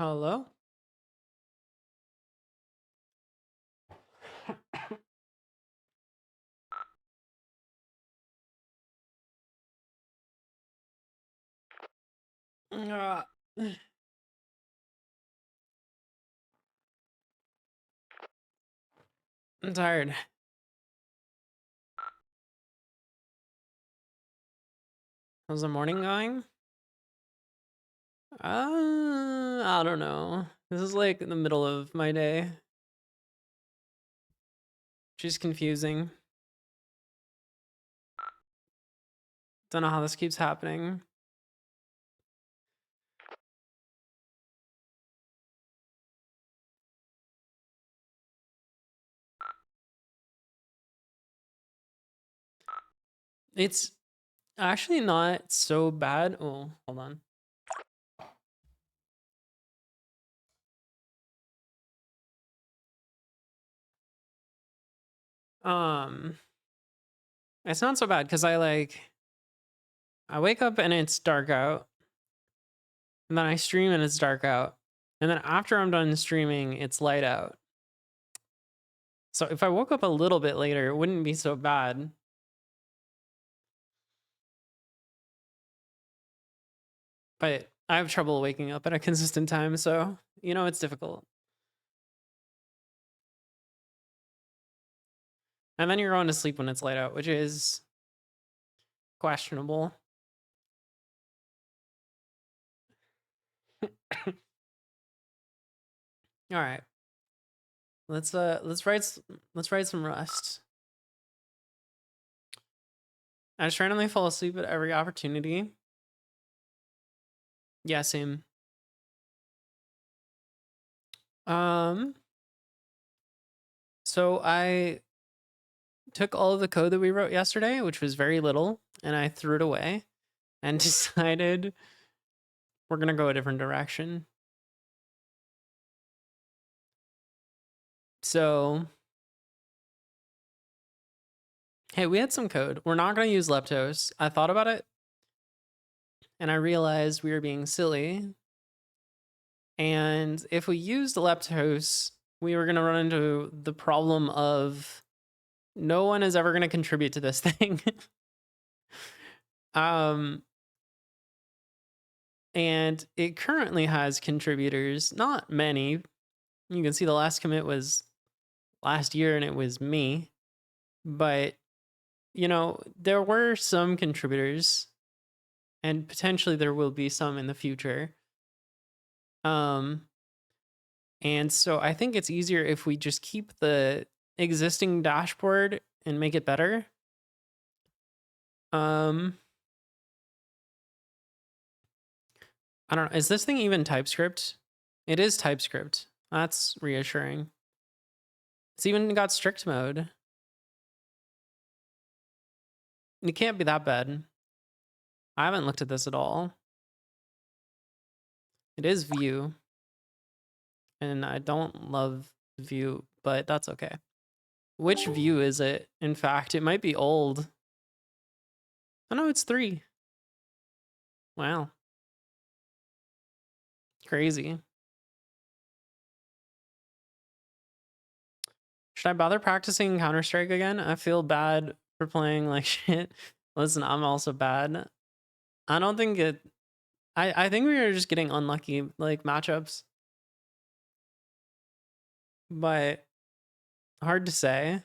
Hello? Ah, I'm tired. How's the morning going? I don't know. This is like in the middle of my day. Just confusing. Don't know how this keeps happening. It's actually not so bad. Oh, hold on. Um, it's not so bad because I wake up and it's dark out, and then I stream and it's dark out, and then after I'm done streaming, it's light out. So if I woke up a little bit later, it wouldn't be so bad. But I have trouble waking up at a consistent time, so it's difficult. And then you're going to sleep when it's light out, which is questionable. All right. Let's write some Rust. I just randomly fall asleep at every opportunity. Yeah, same. So I took all of the code that we wrote yesterday, which was very little, and I threw it away and decided we're gonna go a different direction. So hey, we had some code. We're not gonna use Leptos. I thought about it and I realized we were being silly. And if we used Leptos, we were going to run into the problem of no one is ever going to contribute to this thing. And it currently has contributors, not many. You can see the last commit was last year and it was me. But, there were some contributors and potentially there will be some in the future. And so I think it's easier if we just keep the existing dashboard and make it better. I don't know. Is this thing even TypeScript? It is TypeScript. That's reassuring. It's even got strict mode. It can't be that bad. I haven't looked at this at all. It is Vue. And I don't love Vue, but that's okay. Which Vue is it? In fact, it might be old. Oh no, it's 3. Wow. Crazy. Should I bother practicing Counter-Strike again? I feel bad for playing like shit. Listen, I'm also bad. I don't think it... I think we were just getting unlucky, like, matchups. But hard to say.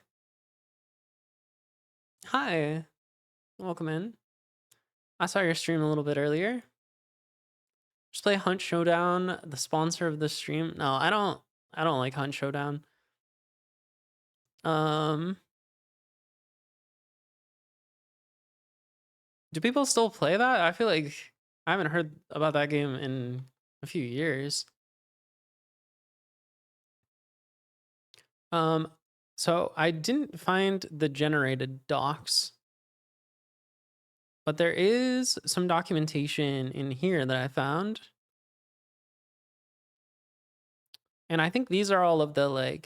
Hi. Welcome in. I saw your stream a little bit earlier. Just play Hunt Showdown, the sponsor of the stream. No, I don't like Hunt Showdown. Do people still play that? I feel like I haven't heard about that game in a few years. So I didn't find the generated docs, but there is some documentation in here that I found. And I think these are all of the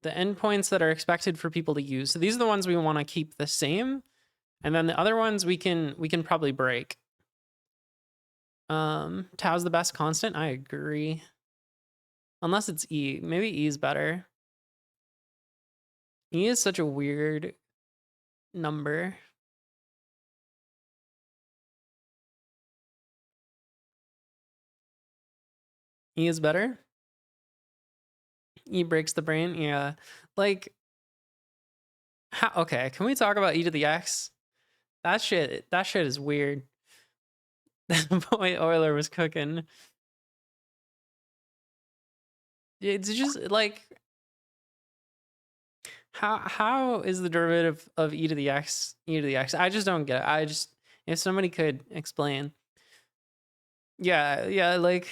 the endpoints that are expected for people to use. So these are the ones we want to keep the same. And then the other ones we can probably break. Tau's the best constant. I agree. Unless it's E. Maybe E is better. E is such a weird number. E is better. E breaks the brain. Yeah. Like, how, okay, can we talk about E to the X? That shit is weird. That boy Euler was cooking. It's just like, how is the derivative of e to the x e to the x? I just don't get it. I just, if somebody could explain. Yeah, like,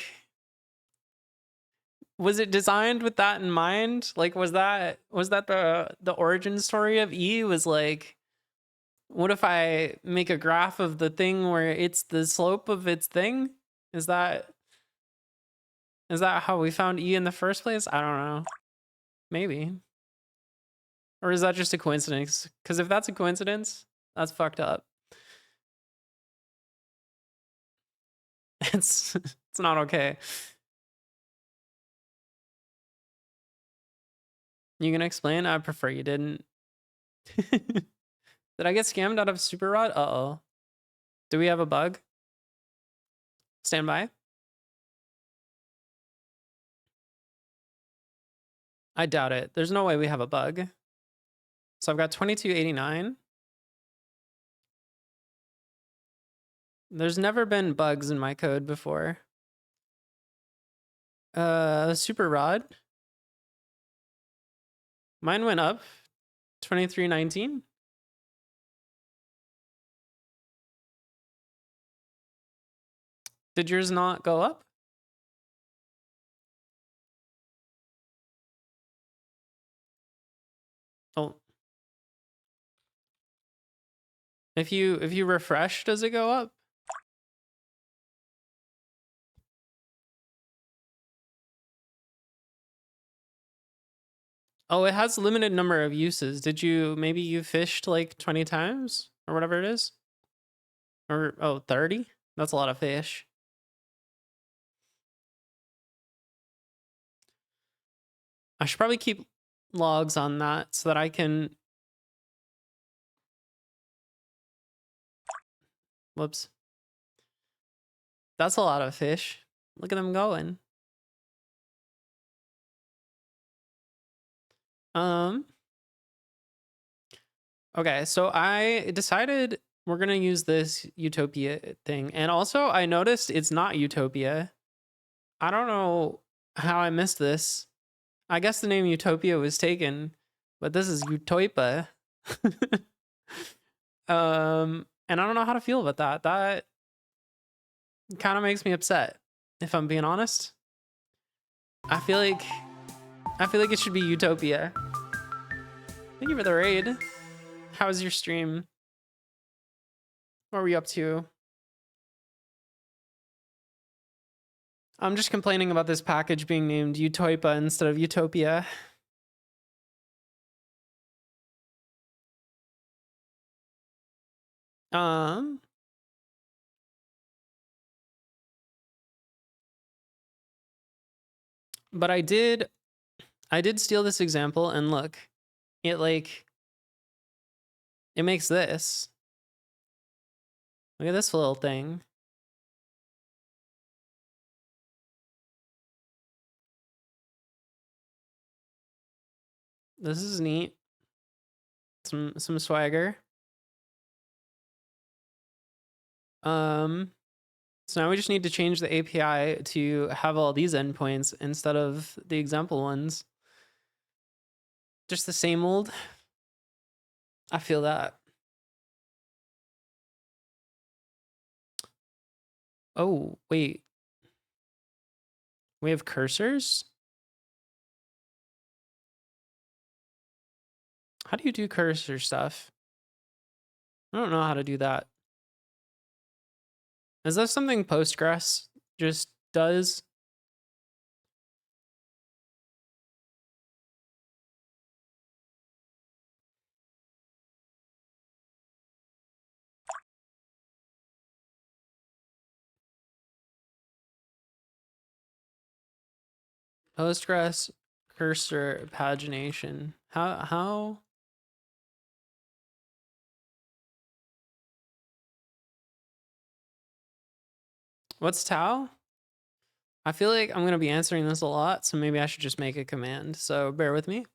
was it designed with that in mind? Like, was that the origin story of E? Was like, what if I make a graph of the thing where it's the slope of its thing? Is that how we found E in the first place? I don't know. Maybe. Or is that just a coincidence? Because if that's a coincidence, that's fucked up. It's not okay. You gonna explain? I prefer you didn't. Did I get scammed out of Super Rod? Uh-oh. Do we have a bug? Stand by. I doubt it. There's no way we have a bug. So I've got 2289. There's never been bugs in my code before. Super Rod. Mine went up. 2319. Did yours not go up? Oh. If you refresh, does it go up? Oh, it has a limited number of uses. Maybe you fished like 20 times or whatever it is? Or, oh, 30? That's a lot of fish. I should probably keep logs on that so that I can... Whoops. That's a lot of fish. Look at them going. Okay, so I decided we're gonna use this Utopia thing. And also, I noticed it's not Utopia. I don't know how I missed this. I guess the name Utopia was taken, but this is Utoipa. And I don't know how to feel about that. That kind of makes me upset, if I'm being honest. I feel like it should be Utopia. Thank you for the raid. How was your stream? What were you up to? I'm just complaining about this package being named Utoipa instead of Utopia. But I did steal this example, and look, it makes this. Look at this little thing. This is neat. Some swagger. So now we just need to change the API to have all these endpoints instead of the example ones. Just the same old. I feel that. Oh, wait. We have cursors? How do you do cursor stuff? I don't know how to do that. Is that something Postgres just does? Postgres cursor pagination. How? What's tau? I feel like I'm gonna be answering this a lot, so maybe I should just make a command. So bear with me.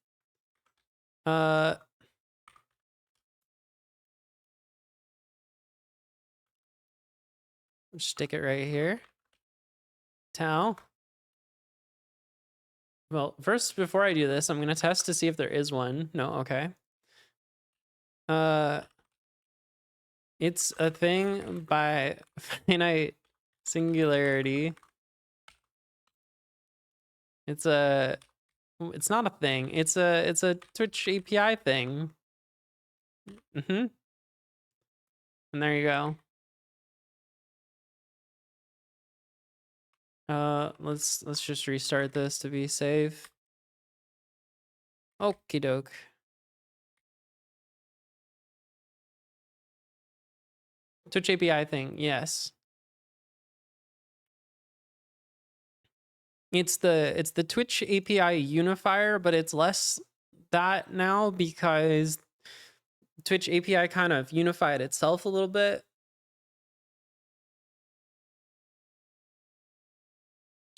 Stick it right here. Tau. Well, first, before I do this, I'm gonna test to see if there is one. No, okay. It's a thing by finite singularity. It's not a thing. It's a Twitch API thing. And there you go. Let's just restart this to be safe. Okie doke. Twitch API thing, yes. It's the Twitch API unifier, but it's less that now because Twitch API kind of unified itself a little bit.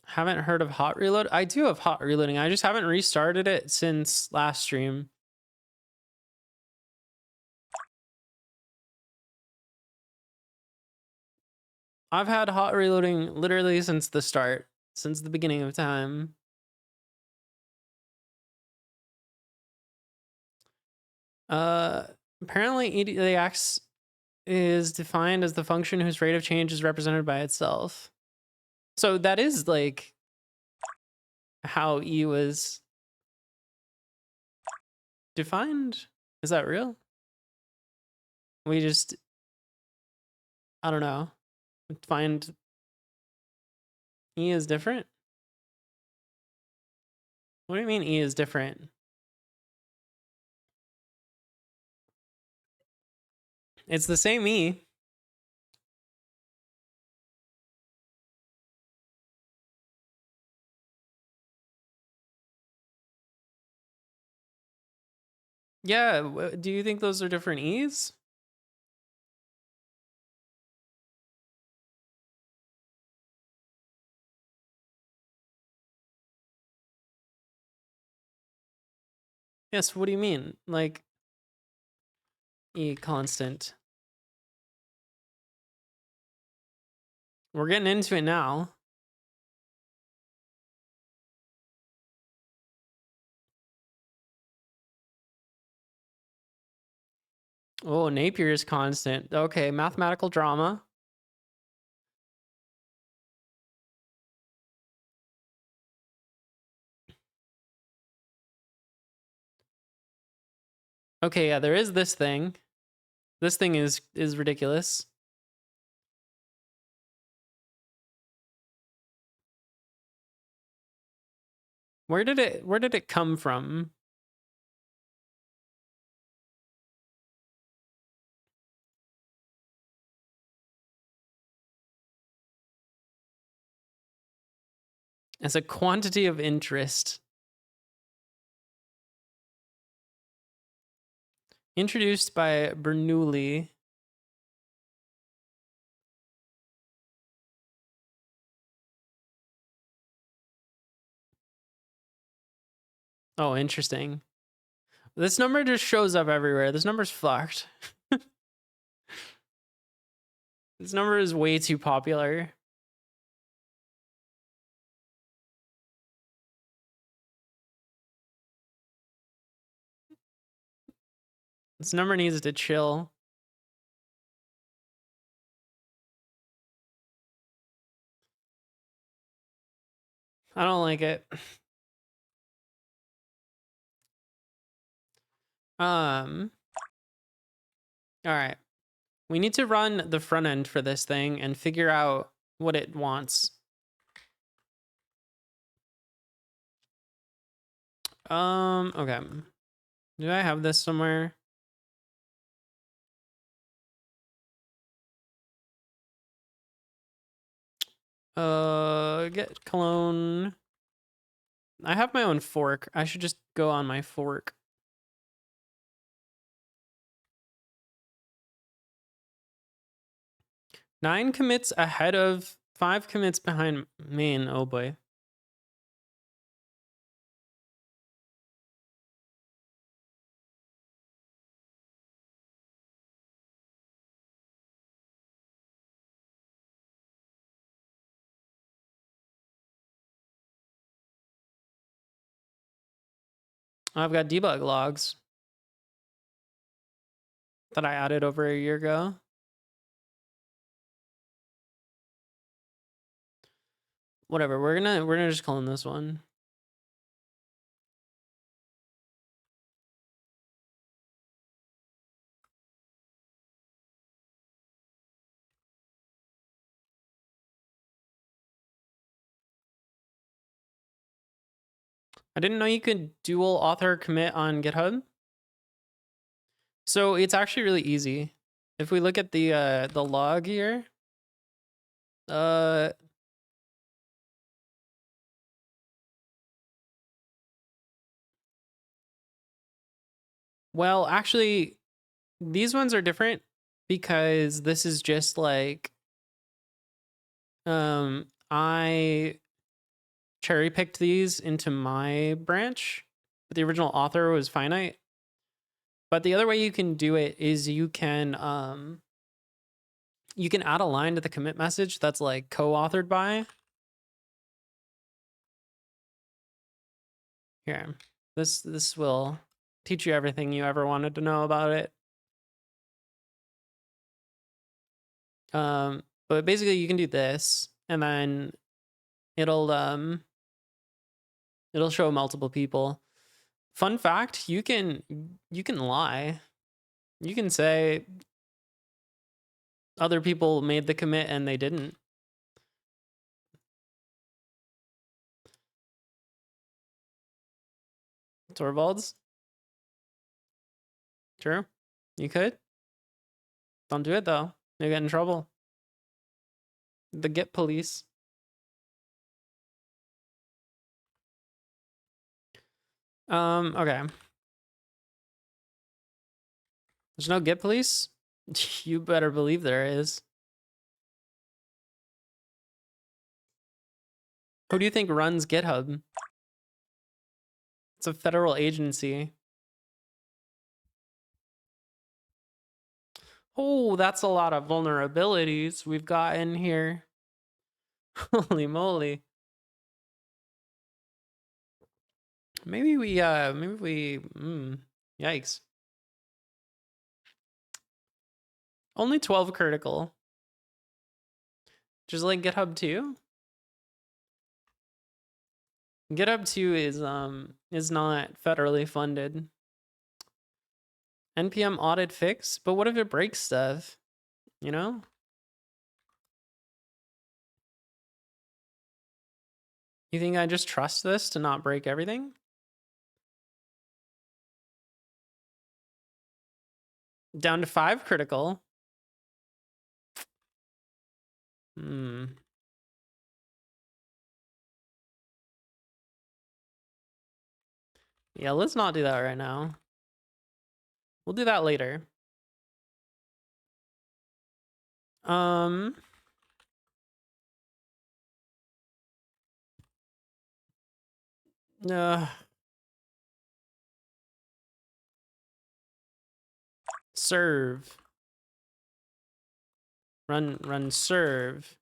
Haven't heard of hot reload? I do have hot reloading. I just haven't restarted it since last stream. I've had hot reloading literally since the start, since the beginning of time. Apparently EDX is defined as the function whose rate of change is represented by itself. So that is like how E was defined. Is that real? We just, I don't know, find E is different? What do you mean E is different? It's the same E. Yeah, do you think those are different E's? Yes, what do you mean? Like, E constant. We're getting into it now. Oh, Napier is constant. Okay, mathematical drama. Okay, yeah, there is this thing. This thing is ridiculous. Where did it come from? As a quantity of interest. Introduced by Bernoulli. Oh, interesting. This number just shows up everywhere. This number's fucked. This number is way too popular. This number needs to chill. I don't like it. All right. We need to run the front end for this thing and figure out what it wants. Okay. Do I have this somewhere? Get clone I have my own fork. I should just go on my fork. Nine commits ahead of 5 commits behind main. Oh boy. I've got debug logs that I added over a year ago. Whatever, we're gonna just clone this one. I didn't know you could dual author commit on GitHub. So it's actually really easy. If we look at the log here, well, actually, these ones are different because this is just like, I cherry picked these into my branch, but the original author was finite. But the other way you can do it is you can add a line to the commit message that's like co-authored by. Here, this will teach you everything you ever wanted to know about it. But basically you can do this and then it'll show multiple people. Fun fact, you can lie. You can say other people made the commit and they didn't. Torvalds? True. You could. Don't do it though. You get in trouble. The Git police. Okay. There's no Git police? You better believe there is. Who do you think runs GitHub? It's a federal agency. Oh, that's a lot of vulnerabilities we've got in here. Holy moly. Maybe we, yikes. Only 12 critical. Just like GitHub 2? GitHub 2 is not federally funded. NPM audit fix, but what if it breaks stuff? You know? You think I just trust this to not break everything? Down to 5 critical. Yeah, let's not do that right now. We'll do that later. Serve. Run serve.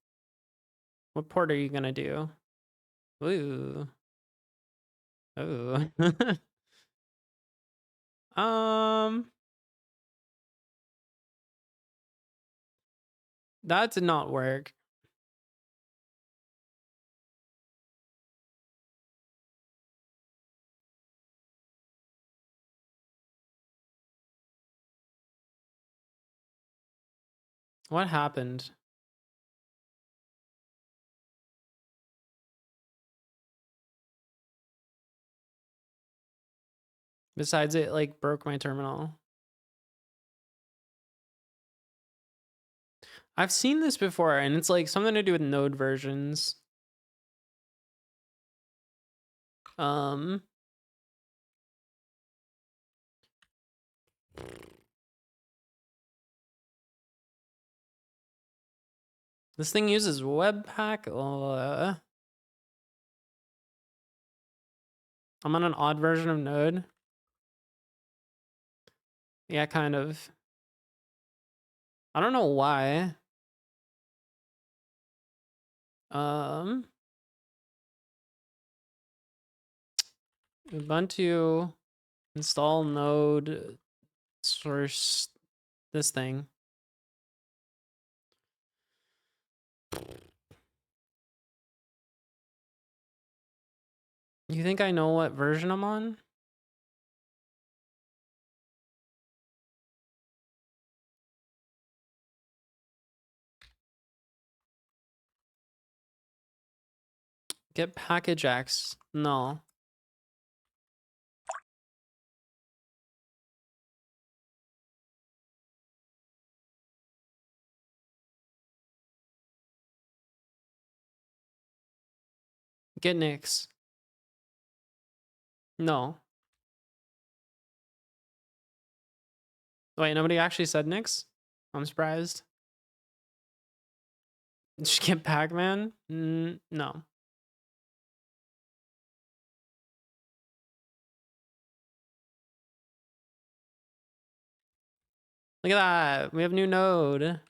What port are you gonna do? Ooh. Oh. That did not work. What happened? Besides it like broke my terminal. I've seen this before and it's like something to do with node versions. Um, this thing uses Webpack. I'm on an odd version of Node. Yeah, kind of. I don't know why. Ubuntu install node source this thing. You think I know what version I'm on? Get package X. No. Get Nix. No. Wait, nobody actually said Nix? I'm surprised. Just get Pac-Man? No. Look at that. We have new node.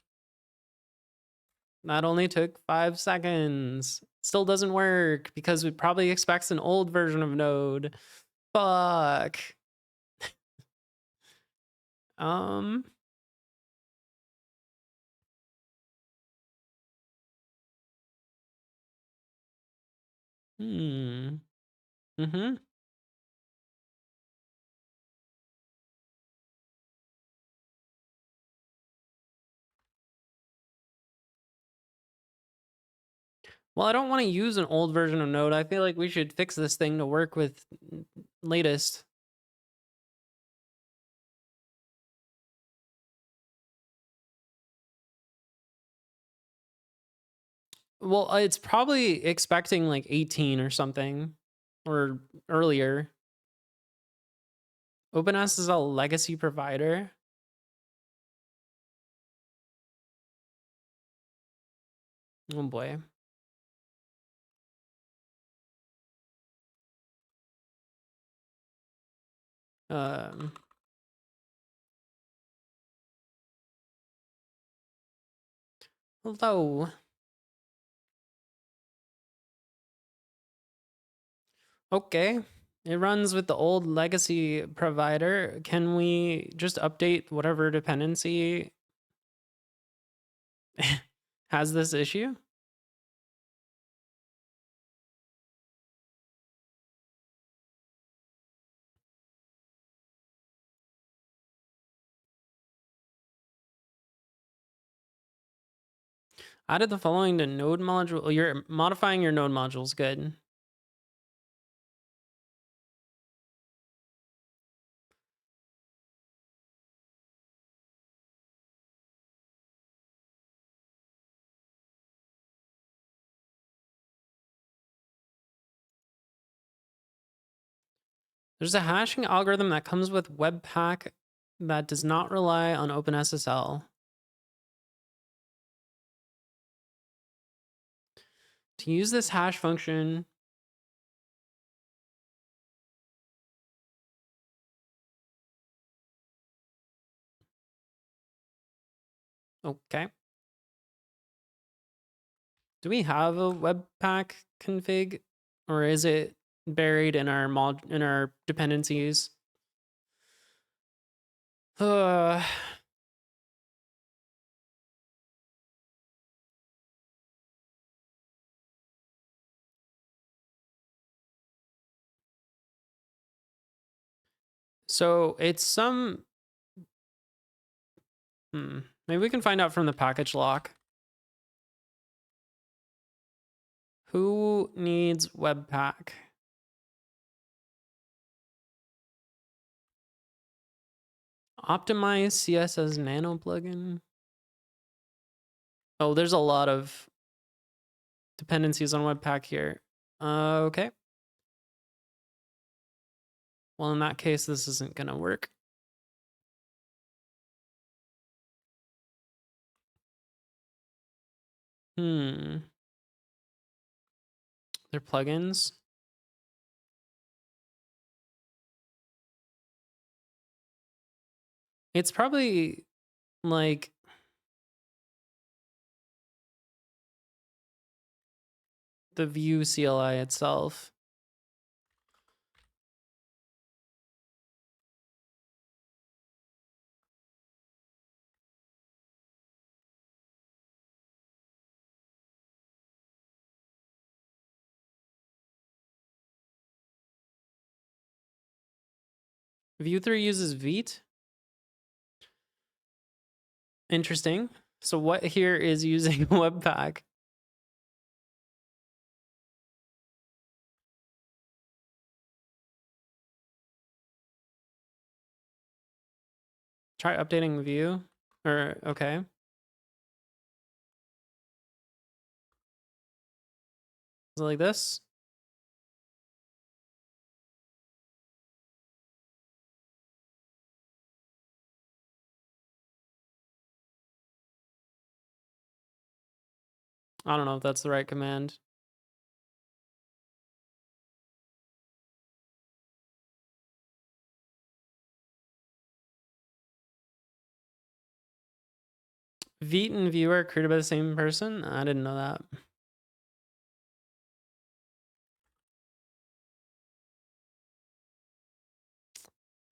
That only took 5 seconds. Still doesn't work because it probably expects an old version of node. Fuck. Hmm. Mm-hmm. Well, I don't want to use an old version of Node. I feel like we should fix this thing to work with latest. Well, it's probably expecting like 18 or something, or earlier. OpenS is a legacy provider. Oh boy. Hello. Okay. It runs with the old legacy provider. Can we just update whatever dependency has this issue? Added the following to node module. You're modifying your node modules. Good. There's a hashing algorithm that comes with Webpack that does not rely on OpenSSL. To use this hash function, okay. Do we have a Webpack config, or is it buried in our dependencies? So it's some. Maybe we can find out from the package lock. Who needs Webpack? Optimize CSS Nano plugin. Oh, there's a lot of dependencies on Webpack here. Okay. Well, in that case, this isn't gonna work. They're plugins. It's probably like the Vue CLI itself. Vue 3 uses Vite. Interesting. So what here is using Webpack? Try updating Vue. Or, okay. Is it like this? I don't know if that's the right command. Vite and Vue are created by the same person? I didn't know that.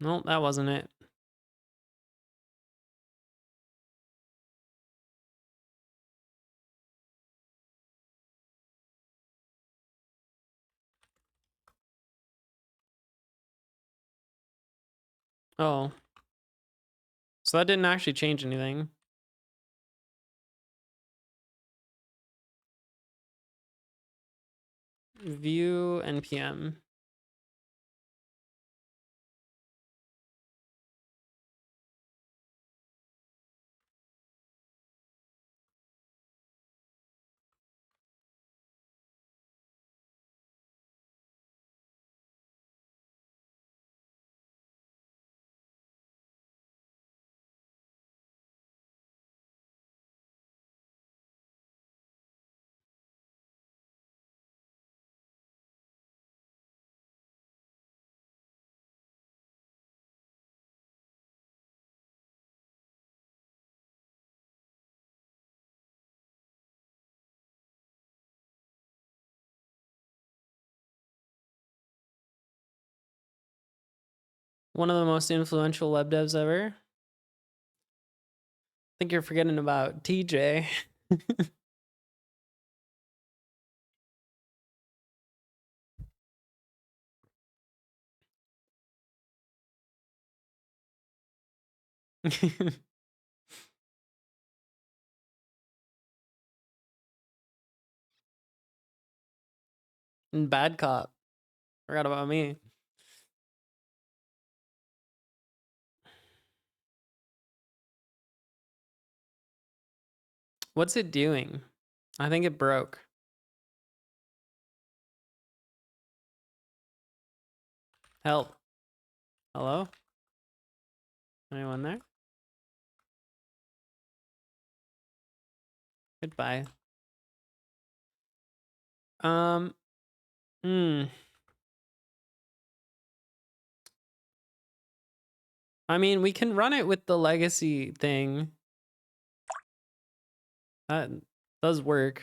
No, that wasn't it. Oh. So that didn't actually change anything. Vue npm. One of the most influential web devs ever. I think you're forgetting about TJ. And Bad Cop. Forgot about me. What's it doing? I think it broke. Help. Hello? Anyone there? Goodbye. I mean, we can run it with the legacy thing. That does work.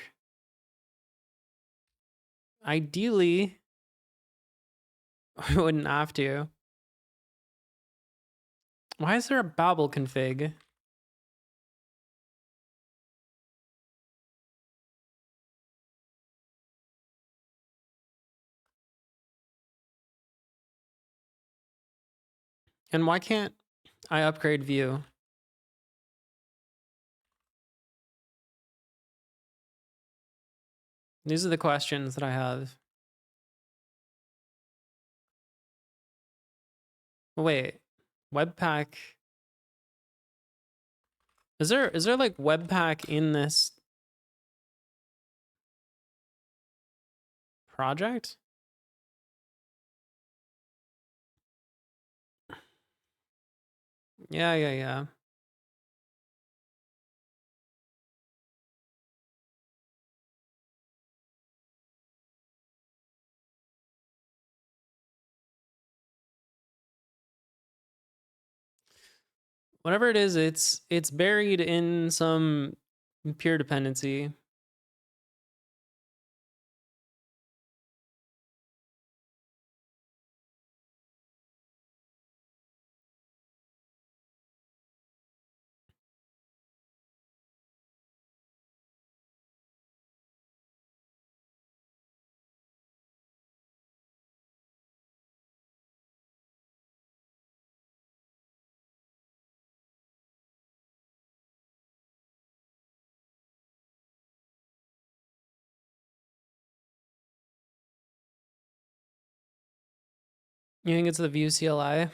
Ideally, I wouldn't have to. Why is there a Babel config? And why can't I upgrade Vue? These are the questions that I have. Wait, Webpack. Is there like Webpack in this project? Yeah, yeah, yeah. Whatever it is, it's buried in some peer dependency. You think it's the Vue CLI?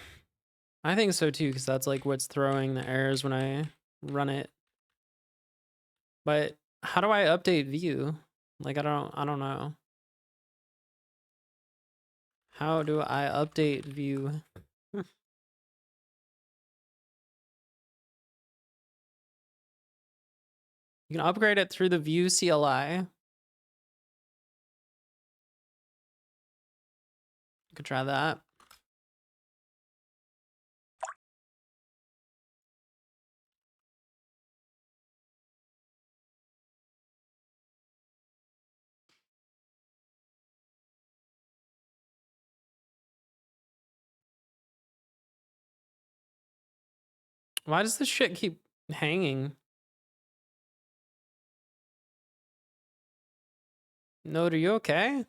I think so too, because that's like what's throwing the errors when I run it. But how do I update Vue? Like I don't know. How do I update Vue? You can upgrade it through the Vue CLI. You could try that. Why does this shit keep hanging? Node, are you okay?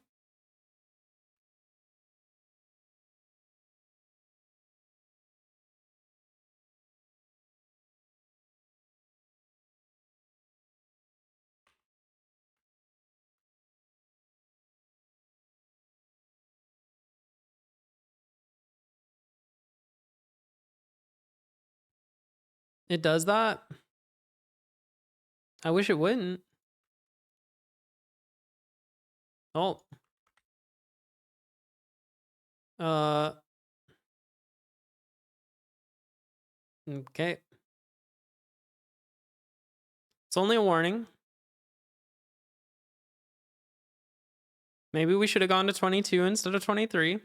It does that? I wish it wouldn't. Oh. Uh. Okay. It's only a warning. Maybe we should have gone to 22 instead of 23.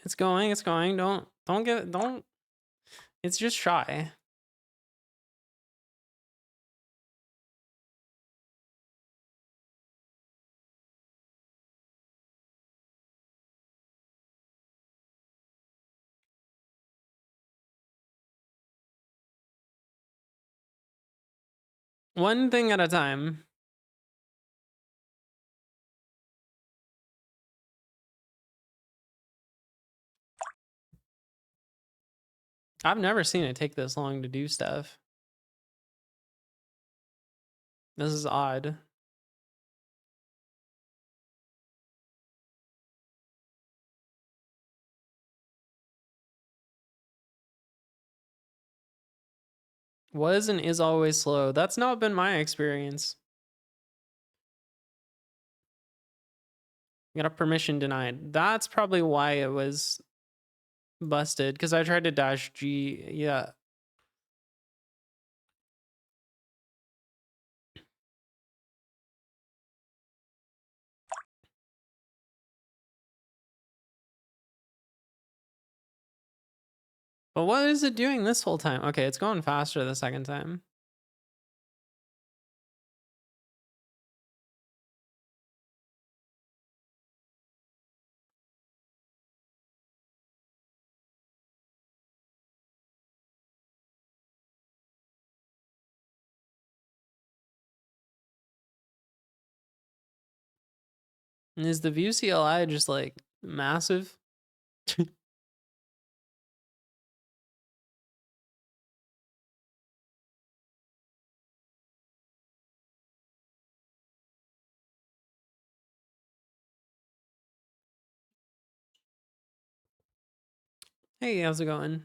It's going, it's going. Don't. It's just shy. One thing at a time. I've never seen it take this long to do stuff. This is odd. Was and is always slow. That's not been my experience. Got a permission denied. That's probably why it was busted, because I tried to dash G. Yeah. But what is it doing this whole time? Okay, it's going faster the second time. And is the Vue CLI just like massive? Hey, how's it going?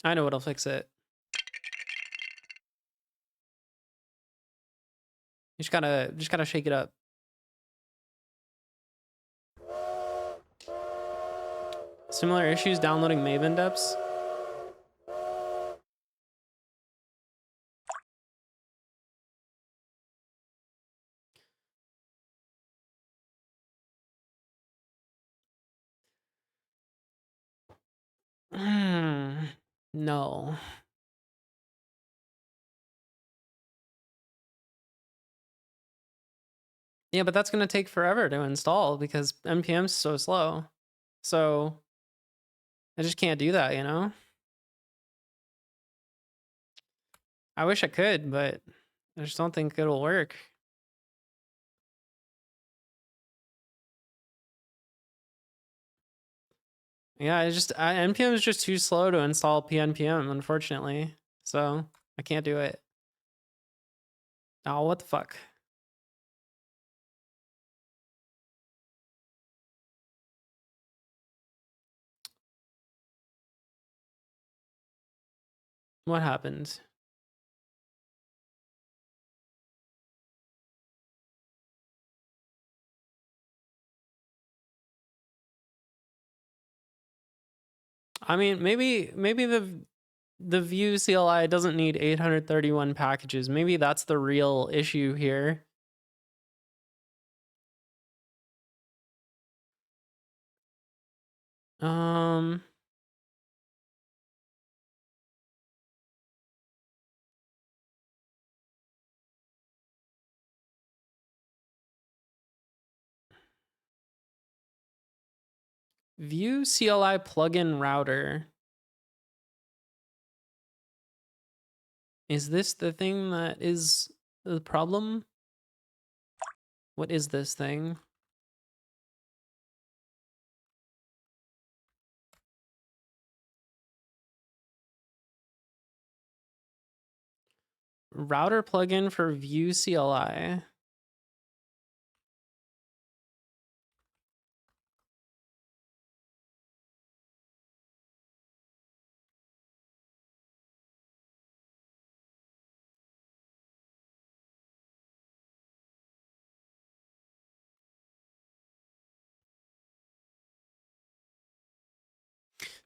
I know what'll fix it. You just gotta shake it up. Similar issues downloading Maven deps? No. Yeah, but that's gonna take forever to install because NPM's so slow. So I just can't do that, you know? I wish I could, but I just don't think it'll work. Yeah, NPM is just too slow to install PNPM, unfortunately. So I can't do it. Oh, what the fuck? What happened? I mean, maybe the Vue CLI doesn't need 831 packages. Maybe that's the real issue here. Um Vue CLI plugin router. Is this the thing that is the problem? What is this thing? Router plugin for Vue CLI.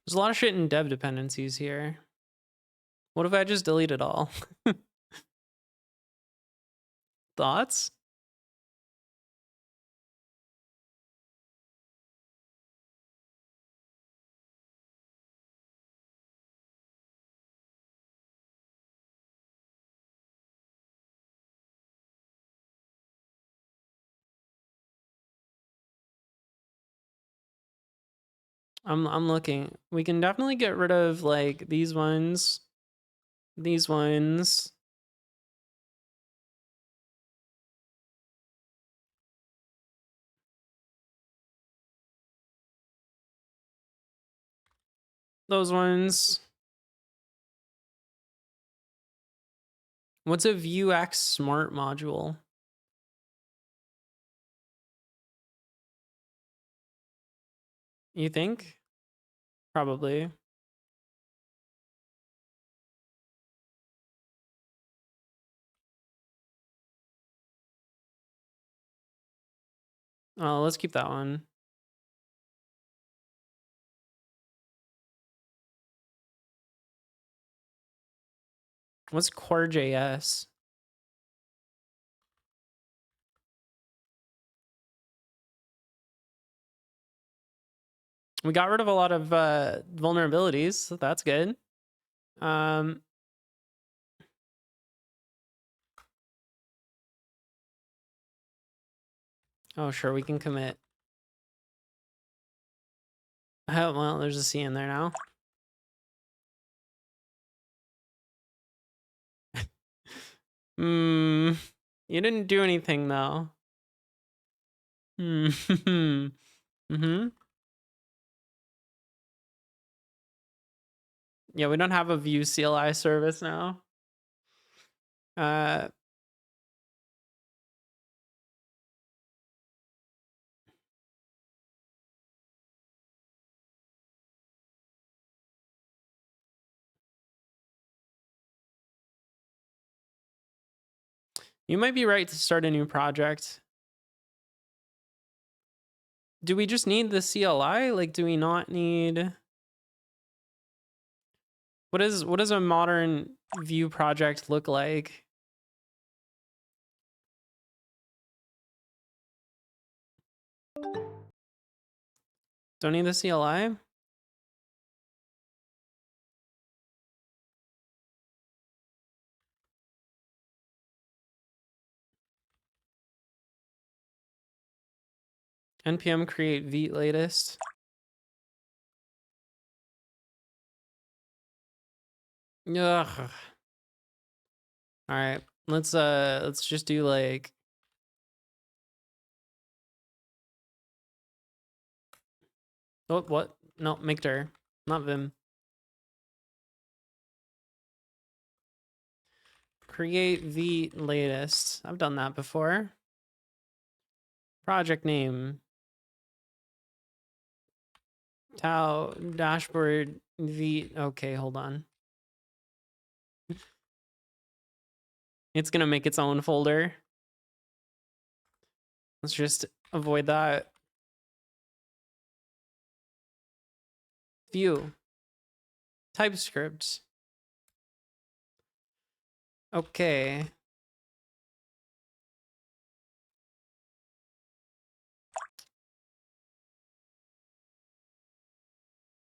There's a lot of shit in dev dependencies here. What if I just delete it all? Thoughts? I'm looking. We can definitely get rid of like these ones. These ones. Those ones. What's a Vuex smart module? You think? Probably. Oh, let's keep that one. What's Core.js? We got rid of a lot of vulnerabilities, so that's good. Oh, sure, we can commit. Oh, well, there's a C in there now. You didn't do anything though. Mm-hmm. Yeah, we don't have a Vue CLI service now. You might be right to start a new project. Do we just need the CLI? Like, do we not need... What does a modern Vue project look like? Don't need the CLI? npm create Vite latest. Ugh. All right, let's just do like... Oh, what? No, Mictor, not Vim. Create Vite latest. I've done that before. Project name. Tau dashboard Vite. Okay, hold on. It's gonna make its own folder. Let's just avoid that. View. TypeScript. Okay.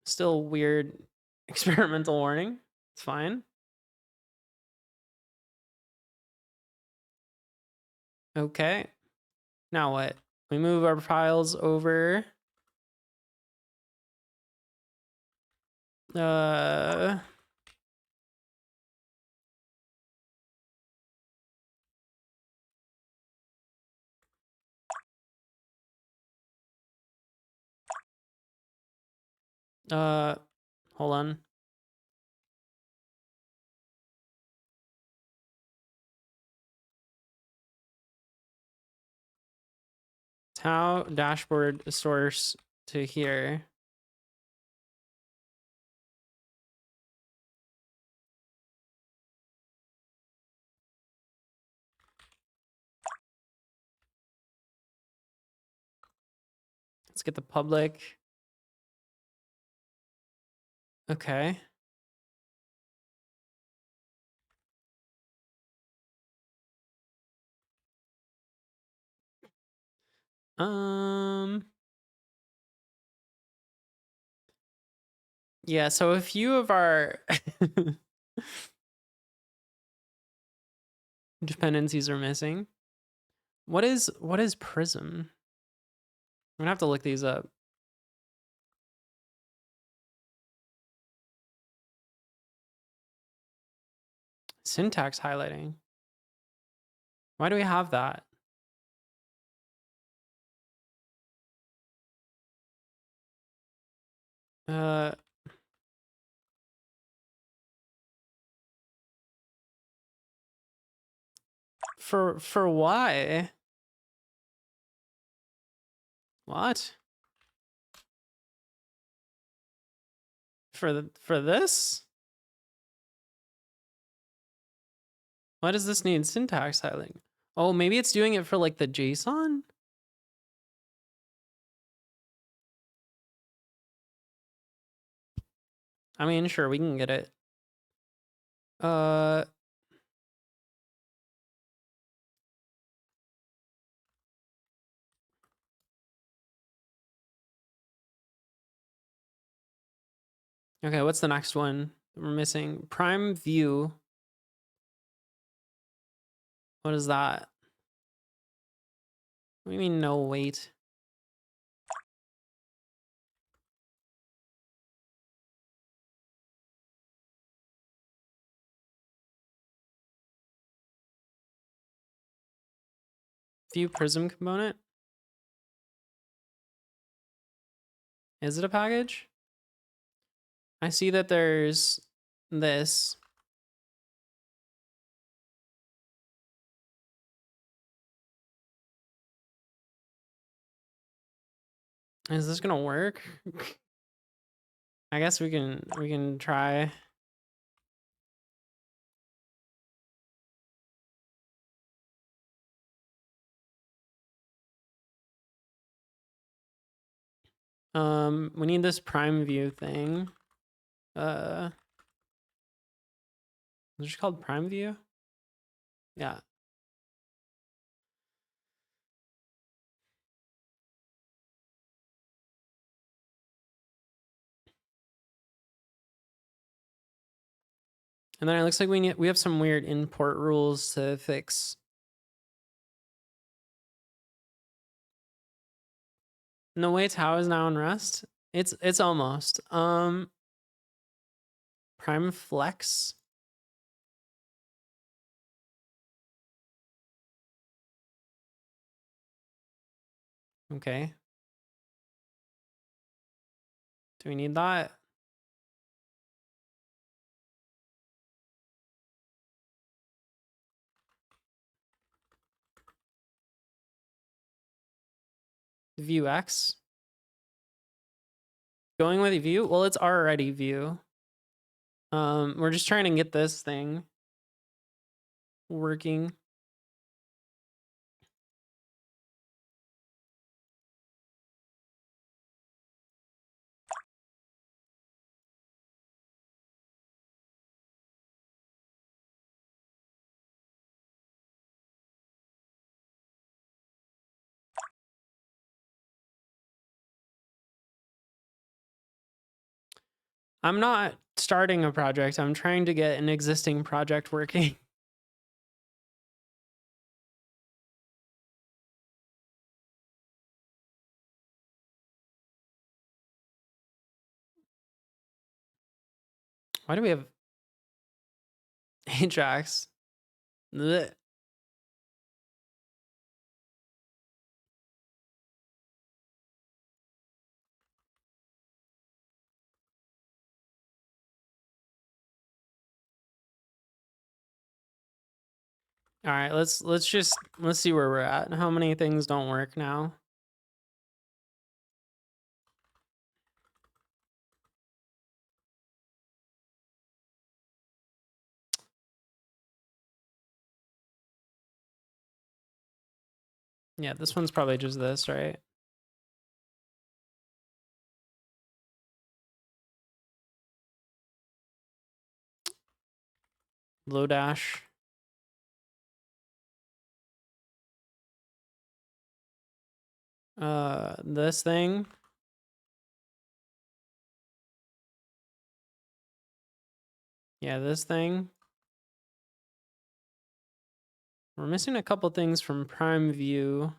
Still weird experimental warning. It's fine. Okay. Now what? We move our files over. Uh, hold on. Tau dashboard source to here. Let's get the public. Okay. Yeah, so a few of our dependencies are missing. What is Prism? I'm gonna have to look these up. Syntax highlighting. Why do we have that? For why? What? For this? Why does this need syntax highlighting? Oh, maybe it's doing it for like the JSON? I mean, sure, we can get it. Okay, what's the next one we're missing? Prime view. What is that? What do you mean no wait? View prism component? Is it a package? I see that there's this. Is this gonna work? I guess we can try. We need this prime view thing. Is it just called prime view? Yeah. And then it looks like we have some weird import rules to fix. No way Tau is now in Rust. It's almost. Prime Flex. Okay. Do we need that? View X. Going with view? Well, it's already view. We're just trying to get this thing working. I'm not starting a project. I'm trying to get an existing project working. Why do we have Ajax? Blech. All right, let's see where we're at. How many things don't work now? Yeah, this one's probably just this, right? Lodash. This thing. Yeah, this thing. We're missing a couple things from Prime View,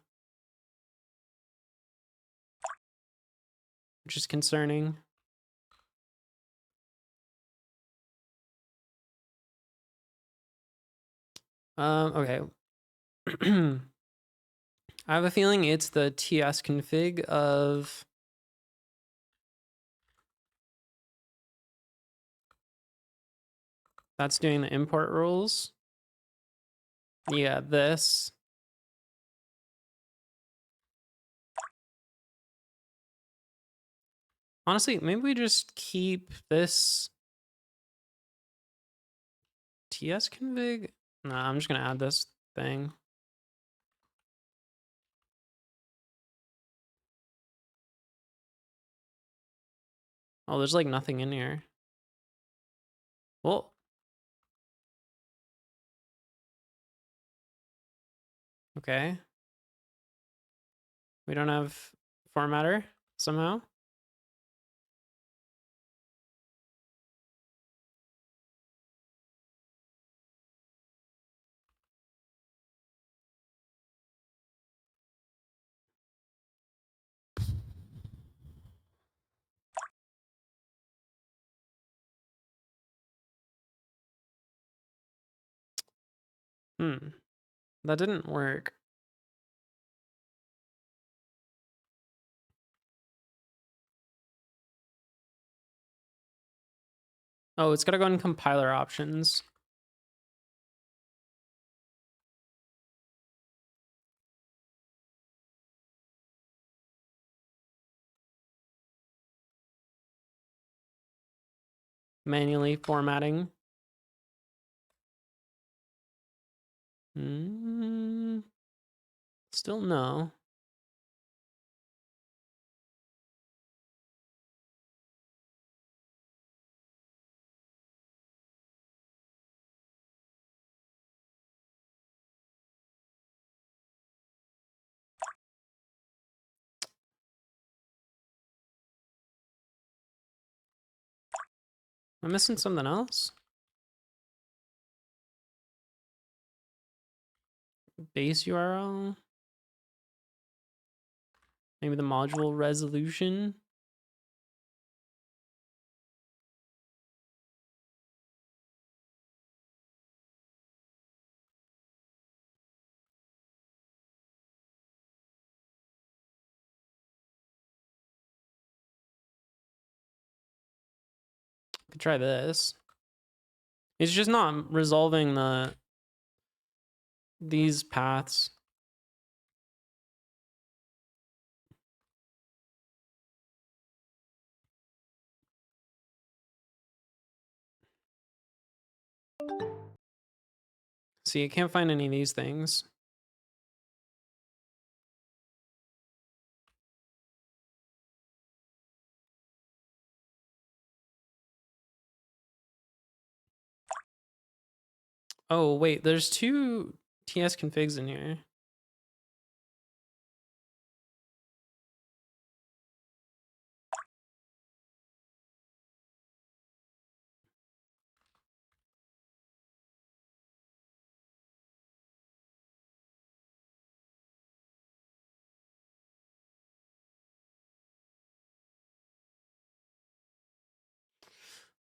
which is concerning. Okay. I have a feeling it's the TS config of that's doing the import rules. Yeah, this. Honestly, maybe we just keep this TS config. Nah, I'm just gonna add this thing. Oh, there's like nothing in here. Well, okay. We don't have formatter somehow. That didn't work. Oh, it's gotta go in compiler options. Manually formatting. Still no. Am I missing something else? Base URL? Maybe the module resolution? Could try this. It's just not resolving these paths. See, I can't find any of these things. Oh, wait, there's two TS configs in here.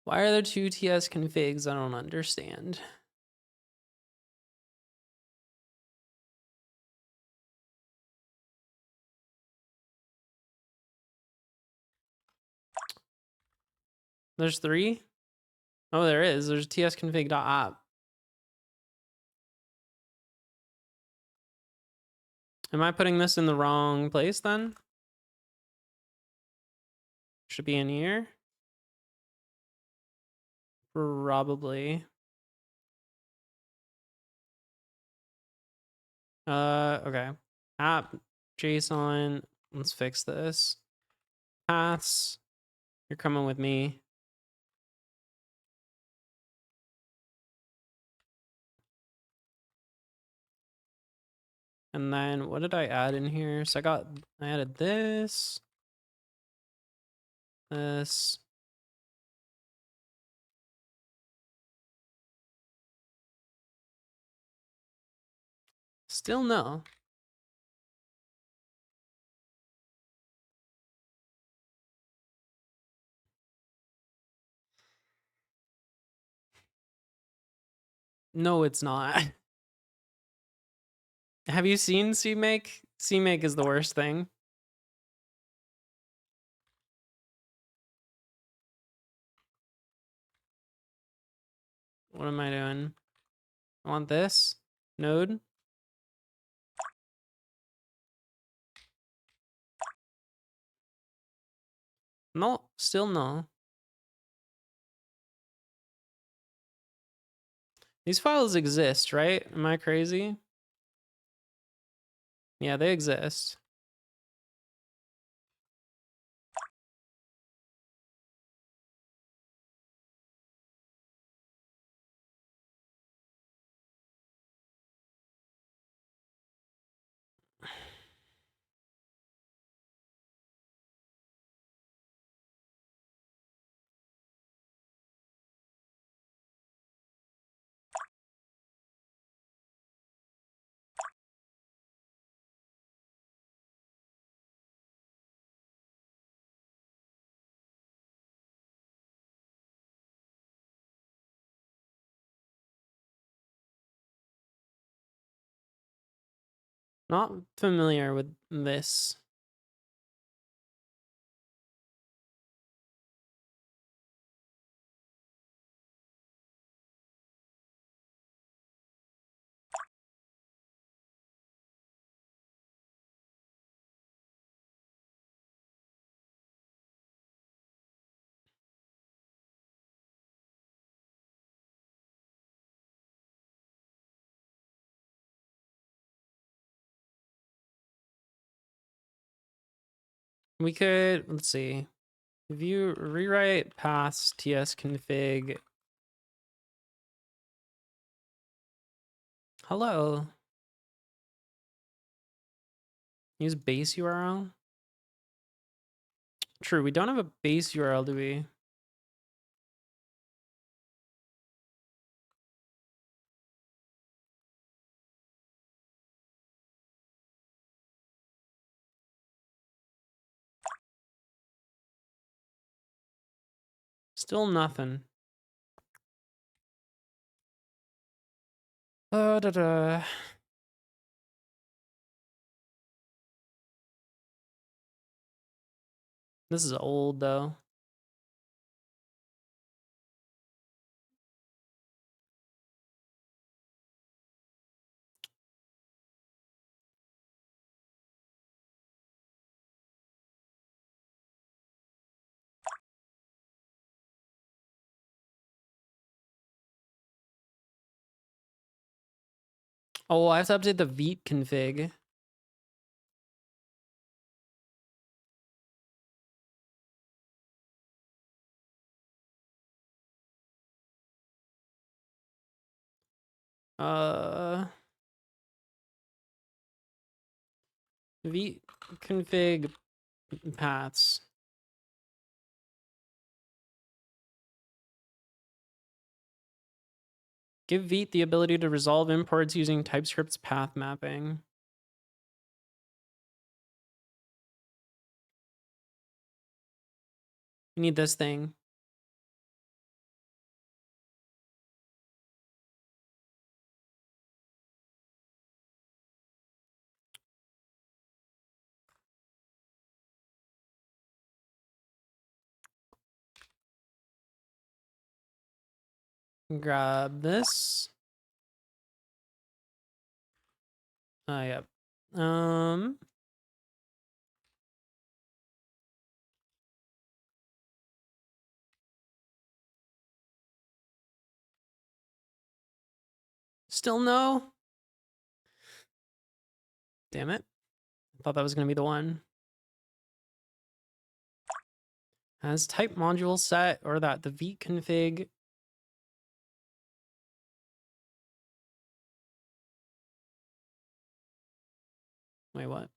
Why are there two TS configs? I don't understand. There's three? Oh, there is. There's tsconfig.app. Am I putting this in the wrong place then? Should be in here? Probably. Okay. App, JSON. Let's fix this. Paths. You're coming with me. And then what did I add in here? So I added this. This. Still no. No, it's not. Have you seen CMake? CMake is the worst thing. What am I doing? I want this node. No, still no. These files exist, right? Am I crazy? Yeah, they exist. Not familiar with this. We could, let's see. View rewrite paths tsconfig. Hello. Use base URL. True, we don't have a base URL, do we? Still nothing. Da-da. This is old though. Oh, I have to update the Vite config. Vite config paths. Give Vite the ability to resolve imports using TypeScript's path mapping. You need this thing. Grab this. Yep. Still no? Damn it. I thought that was going to be the one. Has type module set or that the Vite config. Wait, what?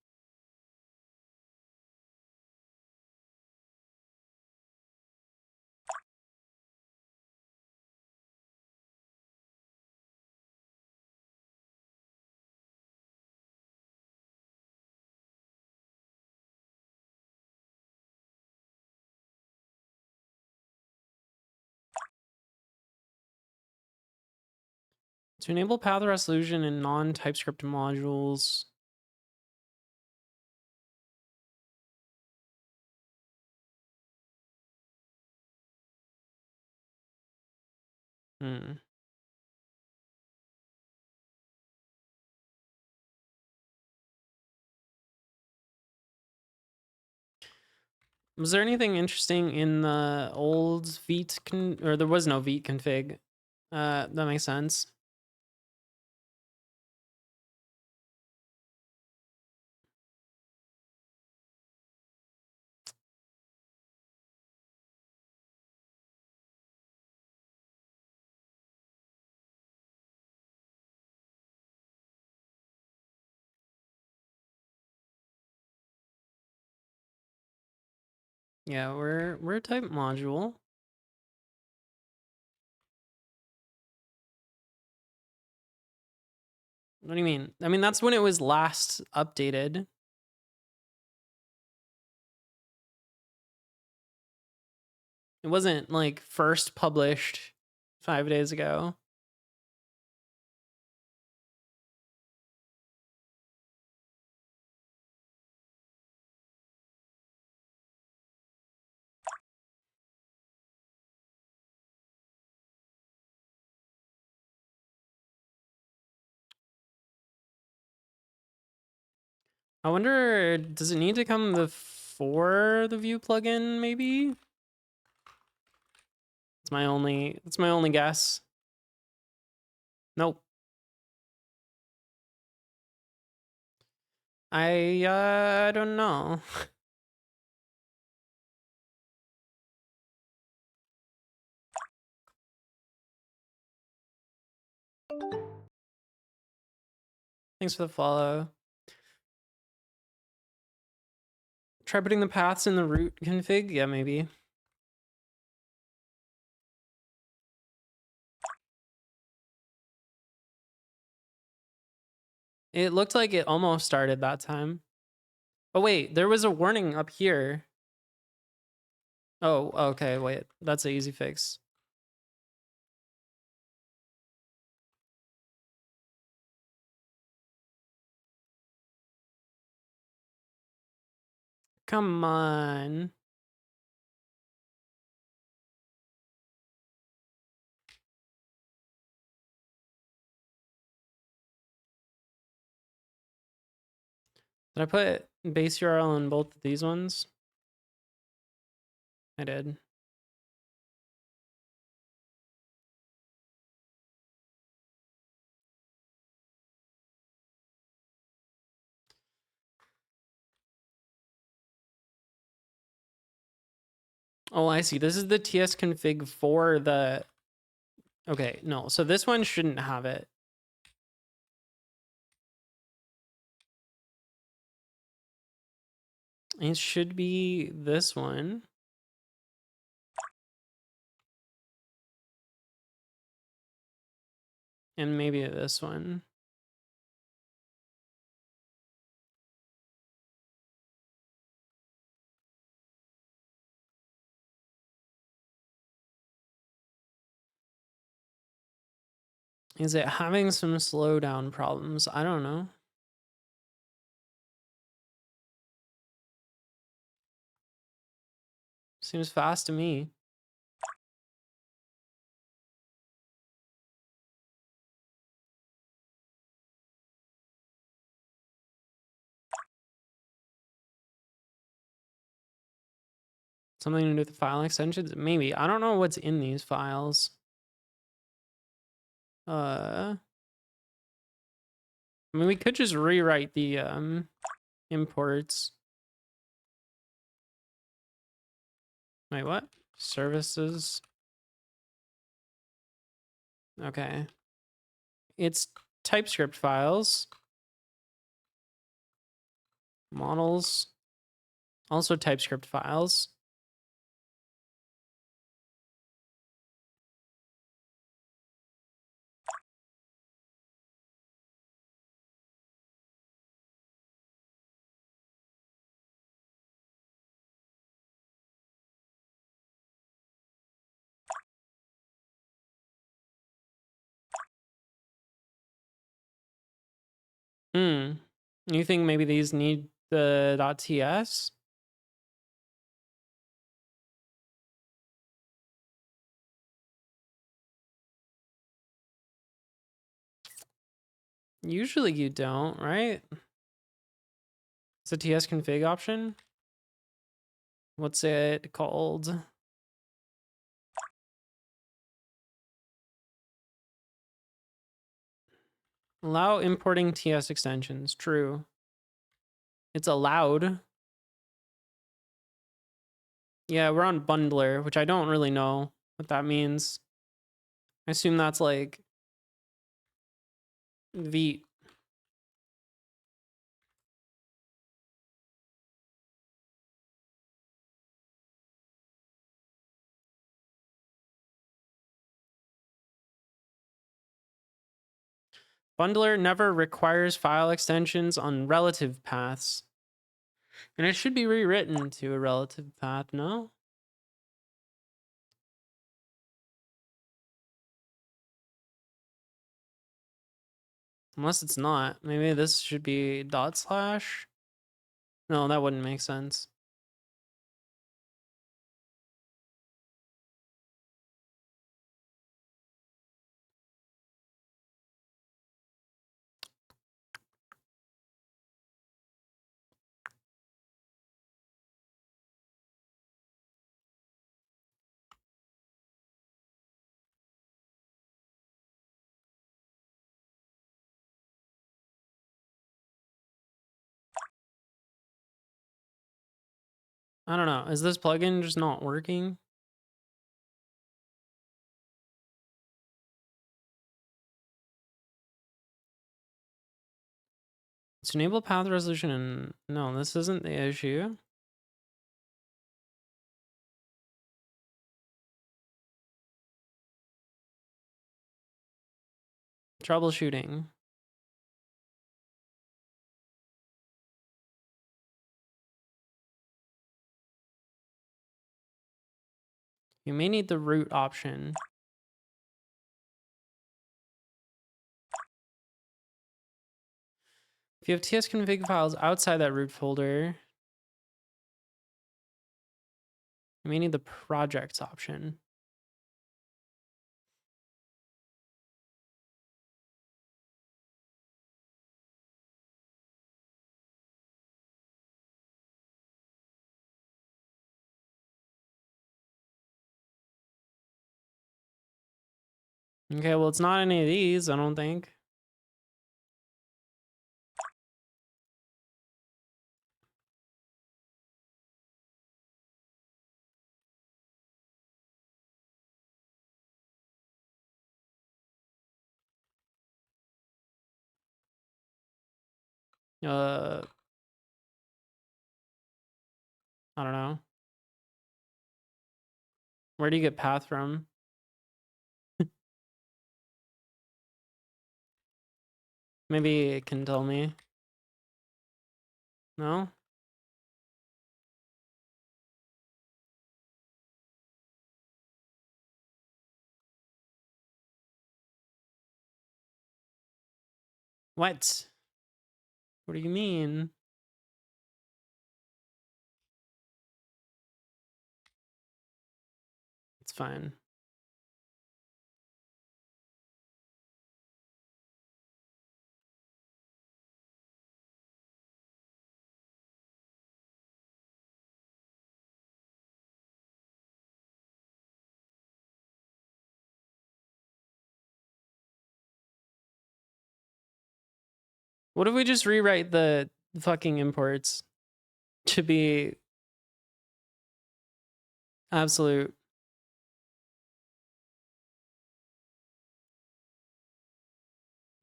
To enable path resolution in non-TypeScript modules. Was there anything interesting in the old Vite or there was no Vite config? That makes sense. Yeah, we're type module. What do you mean? I mean, that's when it was last updated. It wasn't like first published 5 days ago. I wonder, does it need to come before the Vue plugin, maybe? That's my only guess. Nope. I don't know. Thanks for the follow. Try putting the paths in the root config? Yeah, maybe. It looked like it almost started that time. Oh wait, there was a warning up here. Oh, okay, wait. That's an easy fix. Come on. Did I put base URL on both of these ones? I did. Oh, I see. This is the TS config for the... Okay, no. So this one shouldn't have it. It should be this one. And maybe this one. Is it having some slowdown problems? I don't know. Seems fast to me. Something to do with the file extensions? Maybe. I don't know what's in these files. I mean, we could just rewrite the imports. Wait, what? Services. Okay. It's TypeScript files. Models. Also TypeScript files. You think maybe these need the .ts? Usually you don't, right? It's a TS config option. What's it called? Allow importing TS extensions. True. It's allowed. Yeah, we're on bundler, which I don't really know what that means. I assume that's like Vite. Bundler never requires file extensions on relative paths. And it should be rewritten to a relative path, no? Unless it's not. Maybe this should be dot slash. No, that wouldn't make sense. I don't know. Is this plugin just not working? Let's enable path resolution and no, this isn't the issue. Troubleshooting. You may need the root option. If you have tsconfig files outside that root folder, you may need the projects option. Okay, well, it's not any of these, I don't think. I don't know. Where do you get path from? Maybe it can tell me. No? What? What do you mean? It's fine. What if we just rewrite the fucking imports to be absolute?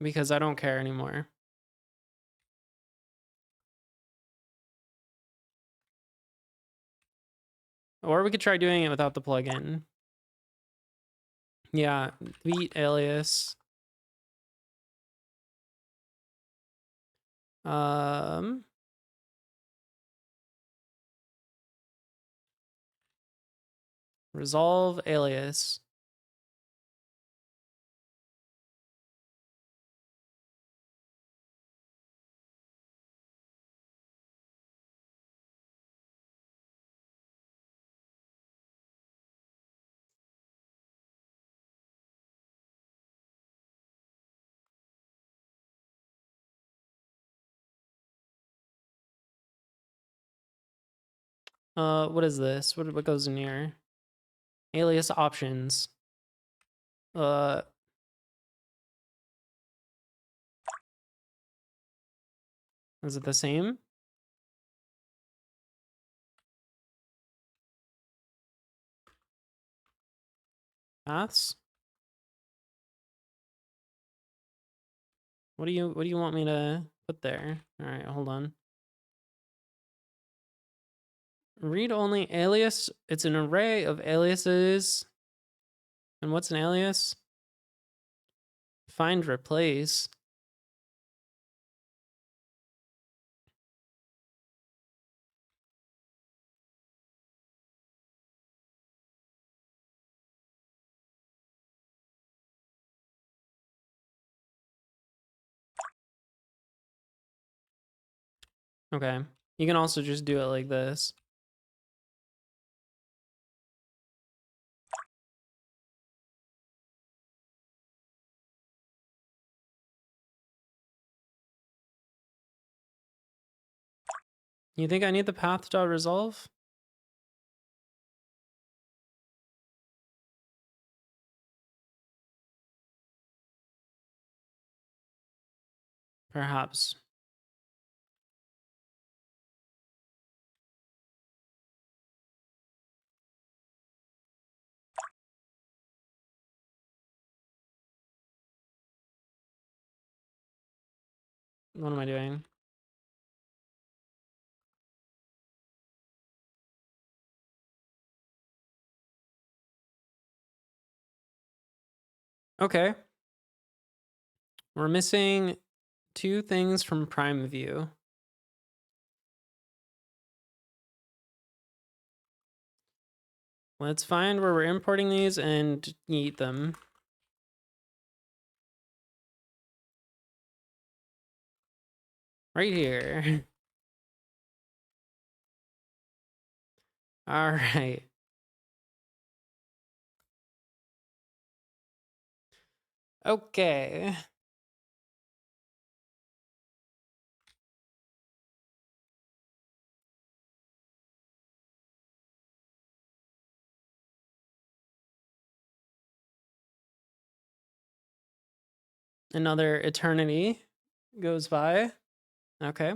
Because I don't care anymore. Or we could try doing it without the plugin. Yeah, Vite alias. Resolve alias. What is this? What goes in here? Alias options. Is it the same? Paths? What do you want me to put there? All right, hold on. Read only alias. It's an array of aliases. And what's an alias? Find replace. Okay. You can also just do it like this. You think I need the path.resolve? Perhaps. What am I doing? Okay. We're missing 2 things from Prime View. Let's find where we're importing these and eat them. Right here. All right. Okay. Another eternity goes by. Okay.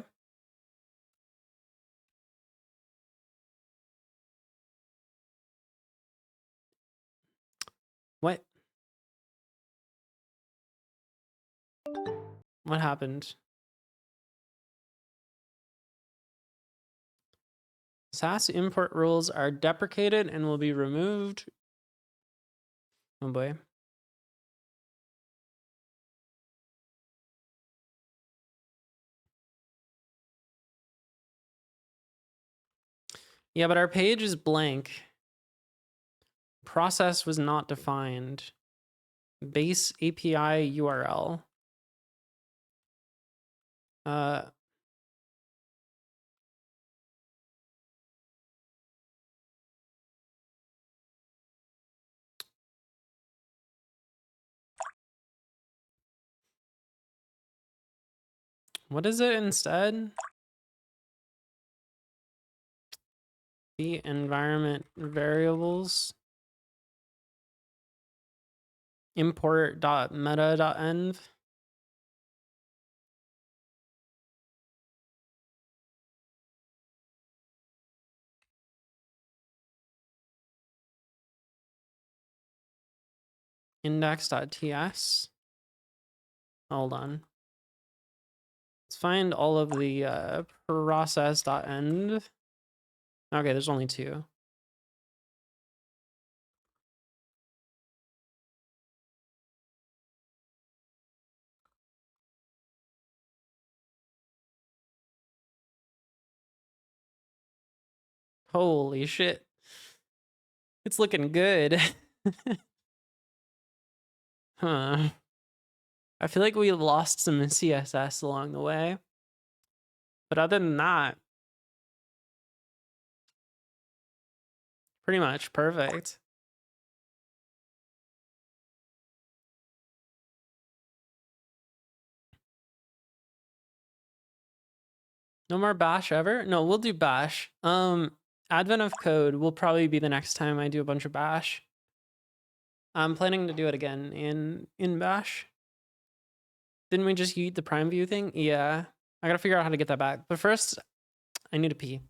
What? What happened? SAS import rules are deprecated and will be removed. Oh boy. Yeah, but our page is blank. Process was not defined. Base API URL. What is it instead? The environment variables. Import.meta.env. Index.ts. Hold on. Let's find all of the process.env. Okay, there's only two. Holy shit. It's looking good. Huh. I feel like we lost some CSS along the way. But other than that, pretty much perfect. No more bash ever? No, we'll do bash. Advent of code will probably be the next time I do a bunch of bash. I'm planning to do it again in bash. Didn't we just eat the prime view thing? Yeah. I gotta figure out how to get that back. But first, I need to pee.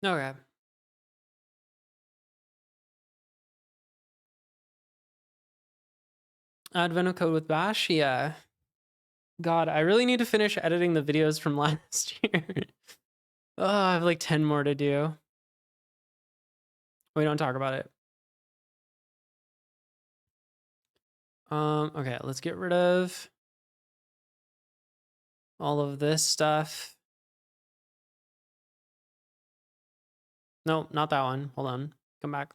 Okay. Advent of code with bash? Yeah. God, I really need to finish editing the videos from last year. Oh, I have like 10 more to do. We don't talk about it. Okay, let's get rid of all of this stuff. No, not that one. Hold on. Come back.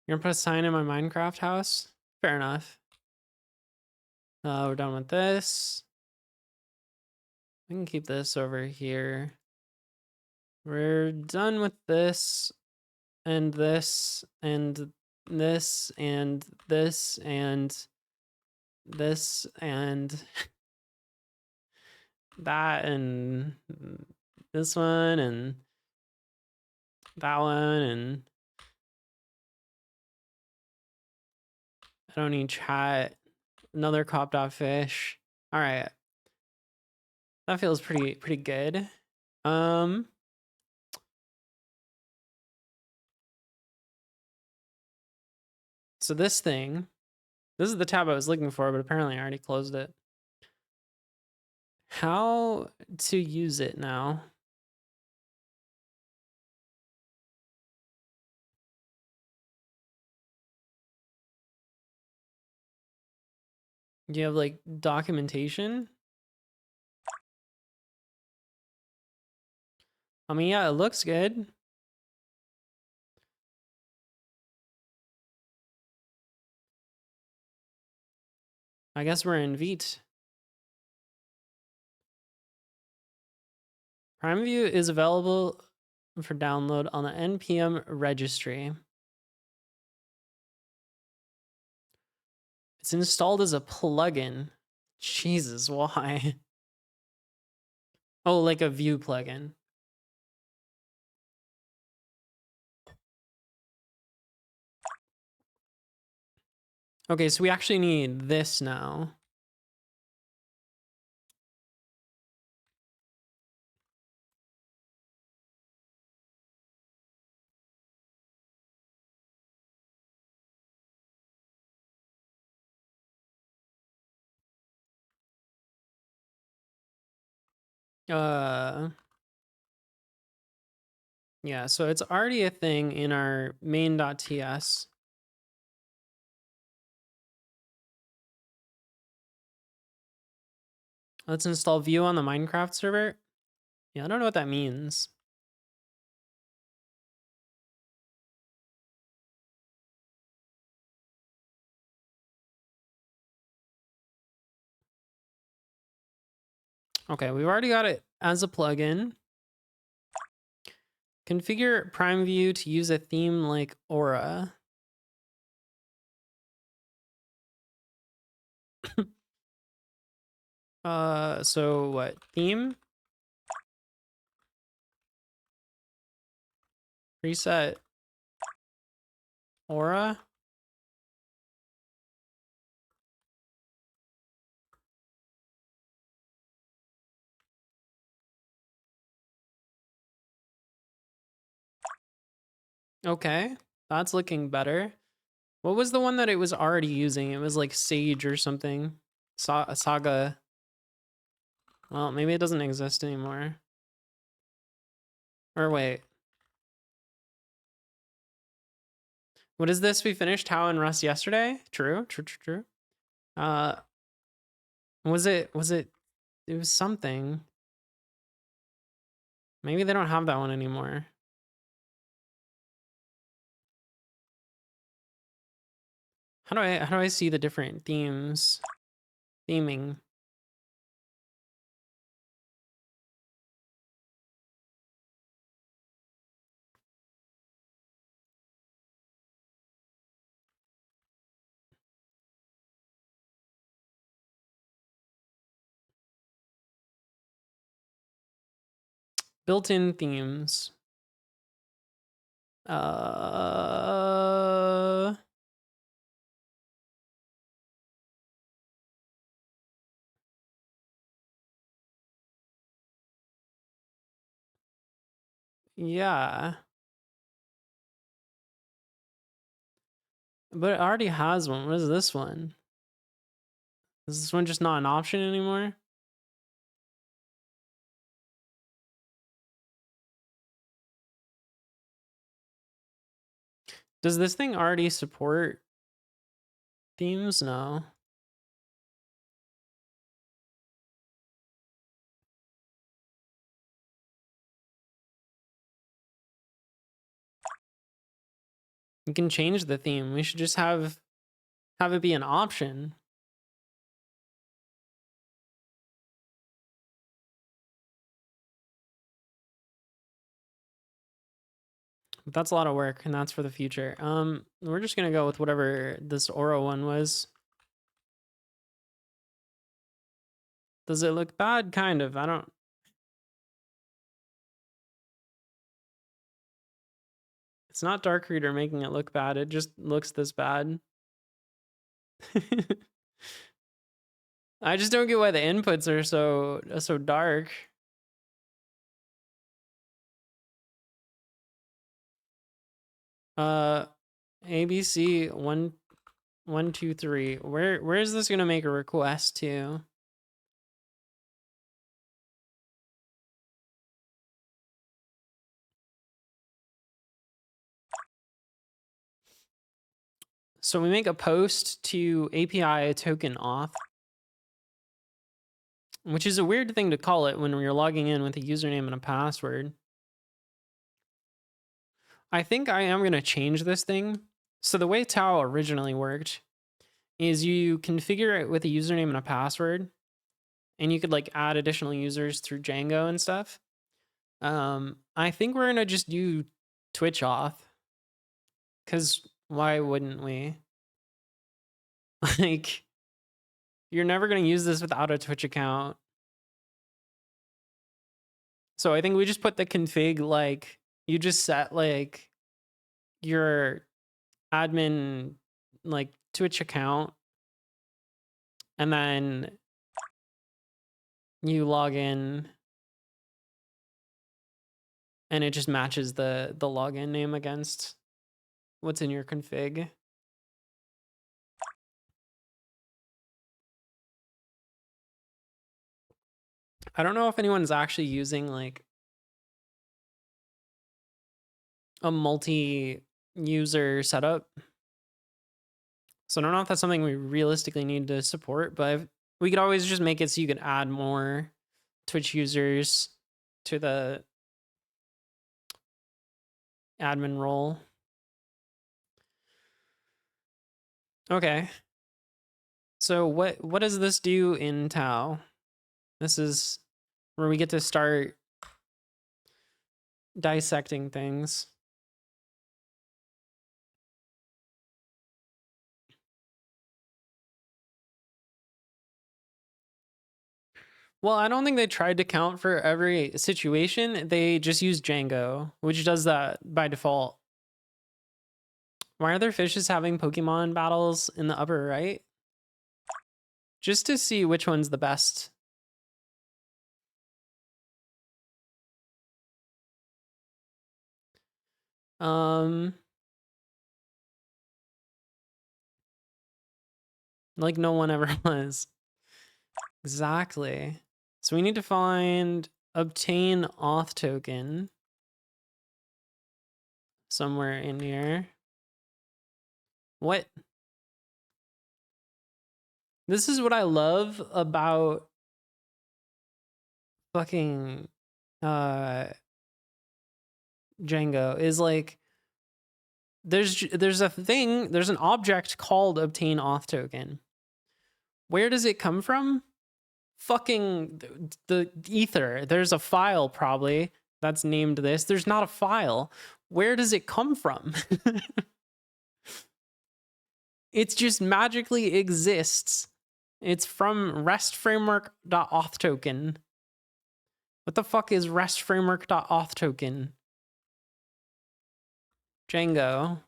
You're gonna put a sign in my Minecraft house? Fair enough. We're done with this. We can keep this over here. We're done with this and this and this and this and this and that and this one and that one, and I don't need chat. Another cropped out fish. All right. That feels pretty good. So this thing, this is the tab I was looking for, but apparently I already closed it. How to use it now? Do you have like documentation? I mean, yeah, it looks good. I guess we're in Vite. Prime View is available for download on the NPM registry. It's installed as a plugin. Jesus, why? Oh, like a Vue plugin. Okay, so we actually need this now. Yeah, so it's already a thing in our main.ts. Let's install Vue on the Minecraft server. Yeah, I don't know what that means. Okay, we've already got it as a plugin. Configure Prime View to use a theme like Aura. So what? Theme? Preset Aura? Okay, that's looking better. What was the one that it was already using? It was like Sage or something. Saga. Well, maybe it doesn't exist anymore. Or wait. What is this? We finished How and Rust yesterday? True. Uh, it was something. Maybe they don't have that one anymore. How do I see the different themes? Theming. Built-in themes. Yeah. But it already has one. What is this one? Is this one just not an option anymore? Does this thing already support themes? No. You can change the theme. We should just have it be an option. But that's a lot of work, and that's for the future. We're just gonna go with whatever this Aura one was. Does it look bad? Kind of. I don't. It's not Dark Reader making it look bad. It just looks this bad. I just don't get why the inputs are so dark. ABC 1, 1, 2, 3. Where is this gonna make a request to? So we make a post to API token auth, which is a weird thing to call it when you're logging in with a username and a password. I think I am gonna change this thing. So the way Tao originally worked is you configure it with a username and a password, and you could like add additional users through Django and stuff. I think we're gonna just do Twitch auth, because why wouldn't we? Like, you're never gonna use this without a Twitch account. So I think we just put the config, like, you just set like your admin like Twitch account, and then you log in and it just matches the login name against what's in your config. I don't know if anyone's actually using like a multi-user setup. So I don't know if that's something we realistically need to support, but we could always just make it so you could add more Twitch users to the admin role. Okay. So what does this do in Tao? This is where we get to start dissecting things. Well, I don't think they tried to count for every situation. They just used Django, which does that by default. Why are there fishes having Pokemon battles in the upper right? Just to see which one's the best. Like no one ever was. Exactly. So we need to find obtain auth token somewhere in here. What? This is what I love about fucking Django is like there's an object called obtain auth token. Where does it come from? Fucking the ether. There's a file probably that's named this. There's not a file. Where does it come from? It just magically exists. It's from REST framework.auth token. What the fuck is REST framework.auth token? Django.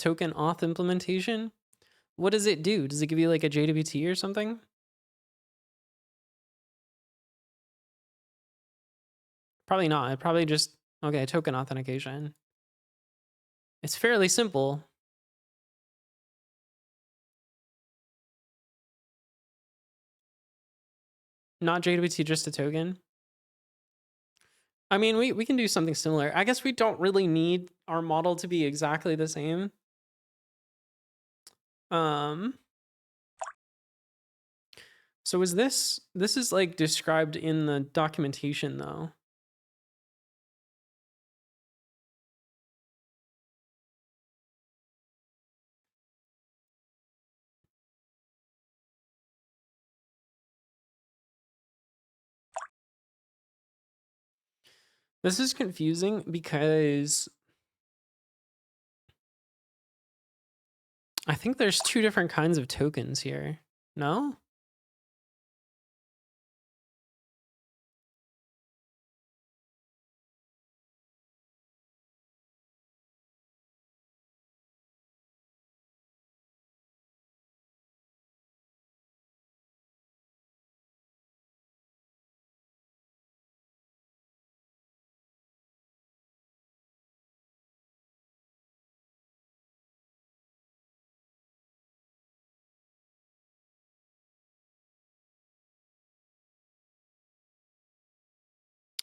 token auth implementation. What does it do? Does it give you like a JWT or something? Probably not. It probably just, okay, token authentication. It's fairly simple. Not JWT, just a token. I mean, we can do something similar. I guess we don't really need our model to be exactly the same. So is this is like described in the documentation though. This is confusing because I think there's two different kinds of tokens here. No?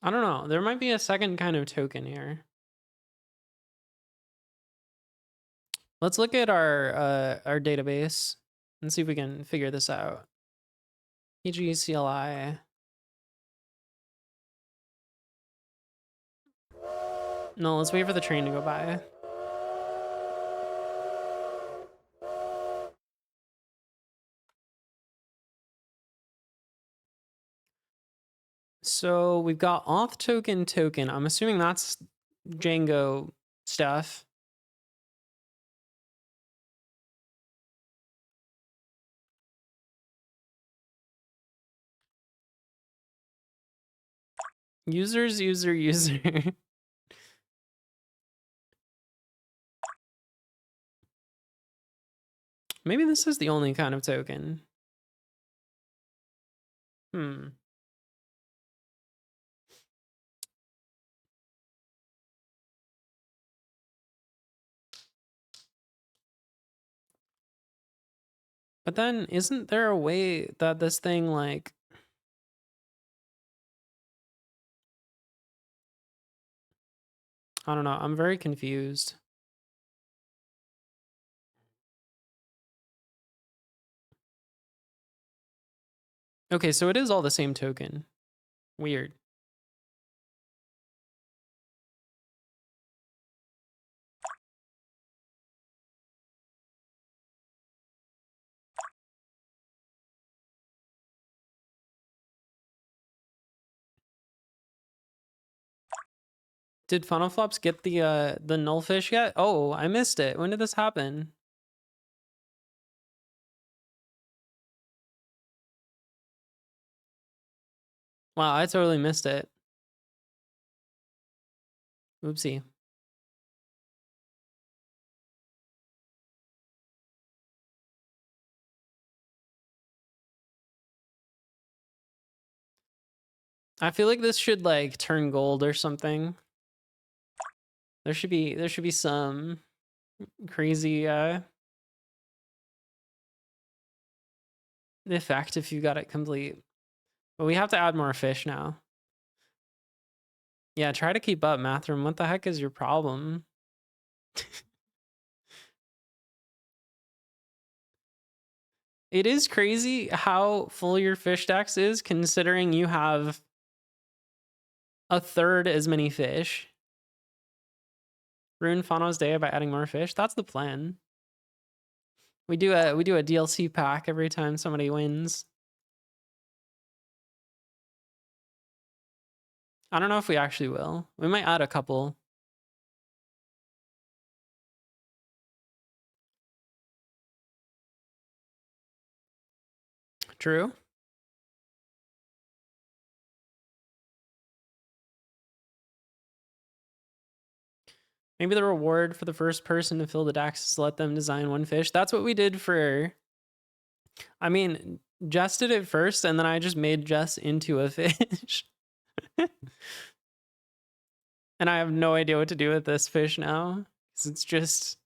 I don't know. There might be a second kind of token here. Let's look at our database and see if we can figure this out. PGCLI. No, let's wait for the train to go by. So we've got auth token. I'm assuming that's Django stuff. Users, user. Maybe this is the only kind of token. But then isn't there a way that this thing like I don't know, I'm very confused. Okay, so it is all the same token. Weird. Did Funnel Flops get the nullfish yet? Oh, I missed it. When did this happen? Wow, I totally missed it. Oopsie. I feel like this should like turn gold or something. There should be some crazy effect if you got it complete. But we have to add more fish now. Yeah, try to keep up, Mathram. What the heck is your problem? It is crazy how full your fish stacks is considering you have a third as many fish. Ruin Fano's day by adding more fish. That's the plan. We do a DLC pack every time somebody wins. I don't know if we actually will. We might add a couple. True. Maybe the reward for the first person to fill the decks is let them design one fish. That's what we did for. I mean, Jess did it first, and then I just made Jess into a fish. And I have no idea what to do with this fish now. 'Cause it's just.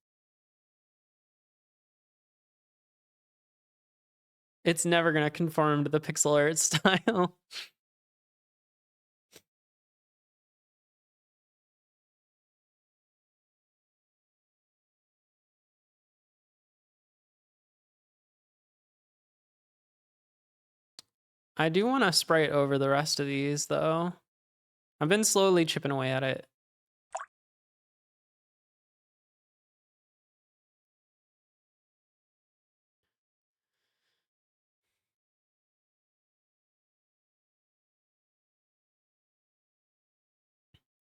It's never gonna conform to the pixel art style. I do want to sprite over the rest of these, though. I've been slowly chipping away at it.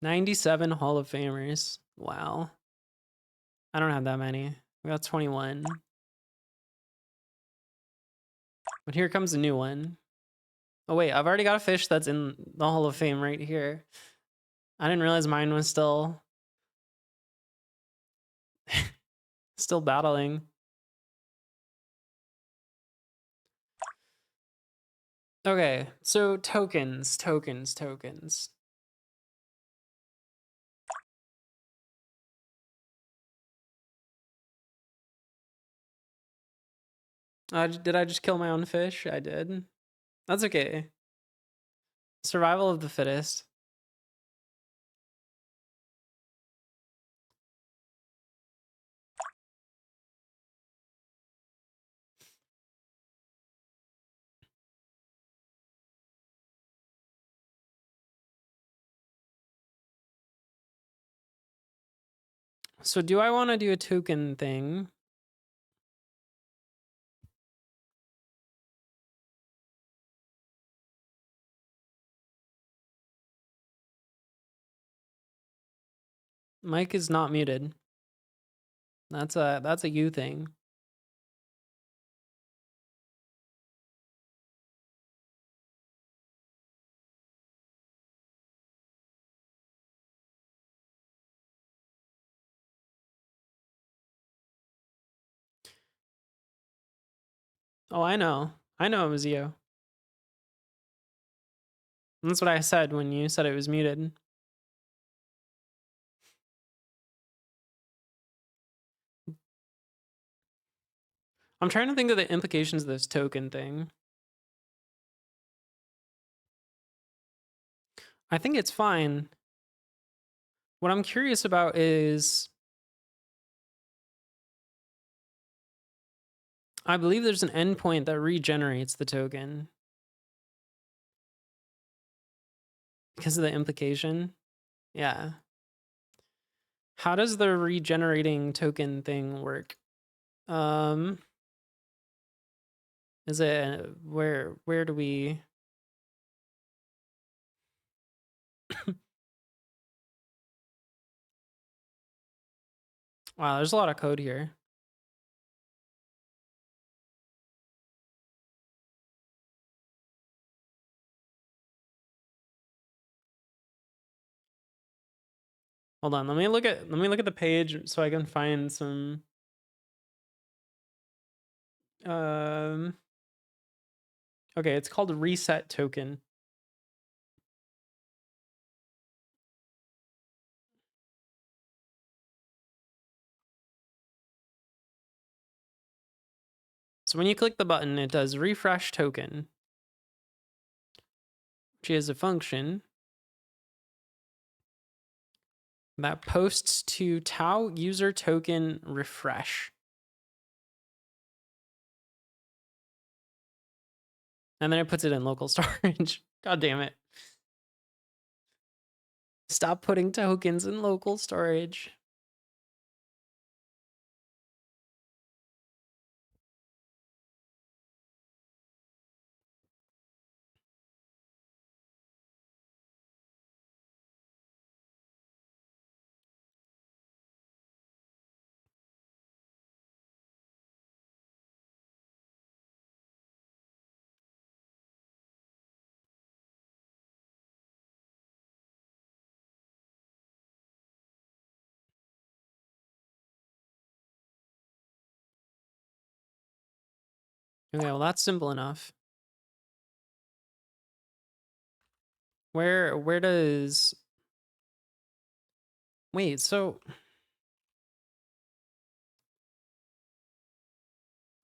"97 Hall of Famers. Wow. I don't have that many. I got 21. But here comes a new one. Oh wait, I've already got a fish that's in the Hall of Fame right here. I didn't realize mine was still battling. Okay, so tokens. Did I just kill my own fish? I did. That's okay. Survival of the fittest. So do I want to do a token thing? Mike is not muted. That's a you thing. Oh, I know. I know it was you. That's what I said when you said it was muted. I'm trying to think of the implications of this token thing. I think it's fine. What I'm curious about is I believe there's an endpoint that regenerates the token because of the implication. Yeah. How does the regenerating token thing work? Is it where do we Wow, there's a lot of code here. Hold on, let me look at the page so I can find some okay, it's called reset token. So when you click the button, it does refresh token, which is a function that posts to tau user token refresh. And then it puts it in local storage. God damn it. Stop putting tokens in local storage. Okay, well that's simple enough. Where does... Wait, so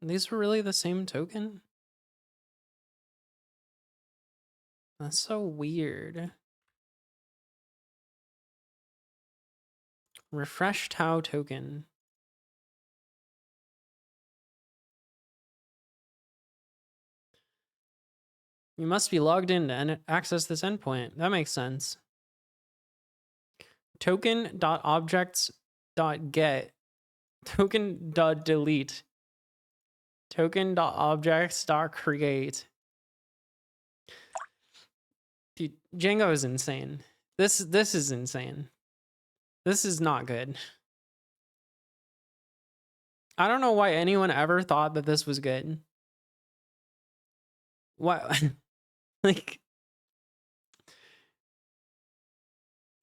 these were really the same token? That's so weird. Refresh Tau token. You must be logged in to access this endpoint. That makes sense. Token.objects.get. Token.delete. Token.objects.create. Dude, Django is insane. This is insane. This is not good. I don't know why anyone ever thought that this was good. What? Like,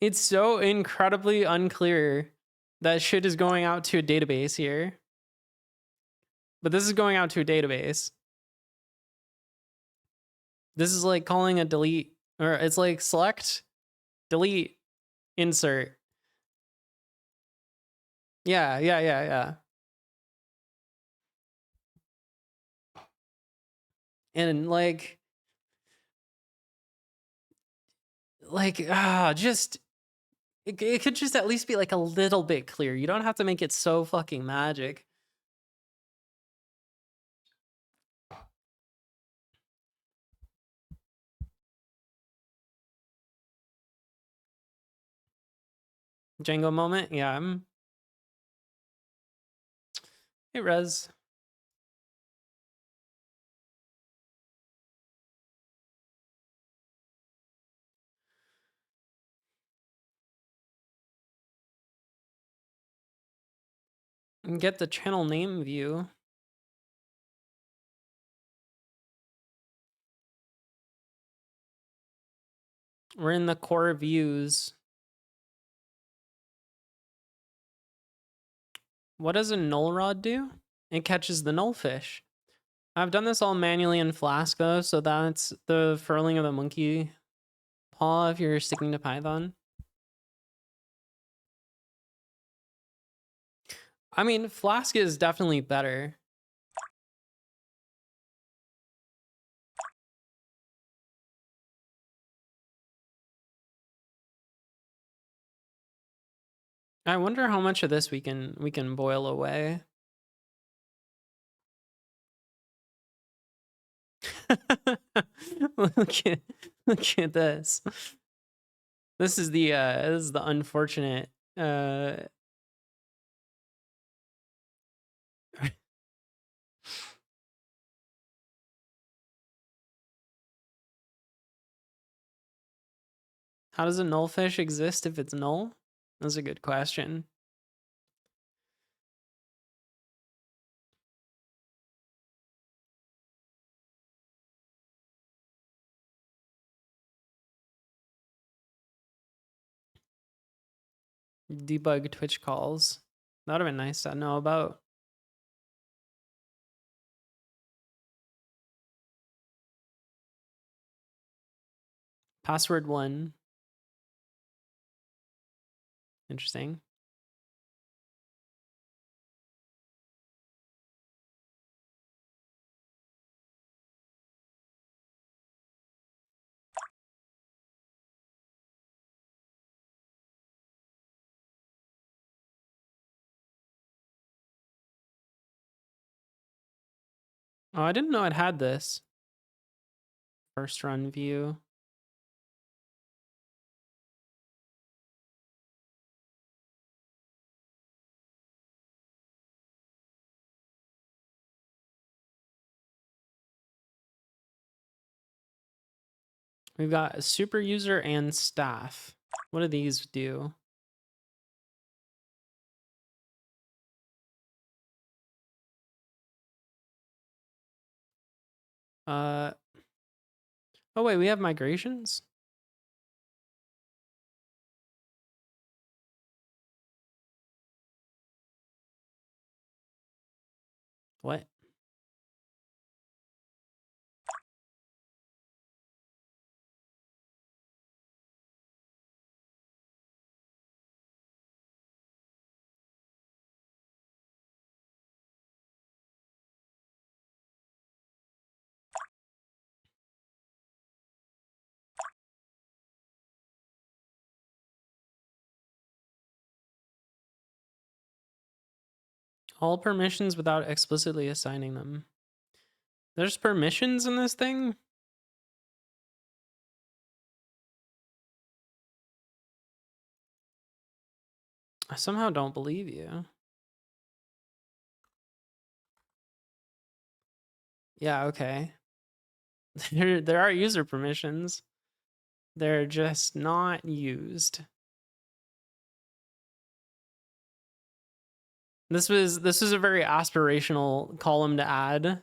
it's so incredibly unclear that shit is going out to a database here. But this is going out to a database. This is like calling a delete, or it's like select, delete, insert. Yeah. And just it could just at least be like a little bit clear. You don't have to make it so fucking magic. Django moment, yeah. Hey, Rez. Get the channel name view. We're in the core views. What does a null rod do? It catches the nullfish. I've done this all manually in Flask though, so that's the furling of the monkey paw if you're sticking to Python. I mean, Flask is definitely better. I wonder how much of this we can boil away. look at this. This is the unfortunate How does a nullfish exist if it's null? That's a good question. Debug Twitch calls. That would have been nice to know about. Password 1. Interesting. Oh, I didn't know it had this. First run view. We've got a super user and staff. What do these do? Oh wait, we have migrations? What? All permissions without explicitly assigning them. There's permissions in this thing? I somehow don't believe you. Yeah, okay. There are user permissions. They're just not used. This was a very aspirational column to add.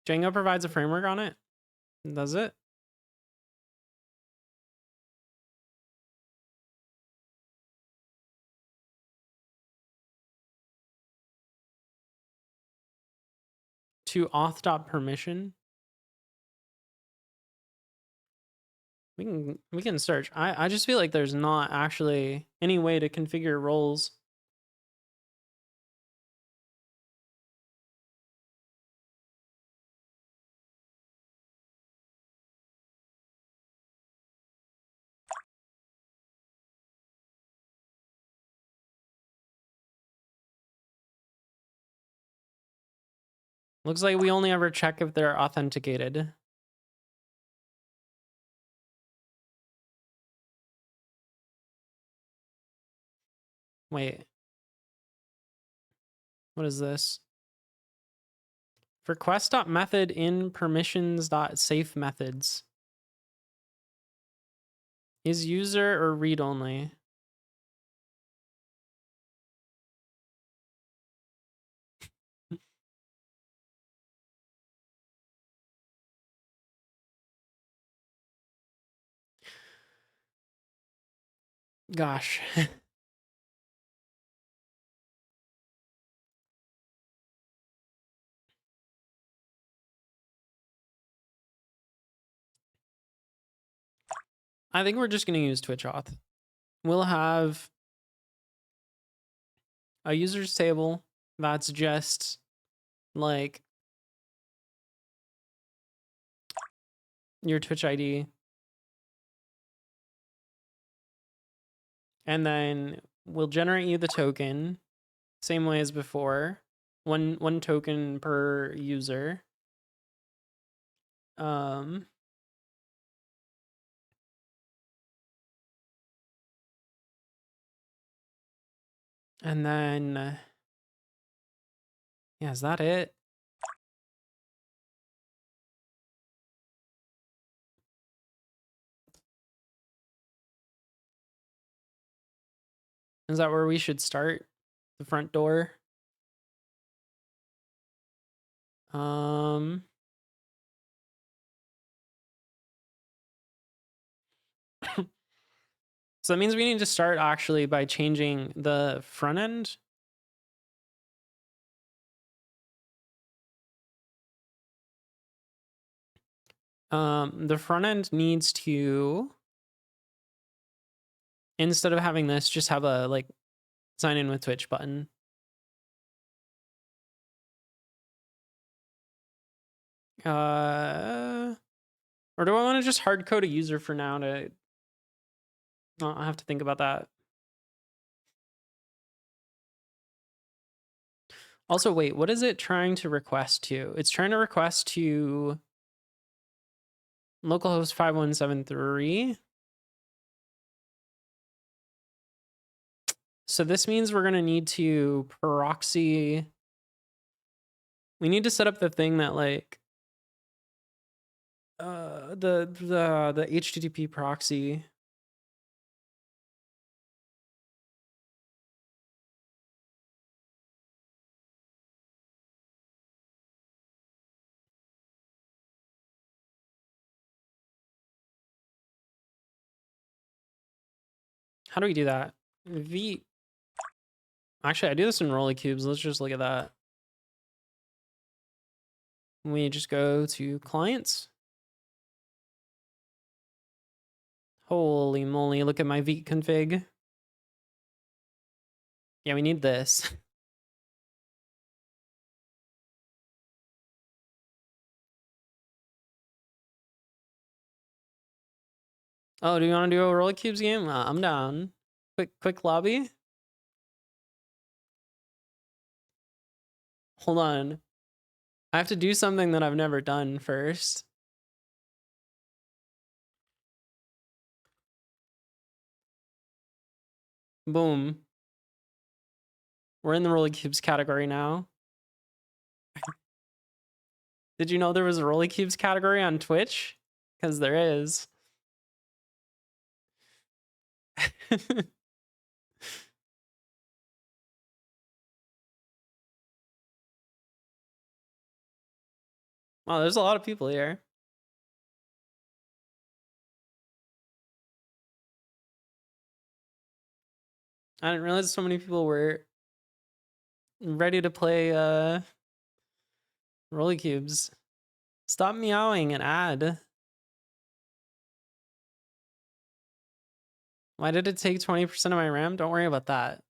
Django provides a framework on it. Does it? To auth.permission. We can search. I just feel like there's not actually any way to configure roles. Looks like we only ever check if they're authenticated. Wait. What is this? Request.method in permissions.safe methods. Is user or read only? Gosh. I think we're just going to use Twitch auth. We'll have a users table that's just like your Twitch ID. And then we'll generate you the token, same way as before. One token per user. And then yeah, is that it? Is that where we should start? The front door? So that means we need to start actually by changing the front end. The front end needs to, instead of having this, just have a like sign in with Twitch button. Or do I want to just hard code a user for now to not have to think about that? Also, wait, what is it trying to request to? It's trying to request to localhost 5173. So this means we're going to need to proxy. We need to set up the thing that like the HTTP proxy. How do we do that? Actually, I do this in Rolly Cubes. Let's just look at that. We just go to clients. Holy moly, look at my Vite config. Yeah, we need this. Oh, do you want to do a Rolly Cubes game? I'm down. Quick lobby. Hold on. I have to do something that I've never done first. Boom. We're in the Rolly Cubes category now. Did you know there was a Rolly Cubes category on Twitch? Because there is. Wow, there's a lot of people here. I didn't realize so many people were ready to play Rolly Cubes. Stop meowing and add. Why did it take 20% of my RAM? Don't worry about that.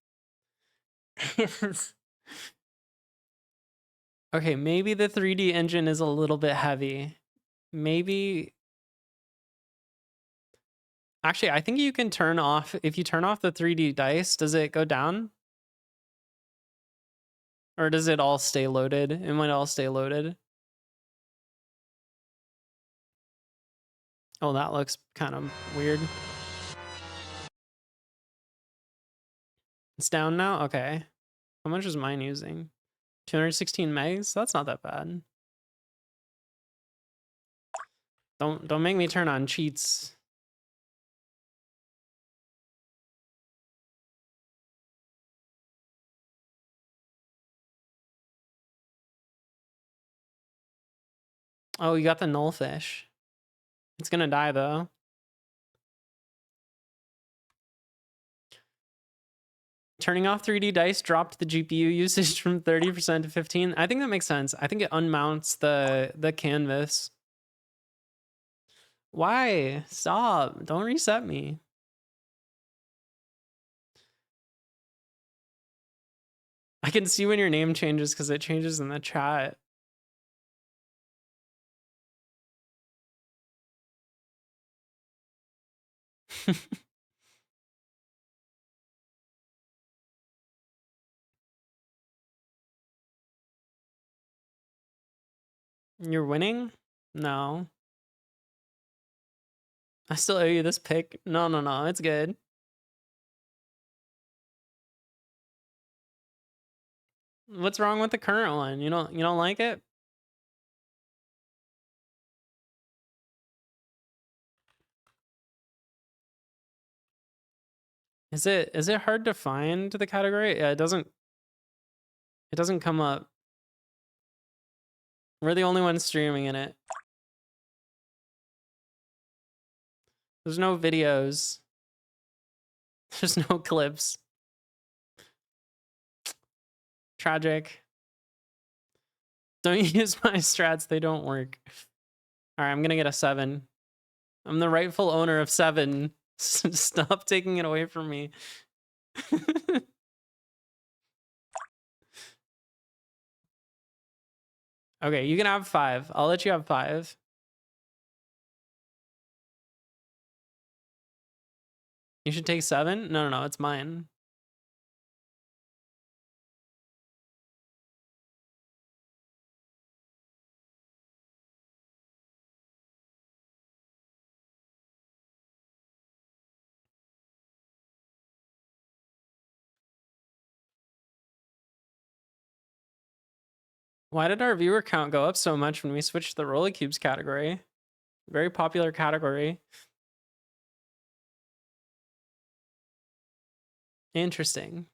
Okay, maybe the 3D engine is a little bit heavy. Maybe... Actually, I think you can turn off... If you turn off the 3D dice, does it go down? Or does it all stay loaded? It might all stay loaded. Oh, that looks kind of weird. It's down now? Okay. How much is mine using? 216 megs? That's not that bad. Don't make me turn on cheats. Oh, you got the nullfish. It's gonna die though. Turning off 3D dice dropped the GPU usage from 30% to 15. I think that makes sense. I think it unmounts the canvas. Why? Stop. Don't reset me. I can see when your name changes because it changes in the chat. You're winning? No. I still owe you this pick. No, it's good. What's wrong with the current one? You don't like it? Is it hard to find the category? Yeah, it doesn't come up. We're the only ones streaming in it. There's no videos. There's no clips. Tragic. Don't use my strats, they don't work. Alright, I'm gonna get a 7. I'm the rightful owner of 7. Stop taking it away from me. Okay, you can have 5. I'll let you have 5. You should take 7? No, it's mine. Why did our viewer count go up so much when we switched to the Rolly Cubes category? Very popular category. Interesting.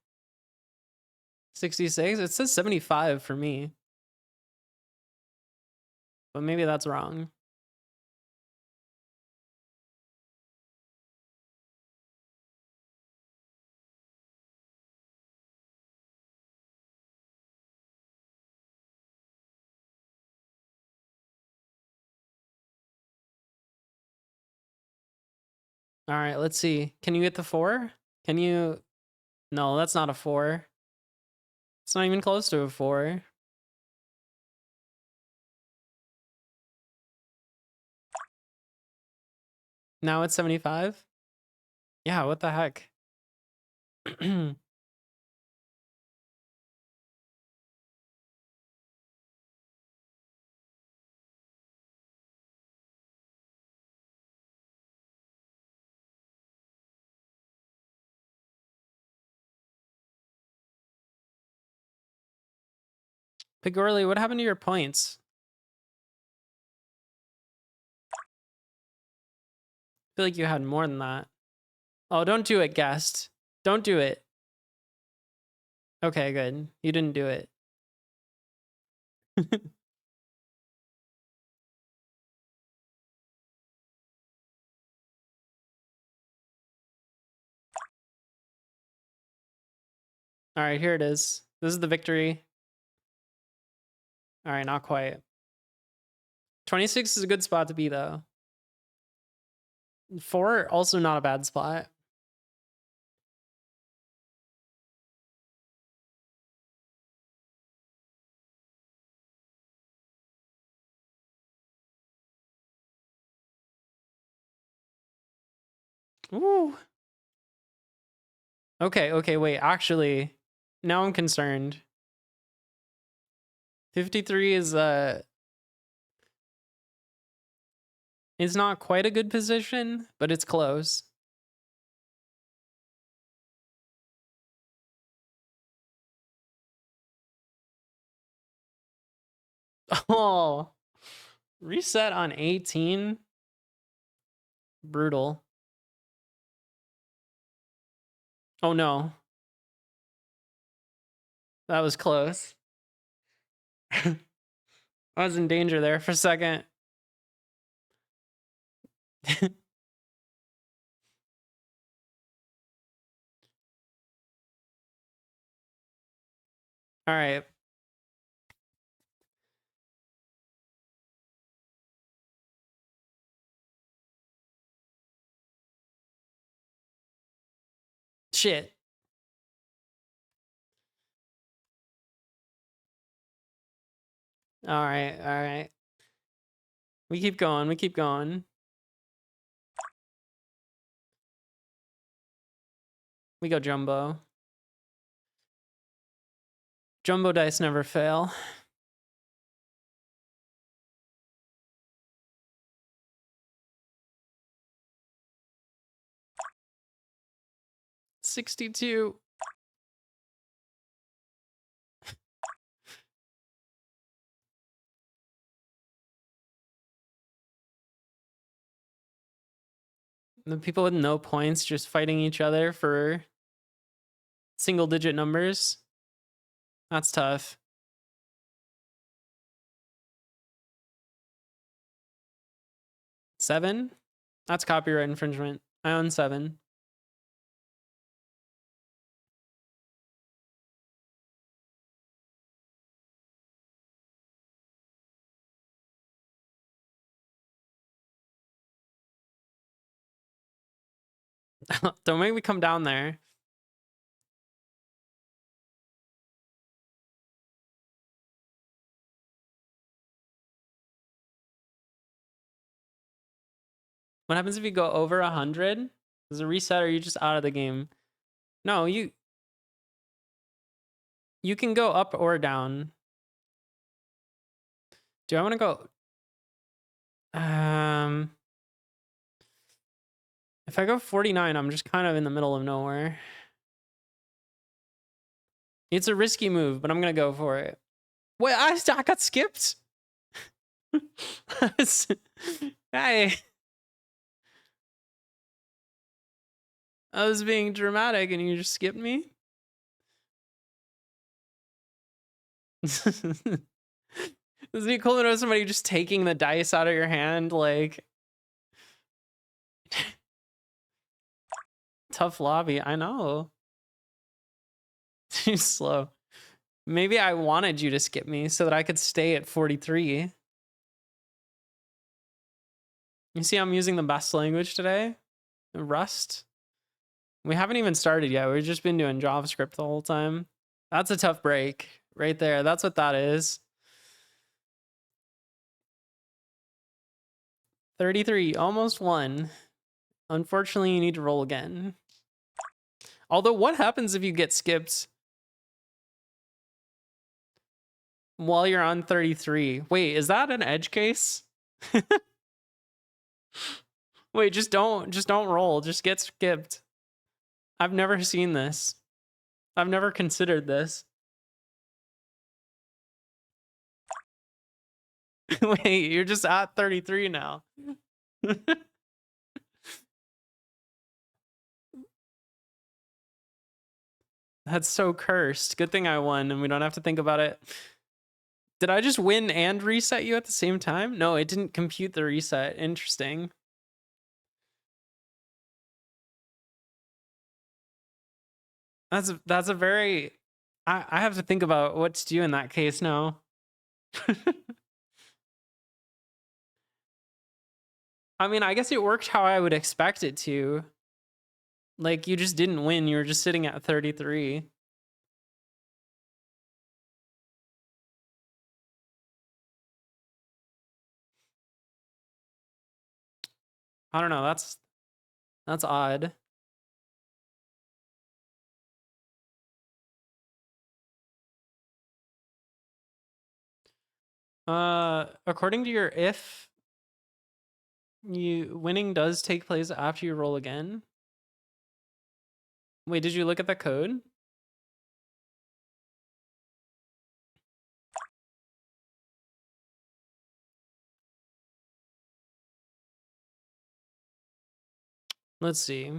66? It says 75 for me. But maybe that's wrong. All right, let's see. Can you get the 4? Can you... No, that's not a 4. It's not even close to a 4. Now it's 75? Yeah, what the heck? Pigorli, what happened to your points? I feel like you had more than that. Oh, don't do it, guest. Don't do it. Okay, good. You didn't do it. All right, here it is. This is the victory. All right, not quite. 26 is a good spot to be, though. 4, also not a bad spot. Ooh. Okay, wait. Actually, now I'm concerned. 53 is it's not quite a good position, but it's close. Oh, reset on 18. Brutal. Oh no. That was close. I was in danger there for a second. All right. Shit. All right. We keep going. We go jumbo. Jumbo dice never fail. $62. The people with no points just fighting each other for single digit numbers. That's tough. $7? That's copyright infringement. I own 7. Don't make me come down there. What happens if you go over 100? Does it reset or are you just out of the game? No, you can go up or down. Do I want to go? If I go 49, I'm just kind of in the middle of nowhere. It's a risky move, but I'm gonna go for it. Wait, I got skipped. Hey, I was being dramatic, and you just skipped me. This is the equivalent of somebody just taking the dice out of your hand, like. Tough lobby, I know. Too slow. Maybe I wanted you to skip me so that I could stay at 43. You see I'm using the best language today? Rust? We haven't even started yet. We've just been doing JavaScript the whole time. That's a tough break right there. That's what that is. 33, almost won. Unfortunately, you need to roll again. Although, what happens if you get skipped while you're on 33? Wait, is that an edge case? Wait, just don't roll. Just get skipped. I've never seen this. I've never considered this. Wait, you're just at 33 now. That's so cursed. Good thing I won and we don't have to think about it. Did I just win and reset you at the same time? No, it didn't compute the reset. Interesting. That's a very I have to think about what to do in that case now. I mean, I guess it worked how I would expect it to. Like, you just didn't win, you were just sitting at 33. I don't know, that's odd. According to your if, winning does take place after you roll again. Wait, did you look at the code? Let's see.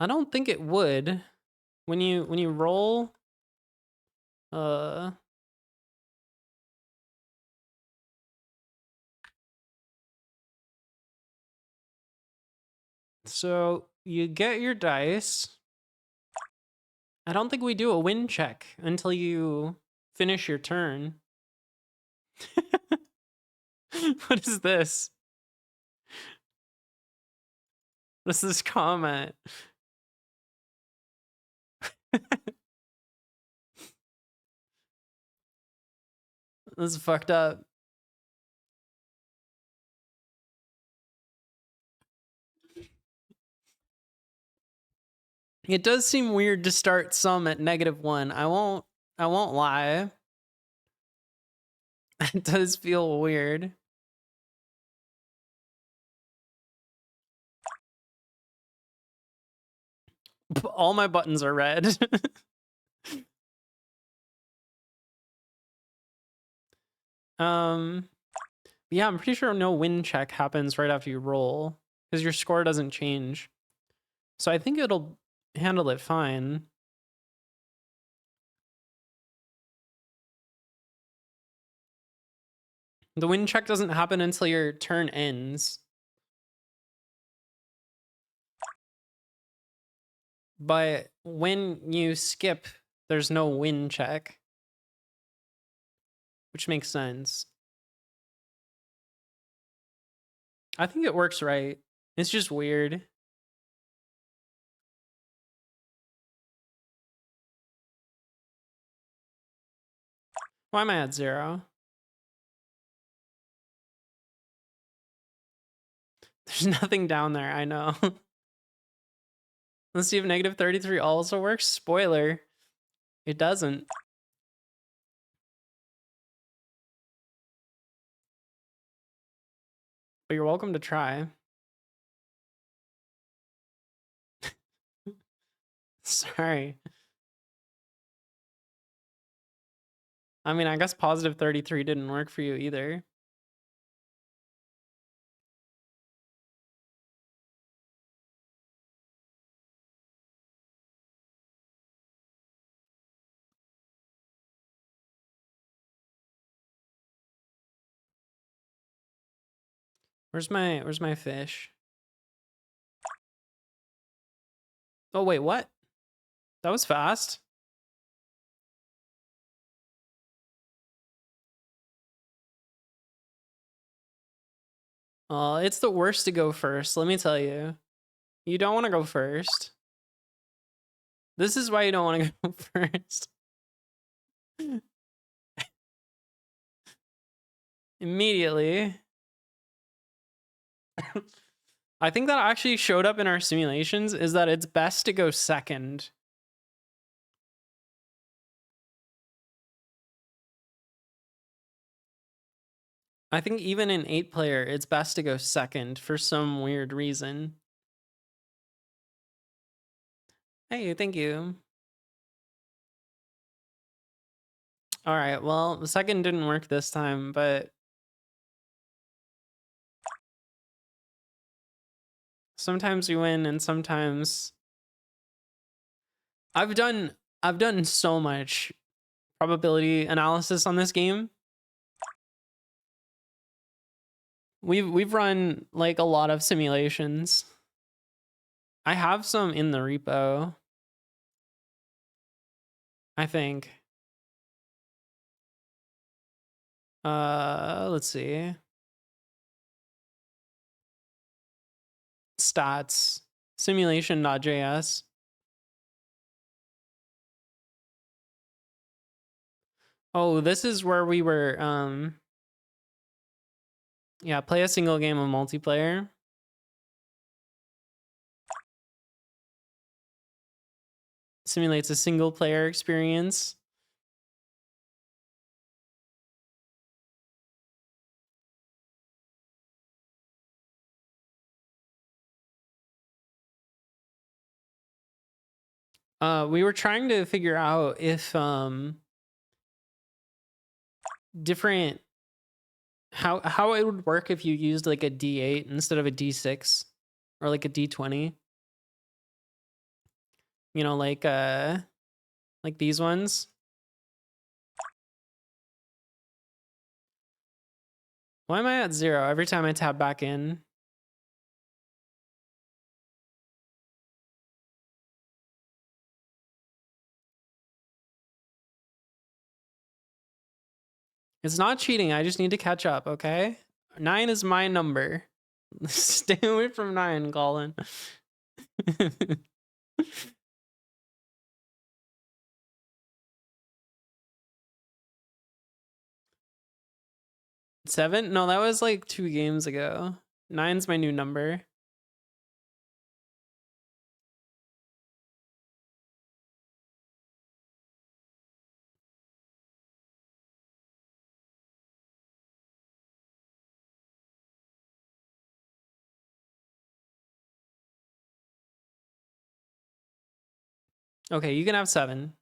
I don't think it would. When you roll, uh, so you get your dice. I don't think we do a win check until you finish your turn. What is this? What's this comment? This is fucked up. It does seem weird to start some at -1. I won't lie. It does feel weird. All my buttons are red. Yeah, I'm pretty sure no win check happens right after you roll because your score doesn't change. So I think it'll handle it fine. The win check doesn't happen until your turn ends. But when you skip, there's no win check, which makes sense. I think it works right. It's just weird. Why am I at 0? There's nothing down there, I know. Let's see if -33 also works. Spoiler, it doesn't. But you're welcome to try. Sorry. I mean, I guess +33 didn't work for you either. Where's my fish? Oh wait, what? That was fast. Oh, it's the worst to go first, let me tell you. You don't want to go first. This is why you don't want to go first. Immediately. I think that actually showed up in our simulations is that it's best to go second. I think even in 8-player, it's best to go second for some weird reason. Hey, thank you. All right, well, the second didn't work this time, but sometimes you win and sometimes I've done so much probability analysis on this game. We've run like a lot of simulations. I have some in the repo, I think. Let's see. Stats, simulation.js. Oh, this is where we were yeah, play a single game of multiplayer. Simulates a single player experience. We were trying to figure out if different how it would work if you used like a D8 instead of a D6 or like a D20. You know, like these ones. Why am I at 0 every time I tab back in? It's not cheating. I just need to catch up, okay? 9 is my number. Stay away from 9, Colin. 7? No, that was like 2 games ago. 9's my new number. Okay, you can have 7.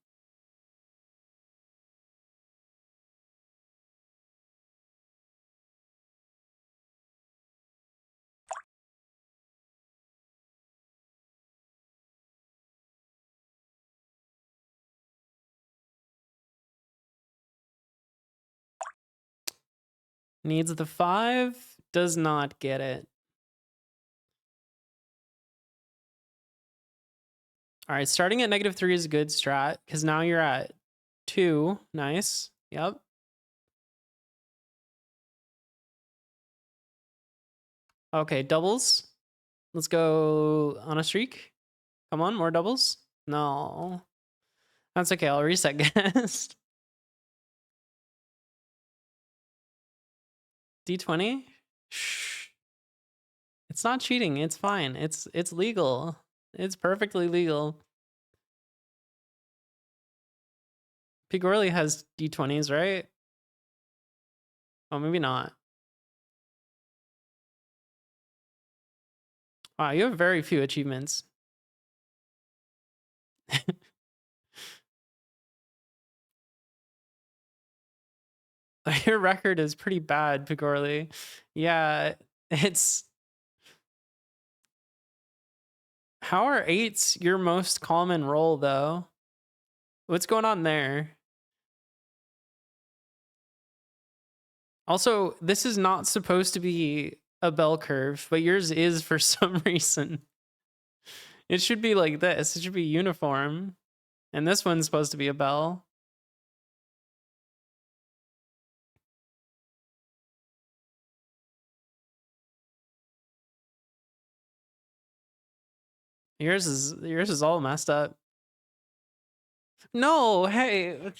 Needs the 5, does not get it. All right, starting at -3 is a good strat because now you're at 2. Nice. Yep. Okay, doubles. Let's go on a streak. Come on, more doubles. No. That's okay. I'll reset guest. D20? Shh. It's not cheating. It's fine. It's legal. It's perfectly legal. Pigorley has D20s, right? Oh, maybe not. Wow, you have very few achievements. Your record is pretty bad, Pigorley. Yeah, it's... How are 8s your most common roll, though? What's going on there? Also, this is not supposed to be a bell curve, but yours is for some reason. It should be like this. It should be uniform. And this one's supposed to be a bell. Yours is all messed up. No, hey.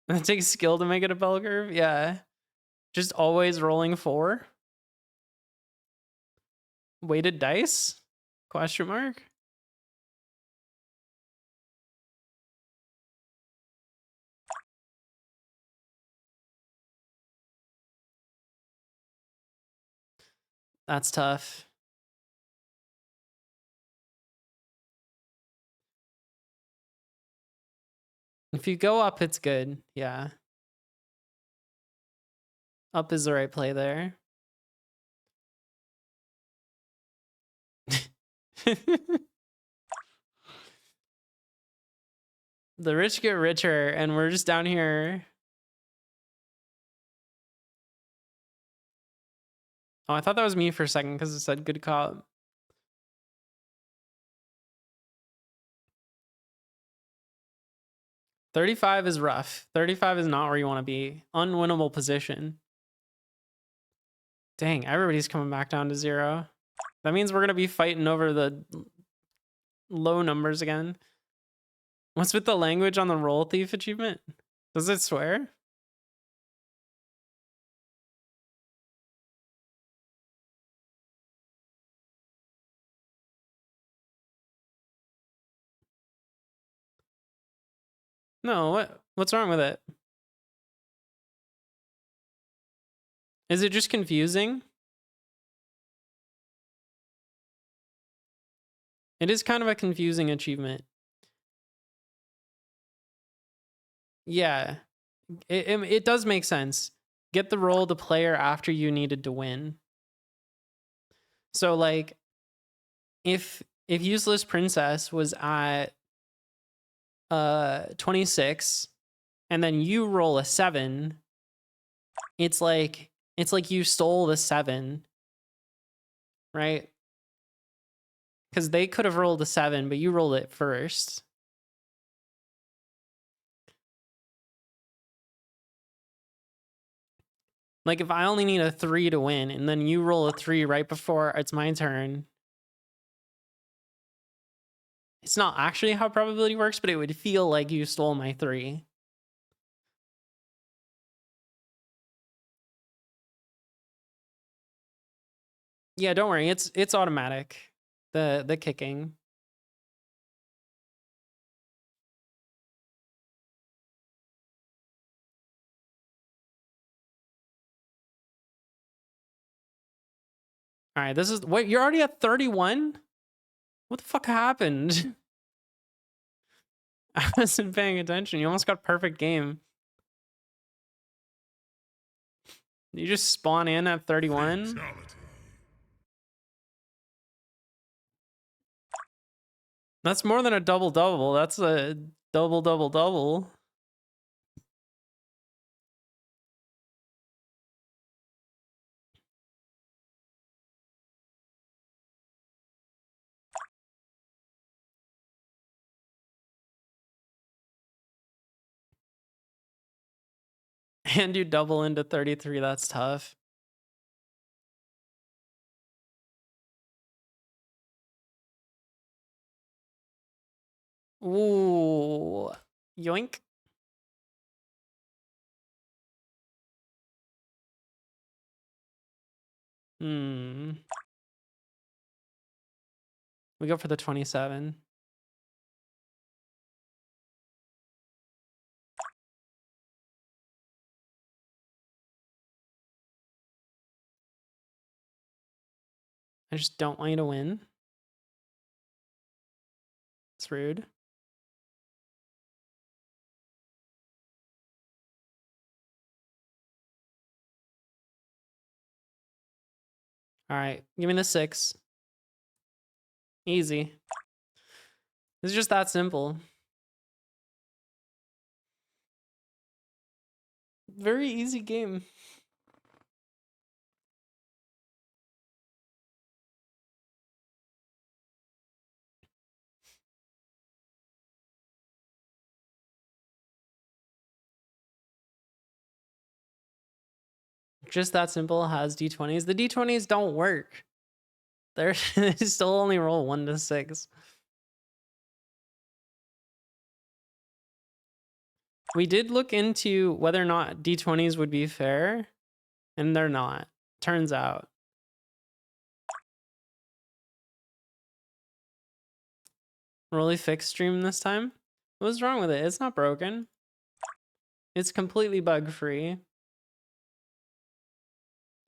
It takes skill to make it a bell curve. Yeah. Just always rolling 4. Weighted dice? Question mark? That's tough. If you go up, it's good. Yeah. Up is the right play there. The rich get richer, and we're just down here. Oh, I thought that was me for a second because it said good call. $35 is rough. 35 is not where you want to be. Unwinnable position. Dang, everybody's coming back down to 0. That means we're going to be fighting over the low numbers again. What's with the language on the Roll Thief achievement? Does it swear? No, what's wrong with it? Is it just confusing? It is kind of a confusing achievement. Yeah, it does make sense. Get the role of the player after you needed to win. So like, if Useless Princess was at 26, and then you roll a 7, it's like you stole the 7, right? Because they could have rolled a 7, but you rolled it first. Like if I only need a 3 to win, and then you roll a 3 right before it's my turn. It's not actually how probability works, but it would feel like you stole my 3. Yeah, don't worry. It's automatic. The kicking. All right, this is wait, you're already at 31? What the fuck happened? I wasn't paying attention. You almost got perfect game. You just spawn in at 31? Fatality. That's more than a double-double. That's a double-double-double. And you double into 33. That's tough. Ooh. Yoink. We go for the 27. I just don't want you to win. It's rude. All right, give me the 6. Easy. It's just that simple. Very easy game. Just that simple has D20s. The D20s don't work. They still only roll 1 to 6. We did look into whether or not D20s would be fair, and they're not. Turns out. Really fixed stream this time? What's wrong with it? It's not broken. It's completely bug-free.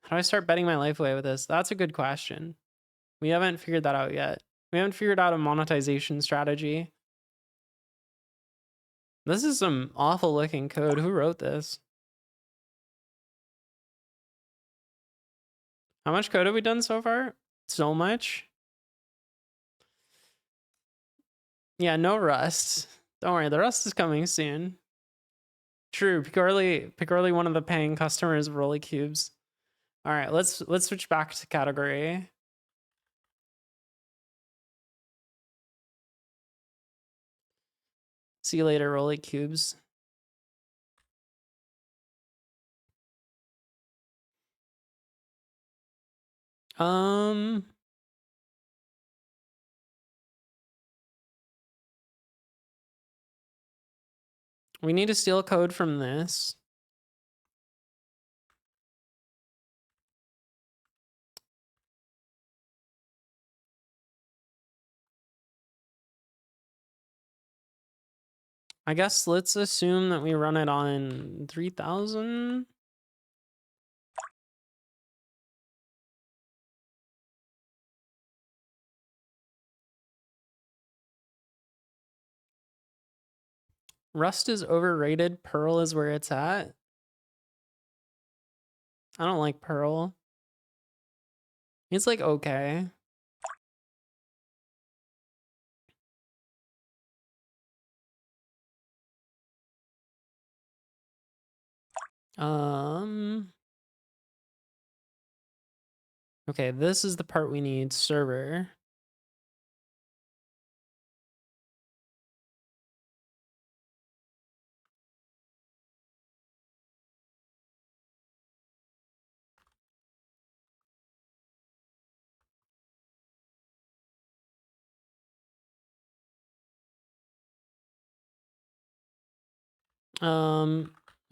How do I start betting my life away with this? That's a good question. We haven't figured that out yet. We haven't figured out a monetization strategy. This is some awful looking code. Who wrote this? How much code have we done so far? So much. Yeah, no Rust. Don't worry, the Rust is coming soon. True, Picorly, one of the paying customers of Rolly Cubes. All right, let's switch back to category. See you later, Rolly Cubes. We need to steal code from this. I guess let's assume that we run it on 3000. Rust is overrated. Perl is where it's at. I don't like Perl. It's like okay. Okay, this is the part we need. Server.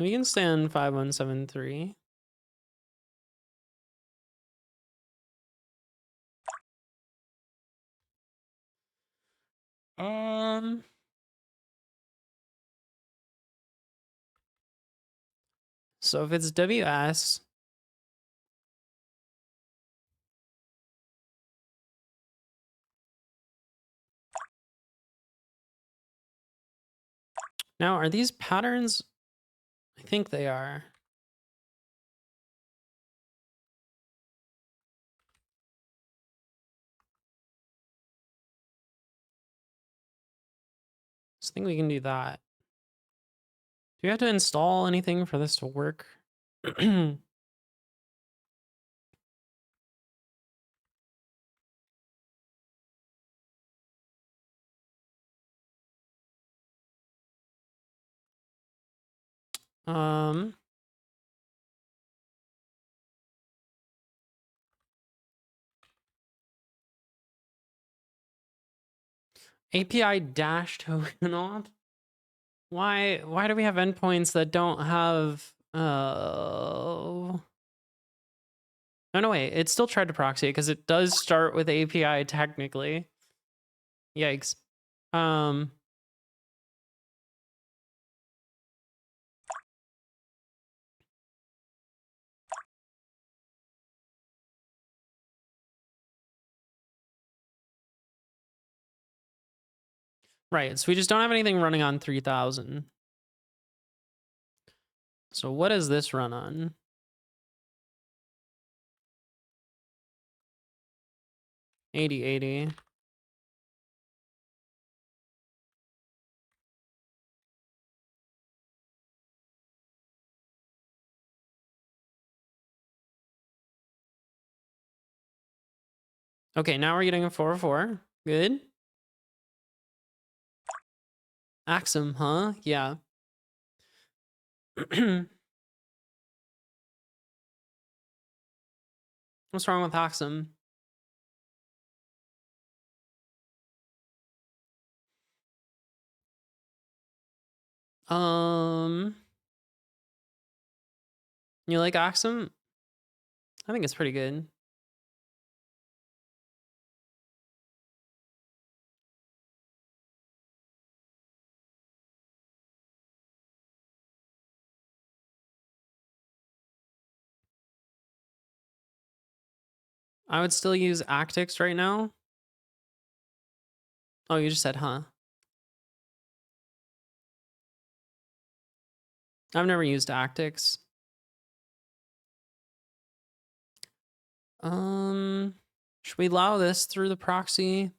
We can stay on 5173. So if it's WS, now are these patterns? I think they are. So I think we can do that. Do we have to install anything for this to work? API dash token auth. Why do we have endpoints that don't have oh no wait, it still tried to proxy it because it does start with API technically. Yikes. Right, so we just don't have anything running on 3000. So what does this run on? 8080. Okay, now we're getting a 404. Good. Axum, huh? Yeah. What's wrong with Axum? You like Axum? I think it's pretty good. I would still use Actix right now. Oh, you just said, huh? I've never used Actix. Should we allow this through the proxy?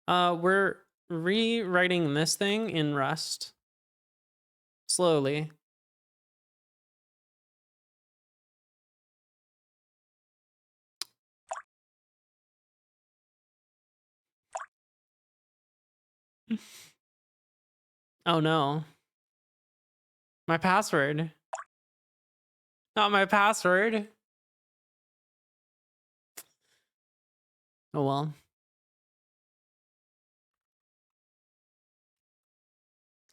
We're rewriting this thing in Rust. Slowly. Oh no. My password. Not my password. Oh well.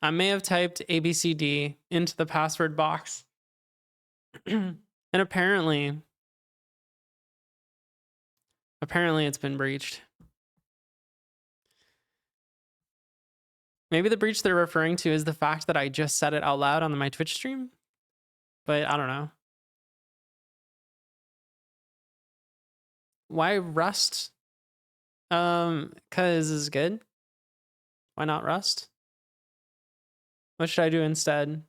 I may have typed ABCD into the password box. And apparently it's been breached. Maybe the breach they're referring to is the fact that I just said it out loud on my Twitch stream, but I don't know. Why Rust? Cause it's good. Why not Rust? What should I do instead?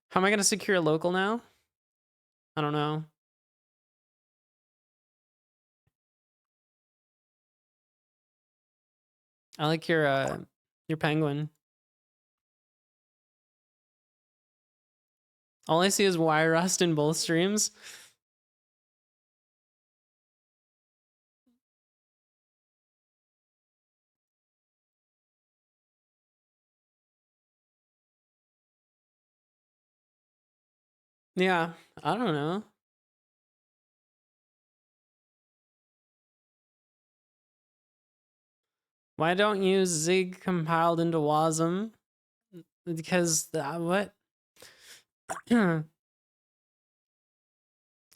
How am I gonna secure local now? I don't know. I like your penguin. All I see is why Rust in both streams. Yeah, I don't know. Why don't you use Zig compiled into Wasm? Because what? I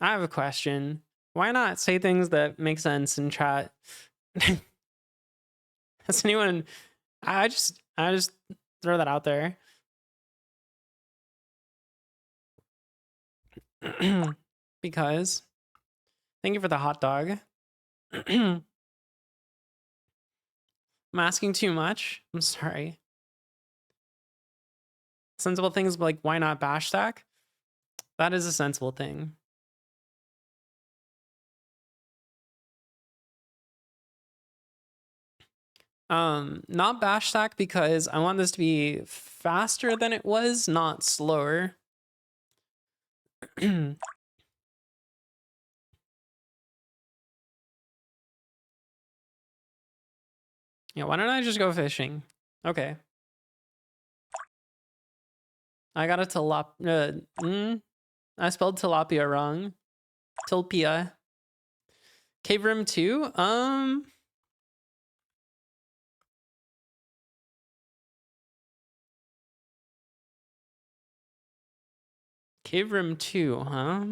have a question. Why not say things that make sense in chat? Has anyone? I just throw that out there. Because thank you for the hot dog. I'm asking too much. I'm sorry. Sensible things like why not bash stack? That is a sensible thing. Not bash stack because I want this to be faster than it was, not slower. Yeah, why don't I just go fishing? Okay. I got a I spelled tilapia wrong. Tilpia. Cave Room 2? Cave Room 2, huh?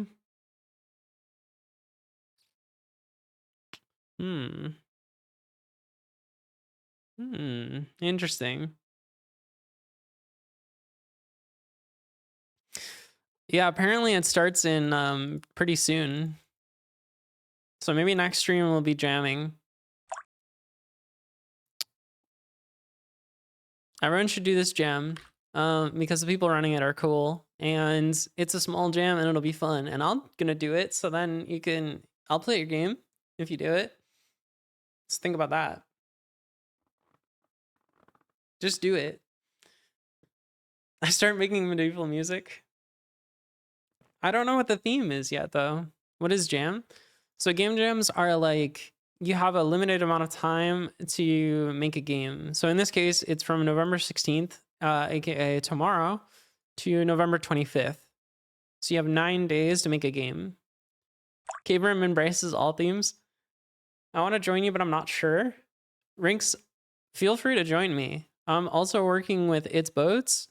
Interesting. Yeah, apparently it starts in pretty soon. So maybe next stream will be jamming. Everyone should do this jam because the people running it are cool and it's a small jam and it'll be fun and I'm gonna do it so then I'll play your game if you do it. Just think about that. Just do it. I start making medieval music. I don't know what the theme is yet though. What is jam? So game jams are like you have a limited amount of time to make a game. So in this case, it's from November 16th, aka tomorrow, to November 25th. So you have 9 days to make a game. Cave Room embraces all themes. I want to join you, but I'm not sure. Rinks, feel free to join me. I'm also working with It's Boats.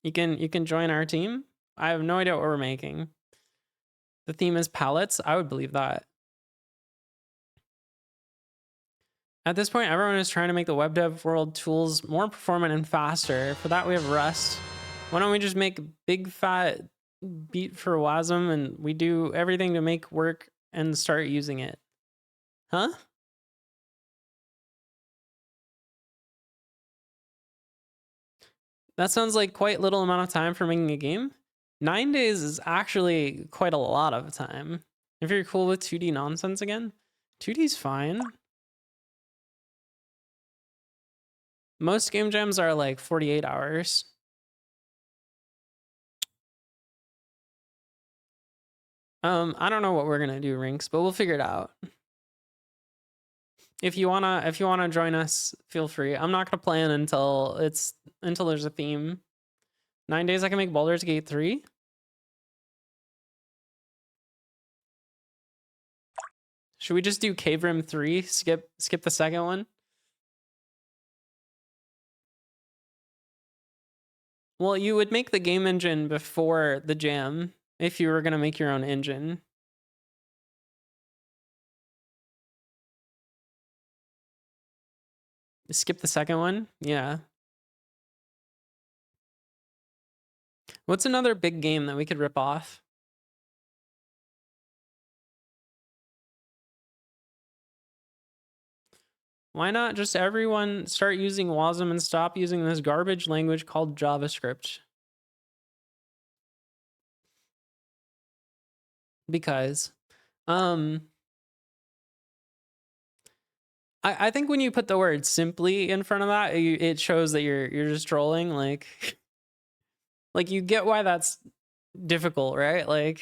You can join our team. I have no idea what we're making. The theme is pallets. I would believe that. At this point, everyone is trying to make the web dev world tools more performant and faster. For that, we have Rust. Why don't we just make a big fat beat for WASM and we do everything to make work and start using it? Huh? That sounds like quite little amount of time for making a game. 9 days is actually quite a lot of time. If you're cool with 2D nonsense again, 2D's fine. Most game jams are like 48 hours. I don't know what we're gonna do, Rinks, but we'll figure it out. If you wanna join us, feel free. I'm not gonna plan until there's a theme. 9 days I can make Baldur's Gate 3. Should we just do Cave Rim 3? Skip the second one? Well, you would make the game engine before the jam if you were gonna make your own engine. Skip the second one? Yeah. What's another big game that we could rip off? Why not just everyone start using WASM and stop using this garbage language called JavaScript? Because I think when you put the word simply in front of that, it shows that you're just trolling. Like you get why that's difficult, right? Like,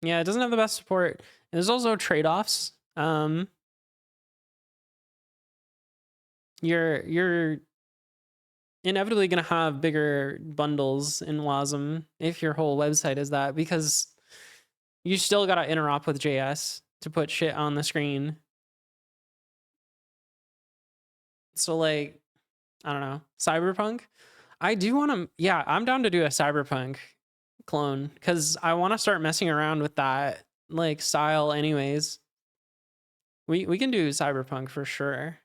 yeah, it doesn't have the best support. And there's also trade-offs. You're inevitably gonna have bigger bundles in WASM if your whole website is that, because you still gotta interop with JS to put shit on the screen. So like, I don't know, Cyberpunk. I do want to, yeah, I'm down to do a Cyberpunk clone because I want to start messing around with that like style anyways. We can do Cyberpunk for sure.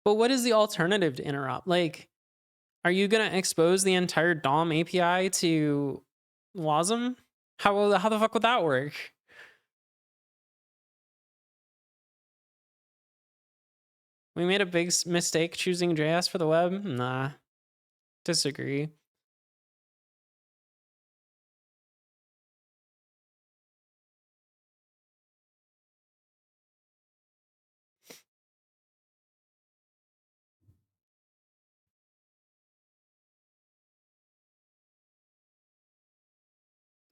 But what is the alternative to interop? Like, are you gonna expose the entire DOM API to WASM? How the fuck would that work? We made a big mistake choosing JS for the web? Nah, disagree.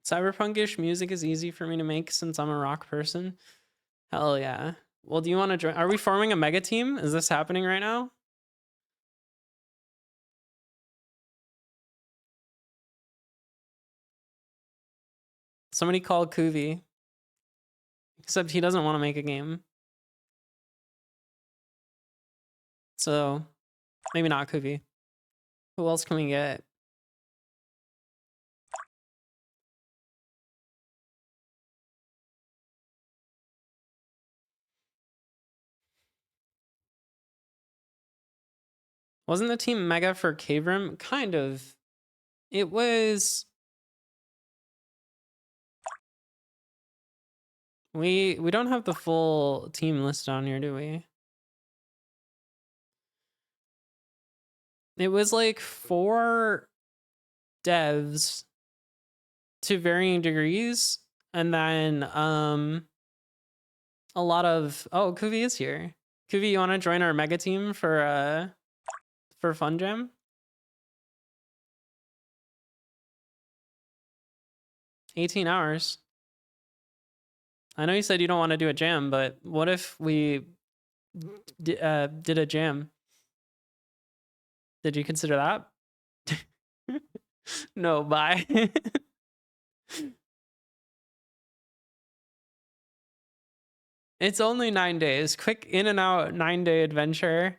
Cyberpunkish music is easy for me to make since I'm a rock person. Hell yeah. Well, do you want to join? Are we forming a mega team? Is this happening right now? Somebody call Kuvi. Except he doesn't want to make a game. So maybe not Kuvi. Who else can we get? Wasn't the team mega for Cave Rim? Kind of. It was. We don't have the full team list on here, do we? It was like 4 devs to varying degrees, and then a lot of, oh, Kuvi is here. Kuvi, you want to join our mega team for Fun Jam? 18 hours. I know you said you don't want to do a jam, but what if we did a jam? Did you consider that? No, bye. It's only 9 days. Quick in and out 9-day adventure.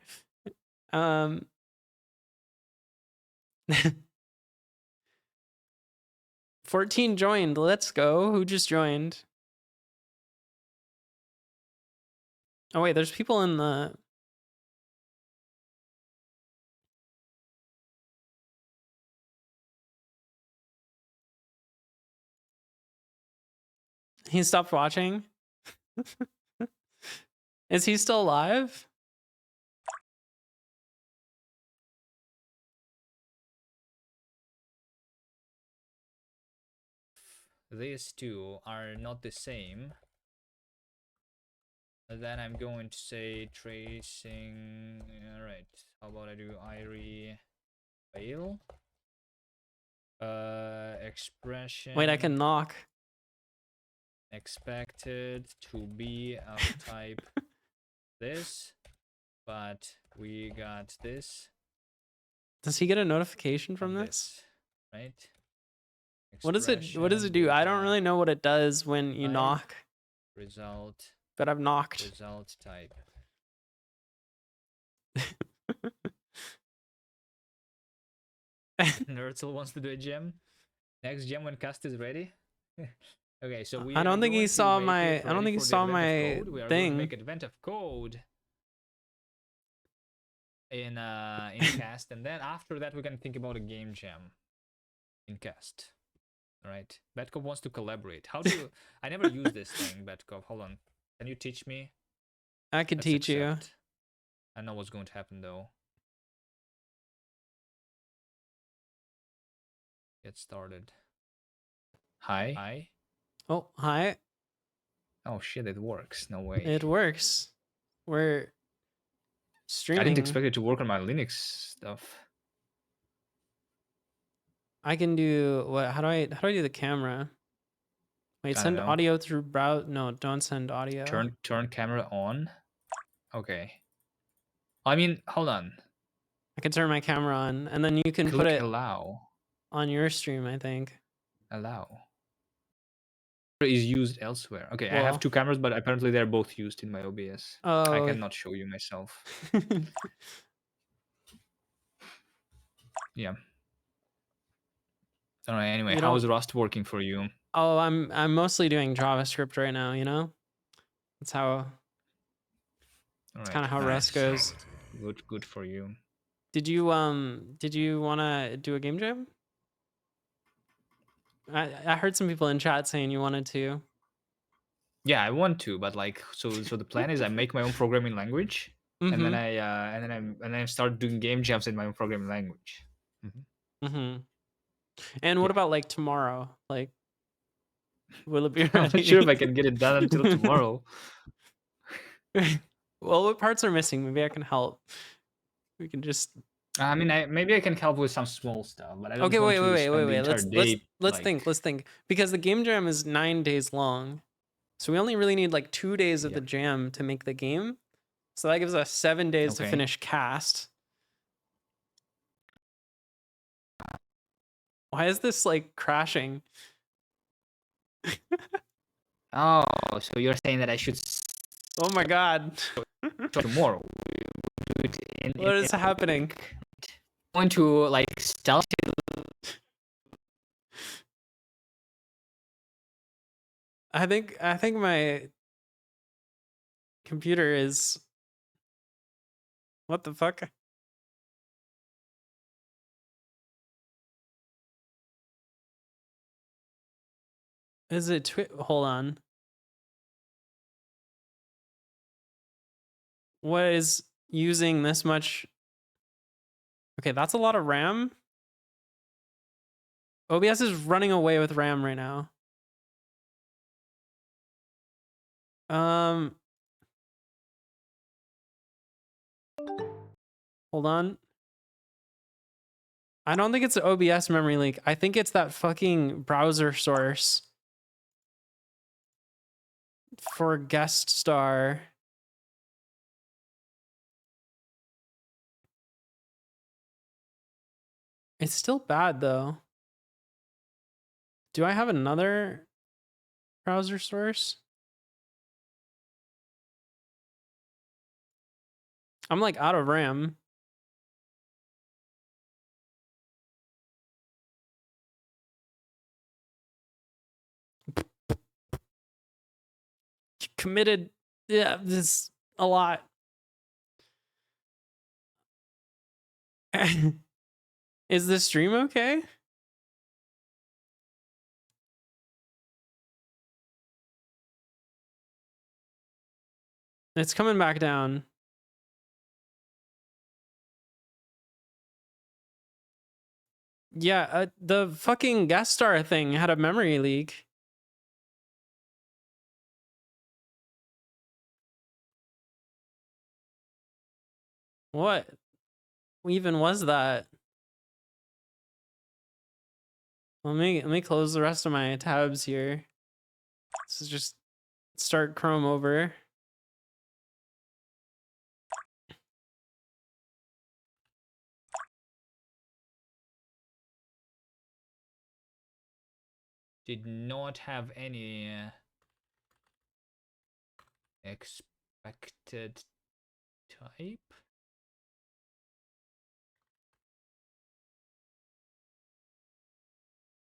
14 joined. Let's go. Who just joined? Oh wait, there's people in the He stopped watching. Is he still alive? These two are not the same, then I'm going to say tracing. All right, how about I do Irie fail? Expression. Wait, I can knock. Expected to be of type this, but we got this. Does he get a notification from this? Right? What does it do? I don't really know what it does when you knock. Result. But I've knocked. Result type. Nerdle wants to do a gem. Next gem when cast is ready. Okay, so we. I don't think he saw my. I don't think he saw my we are thing. Going to make advent of code in cast, and then after that we can think about a game jam in cast. All right. Betkov wants to collaborate. How do you? I never use this thing, Betkov. Hold on. Can you teach me? I could teach you. I know what's going to happen though. Get started. Hi. Hi. Oh, hi. Oh shit, it works. No way. It works. We're streaming. I didn't expect it to work on my Linux stuff. I can do what? How do I do the camera? Wait, send audio through browse. No, don't send audio. Turn camera on. Okay. I mean, hold on. I can turn my camera on, and then you can put it allow on your stream, I think. Allow is used elsewhere. Okay, well, I have two cameras, but apparently they're both used in my OBS. Oh, I cannot show you myself. Yeah. All right. Anyway, how is Rust working for you? Oh, I'm mostly doing JavaScript right now. You know, that's how. It's kind of how Rust goes. Good for you. Did you want to do a game jam? I heard some people in chat saying you wanted to. Yeah, I want to, but like, so the plan is I make my own programming language, and then I start doing game jams in my own programming language. And what about like tomorrow? Like, will it be ready? I'm not sure if I can get it done until tomorrow. Well, what parts are missing? Maybe I can help. We can just. I mean, maybe I can help with some small stuff, but I don't. Okay, wait. Let's like... think. Let's think, because the game jam is 9 days long, so we only really need like 2 days of the jam to make the game. So that gives us 7 days to finish cast. Why is this like crashing? Oh, so you're saying that I should? Oh my god! Tomorrow. What is happening? I'm going to like stealth. I think my computer is. What the fuck? Is it hold on. What is using this much? Okay, that's a lot of RAM. OBS is running away with RAM right now. Hold on. I don't think it's an OBS memory leak. I think it's that fucking browser source for guest star. It's still bad though. Do I have another browser source? I'm like out of RAM. Committed. Yeah, this is a lot. Is the stream okay? It's coming back down. Yeah, the fucking guest star thing had a memory leak. What even was that? Let me close the rest of my tabs here. This is just start Chrome over. Did not have any expected type.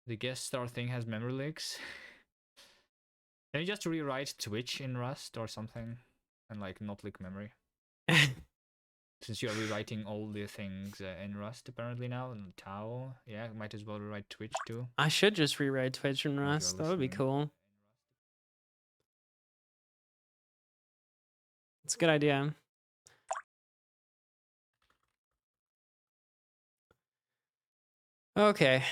The guest star thing has memory leaks. Can you just rewrite Twitch in Rust or something and like not leak memory? Since you are rewriting all the things in Rust apparently now, and Tau, yeah, might as well rewrite Twitch too. I should just rewrite Twitch and Rust. That would be cool. It's a good idea. Okay.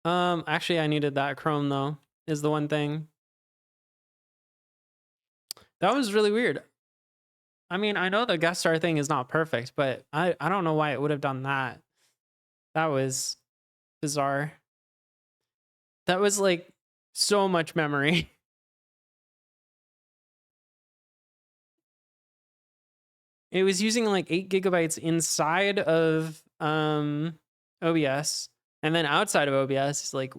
Actually, I needed that Chrome though, is the one thing. That was really weird. I mean, I know the guest star thing is not perfect, but I don't know why it would have done that. That was bizarre. That was like so much memory. It was using like 8 gigabytes inside of OBS, and then outside of OBS is like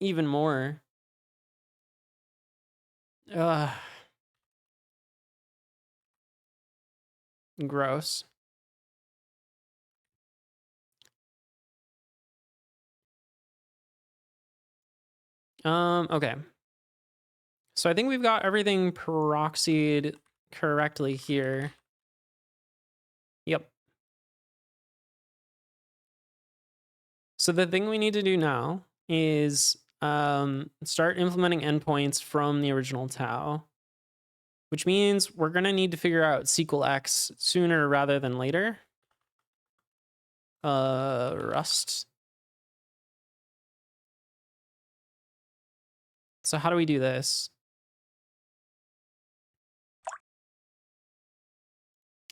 even more. Gross. Okay. So I think we've got everything proxied correctly here. Yep. So the thing we need to do now is start implementing endpoints from the original Tau, which means we're going to need to figure out SQLX sooner rather than later. Rust. So how do we do this?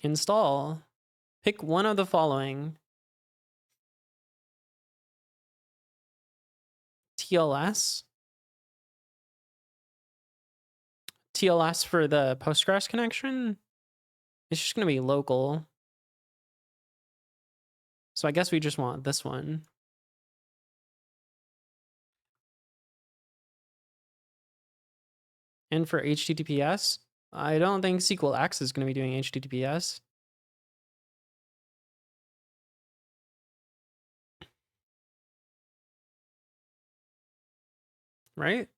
Install. Pick one of the following. TLS. TLS for the Postgres connection. It's just going to be local. So I guess we just want this one. And for HTTPS, I don't think SQLX is going to be doing HTTPS. Right?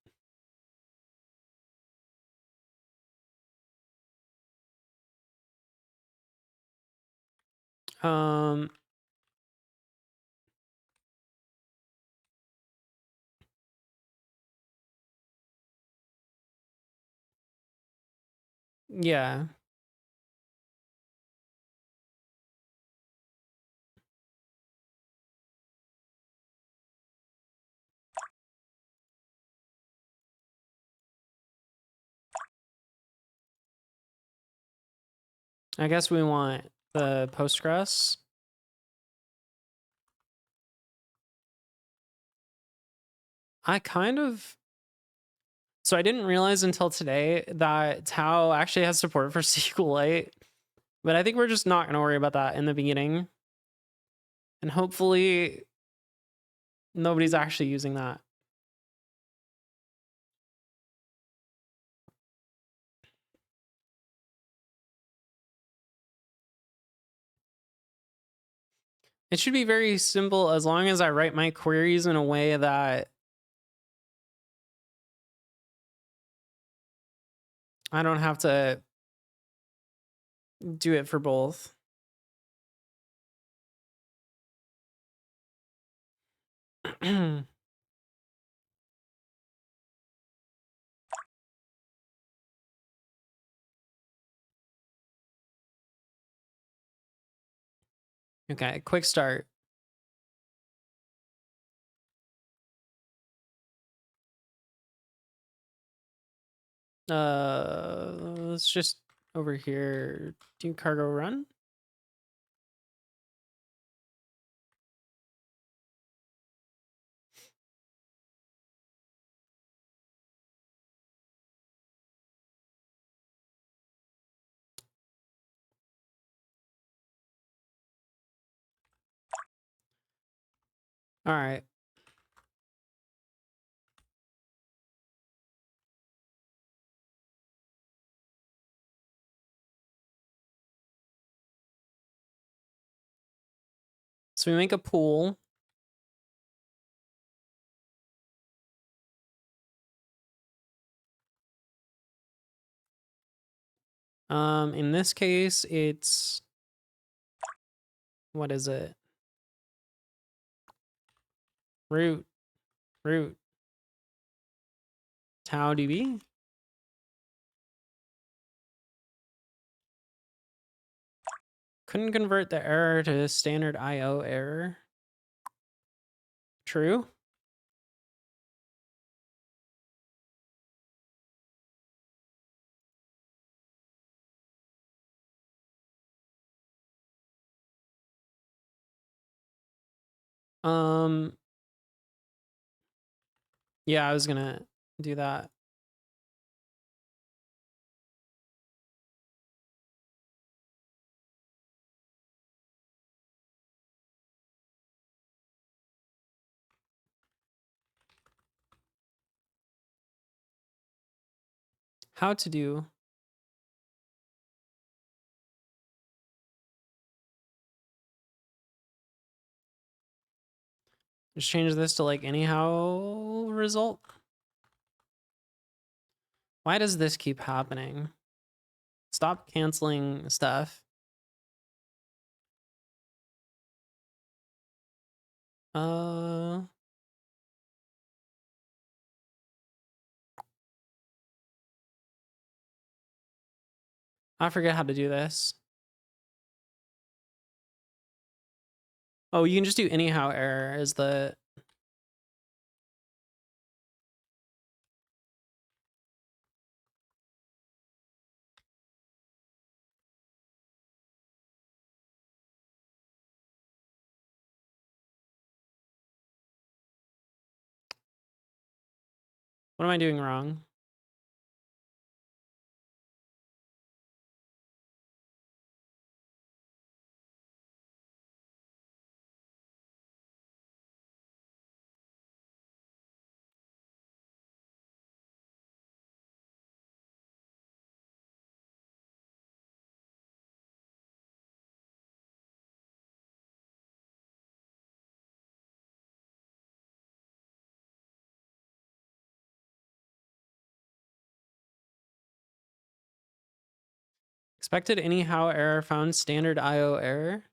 Yeah. I guess we want the Postgres. So I didn't realize until today that Tau actually has support for SQLite, but I think we're just not going to worry about that in the beginning. And hopefully Nobody's actually using that. It should be very simple as long as I write my queries in a way that I don't have to do it for both. Okay, quick start. Let's just over here do cargo run. All right. So we make a pool. In this case, it's, what is it? Root tau db. Couldn't convert the error to standard IO error. True. Yeah, I was gonna do that. How to do. Just change this to like anyhow result. Why does this keep happening? Stop canceling stuff. I forget how to do this. Oh, you can just do anyhow error is the... What am I doing wrong? Expected anyhow error found standard IO error.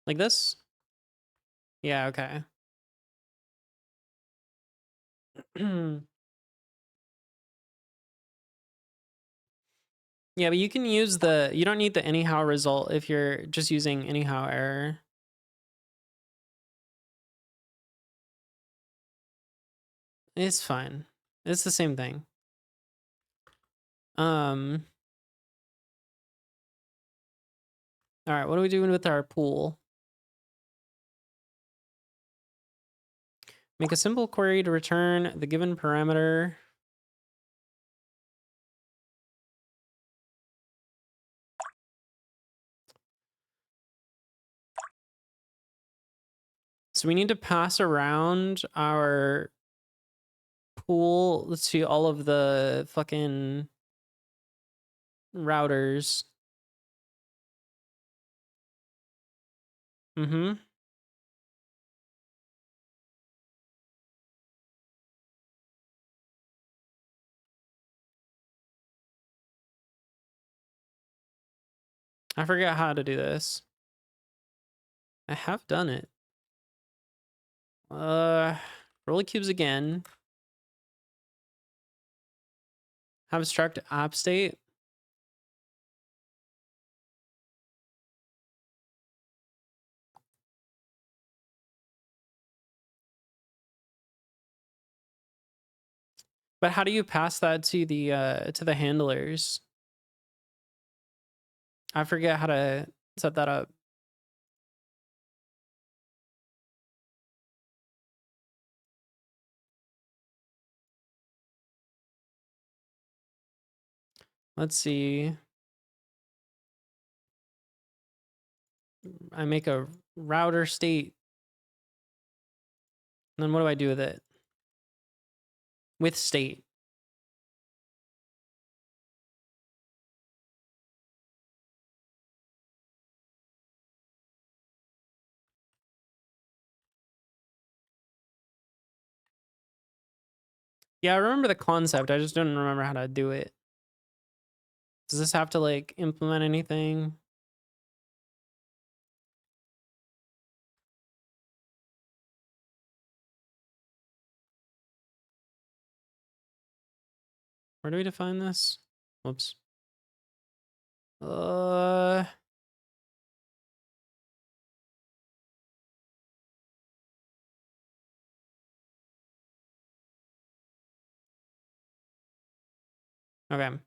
Like this? Yeah, okay. Yeah, but you can use the, you don't need the anyhow result if you're just using anyhow error. It's fine. It's the same thing. All right, what are we doing with our pool? Make a simple query to return the given parameter. So we need to pass around our pool to all of the fucking routers. Mm-hmm. I forget how to do this. I have done it. Roll cubes again. Abstract app state. But how do you pass that to the handlers? I forget how to set that up. Let's see. I make a router state. And then what do I do with it? With state. Yeah, I remember the concept. I just don't remember how to do it. Does this have to like implement anything? Where do we define this? Whoops. Okay.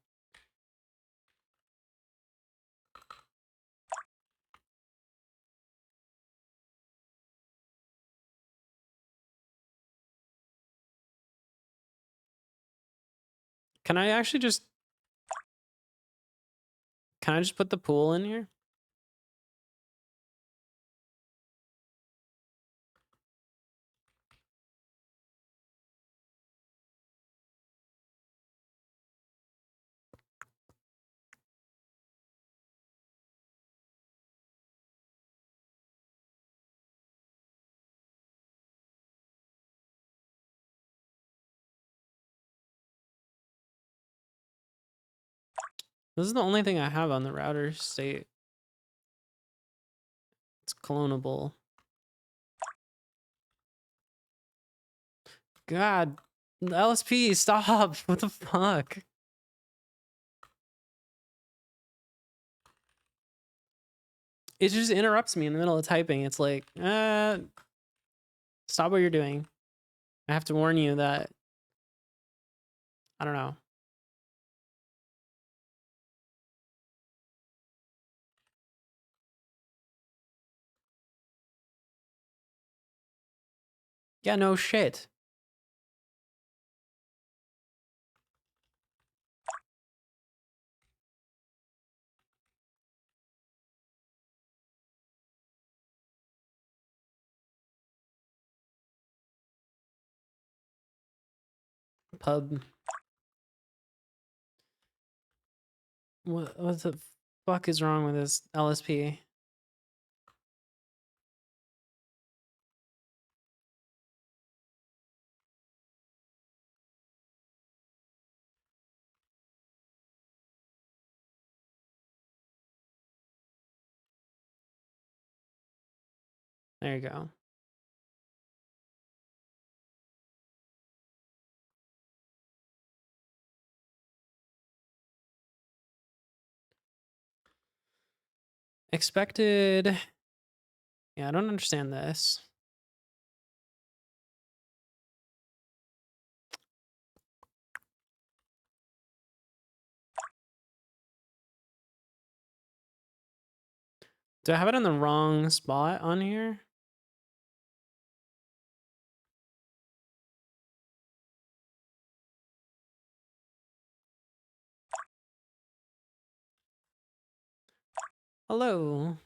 Can I actually just... Can I just put the pool in here? This is the only thing I have on the router state. It's clonable. God, LSP, stop. What the fuck? It just interrupts me in the middle of typing. It's like, stop what you're doing. I have to warn you that, I don't know. Yeah, no shit. Pub. What the fuck is wrong with this LSP? There you go. Expected. Yeah, I don't understand this. Do I have it in the wrong spot on here? Hello.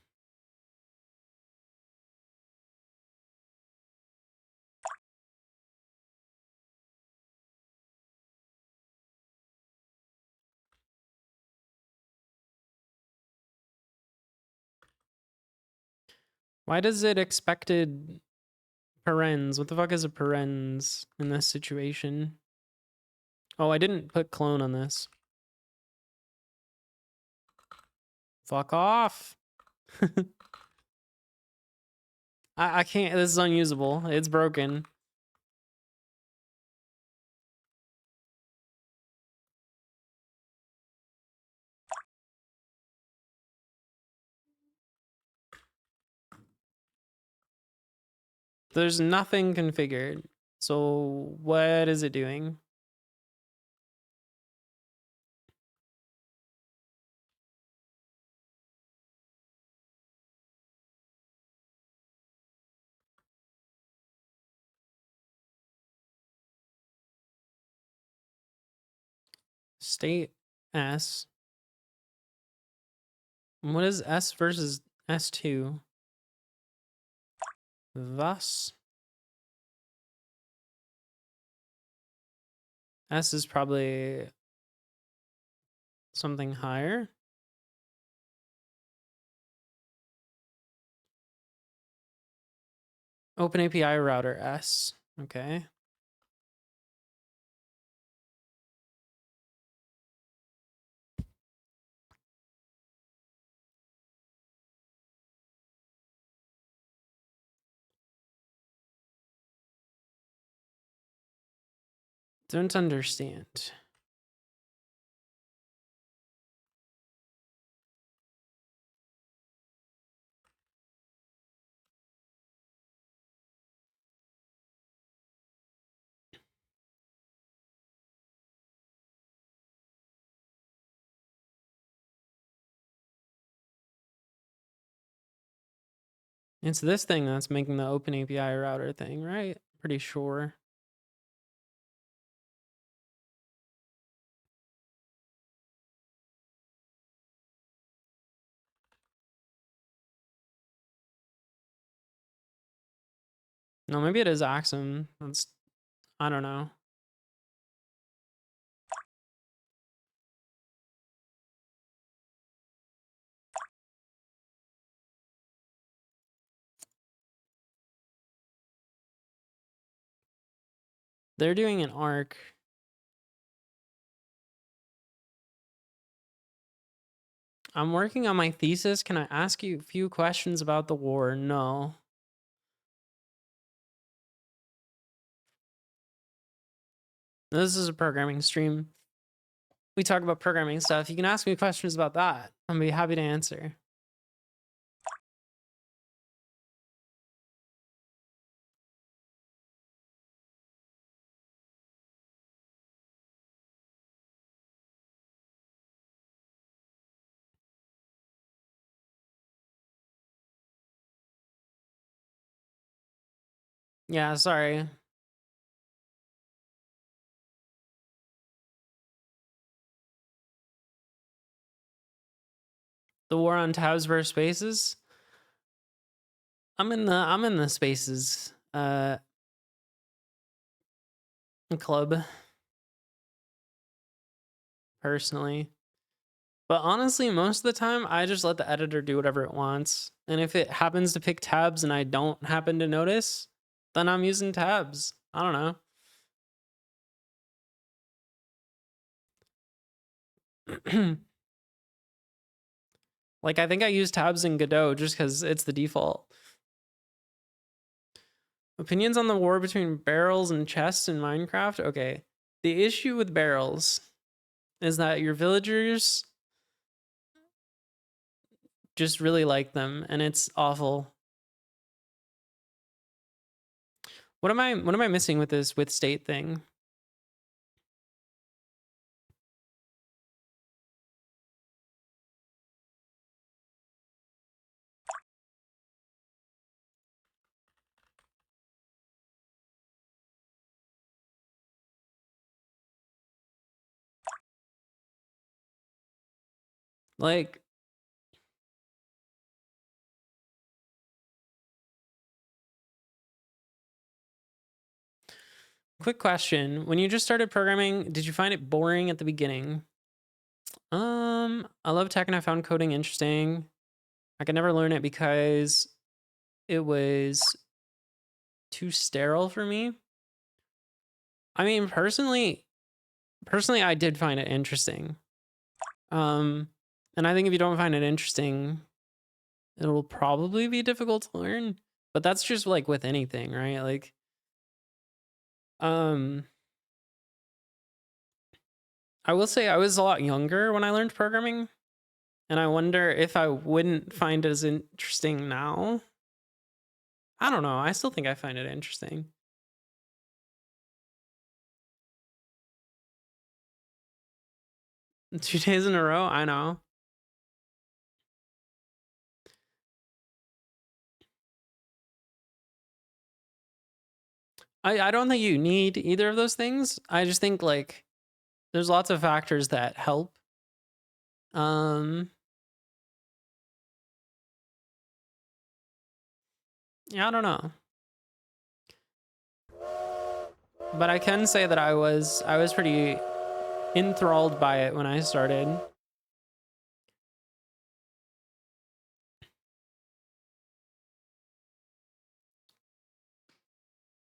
Why does it expected parens? What the fuck is a parens in this situation? Oh, I didn't put clone on this. Fuck off. I can't. This is unusable. It's broken. There's nothing configured. So what is it doing? State S. What is S versus S2? Thus. S is probably something higher. Open API router S. Okay. Don't understand. It's this thing that's making the open API router thing, right? Pretty sure. No, maybe it is Axum. That's, I don't know. They're doing an arc. I'm working on my thesis. Can I ask you a few questions about the war? No. This is a programming stream. We talk about programming stuff. You can ask me questions about that. I'll be happy to answer. Yeah, sorry. The war on tabs versus spaces. I'm in the spaces club personally. But honestly, most of the time I just let the editor do whatever it wants. And if it happens to pick tabs and I don't happen to notice, then I'm using tabs. I don't know. Like, I think I use tabs in Godot just because it's the default. Opinions on the war between barrels and chests in Minecraft? Okay. The issue with barrels is that your villagers just really like them, and it's awful. What am I missing with this with state thing? Like, quick question. When you just started programming, did you find it boring at the beginning? I love tech and I found coding interesting. I could never learn it because it was too sterile for me. I mean, personally, I did find it interesting. And I think if you don't find it interesting, it'll probably be difficult to learn. But that's just like with anything, right? Like, um, I will say I was a lot younger when I learned programming, and I wonder if I wouldn't find it as interesting now. I don't know. I still think I find it interesting. 2 days in a row? I know. I don't think you need either of those things. I just think like there's lots of factors that help. Yeah, I don't know. But I can say that I was pretty enthralled by it when I started.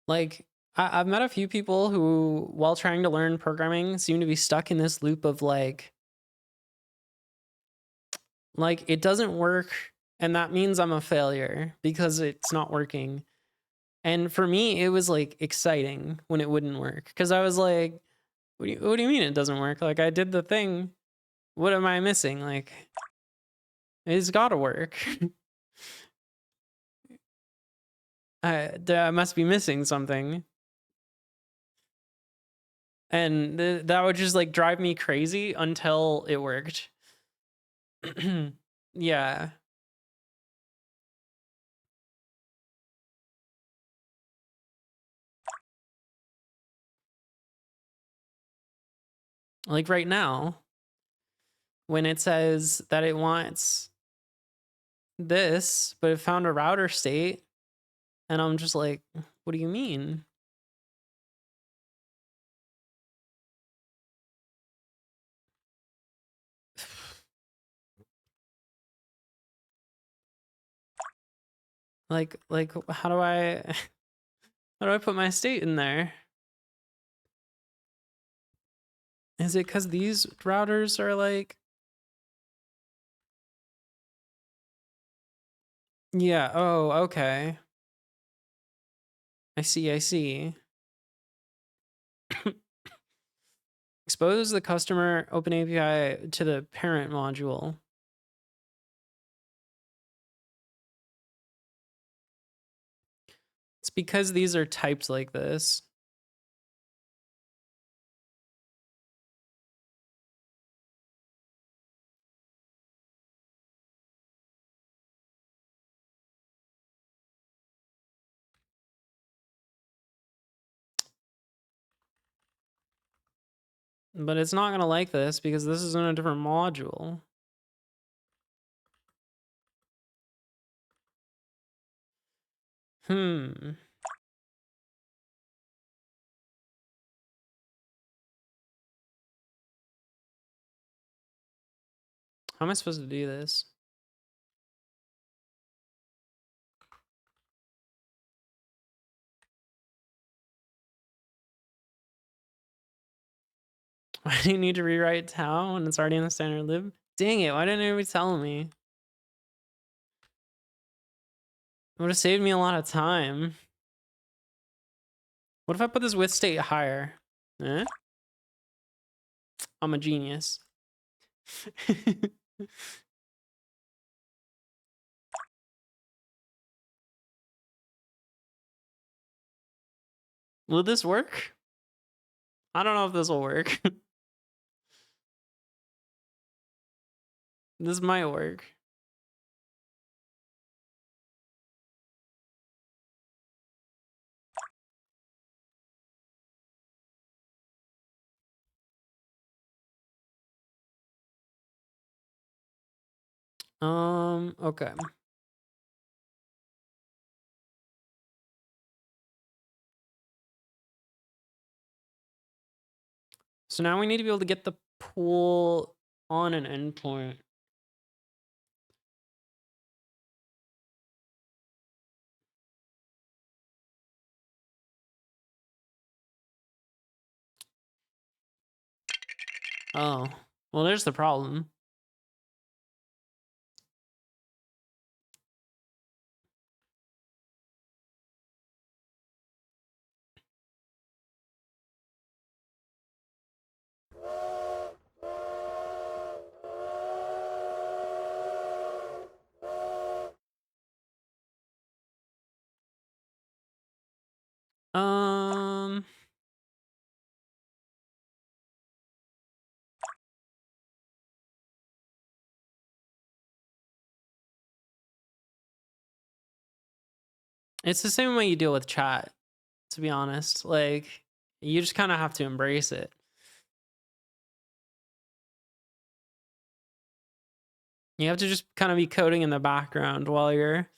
Like I've met a few people who, while trying to learn programming, seem to be stuck in this loop of like it doesn't work, and that means I'm a failure because it's not working. And for me, it was like exciting when it wouldn't work because I was like, what do you mean it doesn't work? Like I did the thing. What am I missing? Like it's got to work. I must be missing something. And that would just like drive me crazy until it worked. Yeah. Like right now, when it says that it wants this, but it found a router state, and I'm just like, what do you mean? Like how do I how do I put my state in there? Is it because these routers are like, yeah, oh, okay. I see. Expose the customer OpenAPI to the parent module. It's because these are typed like this. But it's not going to like this because this is in a different module. How am I supposed to do this? Why do you need to rewrite Tau when it's already in the standard lib? Dang it, why didn't anybody tell me? It would have saved me a lot of time. What if I put this with state higher? Eh? I'm a genius. Will this work? I don't know if this will work. This might work. Okay. So now we need to be able to get the pool on an endpoint. Oh, well, there's the problem. Um, it's the same way you deal with chat, to be honest. Like, you just kind of have to embrace it. You have to just kind of be coding in the background while you're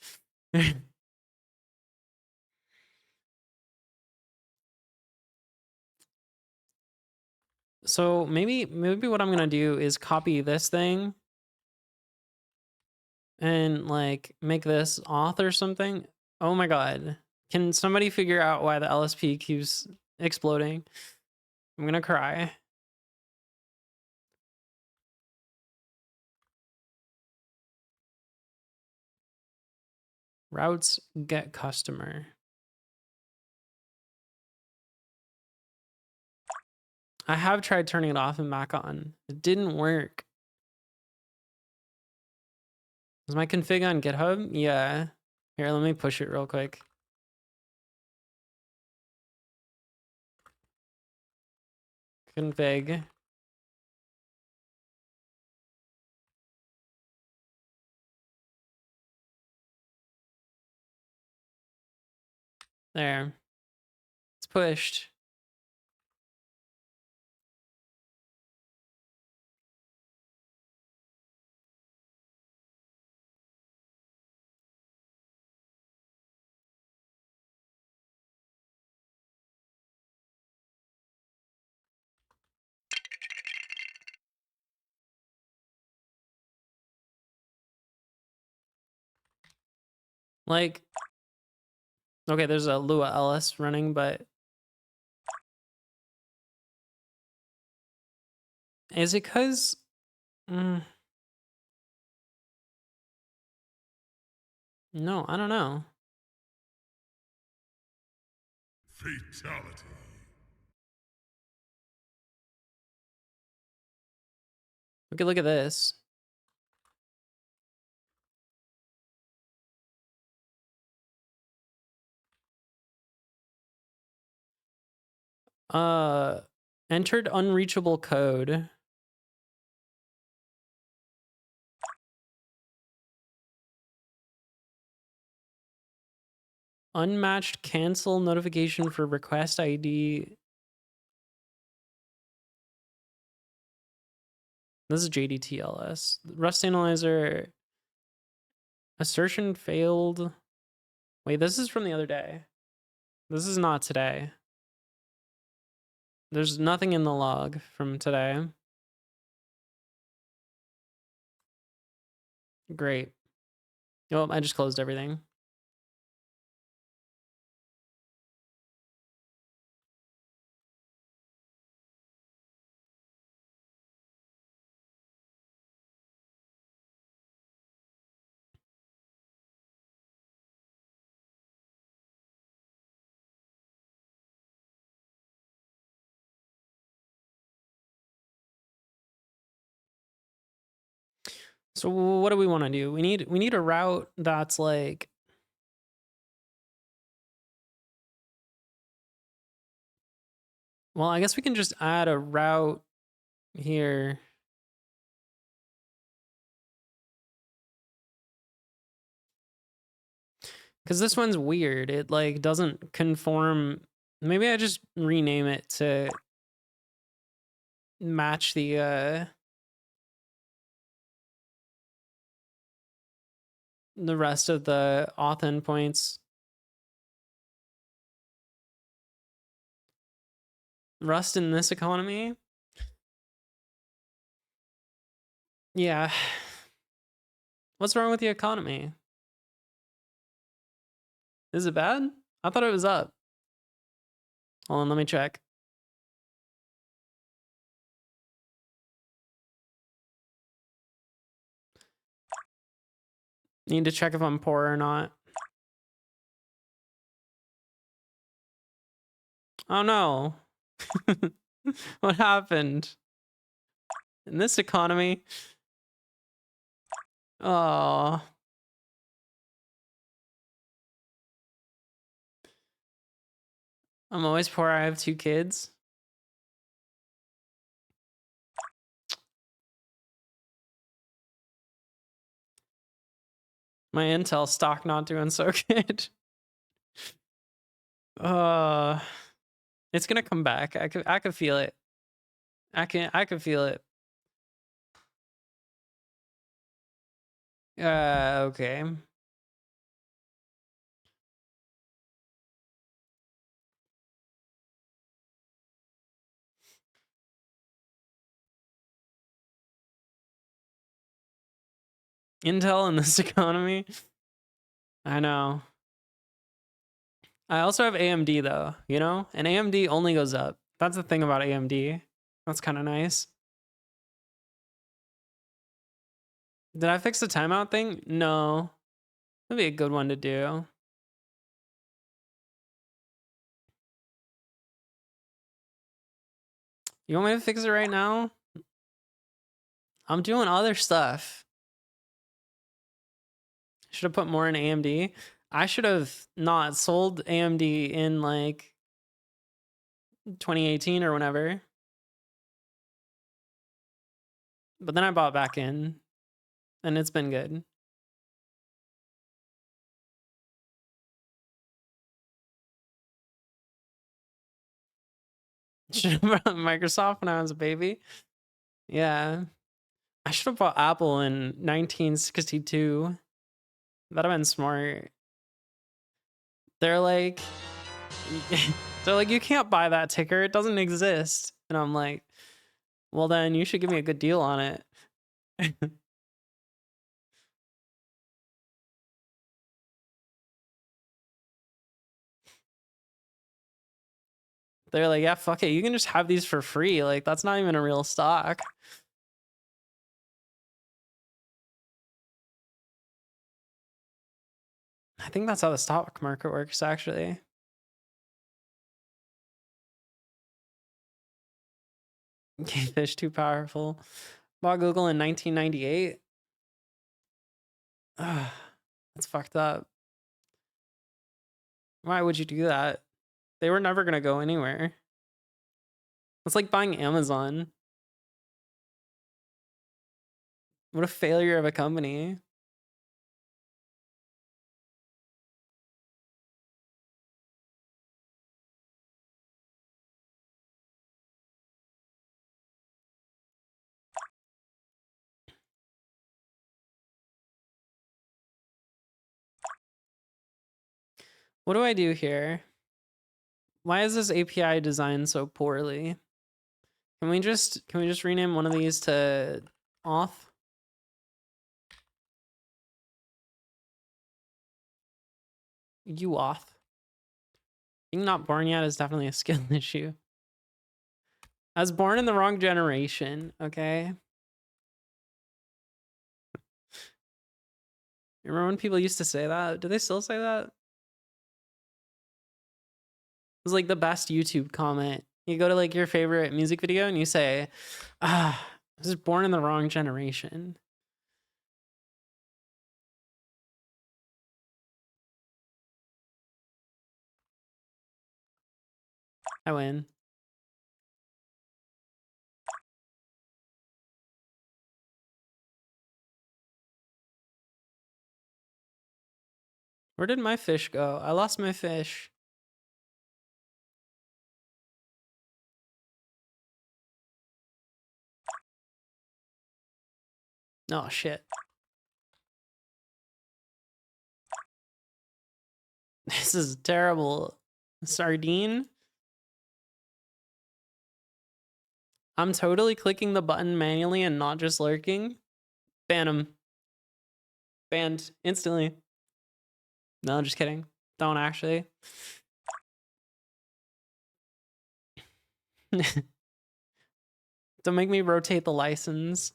So maybe what I'm gonna do is copy this thing and like make this auth or something. Oh my god. Can somebody figure out why the LSP keeps exploding? I'm gonna cry. Routes get customer. I have tried turning it off and back on. It didn't work. Is my config on GitHub? Yeah. Here, let me push it real quick. Config. There. It's pushed. Like, okay, there's a Lua Ellis running, but is it because no, I don't know. Fatality. Okay, look at this. Entered unreachable code. Unmatched cancel notification for request ID. This is JDTLS. Rust analyzer. Assertion failed. Wait, this is from the other day. This is not today. There's nothing in the log from today. Great. Oh, I just closed everything. So what do we want to do? We need a route that's like well, I guess we can just add a route here. Because this one's weird. It like doesn't conform. Maybe I just rename it to match the rest of the auth endpoints. Rust in this economy? Yeah. What's wrong with the economy? Is it bad? I thought it was up. Hold on, let me check. Need to check if I'm poor or not. Oh no. What happened? In this economy? Oh. I'm always poor. I have 2 kids. My Intel stock not doing so good. It's gonna come back. I could feel it. I could feel it. Okay. Intel in this economy? I know. I also have AMD though, you know? And AMD only goes up. That's the thing about AMD. That's kind of nice. Did I fix the timeout thing? No. That'd be a good one to do. You want me to fix it right now? I'm doing other stuff. Should have put more in AMD. I should have not sold AMD in like 2018 or whenever. But then I bought back in and it's been good. Should have bought Microsoft when I was a baby. Yeah. I should have bought Apple in 1962. That'd have been smart. They're like, you can't buy that ticker. It doesn't exist. And I'm like, well, then you should give me a good deal on it. They're like, yeah, fuck it. You can just have these for free. Like, that's not even a real stock. I think that's how the stock market works, actually. Fish too powerful. Bought Google in 1998. That's fucked up. Why would you do that? They were never gonna go anywhere. It's like buying Amazon. What a failure of a company. What do I do here? Why is this API designed so poorly? Can we just rename one of these to auth? UAuth. Being not born yet is definitely a skill issue. I was born in the wrong generation, okay? You remember when people used to say that? Do they still say that? It was like the best YouTube comment. You go to like your favorite music video and you say, I was born in the wrong generation. I win. Where did my fish go? I lost my fish. Oh, shit. This is terrible. Sardine? I'm totally clicking the button manually and not just lurking. Ban him. Banned instantly. No, just kidding. Don't actually. Don't make me rotate the license.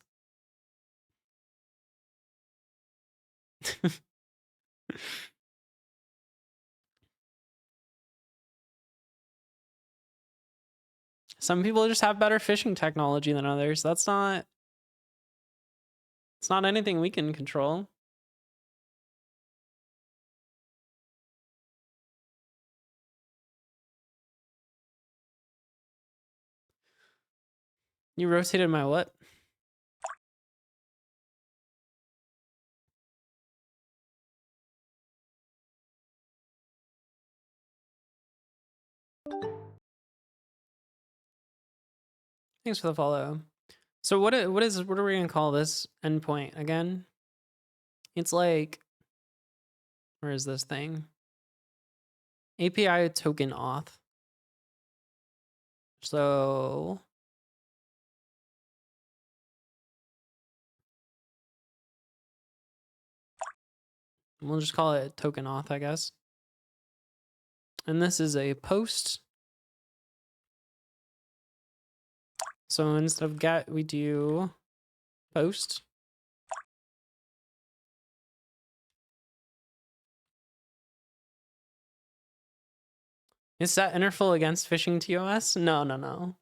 Some people just have better fishing technology than others. It's not anything we can control. You rotated my what? Thanks for the follow. So what are we gonna call this endpoint again? It's like, where is this thing? API token auth. So we'll just call it token auth, I guess. And this is a post. So instead of get, we do post. Is that interval against phishing TOS? No.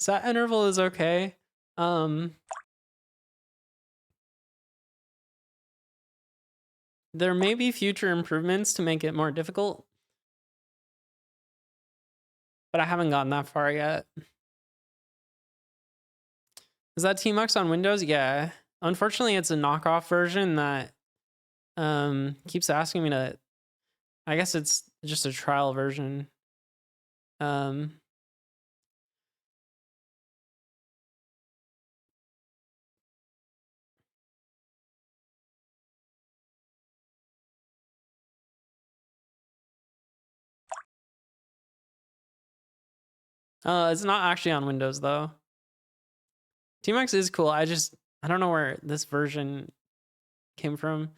Set interval is okay. There may be future improvements to make it more difficult, but I haven't gotten that far yet. Is that Tmux on Windows? Yeah. Unfortunately, it's a knockoff version that keeps asking me to. I guess it's just a trial version. It's not actually on Windows though. Tmux is cool. I don't know where this version came from.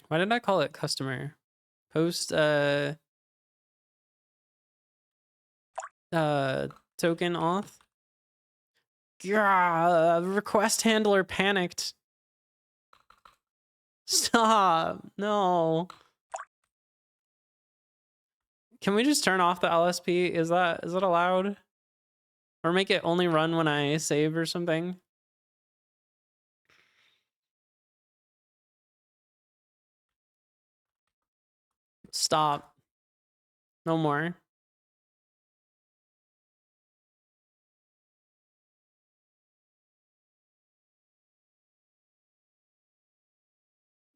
Why did I call it customer? Post token auth. Yeah, request handler panicked. Stop. No. Can we just turn off the LSP? Is that allowed? Or make it only run when I save or something? Stop. No more.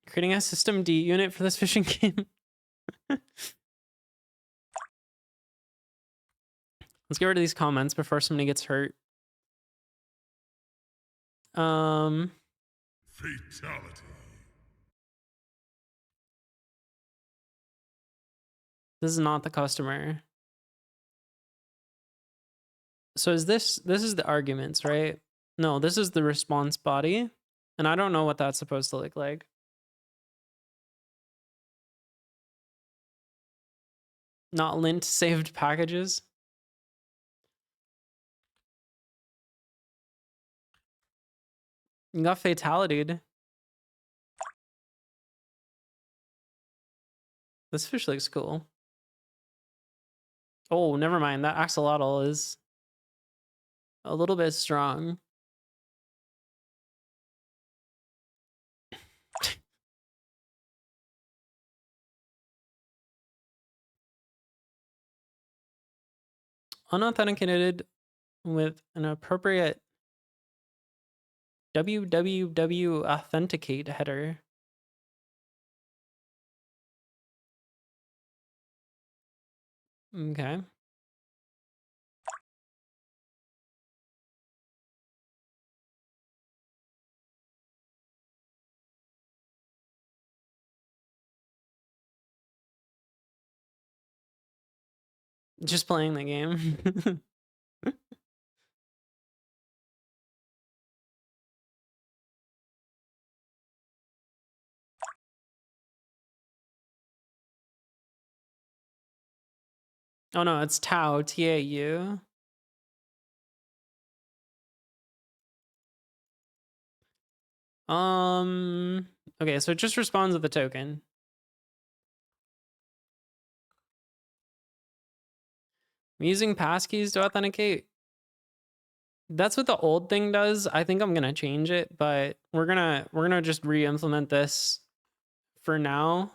Creating a system D unit for this fishing game. Let's get rid of these comments before somebody gets hurt. Fatality. This is not the customer. So this is the arguments, right? No, this is the response body. And I don't know what that's supposed to look like. Not lint saved packages. You got fatality. This fish looks cool. Oh, never mind. That axolotl is a little bit strong. Unauthenticated with an appropriate www authenticate header. Okay. Just playing the game. Oh no, it's Tau, T-A-U. Okay, so it just responds with a token. I'm using passkeys to authenticate. That's what the old thing does. I think I'm gonna change it, but we're gonna just re-implement this for now.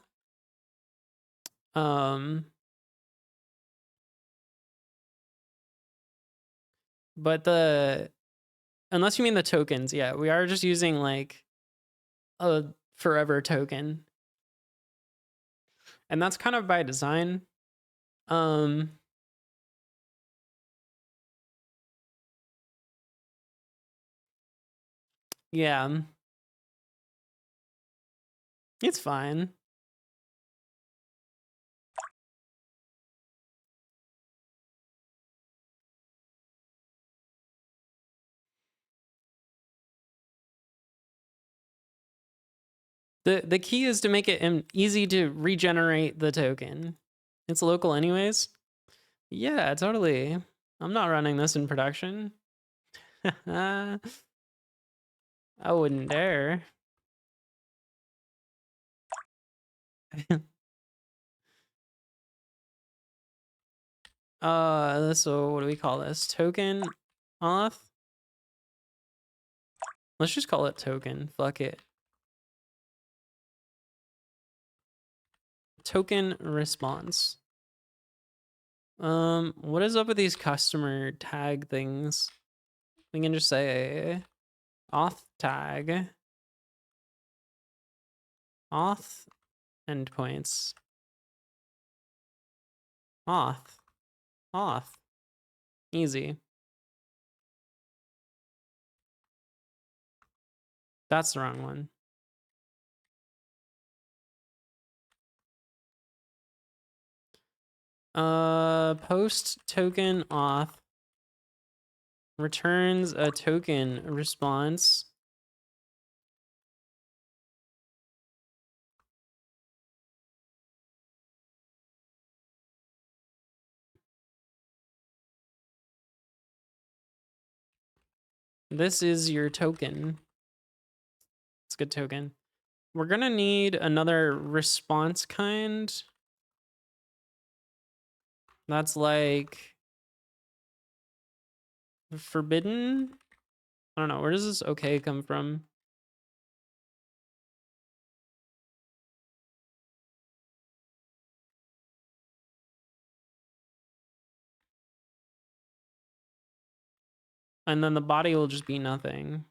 But unless you mean the tokens, yeah, we are just using like a forever token. And that's kind of by design. Yeah. It's fine. The key is to make it easy to regenerate the token. It's local anyways. Yeah, totally. I'm not running this in production. I wouldn't dare. So what do we call this? Token auth? Let's just call it token. Fuck it. Token response. What is up with these customer tag things? We can just say auth tag. Auth endpoints. Auth. Auth. Easy. That's the wrong one. Post token auth returns a token response. This is your token. It's a good token. We're gonna need another response kind. That's like forbidden. I don't know. Where does this okay come from? And then the body will just be nothing.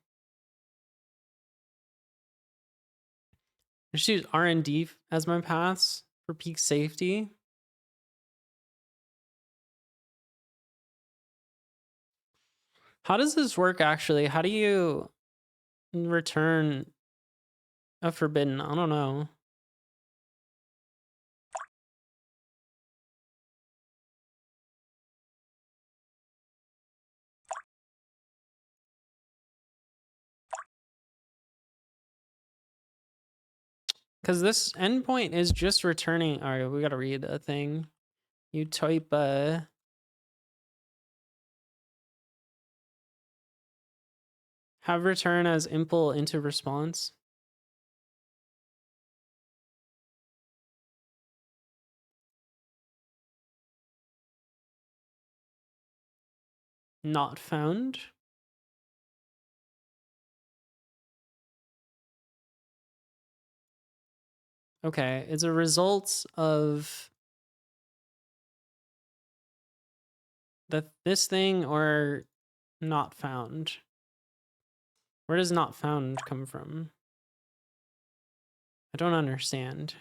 I just use R&D as my paths for peak safety. How does this work actually? How do you return a forbidden? I don't know. Because this endpoint is just returning. All right, we got to read a thing. You type have return as impl into response. Not found. Okay, it's a result of this thing or not found. Where does not found come from? I don't understand.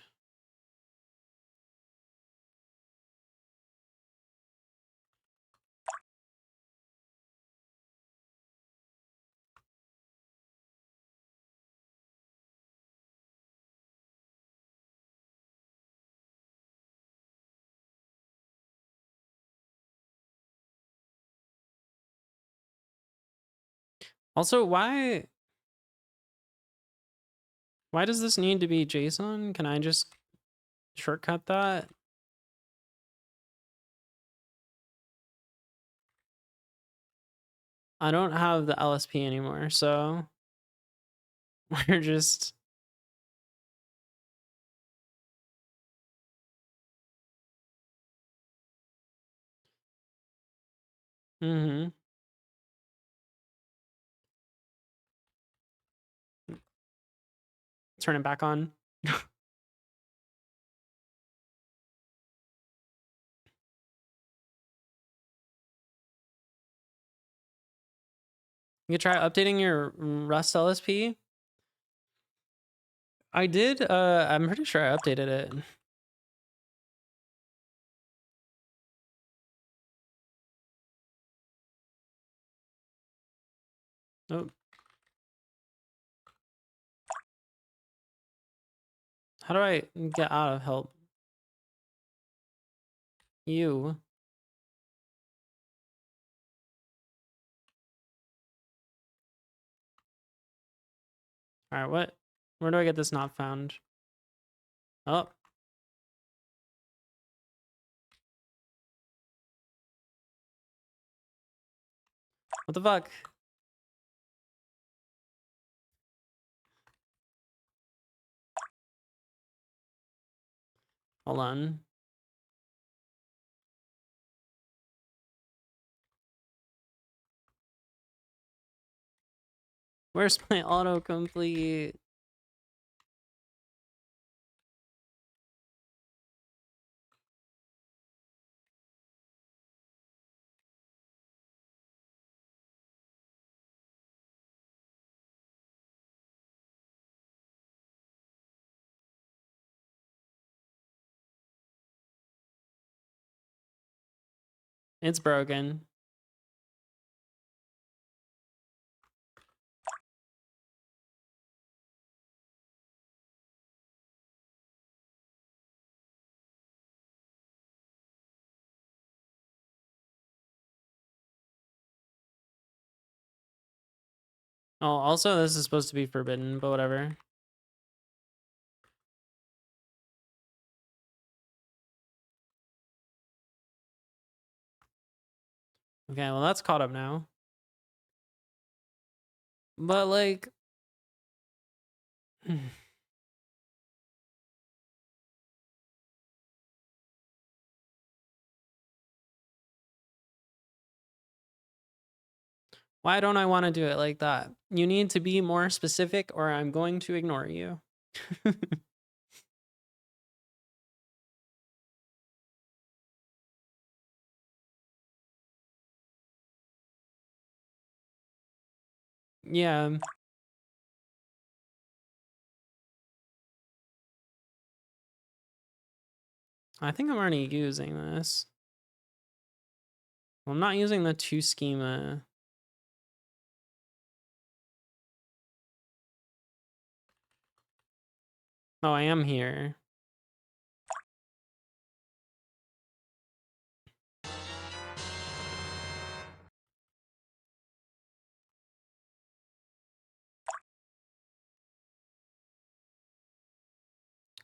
Also, why does this need to be JSON? Can I just shortcut that? I don't have the LSP anymore, so we're just mm-hmm. Turn it back on. You could try updating your Rust LSP. I did, I'm pretty sure I updated it. Oh. How do I get out of help? You. Alright, what? Where do I get this not found? Oh. What the fuck? Hold on. Where's my autocomplete? It's broken. Oh, also this is supposed to be forbidden, but whatever. Okay, well that's caught up now. But like why don't I want to do it like that? You need to be more specific or I'm going to ignore you. Yeah. I think I'm already using this. Well, I'm not using the 2 schema. Oh, I am here.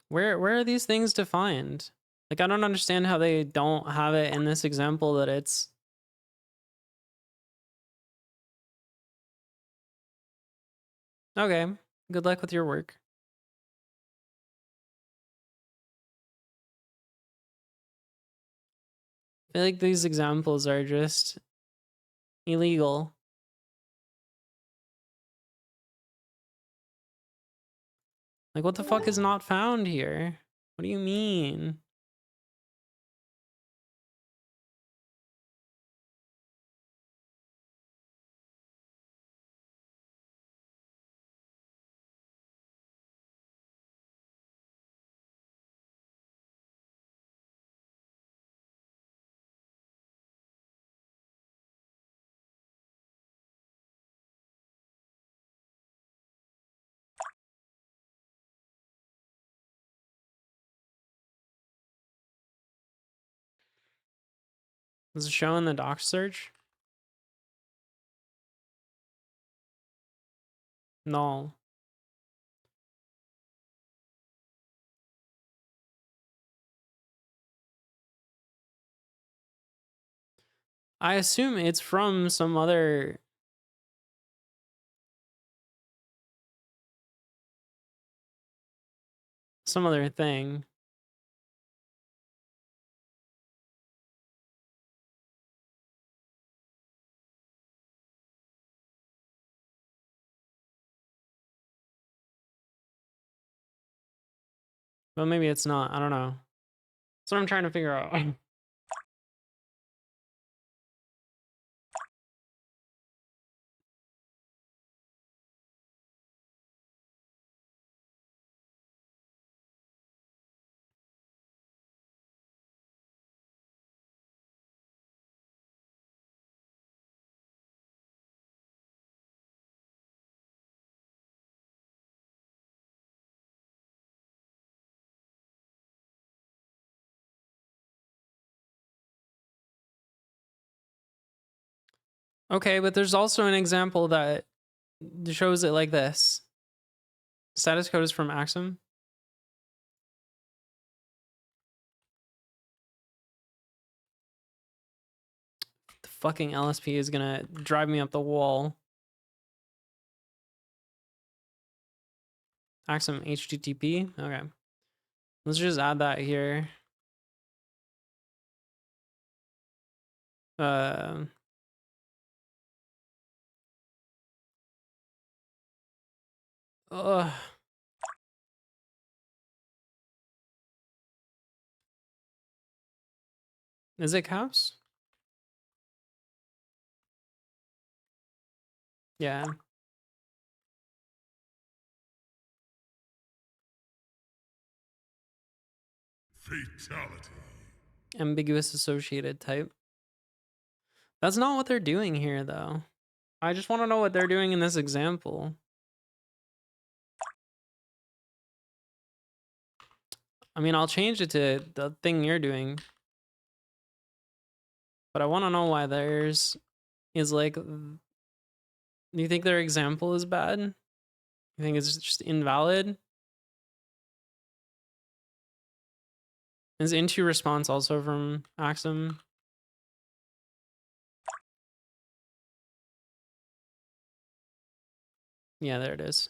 Where are these things defined? Like I don't understand how they don't have it in this example that it's okay. Good luck with your work. I feel like these examples are just illegal. Like what the fuck is not found here? What do you mean? Does it show in the doc search? No. I assume it's from some other thing. But maybe it's not. I don't know. That's what I'm trying to figure out. Okay, but there's also an example that shows it like this. Status code is from Axum. The fucking LSP is gonna drive me up the wall. Axum HTTP. Okay. Let's just add that here. Uh, ugh. Is it caps? Yeah. Fatality. Ambiguous associated type. That's not what they're doing here, though. I just want to know what they're doing in this example. I mean, I'll change it to the thing you're doing. But I want to know why theirs is like... Do you think their example is bad? You think it's just invalid? Is into response also from Axum? Yeah, there it is.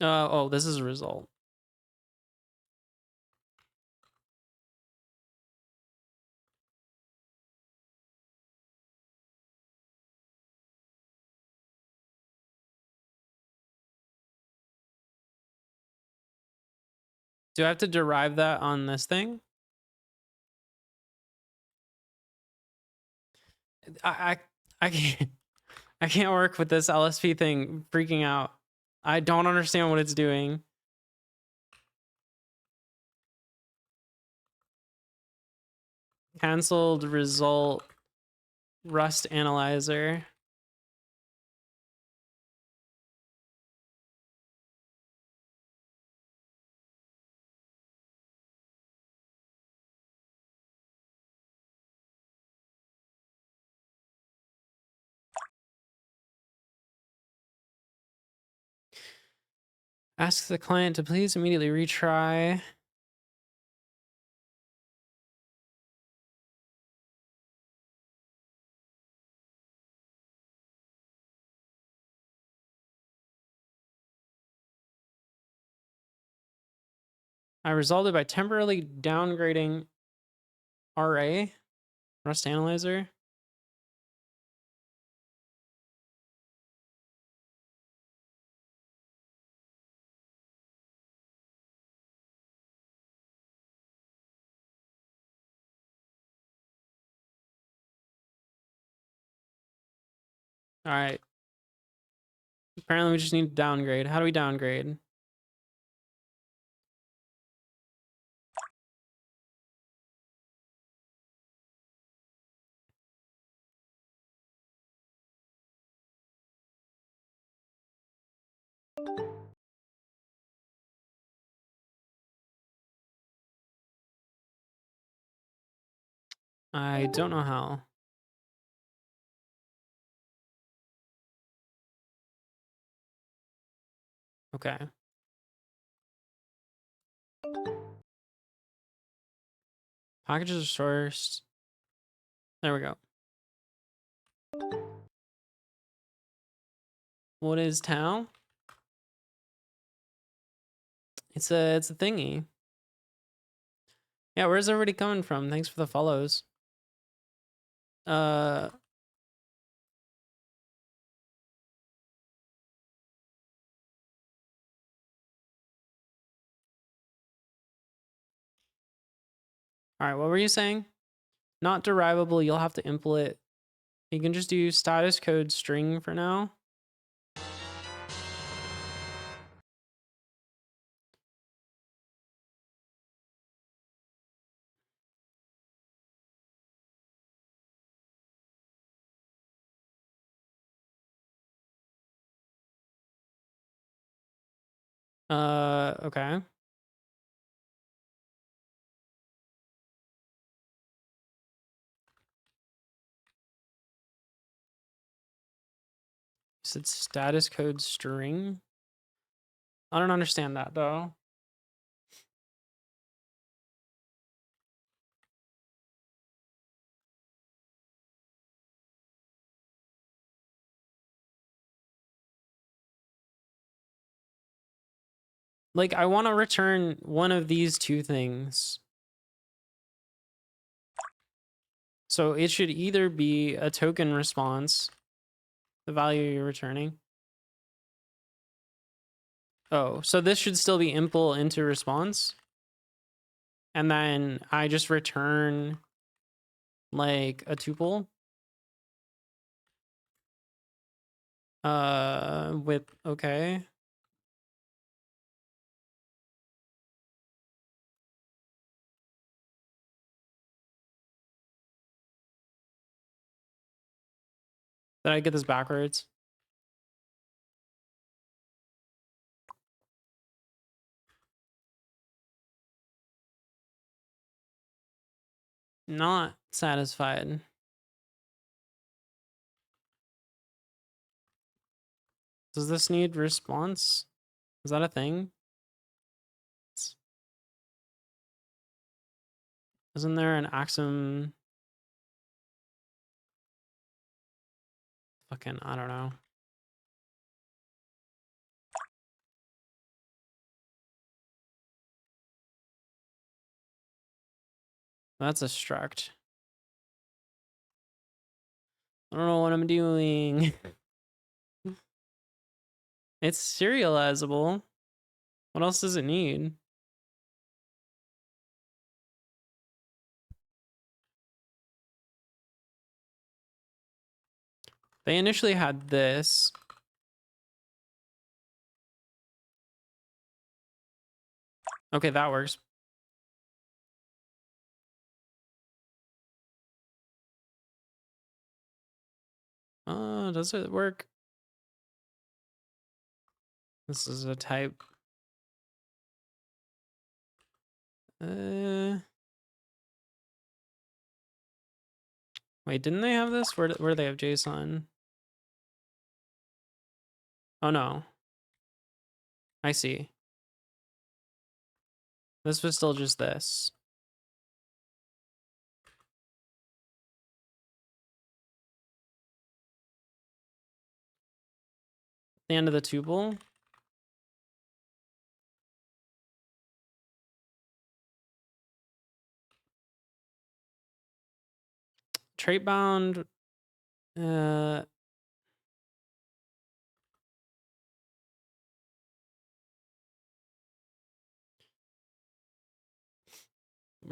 Oh, this is a result. Do I have to derive that on this thing? I I can't I can't work with this LSP thing freaking out. I don't understand what it's doing. Cancelled result Rust analyzer. Ask the client to please immediately retry. I resolved it by temporarily downgrading RA, Rust Analyzer. All right. Apparently we just need to downgrade. How do we downgrade? I don't know how. Okay. Packages are sourced. There we go. What is Tau? It's a thingy. Yeah, where's everybody coming from? Thanks for the follows. All right, what were you saying? Not derivable, you'll have to implement. You can just do status code string for now. Okay. Said status code string. I don't understand that though. Like, I want to return one of these two things. So it should either be a token response, the value you're returning. Oh, so this should still be impl into response. And then I just return like a tuple. With, okay. Did I get this backwards? Not satisfied. Does this need response? Is that a thing? Isn't there an Axum? Fucking, I don't know. That's a struct. I don't know what I'm doing. It's serializable. What else does it need? They initially had this. Okay, that works. Does it work? This is a type. Wait, didn't they have this? Where do they have JSON? Oh no. I see. This was still just this. The end of the tuple. Trait bound. We're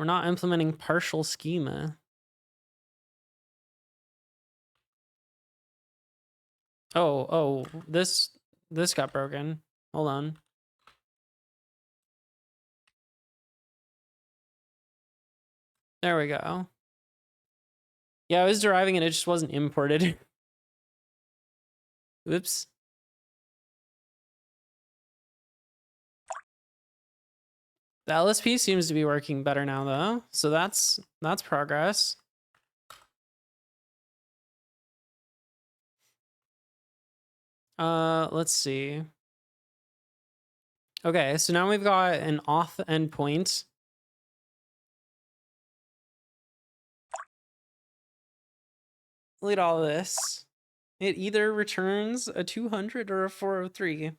not implementing partial schema. Oh, this got broken. Hold on. There we go. Yeah, I was deriving it, it just wasn't imported. Oops. The LSP seems to be working better now though. So that's progress. Let's see. Okay, so now we've got an auth endpoint. Look at all this. It either returns a 200 or a 403.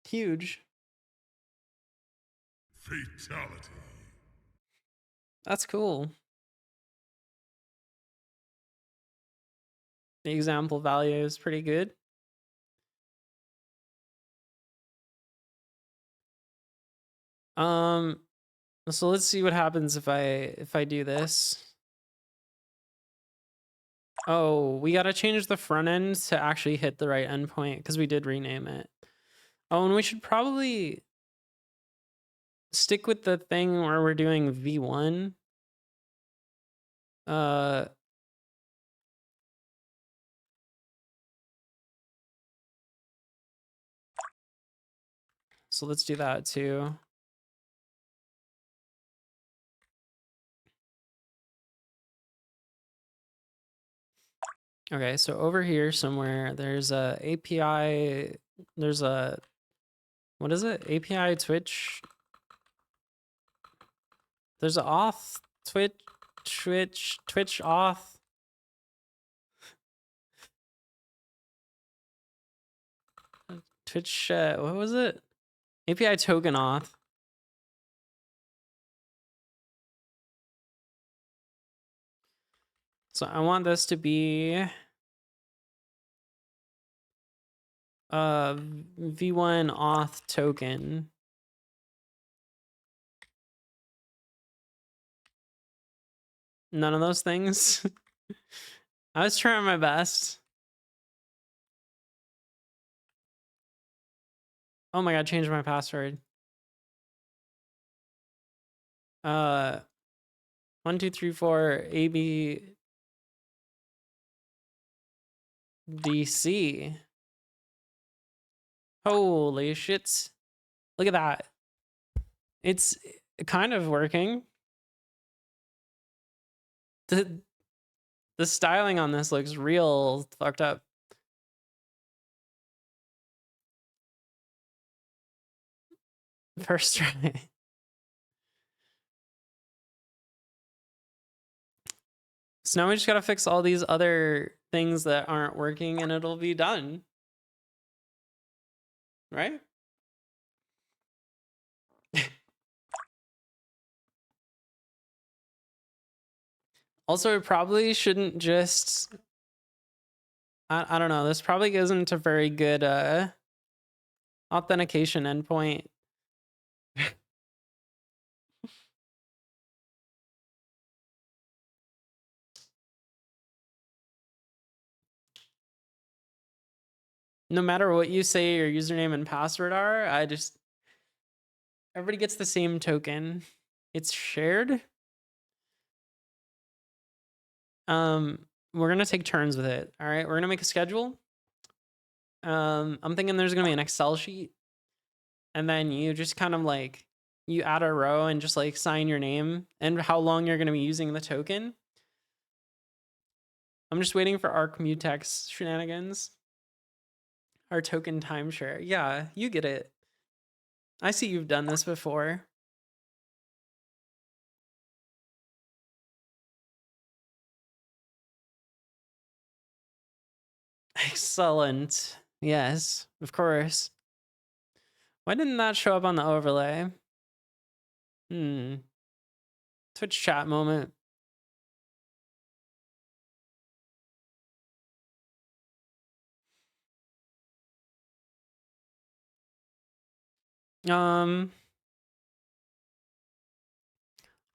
Huge. Fatality. That's cool. The example value is pretty good. So let's see what happens if I do this. Oh, we gotta change the front end to actually hit the right endpoint because we did rename it. Oh, and we should probably stick with the thing where we're doing V1. So let's do that too. Okay, so over here somewhere, there's a API, there's a, what is it? API Twitch. There's a auth, Twitch auth. Twitch, what was it? API token auth. So I want this to be v1 auth token. None of those things. I was trying my best. Oh my god, changed my password. 1 2 3 4 AB DC. Holy shit. Look at that. It's kind of working. The styling on this looks real fucked up. First try. So now we just gotta fix all these other things that aren't working and it'll be done. Right? Also, it probably shouldn't just... I don't know. This probably isn't a very good authentication endpoint. No matter what you say your username and password are, everybody gets the same token. It's shared. We're gonna take turns with it. All right, we're gonna make a schedule. I'm thinking there's gonna be an Excel sheet, and then you just kind of like you add a row and just like sign your name and how long you're gonna be using the token. I'm just waiting for our Mutex shenanigans. Our token timeshare. Yeah, you get it. I see you've done this before. Excellent. Yes, of course. Why didn't that show up on the overlay? Twitch chat moment.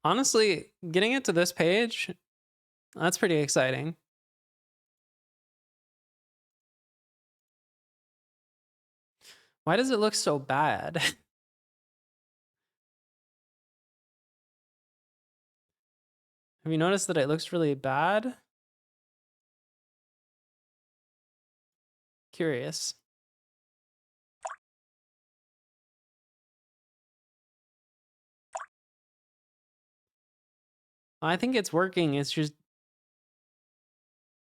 Honestly, getting it to this page, that's pretty exciting. Why does it look so bad? Have you noticed that it looks really bad? Curious. I think it's working. It's just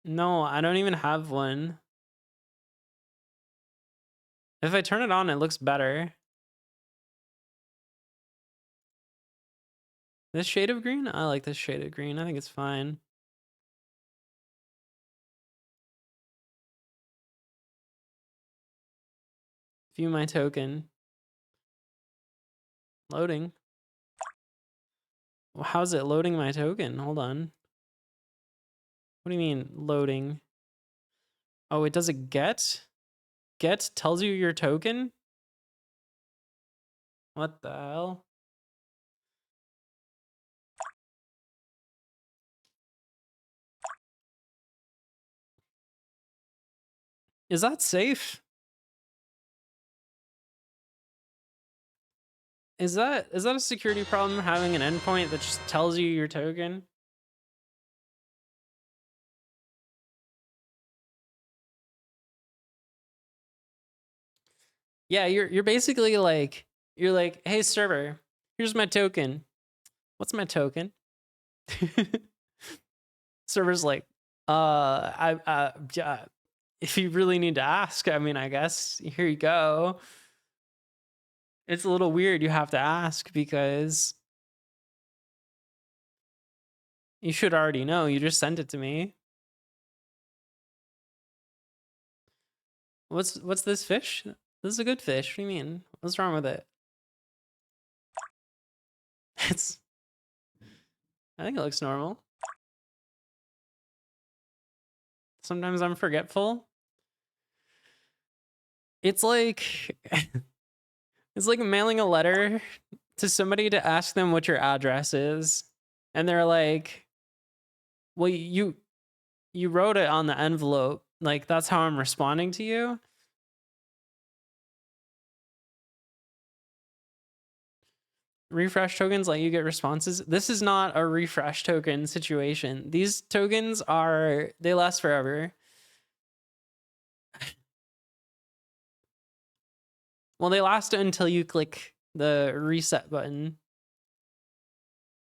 No, I don't even have one. If I turn it on, it looks better. This shade of green? I like this shade of green. I think it's fine. View my token. Loading. Well, how's it loading my token? Hold on. What do you mean loading? Oh, it does a get? Get tells you your token? What the hell? Is that safe? Is that a security problem, having an endpoint that just tells you your token? Yeah, you're basically like, you're like, hey server, here's my token. What's my token? Server's like, yeah, if you really need to ask, I mean, I guess here you go. It's a little weird you have to ask because you should already know. You just sent it to me. What's this fish? This is a good fish. What do you mean? What's wrong with it? It's, I think it looks normal. Sometimes I'm forgetful. It's like it's like mailing a letter to somebody to ask them what your address is, and they're like, well, you wrote it on the envelope, like that's how I'm responding to you. Refresh tokens let you get responses. This is not a refresh token situation. These tokens are, they last forever. Well, they last until you click the reset button.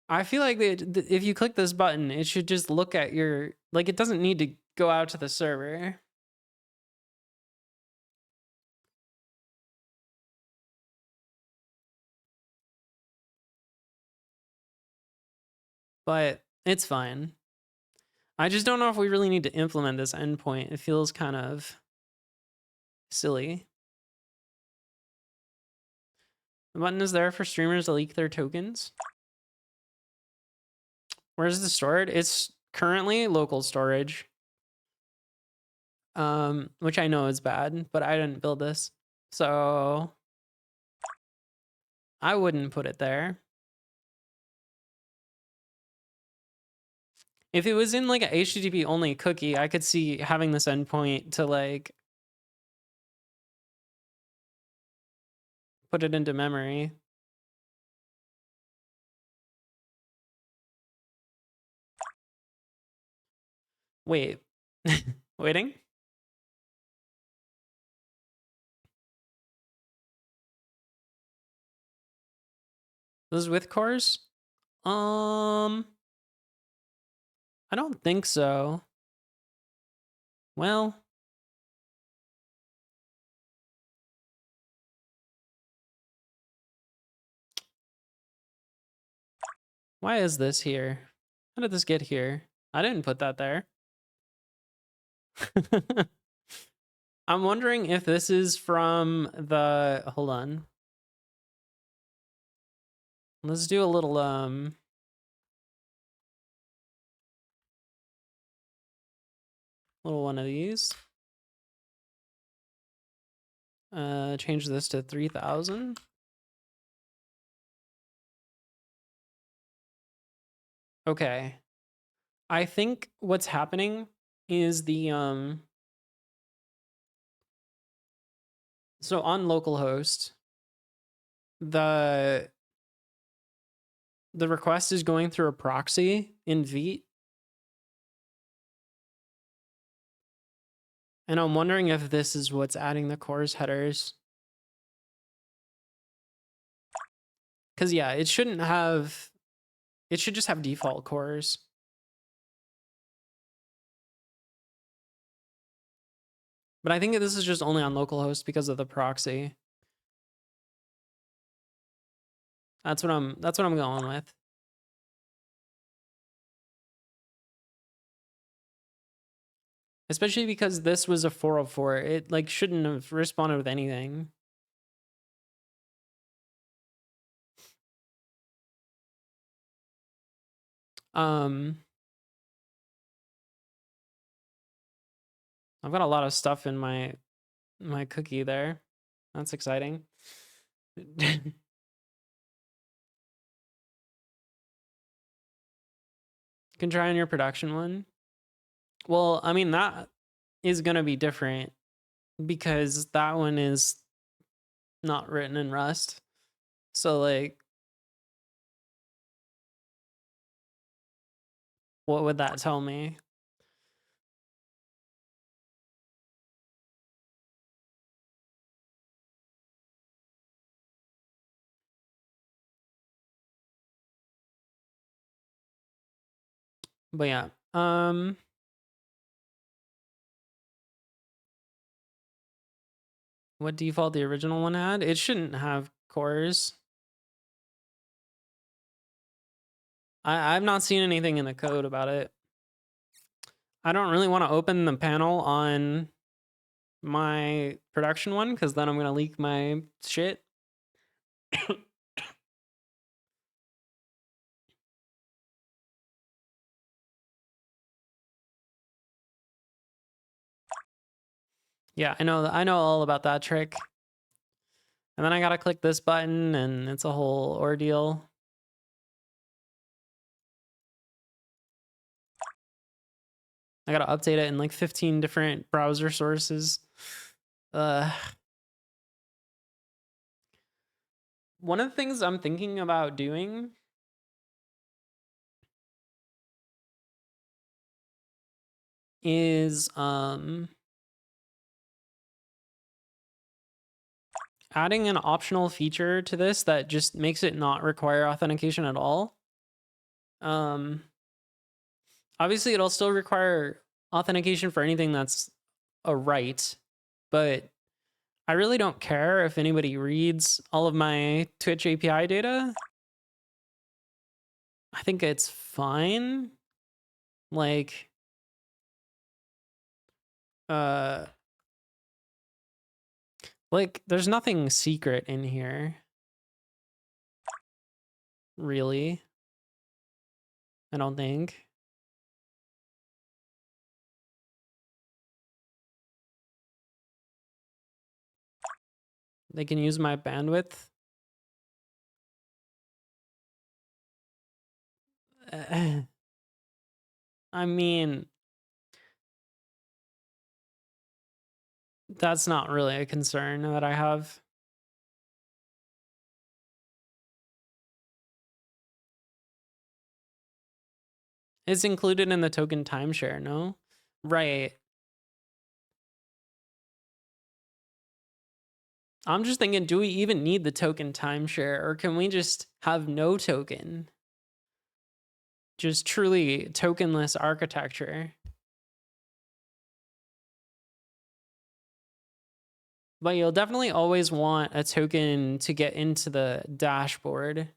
I feel like if you click this button, it should just look at your, like, it doesn't need to go out to the server. But it's fine. I just don't know if we really need to implement this endpoint. It feels kind of silly. The button is there for streamers to leak their tokens. Where's it stored? It's currently local storage. Which I know is bad, but I didn't build this. So I wouldn't put it there. If it was in like a HTTP only cookie, I could see having this endpoint to like put it into memory. Wait, waiting? This is with cores? I don't think so. Well, why is this here? How did this get here? I didn't put that there. I'm wondering if this is from the, hold on. Let's do a little, little one of these. Change this to 3000. Okay. I think what's happening is the, so on localhost, the request is going through a proxy in Vite. And I'm wondering if this is what's adding the cores headers. Because yeah, it shouldn't have, it should just have default cores. But I think this is just only on localhost because of the proxy. That's what I'm going with. Especially because this was a 404. It like shouldn't have responded with anything. I've got a lot of stuff in my cookie there. That's exciting. Can try on your production one. Well, I mean, that is going to be different because that one is not written in Rust. So, like, what would that tell me? But yeah, what default the original one had? It shouldn't have cores. I've not seen anything in the code about it. I don't really want to open the panel on my production one because then I'm going to leak my shit. Yeah, I know all about that trick. And then I got to click this button and it's a whole ordeal. I got to update it in like 15 different browser sources. One of the things I'm thinking about doing is adding an optional feature to this that just makes it not require authentication at all. Obviously it'll still require authentication for anything that's a write, but I really don't care if anybody reads all of my Twitch API data. I think it's fine. Like, there's nothing secret in here. Really? I don't think. They can use my bandwidth. I mean, that's not really a concern that I have. It's included in the token timeshare, no? Right. I'm just thinking, do we even need the token timeshare, or can we just have no token? Just truly tokenless architecture. But you'll definitely always want a token to get into the dashboard.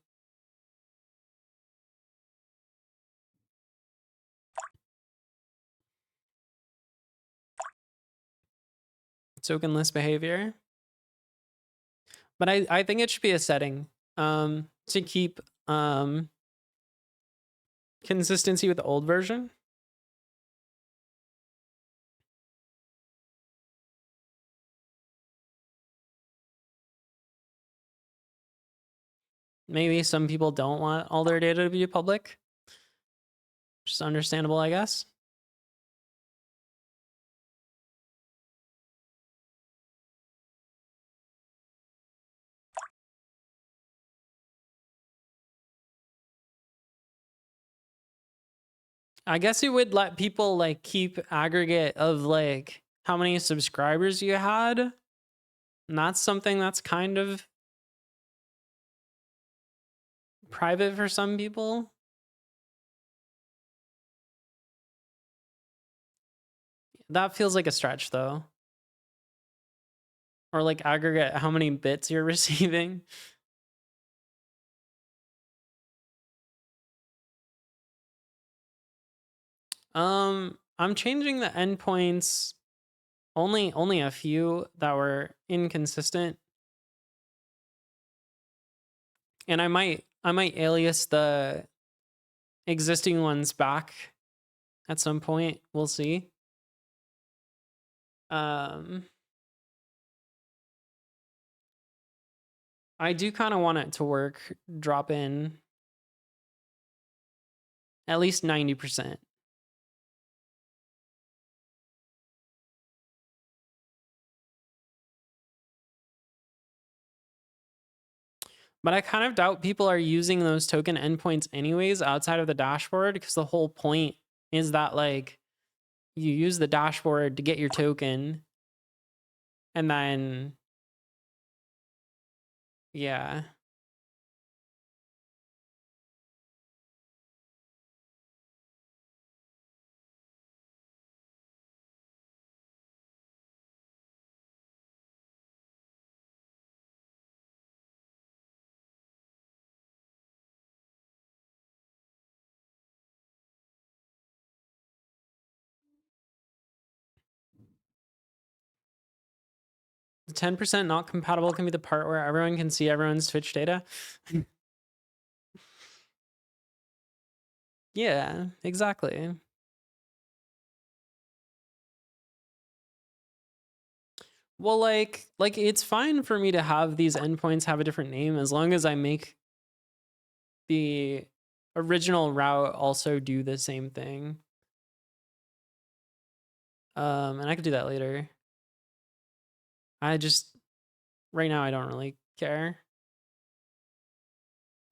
Tokenless behavior. But I think it should be a setting to keep consistency with the old version. Maybe some people don't want all their data to be public. Just understandable, I guess. I guess you would let people like keep aggregate of like how many subscribers you had. And that's something that's kind of private for some people. That feels like a stretch though. or like aggregate how many bits you're receiving. I'm changing the endpoints, only a few that were inconsistent. And I might alias the existing ones back at some point. We'll see. I do kind of want it to work, drop in at least 90%. But I kind of doubt people are using those token endpoints anyways outside of the dashboard, because the whole point is that like you use the dashboard to get your token, and then yeah. The 10% not compatible can be the part where everyone can see everyone's Twitch data. Yeah, exactly. Well, like it's fine for me to have these endpoints have a different name as long as I make the original route also do the same thing. And I could do that later. I just right now I don't really care.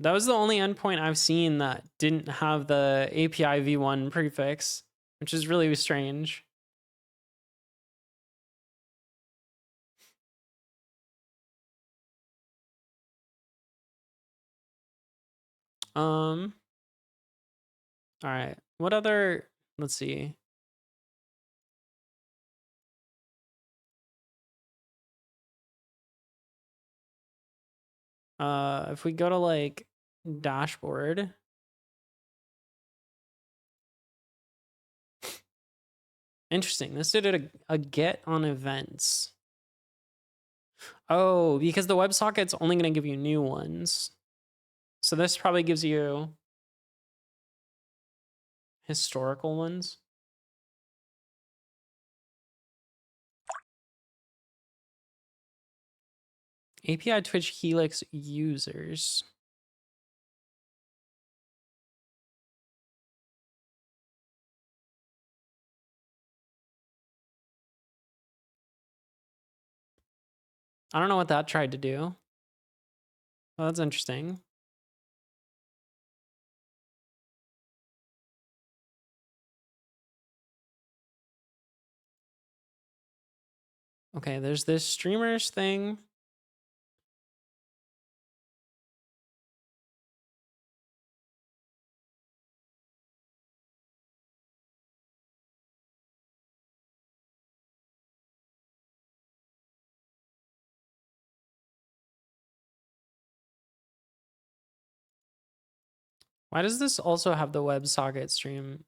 That was the only endpoint I've seen that didn't have the API v1 prefix, which is really strange. All right. What other, let's see. If we go to like dashboard, interesting. This did a get on events. Oh, because the WebSocket's only going to give you new ones. So this probably gives you historical ones. API Twitch Helix users. I don't know what that tried to do. Oh, that's interesting. Okay, there's this streamers thing. Why does this also have the WebSocket stream?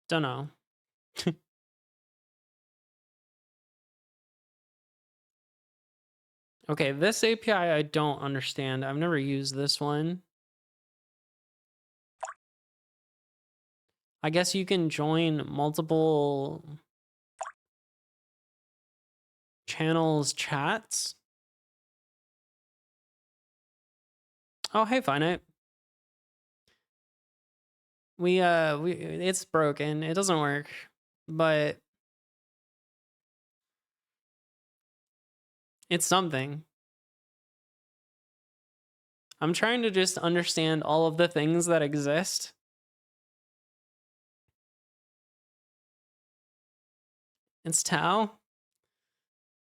Don't know. Okay, this API I don't understand. I've never used this one. I guess you can join multiple channels chats. Oh, hey, Finite. It's broken. It doesn't work, but it's something. I'm trying to just understand all of the things that exist. It's Tau.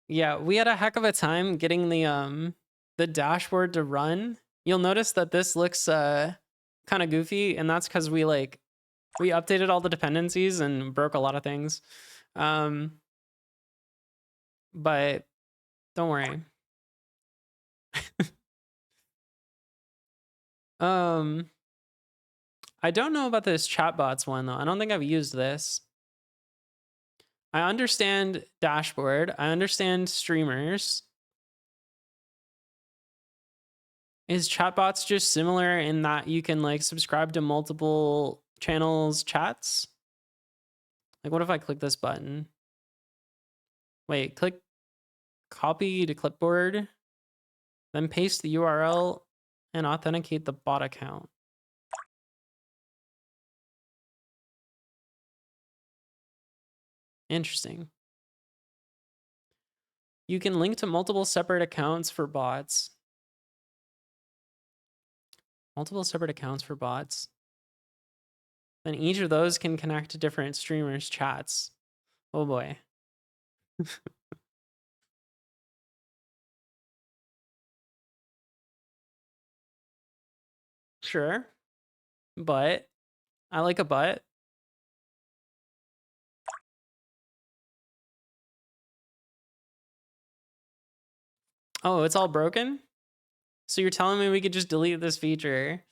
Yeah, we had a heck of a time getting the dashboard to run. You'll notice that this looks kind of goofy, and that's because we like We updated all the dependencies and broke a lot of things. But don't worry. I don't know about this chatbots one though. I don't think I've used this. I understand dashboard. I understand streamers. Is chatbots just similar in that you can like subscribe to multiple channels chats? Like what if I click this button? Wait, click copy to clipboard, then paste the URL and authenticate the bot account. Interesting. You can link to multiple separate accounts for bots. Multiple separate accounts for bots. Then each of those can connect to different streamers' chats. Oh boy. Sure. But I like a butt. Oh, it's all broken? So you're telling me we could just delete this feature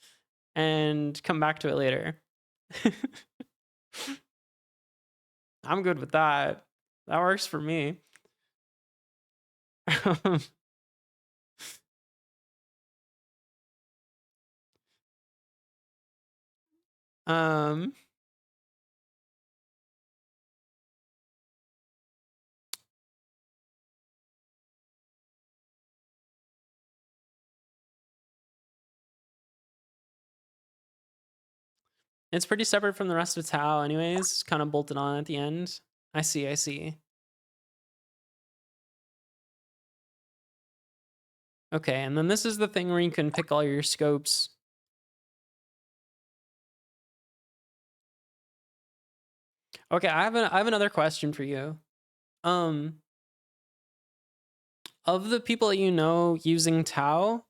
and come back to it later? I'm good with that. That works for me. um It's pretty separate from the rest of Tau anyways, kind of bolted on at the end. I see, I see. Okay, and then this is the thing where you can pick all your scopes. Okay, I have another question for you. Of the people that you know using Tau,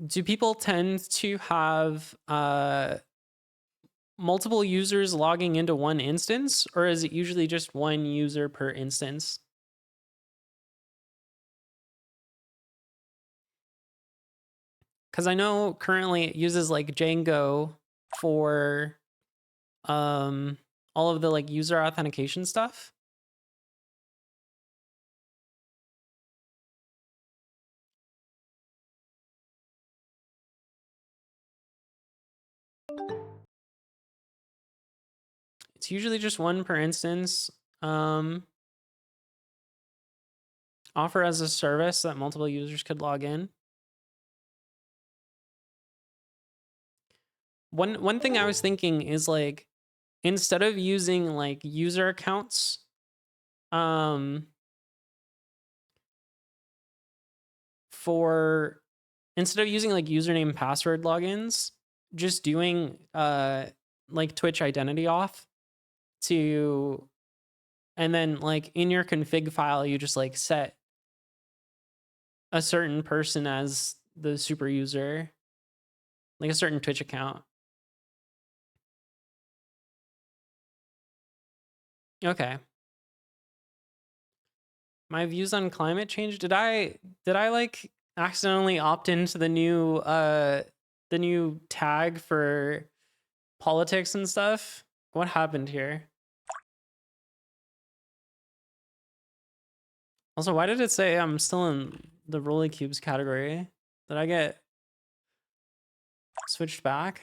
do people tend to have multiple users logging into one instance, or is it usually just one user per instance? Because I know currently it uses like Django for all of the like user authentication stuff. It's usually just one per instance. Offer as a service that multiple users could log in. One thing I was thinking is like, instead of using like user accounts, instead of using like username and password logins, just doing like Twitch identity auth and then like in your config file you just like set a certain person as the super user, like a certain Twitch account. Okay. My views on climate change. Did I like accidentally opt into the new tag for politics and stuff? What happened here? Also, why did it say I'm still in the Rolly Cubes category? Did I get switched back?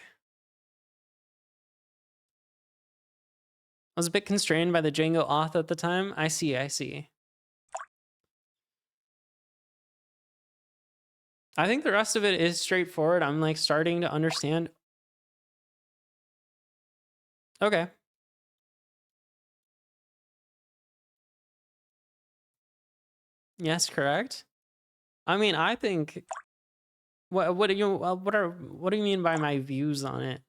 I was a bit constrained by the Django auth at the time. I see, I see. I think the rest of it is straightforward. I'm like starting to understand. Okay. Yes, correct. I mean, I think what do you mean by my views on it?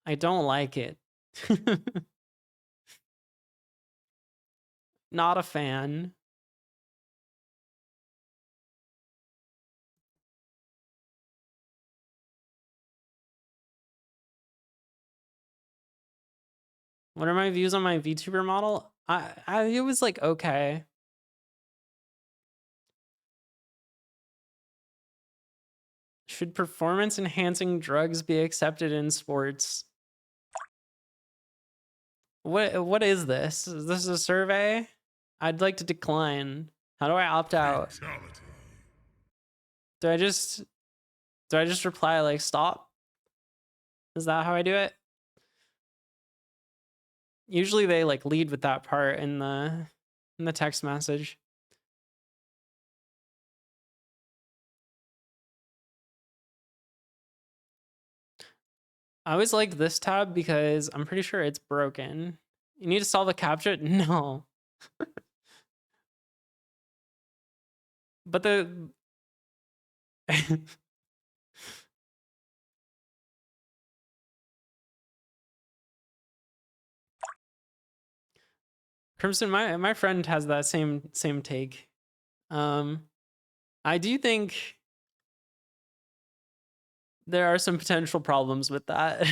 I don't like it. Not a fan. What are my views on my VTuber model? It was like okay. Should performance enhancing drugs be accepted in sports? What is this? Is this a survey? I'd like to decline. How do I opt out? Fatality. Do I just reply like stop? Is that how I do it? Usually they like lead with that part in the text message. I always like this tab because I'm pretty sure it's broken. You need to solve a CAPTCHA? No. But the Crimson, my friend has that same take. I do think there are some potential problems with that.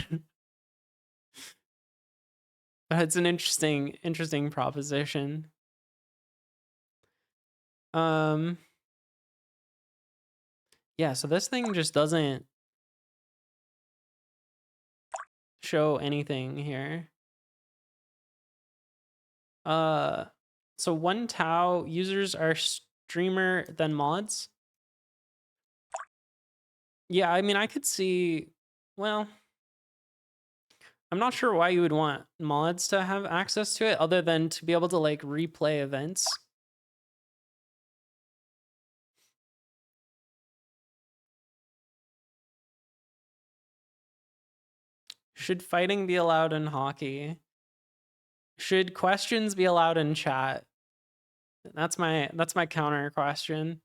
But it's an interesting proposition. Yeah, so this thing just doesn't show anything here. So 1 tau users are streamer than mods. Yeah, I mean, I could see, well, I'm not sure why you would want mods to have access to it other than to be able to like replay events. Should fighting be allowed in hockey? Should questions be allowed in chat? That's my counter question.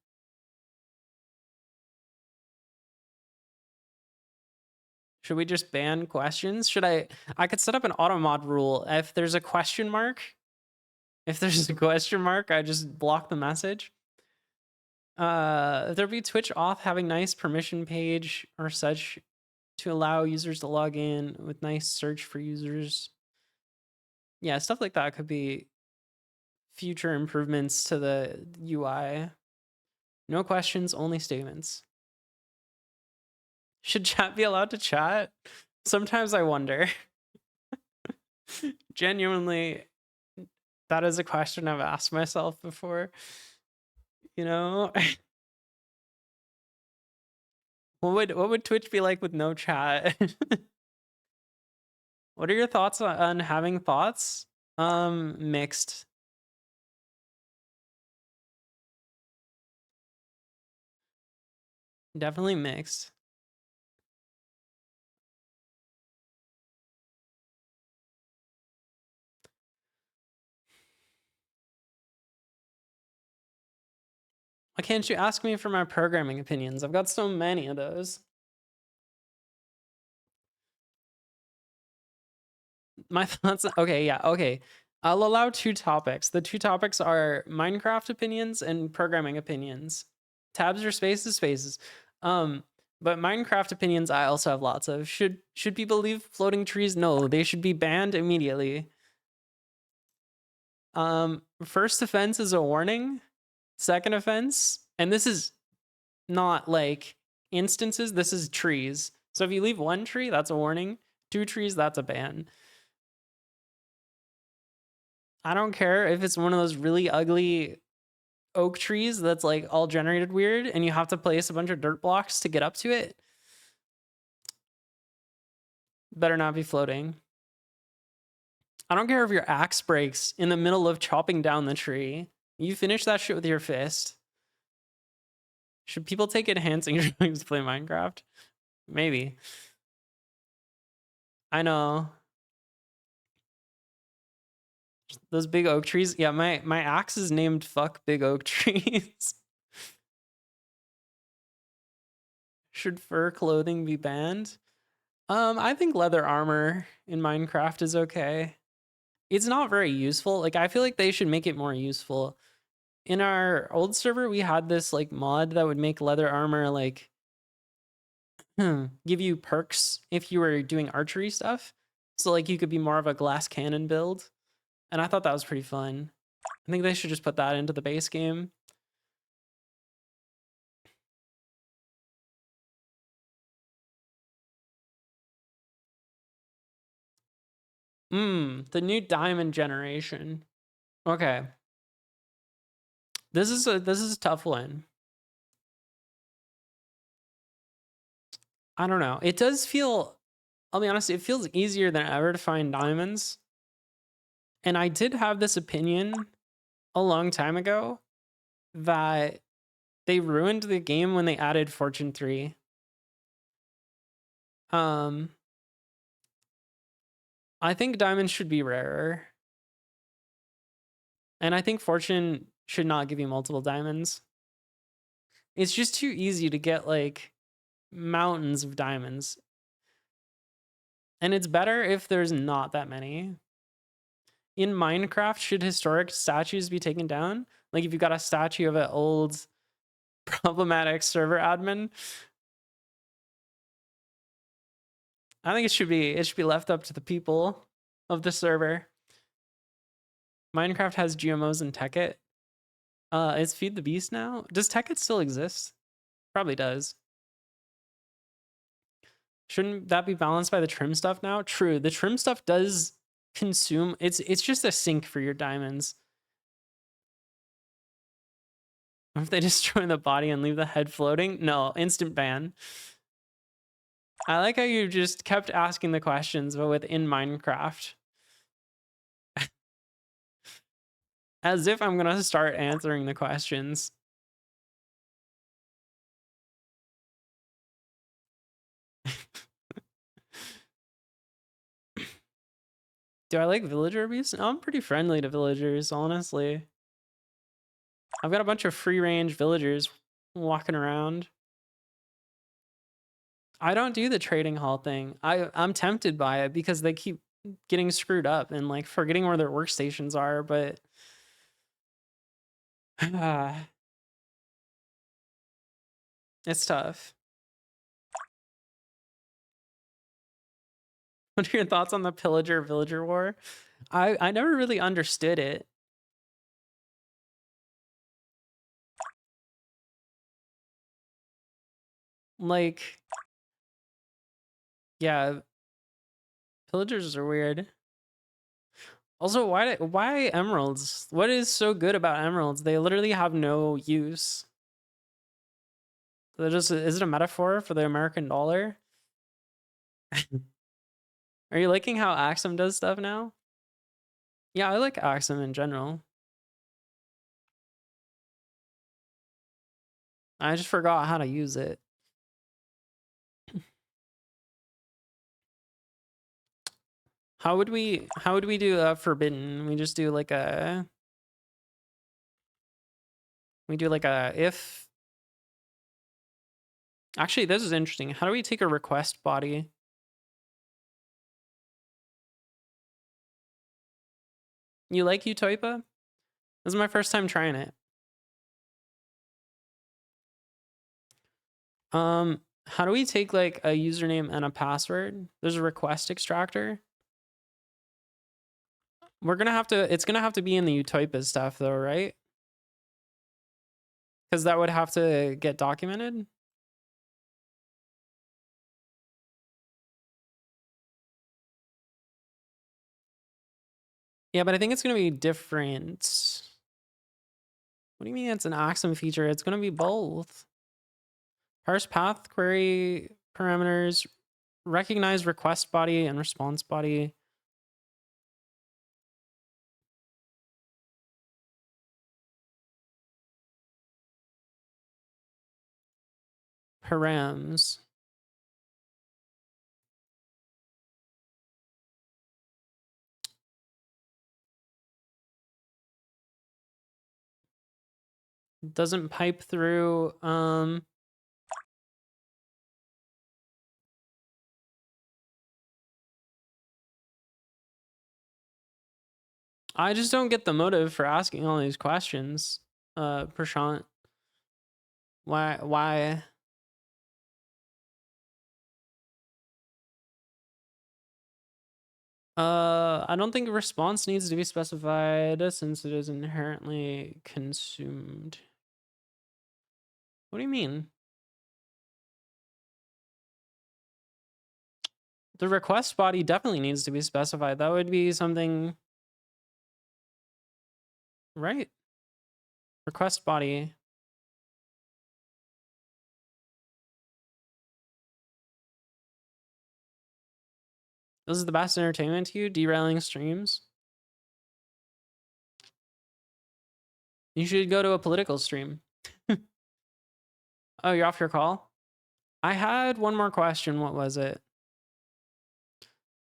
Should we just ban questions? Should I could set up an auto mod rule. If there's a question mark, I just block the message. If there be Twitch auth having nice permission page or such to allow users to log in with nice search for users. Yeah, stuff like that could be future improvements to the UI. No questions, only statements. Should chat be allowed to chat? Sometimes I wonder. Genuinely, that is a question I've asked myself before. You know? What would Twitch be like with no chat? What are your thoughts on having thoughts? Mixed. Definitely mixed. Why can't you ask me for my programming opinions? I've got so many of those. My thoughts. Okay, yeah, okay. I'll allow 2 topics. The 2 topics are Minecraft opinions and programming opinions. Tabs or spaces. But Minecraft opinions I also have lots of. Should people leave floating trees? No, they should be banned immediately. First offense is a warning. Second offense, and this is not like instances, this is trees. So if you leave 1 tree, that's a warning. 2 trees, that's a ban. I don't care if it's one of those really ugly oak trees that's like all generated weird and you have to place a bunch of dirt blocks to get up to it. Better not be floating. I don't care if your axe breaks in the middle of chopping down the tree. You finish that shit with your fist. Should people take enhancing drugs to play Minecraft? Maybe. I know. Those big oak trees. Yeah, my axe is named fuck big oak trees. Should fur clothing be banned? I think leather armor in Minecraft is okay. It's not very useful. Like, I feel like they should make it more useful. In our old server, we had this like mod that would make leather armor like give you perks if you were doing archery stuff. So like you could be more of a glass cannon build. And I thought that was pretty fun. I think they should just put that into the base game. The new diamond generation. Okay. This is a tough one. I don't know. It does feel, I'll be honest, it feels easier than ever to find diamonds. And I did have this opinion a long time ago that they ruined the game when they added Fortune 3. I think diamonds should be rarer. And I think Fortune should not give you multiple diamonds. It's just too easy to get like mountains of diamonds. And it's better if there's not that many. In Minecraft, should historic statues be taken down? Like if you got a statue of an old problematic server admin, I think it should be left up to the people of the server. Minecraft has GMOs and Tekkit. Is Feed the Beast now? Does Tekkit still exist? Probably does. Shouldn't that be balanced by the trim stuff now? True, the trim stuff does consume. It's just a sink for your diamonds. What if they destroy the body and leave the head floating? No, instant ban. I like how you just kept asking the questions, but within Minecraft. As if I'm gonna start answering the questions. Do I like villager abuse? No, I'm pretty friendly to villagers, honestly. I've got a bunch of free-range villagers walking around. I don't do the trading hall thing. I'm tempted by it because they keep getting screwed up and like forgetting where their workstations are, but it's tough. What are your thoughts on the pillager villager war? I never really understood it. Like, yeah, pillagers are weird. Also, why emeralds? What is so good about emeralds? They literally have no use. They're just, is it a metaphor for the American dollar? Are you liking how Axum does stuff now? Yeah, I like Axum in general. I just forgot how to use it. How would we do forbidden? We just do like a if. Actually, this is interesting. How do we take a request body? You like Utoipa? This is my first time trying it. How do we take like a username and a password? There's a request extractor. It's gonna have to be in the Utoipa stuff though, right? Because that would have to get documented. Yeah, but I think it's gonna be different. What do you mean it's an Axum feature? It's gonna be both. Parse path query parameters, recognize request body and response body. Params. Doesn't pipe through. I just don't get the motive for asking all these questions, Prashant. Why? I don't think response needs to be specified since it is inherently consumed. What do you mean? The request body definitely needs to be specified. That would be something, right? Request body. This is the best entertainment to you? Derailing streams? You should go to a political stream. Oh, you're off your call? I had one more question. What was it?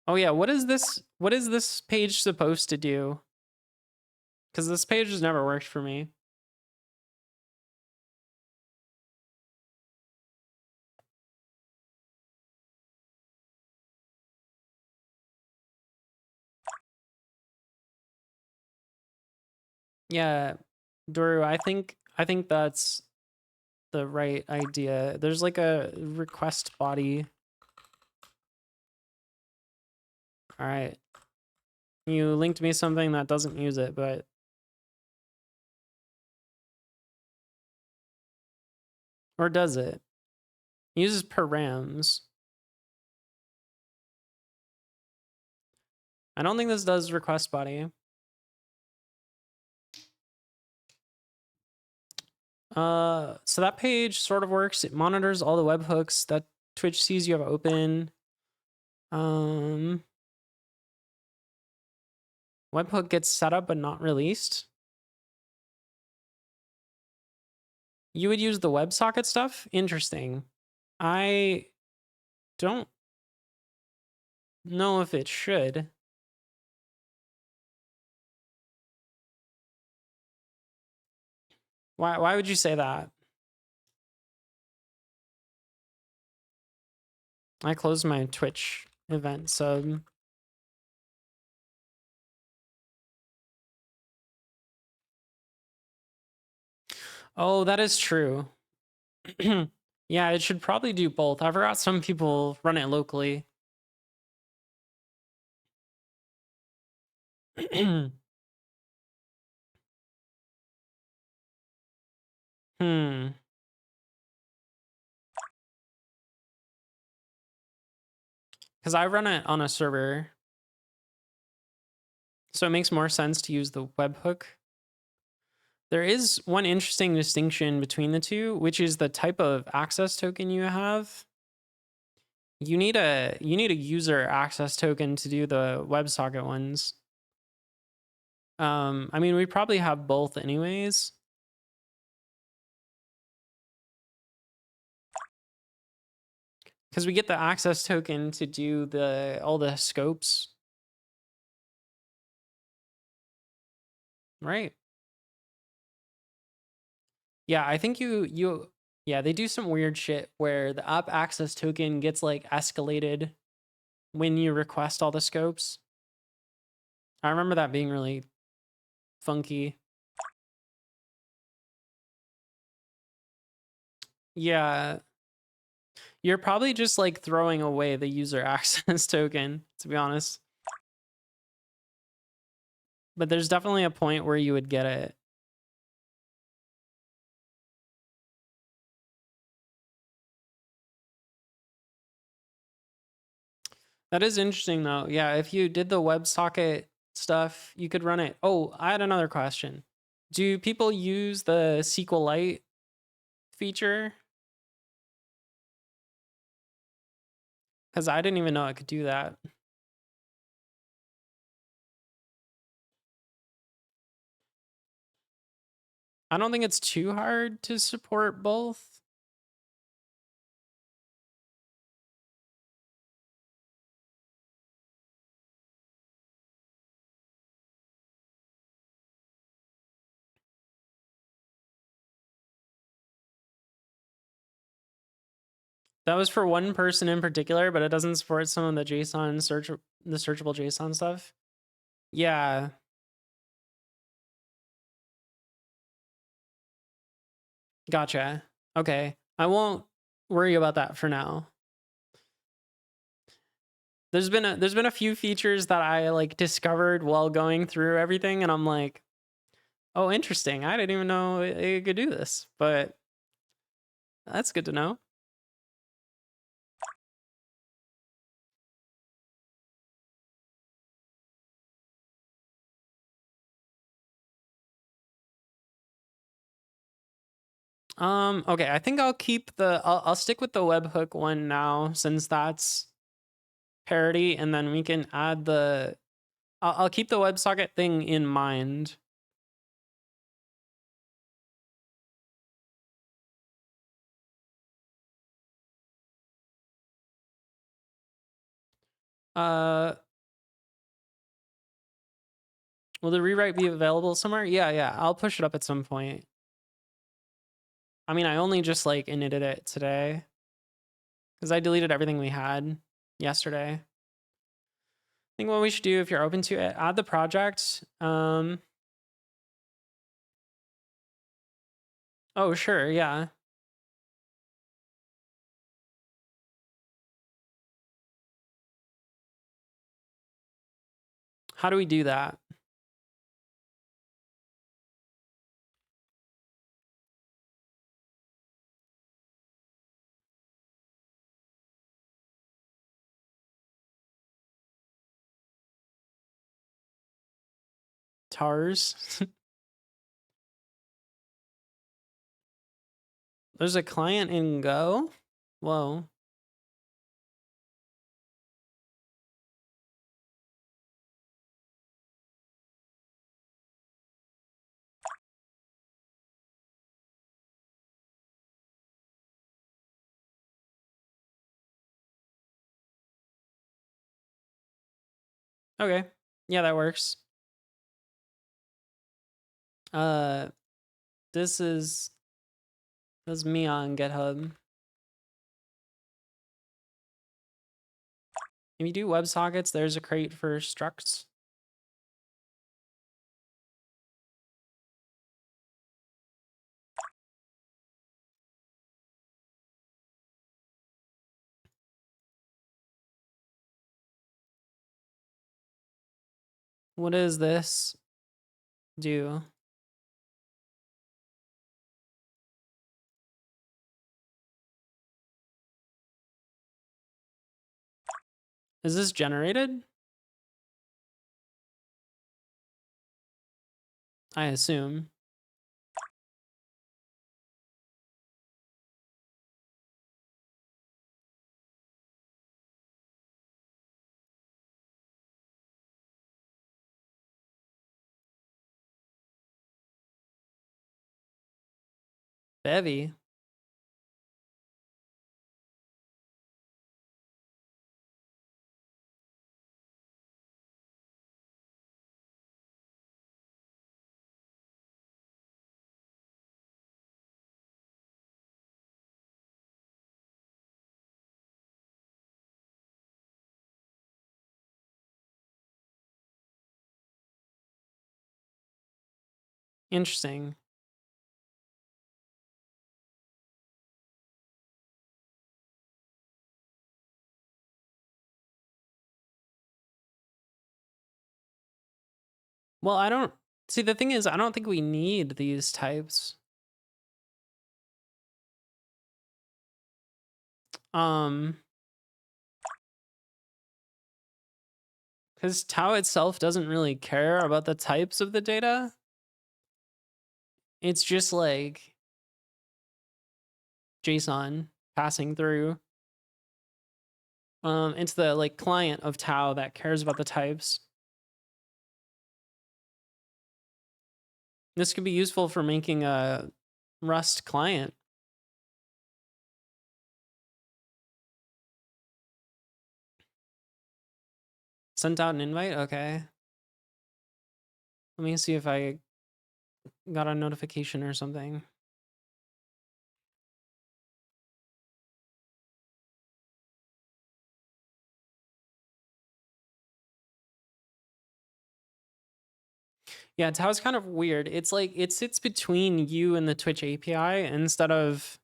Oh yeah, what is this page supposed to do? Because this page has never worked for me. Yeah, Doru, I think that's the right idea. There's like a request body. All right. You linked me something that doesn't use it, but or does it? It uses params. I don't think this does request body. So that page sort of works. It monitors all the webhooks that Twitch sees you have open. Webhook gets set up but not released. You would use the WebSocket stuff? Interesting. I don't know if it should. Why would you say that? I closed my Twitch event sub. Oh, that is true. Yeah, it should probably do both. I forgot some people run it locally. Hmm. Because I run it on a server. So it makes more sense to use the webhook. There is one interesting distinction between the two, which is the type of access token you have. You need a user access token to do the WebSocket ones. I mean, we probably have both anyways. Because we get the access token to do all the scopes. Right. Yeah, I think yeah, they do some weird shit where the app access token gets like escalated when you request all the scopes. I remember that being really funky. Yeah. You're probably just like throwing away the user access token, to be honest. But there's definitely a point where you would get it. That is interesting though. Yeah, if you did the WebSocket stuff, you could run it. Oh, I had another question. Do people use the SQLite feature? Because I didn't even know it could do that. I don't think it's too hard to support both. That was for one person in particular, but it doesn't support some of the JSON the searchable JSON stuff. Yeah. Gotcha. Okay. I won't worry about that for now. There's been a few features that I like discovered while going through everything, and I'm like, oh, interesting. I didn't even know it could do this, but that's good to know. Okay, I think I'll keep I'll stick with the webhook one now, since that's parity, and then we can add I'll keep the WebSocket thing in mind. Will the rewrite be available somewhere? Yeah, I'll push it up at some point. I mean, I only just like initted it today because I deleted everything we had yesterday. I think what we should do, if you're open to it, add the project. Oh, sure, yeah. How do we do that? Tars. There's a client in Go? Whoa. Okay. Yeah, that works. This is me on GitHub. If you do WebSockets, there's a crate for structs. What does this do? Is this generated? I assume. Bevy. Interesting. Well, I don't see, the thing is, I don't think we need these types. Because Tau itself doesn't really care about the types of the data. It's just like JSON passing through. It's the like client of Tau that cares about the types. This could be useful for making a Rust client. Sent out an invite? Okay. Let me see if I got a notification or something. Yeah, Tau's kind of weird. It's like it sits between you and the Twitch API instead of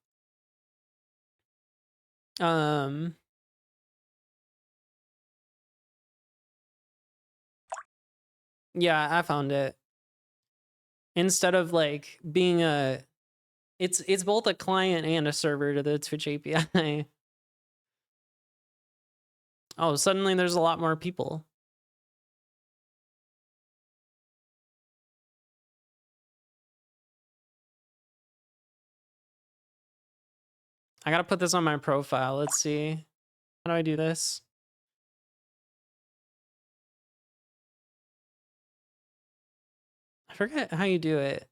Yeah, I found it. Instead of like being a it's both a client and a server to the Twitch API. Oh, suddenly there's a lot more people. I gotta put this on my profile. Let's see. How do I do this? I forget how you do it.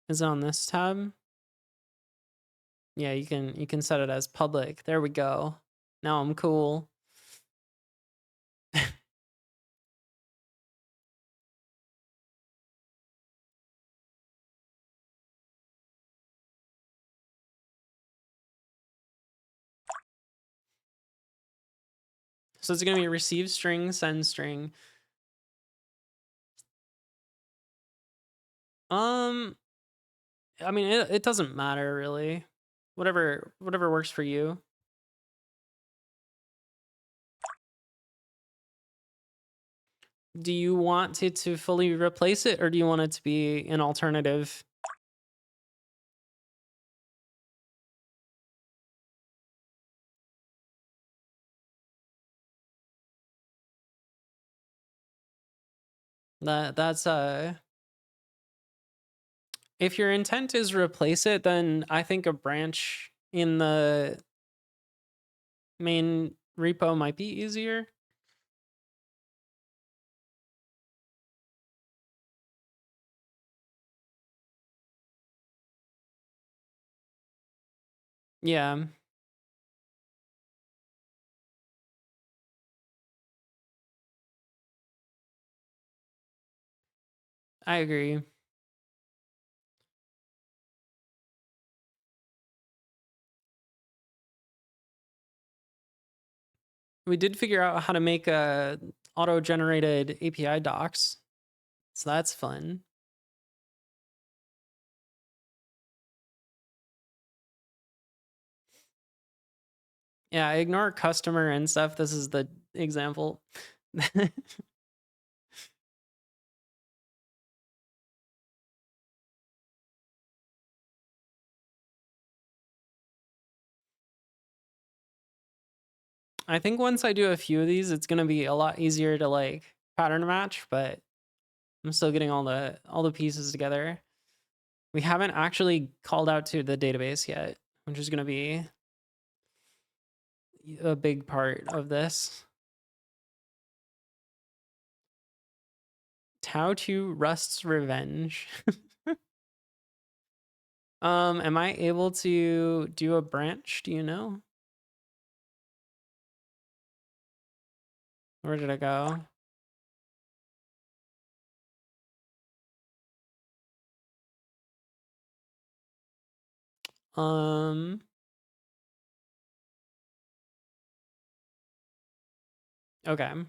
Is it on this tab? Yeah, you can set it as public. There we go. Now I'm cool. So it's gonna be receive string, send string. I mean it doesn't matter really. Whatever works for you. Do you want it to fully replace it or do you want it to be an alternative? That's if your intent is replace it, then I think a branch in the main repo might be easier. Yeah. I agree. We did figure out how to make a auto-generated API docs. So that's fun. Yeah, ignore customer and stuff. This is the example. I think once I do a few of these, it's gonna be a lot easier to like pattern match, but I'm still getting all the pieces together. We haven't actually called out to the database yet, which is gonna be a big part of this. Tau 2 Rust's Revenge. Am I able to do a branch? Do you know? Where did I go? Okay. I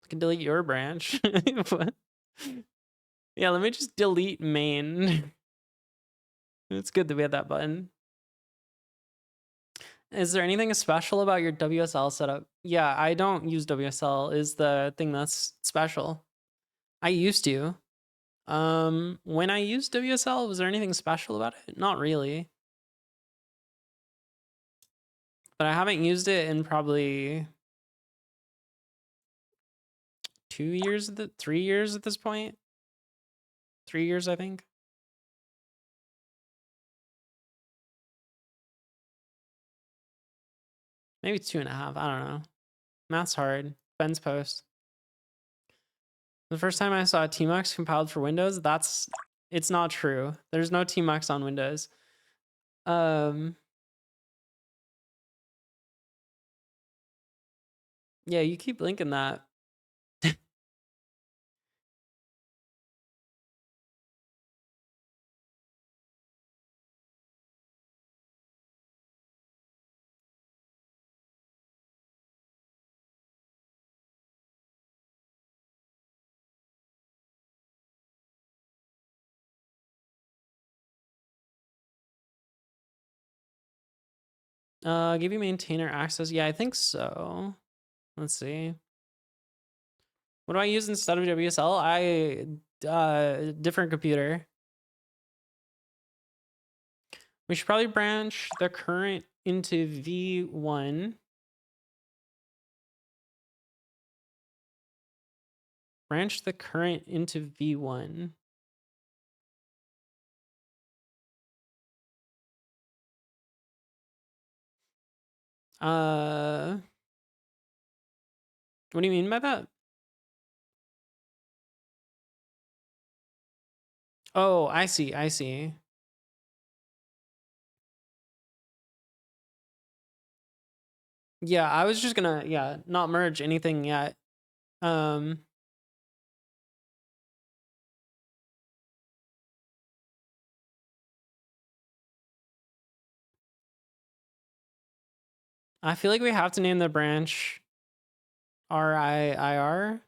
can delete your branch. What? Yeah, let me just delete main. It's good that we had that button. Is there anything special about your WSL setup? Yeah, I don't use WSL is the thing that's special. I used to. When I used WSL, was there anything special about it? Not really. But I haven't used it in probably 2 years, 3 years at this point. 3 years, I think. Maybe 2.5. I don't know. Math's hard. Ben's post. The first time I saw Tmux compiled for Windows, it's not true. There's no Tmux on Windows. Yeah, you keep linking that. Give you maintainer access. Yeah, I think so. Let's see. What do I use instead of WSL? Different computer. We should probably branch the current into V1. Branch the current into V1. What do you mean by that? Oh, I see. I see. Yeah, I was just gonna, not merge anything yet. I feel like we have to name the branch RIIR.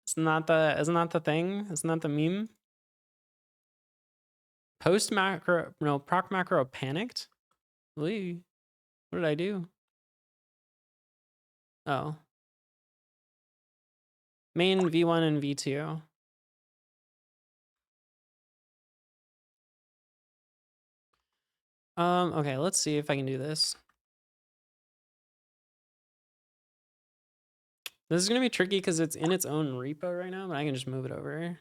Isn't that the thing? Isn't that the meme? Post macro, no, proc macro panicked? Lee, what did I do? Oh. Main V1 and V2. Okay, let's see if I can do this. This is gonna be tricky because it's in its own repo right now, but I can just move it over.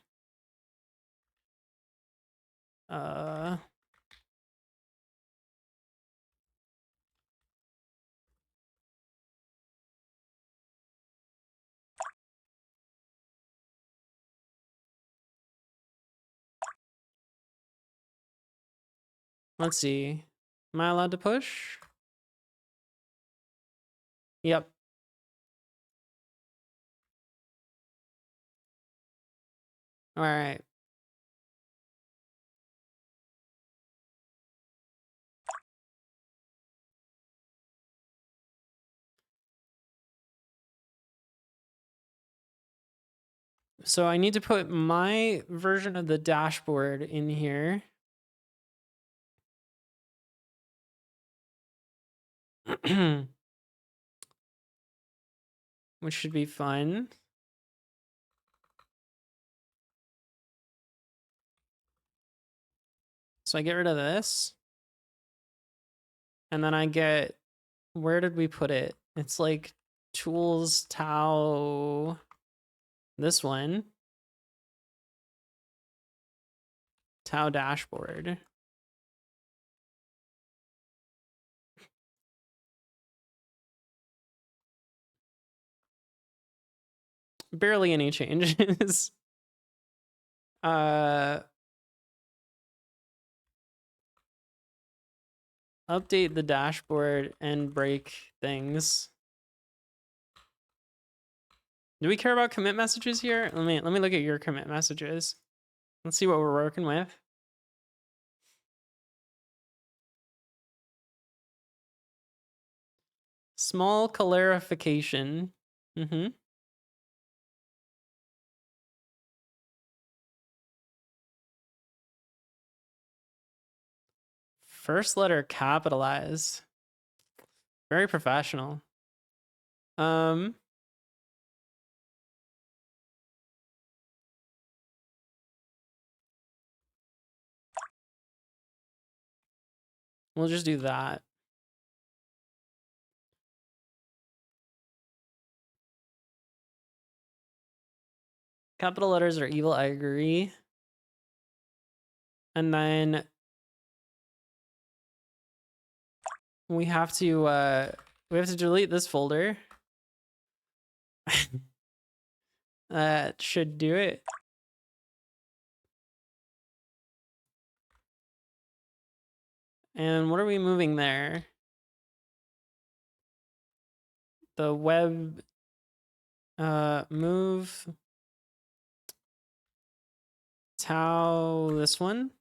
Let's see. Am I allowed to push? Yep. All right. So I need to put my version of the dashboard in here. Which should be fun. So I get rid of this. And then I get, where did we put it? It's like tools, tau, this one. Tau dashboard. Barely any changes. Update the dashboard and break things. Do we care about commit messages here? Let me look at your commit messages. Let's see what we're working with. Small clarification. First letter capitalized. Very professional. We'll just do that. Capital letters are evil, I agree. And then we have to delete this folder. That should do it. And what are we moving there? The web move tau, this one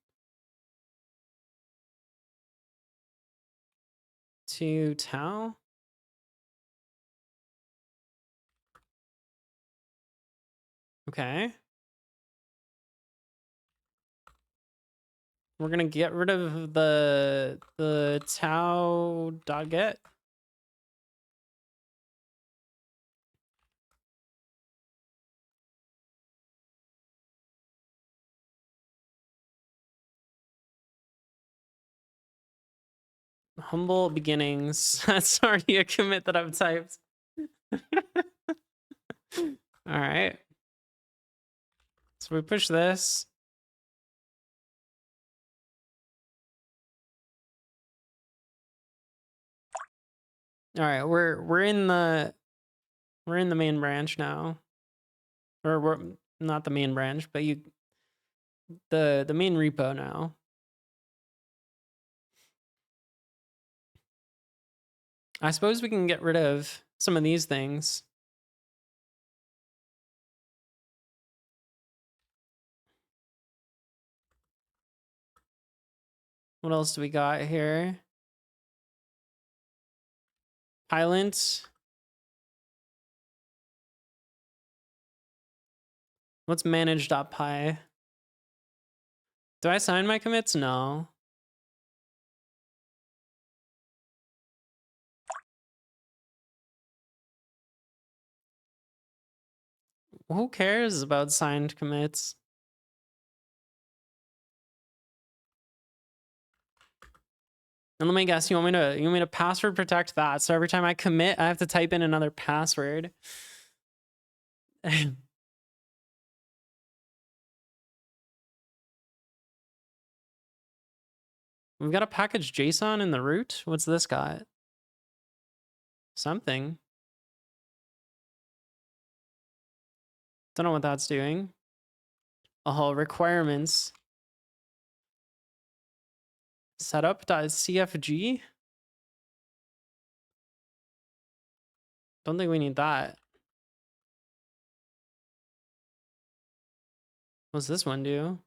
to tau. Okay. We're gonna get rid of the tau.get. Humble beginnings. That's already a commit that I've typed. All right. So we push this. All right, we're in the main branch now. Or we're not the main branch, but the main repo now. I suppose we can get rid of some of these things. What else do we got here? Pilot. What's manage.py? Do I sign my commits? No. Who cares about signed commits? And let me guess, you want me to password protect that? So every time I commit, I have to type in another password. We've got a package JSON in the root. What's this got? Something. Don't know what that's doing. Oh, requirements. Setup.cfg. Don't think we need that. What's this one do?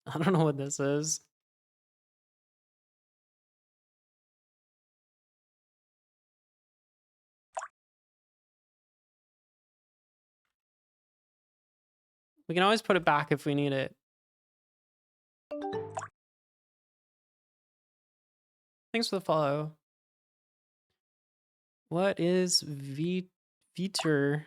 I don't know what this is. We can always put it back if we need it. Thanks for the follow. What is Viter?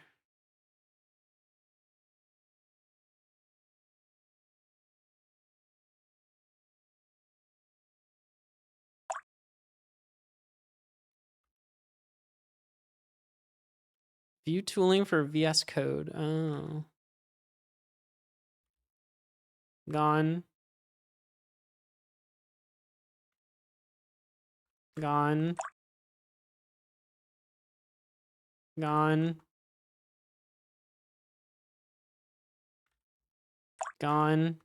View tooling for VS Code. Oh. Gone. Gone. Gone. Gone.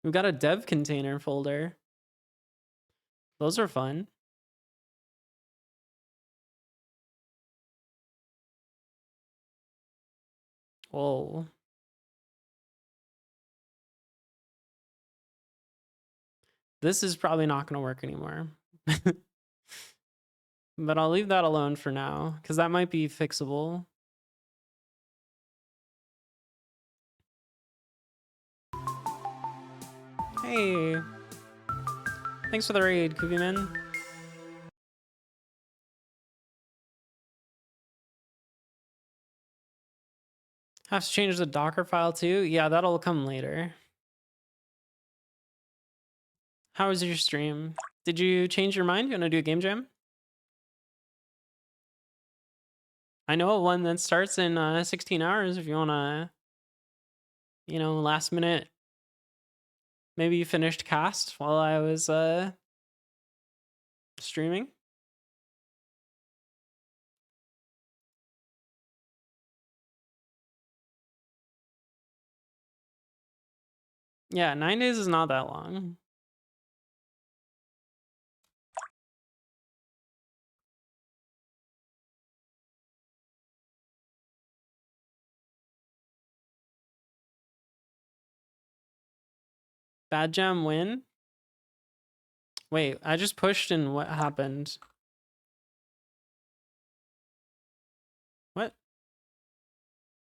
We've got a dev container folder. Those are fun. Whoa. This is probably not going to work anymore. But I'll leave that alone for now, because that might be fixable. Hey. Thanks for the raid, Kubiman. Have to change the Docker file too? Yeah, that'll come later. How was your stream? Did you change your mind? You want to do a game jam? I know one that starts in 16 hours if you want to, you know, last minute. Maybe you finished cast while I was streaming. Yeah, 9 days is not that long. Bad jam win? Wait, I just pushed and what happened? What?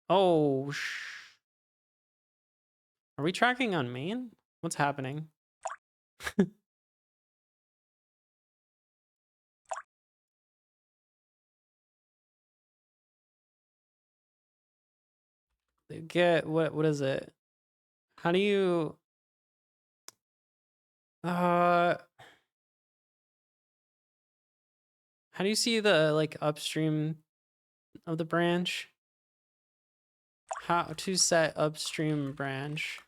Oh, are we tracking on main? What's happening? Get what is it? How do you uh how do you see the like upstream of the branch? How to set upstream branch?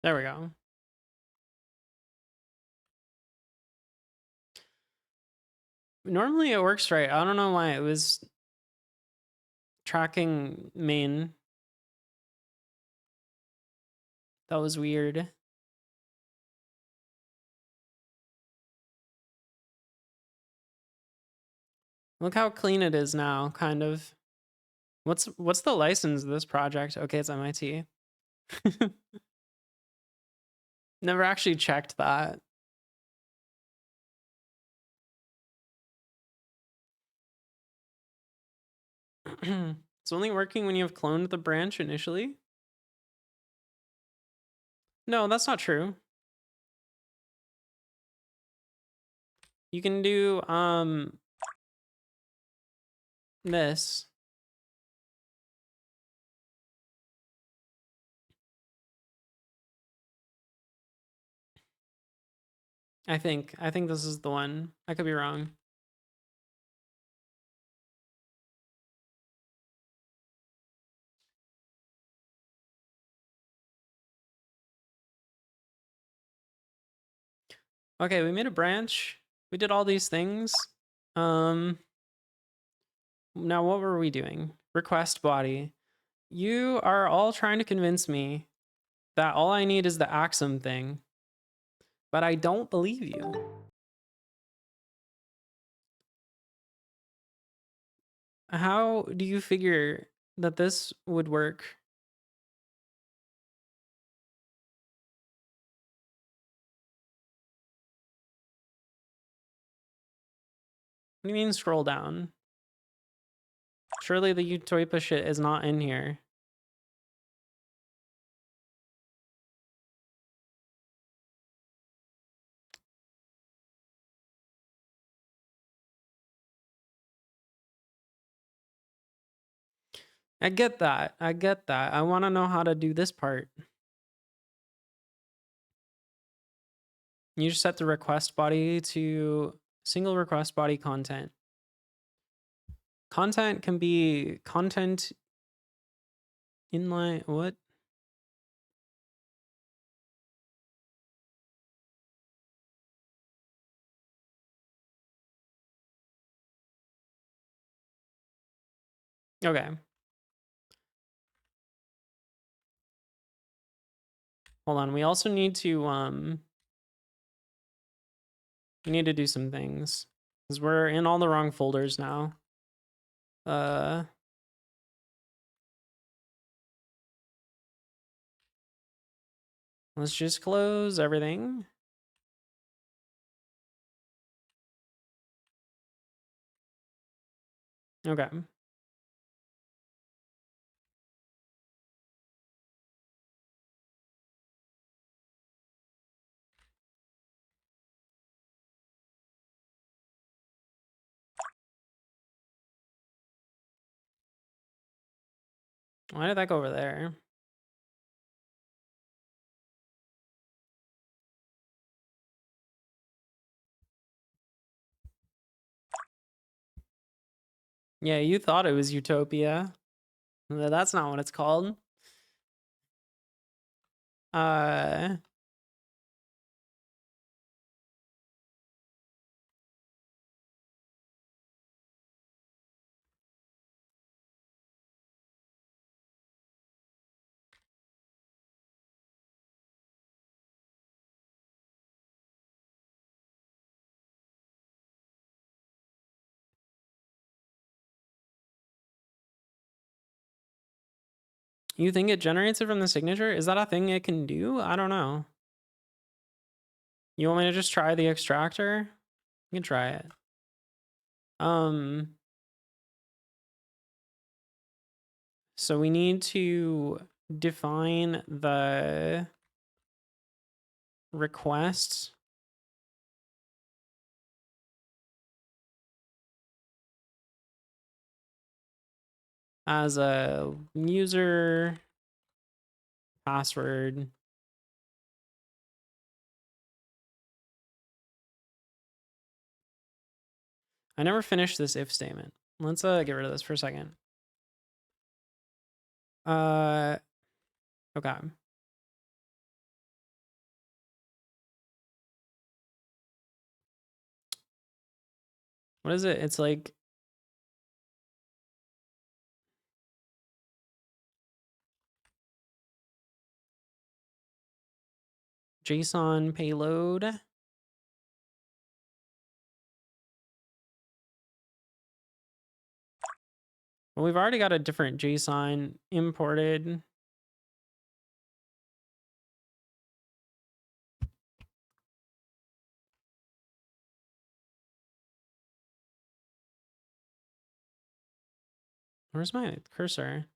There we go. Normally it works right. I don't know why it was tracking main. That was weird. Look how clean it is now, kind of. What's the license of this project? Okay, it's MIT. Never actually checked that. It's only working when you have cloned the branch initially? No, that's not true. You can do this. I think this is the one. I could be wrong. Okay, we made a branch. We did all these things. Now what were we doing? Request body. You are all trying to convince me that all I need is the Axum thing. But I don't believe you. How do you figure that this would work? What do you mean scroll down? Surely the Utoipa shit is not in here. I get that. I get that. I want to know how to do this part. You just set the request body to single request body content. Content can be content inline. What? Okay. Hold on. We also need to we need to do some things because we're in all the wrong folders now. Let's just close everything. Okay. Why did that go over there? Yeah, you thought it was Utopia. That's not what it's called. Uh You think it generates it from the signature? Is that a thing it can do? I don't know. You want me to just try the extractor? You can try it. So we need to define the request as a user password. I never finished this if statement. Let's get rid of this for a second. Okay. What is it? It's like JSON payload. Well, we've already got a different JSON imported. Where's my cursor?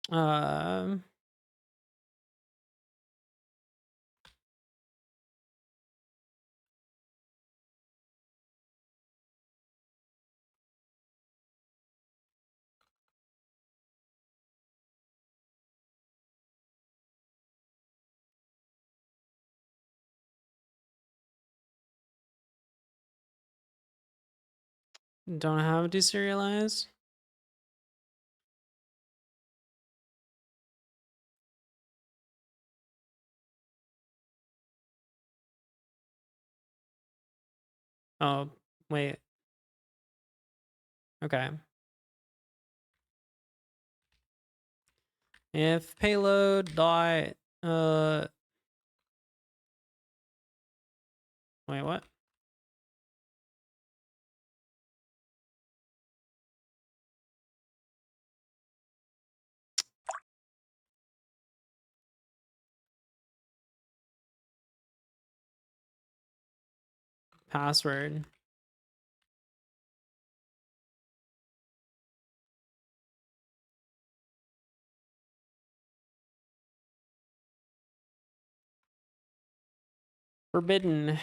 Um, don't have deserialize. Oh, wait. Okay. If payload dot wait, what? Password. Forbidden.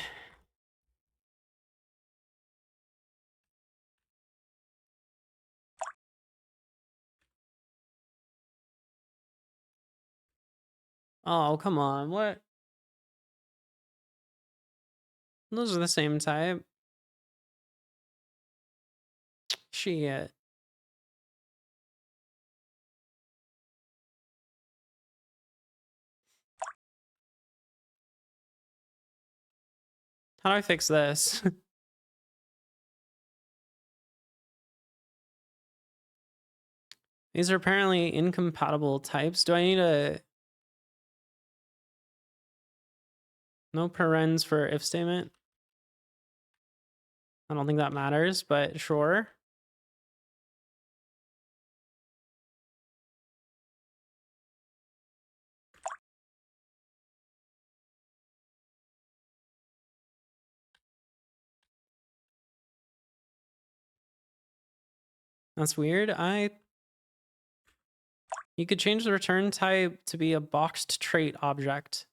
Oh, come on. What? Those are the same type. Shit. How do I fix this? These are apparently incompatible types. Do I need a no parens for if statement? I don't think that matters, but sure. That's weird. You could change the return type to be a boxed trait object.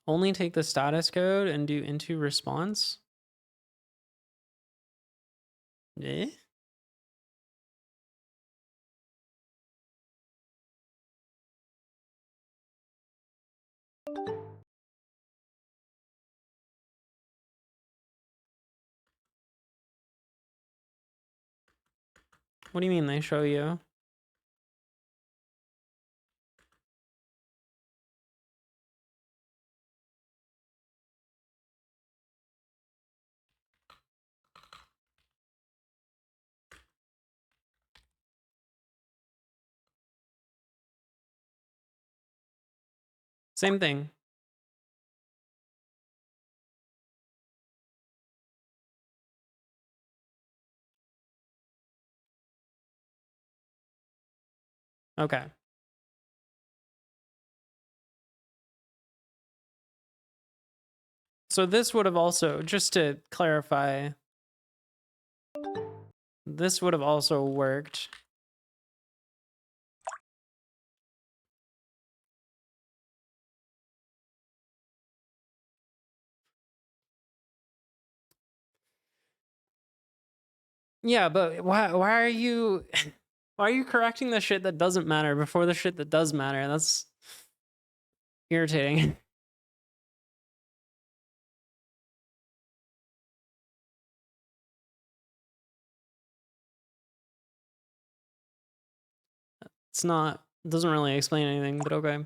Only take the status code and do into response. Eh? What do you mean they show you? Same thing. Okay. So this would have also, just to clarify, this would have also worked. Yeah, but why are you why are you correcting the shit that doesn't matter before the shit that does matter? That's irritating. It's not, doesn't really explain anything, but okay.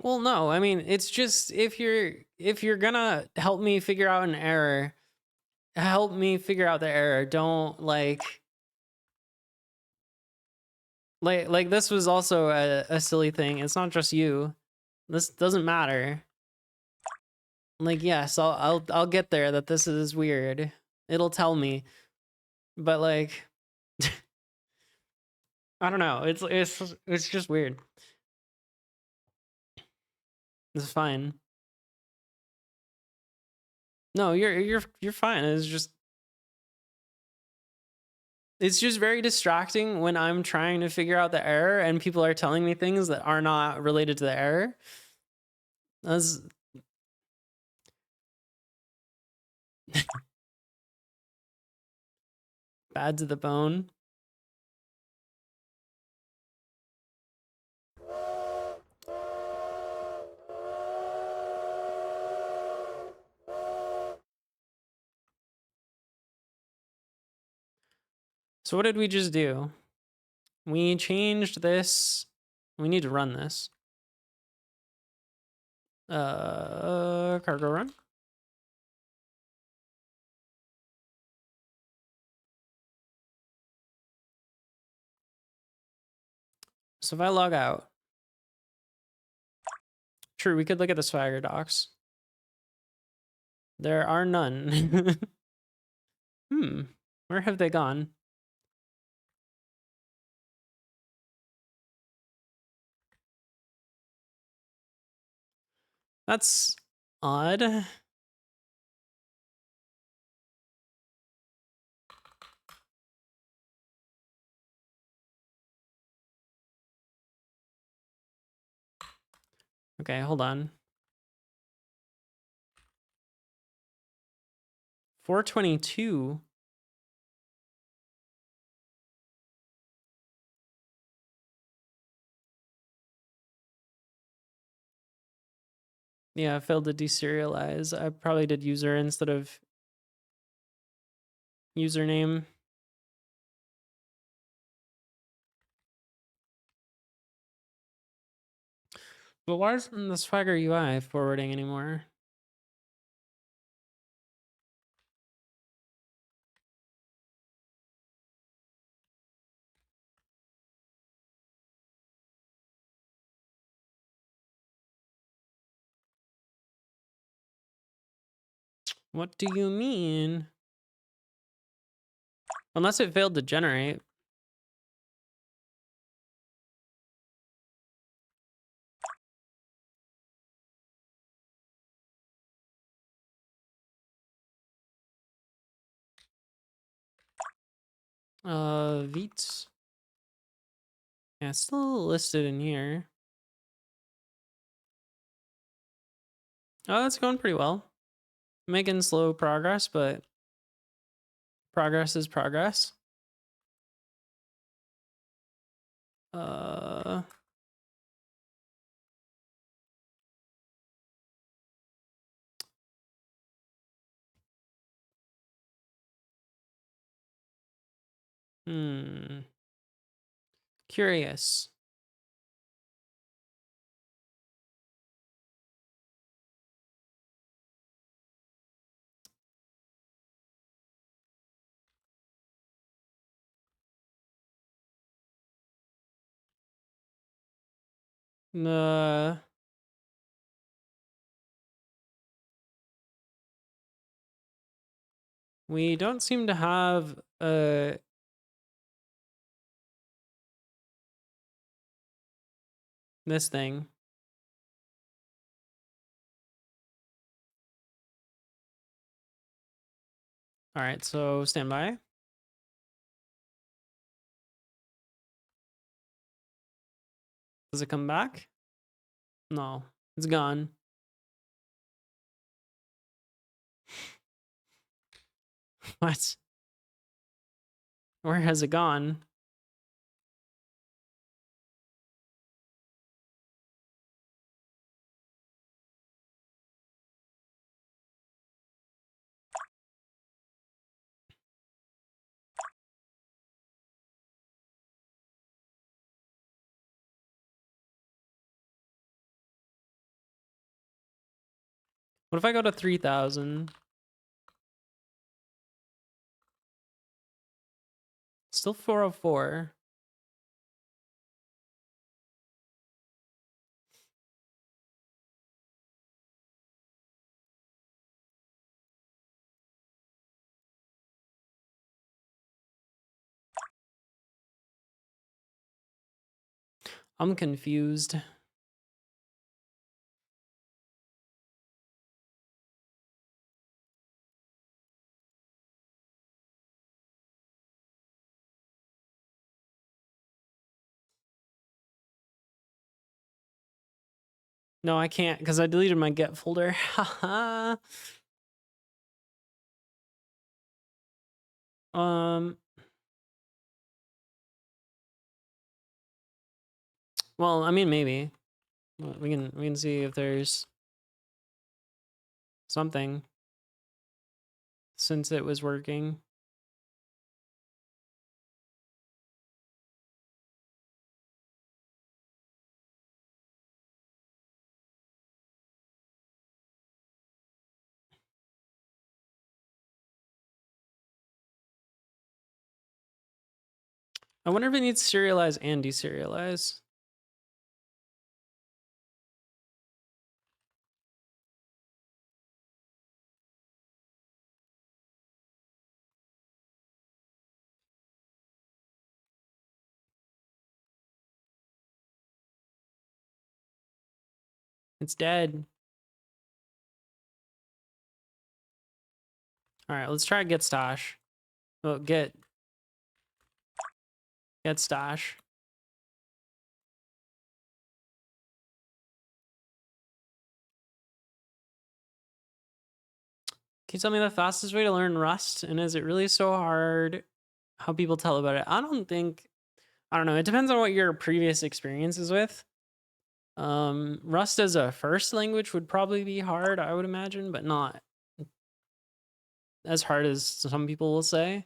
Well, no, I mean, it's just if you're gonna help me figure out an error, help me figure out the error. Don't like this was also a silly thing. It's not just you. This doesn't matter. Like, yes, I'll get there that this is weird. It'll tell me. But like I don't know. It's just weird. It's fine. No, you're fine. It's just very distracting when I'm trying to figure out the error and people are telling me things that are not related to the error. That's bad to the bone. So what did we just do? We changed this. We need to run this. Cargo run. So if I log out, true, we could look at the Swagger docs. There are none. Where have they gone? That's odd. Okay, hold on. 422. Yeah, I failed to deserialize. I probably did user instead of username. But why isn't the Swagger UI forwarding anymore? What do you mean? Unless it failed to generate. Veets. Yeah, it's still listed in here. Oh, that's going pretty well. Making slow progress, but progress is progress. Uh, Curious. Uh, we don't seem to have this thing. All right, so stand by. Does it come back? No, it's gone. What? Where has it gone? What if I go to 3,000? Still 404. I'm confused. No, I can't because I deleted my get folder. Haha. um. Well, I mean, maybe we can see if there's something since it was working. I wonder if it needs serialize and deserialize. It's dead. All right, let's try get stash. Oh, get stash. Can you tell me the fastest way to learn Rust? And is it really so hard? How people tell about it? I don't know. It depends on what your previous experience is with. Rust as a first language would probably be hard, I would imagine, but not as hard as some people will say.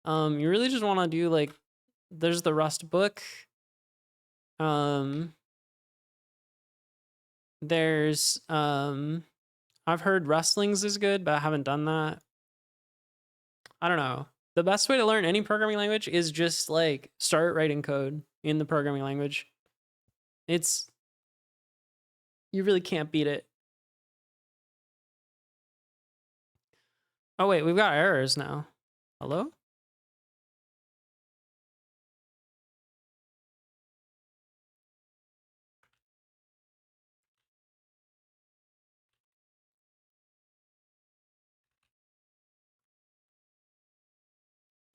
You really just want to do like, there's the Rust book. There's I've heard Rustlings is good, but I haven't done that. I don't know. The best way to learn any programming language is just like start writing code in the programming language. You really can't beat it. Oh wait, we've got errors now. Hello?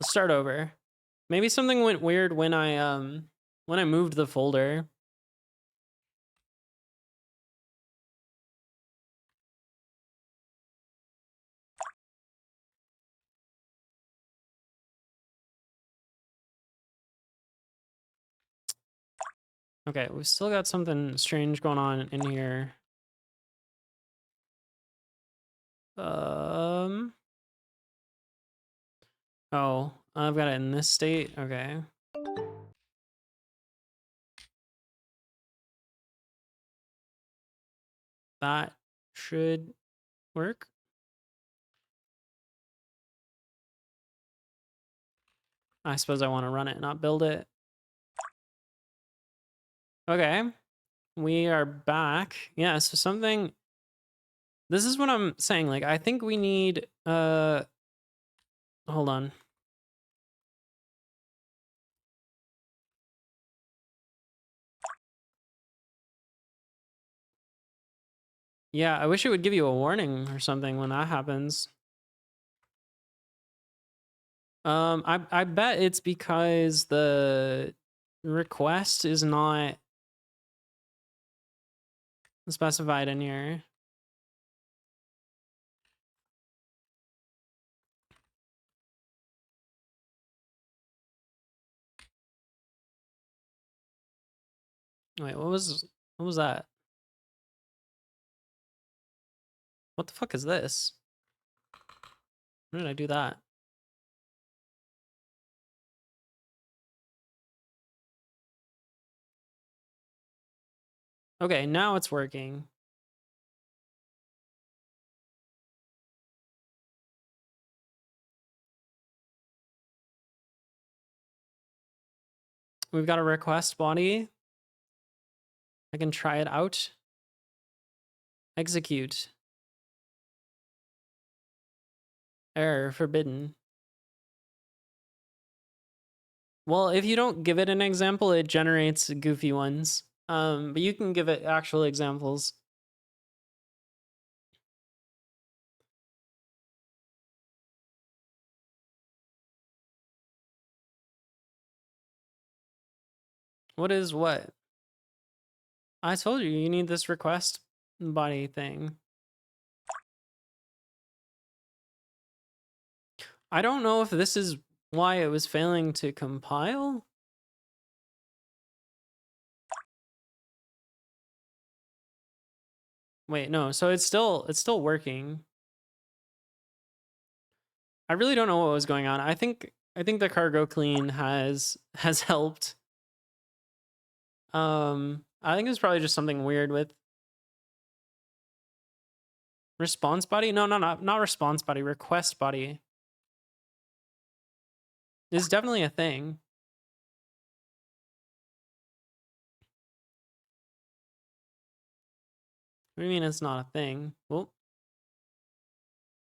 Let's start over. Maybe something went weird when I moved the folder. Okay, we've still got something strange going on in here. Oh, I've got it in this state. Okay. That should work. I suppose I want to run it, not build it. Okay. We are back. Yeah, so something. This is what I'm saying. Like, I think we need. Hold on. Yeah, I wish it would give you a warning or something when that happens. I bet it's because the request is not specified in here. Wait, what was that? What the fuck is this? When did I do that? Okay, now it's working. We've got a request body. I can try it out. Execute. Error forbidden. Well, if you don't give it an example, it generates goofy ones. But you can give it actual examples. What is what? I told you need this request body thing. I don't know if this is why it was failing to compile. Wait, no. So it's still working. I really don't know what was going on. I think the cargo clean has helped. I think it's probably just something weird with response body. No, not response body. Request body is definitely a thing. What do you mean it's not a thing? Well,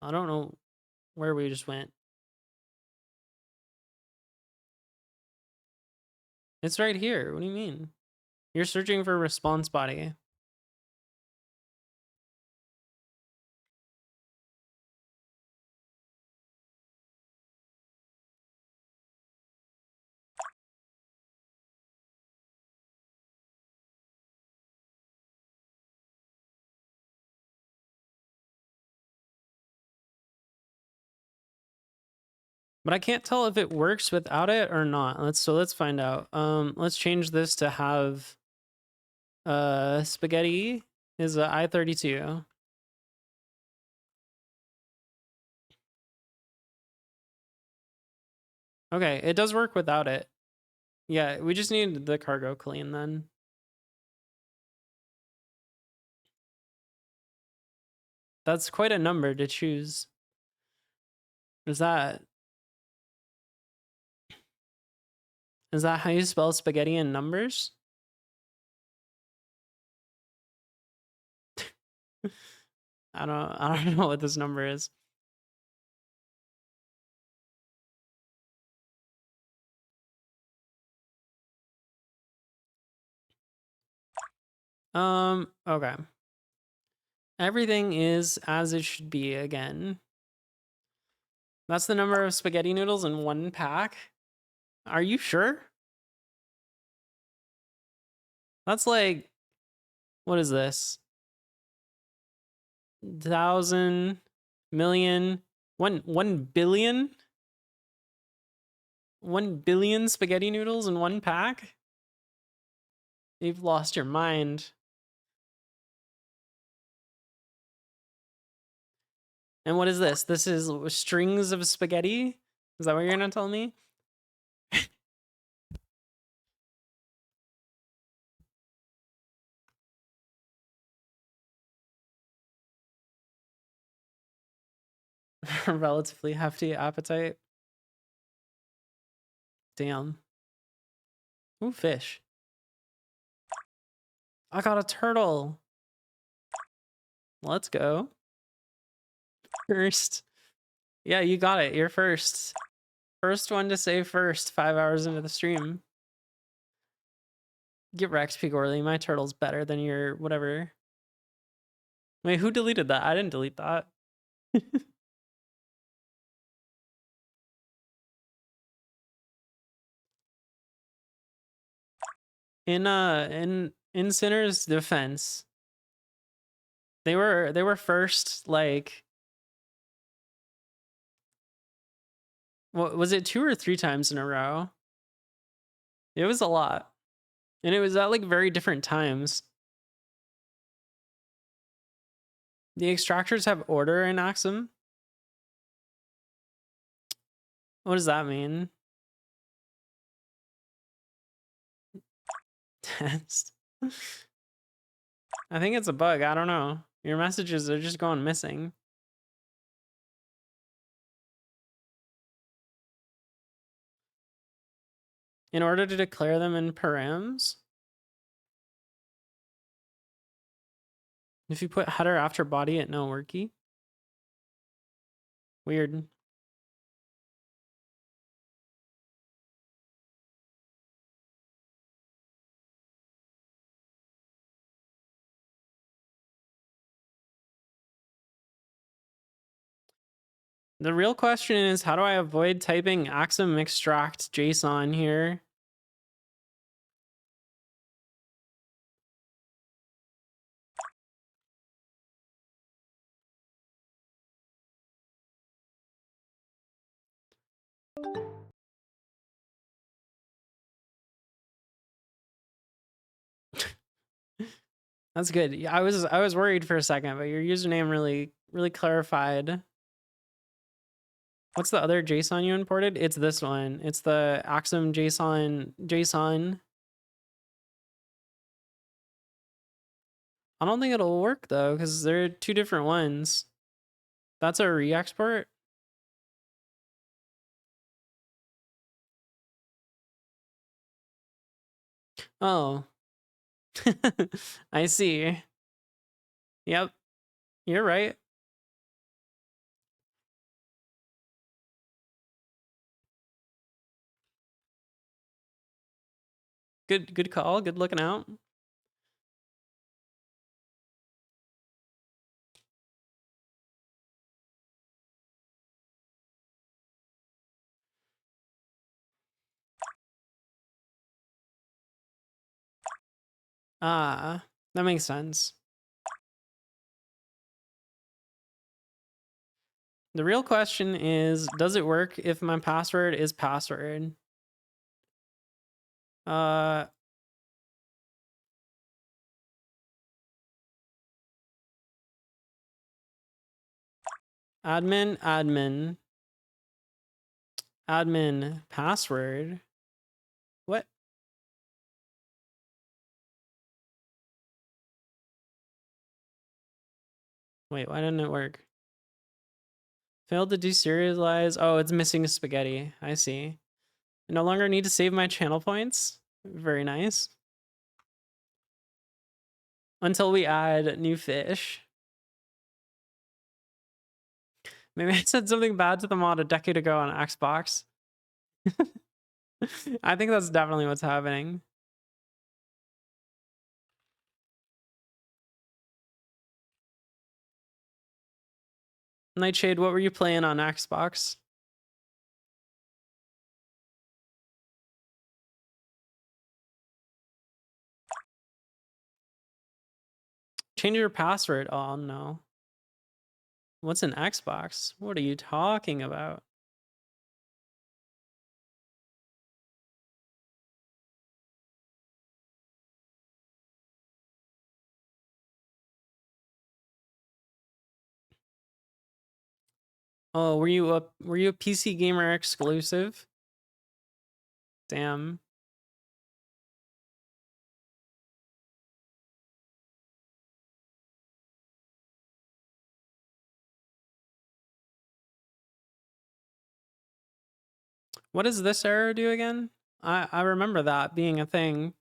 I don't know where we just went. It's right here. What do you mean? You're searching for response body. But I can't tell if it works without it or not. Let's find out. Let's change this to have spaghetti is a I-32. Okay, it does work without it. Yeah, we just need the cargo clean then. That's quite a number to choose. Is that how you spell spaghetti in numbers? I don't know what this number is. Okay. Everything is as it should be again. That's the number of spaghetti noodles in one pack? Are you sure? That's like, what is this? 1,000, million, 1 billion? 1 billion spaghetti noodles in one pack? You've lost your mind. And what is this? This is strings of spaghetti? Is that what you're gonna tell me? Relatively hefty appetite. Damn. Ooh, fish. I got a turtle. Let's go. First. Yeah, you got it. You're first. First one to say first, 5 hours into the stream. Get Rex Pigorly. My turtle's better than your whatever. Wait, who deleted that? I didn't delete that. In Sinner's defense, they were first, like, what was it, 2 or 3 times in a row? It was a lot. And it was at like very different times. The extractors have order in Axum. What does that mean? Test. I think it's a bug. I don't know. Your messages are just going missing. In order to declare them in params, if you put header after body at no worky. Weird. The real question is, how do I avoid typing Axum extract JSON here? That's good. Yeah, I was worried for a second, but your username really clarified. What's the other JSON you imported? It's this one. It's the Axum JSON. I don't think it'll work though, because they're 2 different ones. That's a re-export. Oh. I see. Yep. You're right. Good call. Good looking out. Ah, that makes sense. The real question is, does it work if my password is password? Admin password. What? Wait, why didn't it work? Failed to deserialize. Oh, it's missing spaghetti. I see. I no longer need to save my channel points. Very nice. Until we add new fish. Maybe I said something bad to the mod a decade ago on Xbox. I think that's definitely what's happening. Nightshade, what were you playing on Xbox? Change your password. Oh no. What's an Xbox? What are you talking about? Oh, were you a PC Gamer exclusive? Damn. What does this error do again? I remember that being a thing.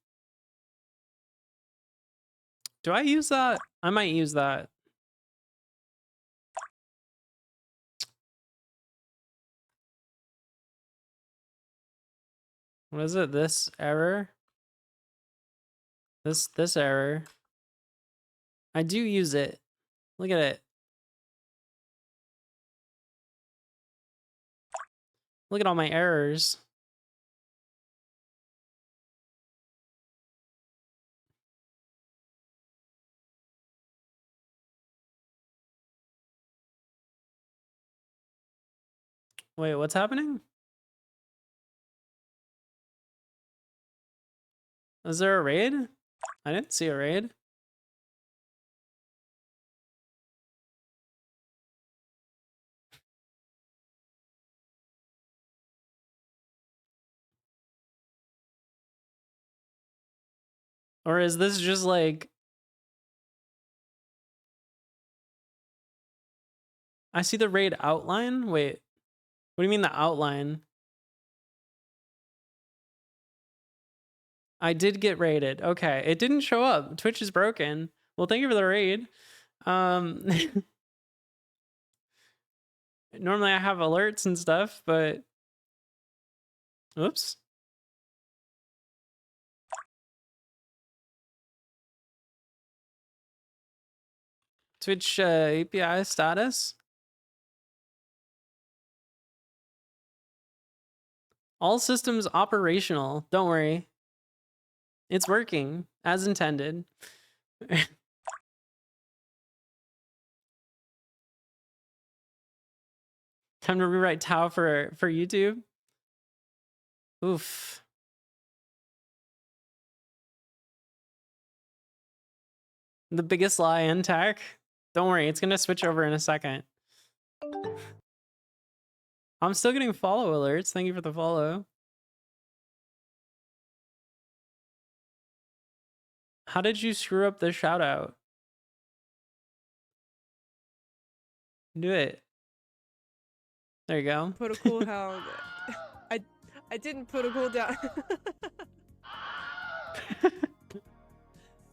Do I use that? I might use that. What is it? This error? This error. I do use it. Look at it. Look at all my errors. Wait, what's happening? Is there a raid? I didn't see a raid. Or is this just like... I see the raid outline? Wait, what do you mean the outline? I did get raided. Okay, it didn't show up. Twitch is broken. Well, thank you for the raid. Normally I have alerts and stuff, but... Oops. Twitch API status. All systems operational. Don't worry. It's working as intended. Time to rewrite Tau for YouTube. Oof. The biggest lie in tech. Don't worry, it's gonna switch over in a second. I'm still getting follow alerts. Thank you for the follow. How did you screw up the shout out? Do it. There you go. Put a cooldown. I didn't put a cooldown.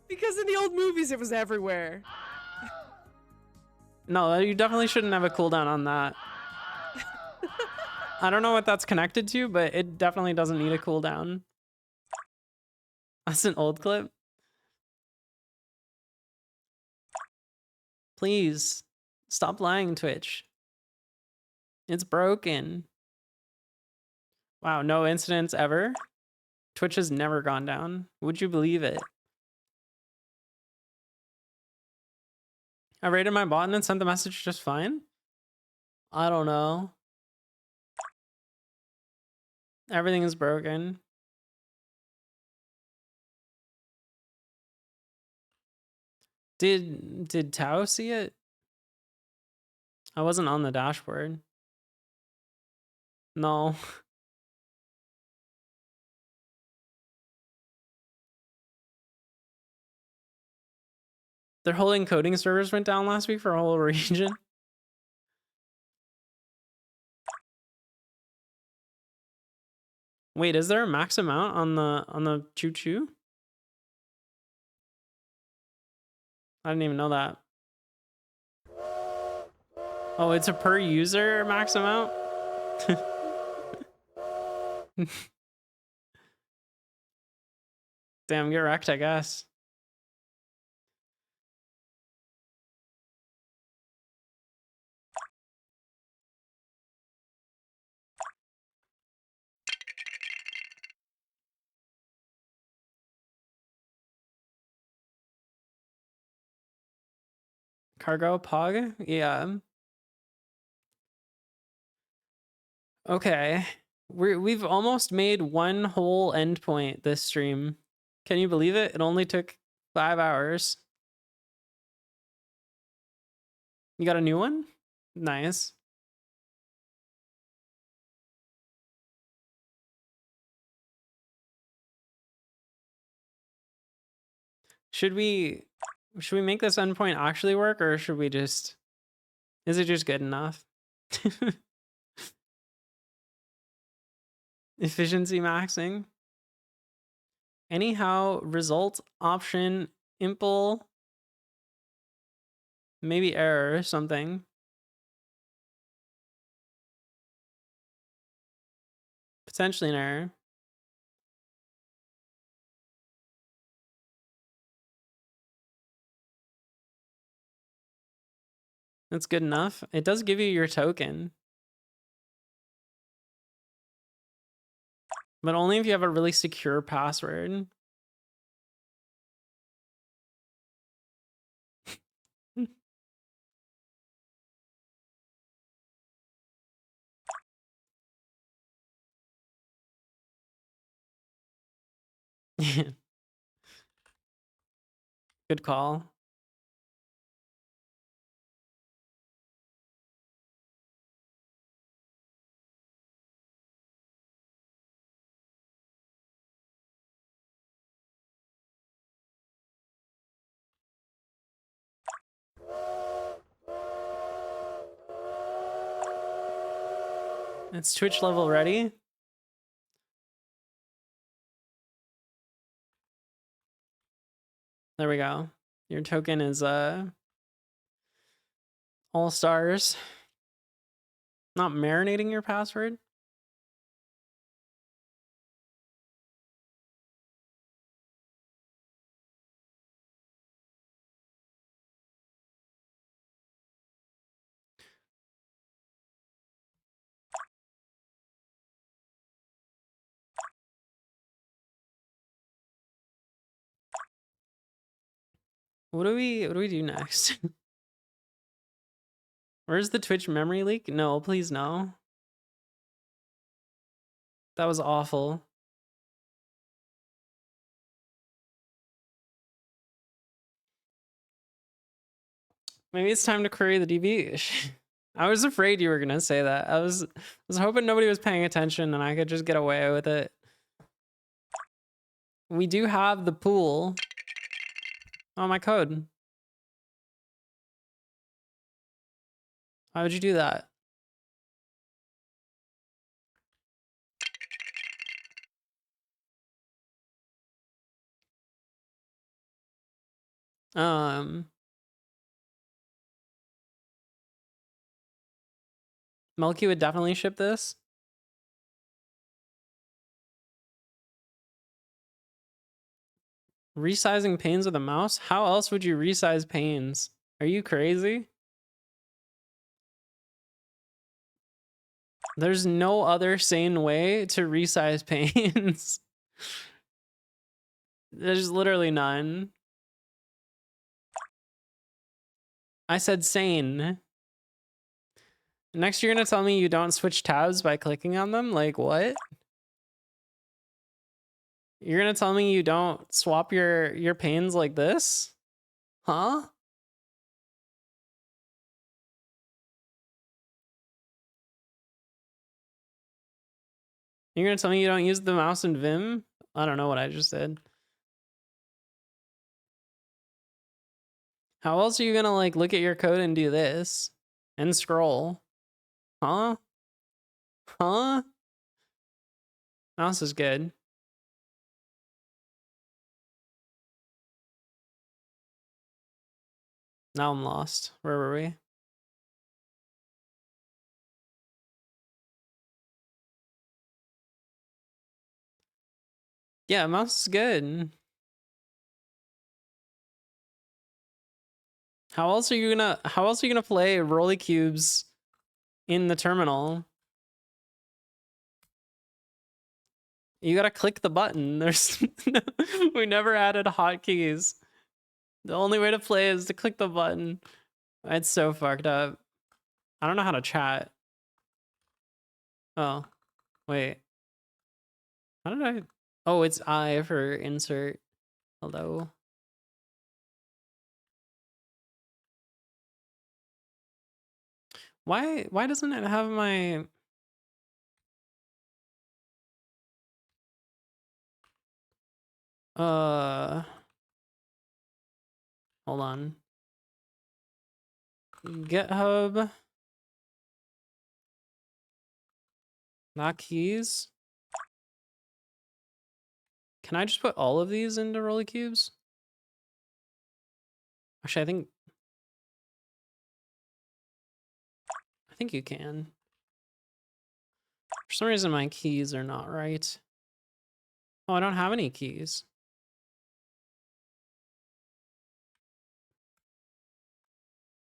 Because in the old movies it was everywhere. No, you definitely shouldn't have a cooldown on that. I don't know what that's connected to, but it definitely doesn't need a cooldown. That's an old clip. Please, stop lying, Twitch. It's broken. Wow, no incidents ever? Twitch has never gone down. Would you believe it? I rated my bot and sent the message just fine? I don't know. Everything is broken. Did Tao see it? I wasn't on the dashboard. No. Their whole encoding servers went down last week for a whole region. Wait, is there a max amount on the choo choo? I didn't even know that. Oh, it's a per user max amount? Damn, get wrecked, I guess. Cargo Pog? Yeah. Okay. We've almost made one whole endpoint this stream. Can you believe it? It only took 5 hours. You got a new one? Nice. Should we make this endpoint actually work, or should we just... Is it just good enough? Efficiency maxing. Anyhow, result option impl Maybe error or something. Potentially an error. That's good enough. It does give you your token. But only if you have a really secure password. Good call. It's Twitch level ready. There we go. Your token is all stars. Not marinating your password. What do we do next? Where's the Twitch memory leak? No, please no. That was awful. Maybe it's time to query the DB. I was afraid you were gonna say that. I was hoping nobody was paying attention and I could just get away with it. We do have the pool. Oh, my code. Why would you do that? Melky would definitely ship this. Resizing panes with a mouse? How else would you resize panes? Are you crazy? There's no other sane way to resize panes. There's literally none. I said sane. Next, you're gonna tell me you don't switch tabs by clicking on them? Like, what? You're gonna tell me you don't swap your panes like this? Huh? You're gonna tell me you don't use the mouse in Vim? I don't know what I just said. How else are you gonna like look at your code and do this? And scroll? Huh? Huh? Mouse is good. Now I'm lost. Where were we? Yeah, mouse is good. How else are you gonna play Rolly Cubes in the terminal? You gotta click the button. There's we never added hotkeys. The only way to play is to click the button. It's so fucked up. I don't know how to chat. Oh, wait. How did I? Oh, it's I for insert. Hello. Why doesn't it have my? Hold on. GitHub. Not keys. Can I just put all of these into Rolly Cubes? Actually, I think think you can. For some reason, my keys are not right. Oh, I don't have any keys.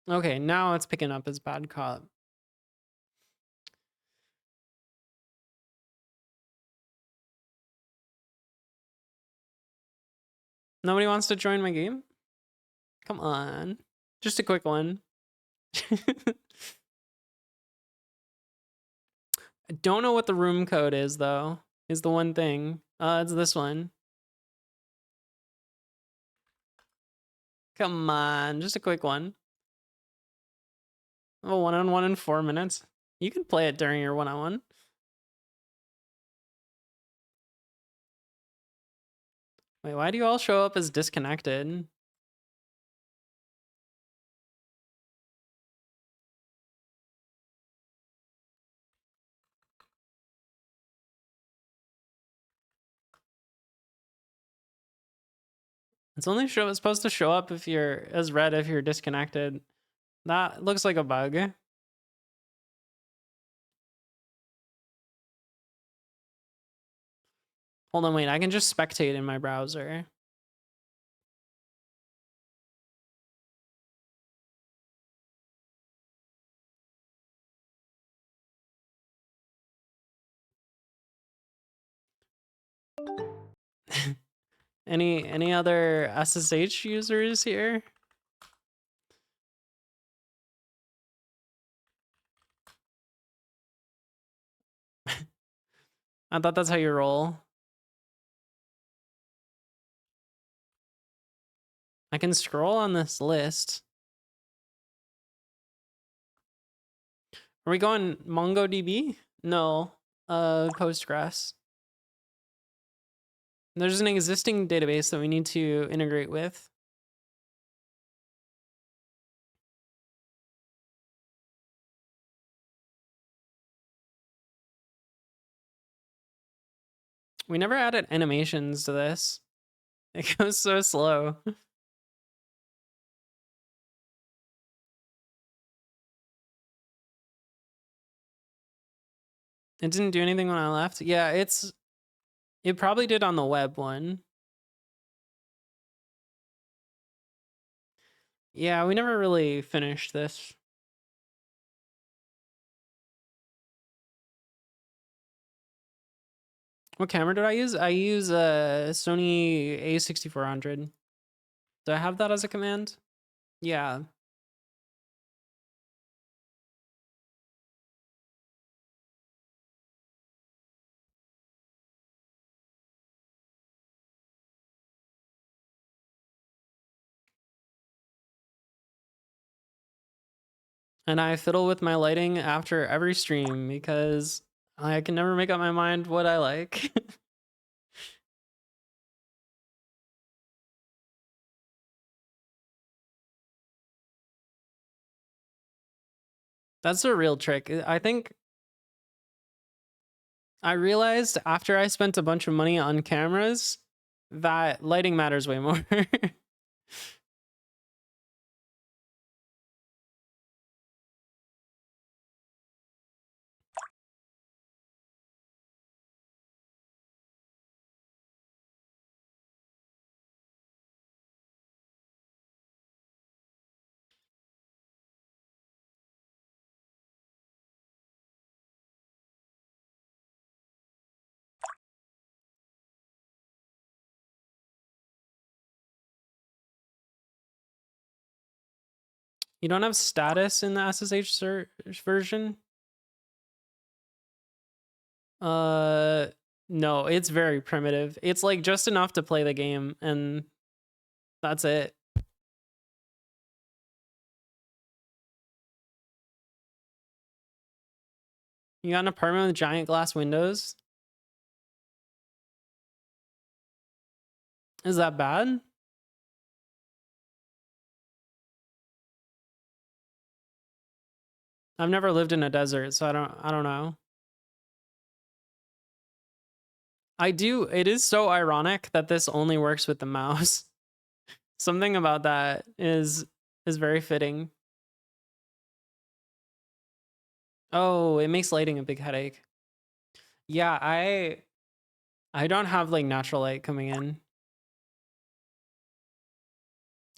Okay, now it's picking up as bad cop. Nobody wants to join my game? Come on. Just a quick one. I don't know what the room code is, though, is the one thing. It's this one. Come on, just a quick one. Oh, one-on-one in 4 minutes. You can play it during your one-on-one. Wait, why do you all show up as disconnected? It's only supposed to show up if you're as red if you're disconnected. That looks like a bug. Hold on, wait, I can just spectate in my browser. Any other SSH users here? I thought that's how you roll. I can scroll on this list. Are we going MongoDB? No, Postgres. There's an existing database that we need to integrate with. We never added animations to this. It goes so slow. It didn't do anything when I left. Yeah, it probably did on the web one. Yeah, we never really finished this. What camera did I use? I use a Sony A6400. Do I have that as a command? Yeah. And I fiddle with my lighting after every stream because I can never make up my mind what I like. That's a real trick. I think I realized after I spent a bunch of money on cameras that lighting matters way more. You don't have status in the SSH search version? No, it's very primitive. It's like just enough to play the game and that's it. You got an apartment with giant glass windows? Is that bad? I've never lived in a desert, so I don't know. It is so ironic that this only works with the mouse. Something about that is very fitting. Oh, it makes lighting a big headache. Yeah, I don't have like natural light coming in.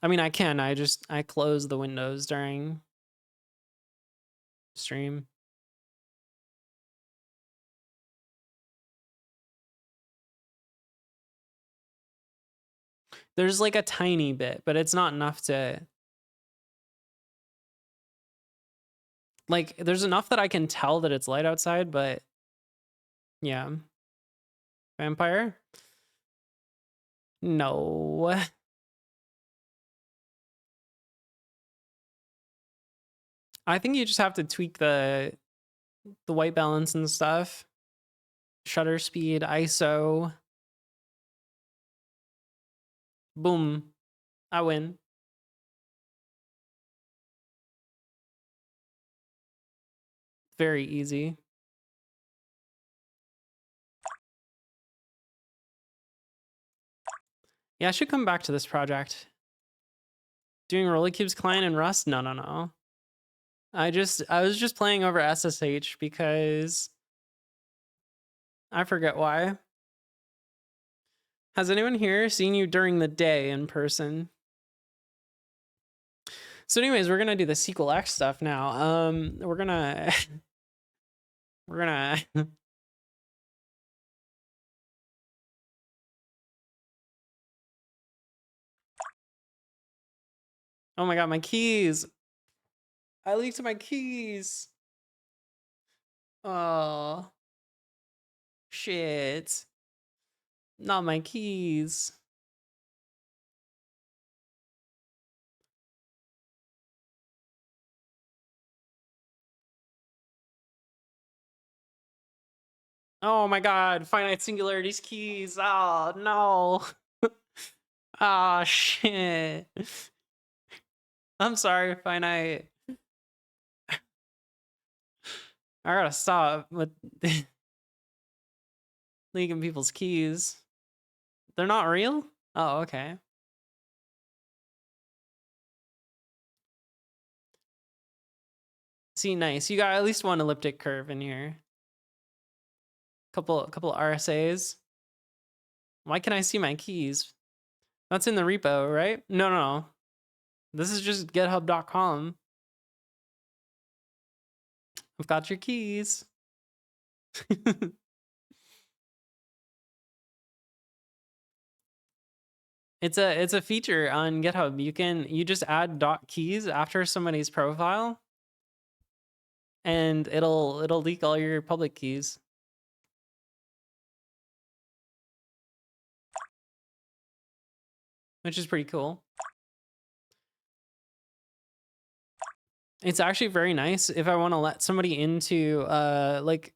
I mean, I can. I close the windows during stream. There's like a tiny bit, but it's not enough to like there's enough that I can tell that it's light outside, but yeah. Vampire? No. I think you just have to tweak the white balance and stuff. Shutter speed, ISO. Boom. I win. Very easy. Yeah, I should come back to this project. Doing Rollicubes client in Rust? No. I was just playing over SSH because I forget why. Has anyone here seen you during the day in person? So anyways, we're gonna do the SQL X stuff now. We're gonna Oh my god, my keys. I leaked my keys. Oh shit. Not my keys. Oh my god, finite singularity's keys. Oh no. Ah shit. I'm sorry, finite. I gotta stop with leaking people's keys. They're not real? Oh, okay. See, nice. You got at least one elliptic curve in here. Couple RSAs. Why can I see my keys? That's in the repo, right? No. This is just github.com. I've got your keys. It's a feature on GitHub. You just add .keys after somebody's profile and it'll leak all your public keys. Which is pretty cool. It's actually very nice if I want to let somebody into like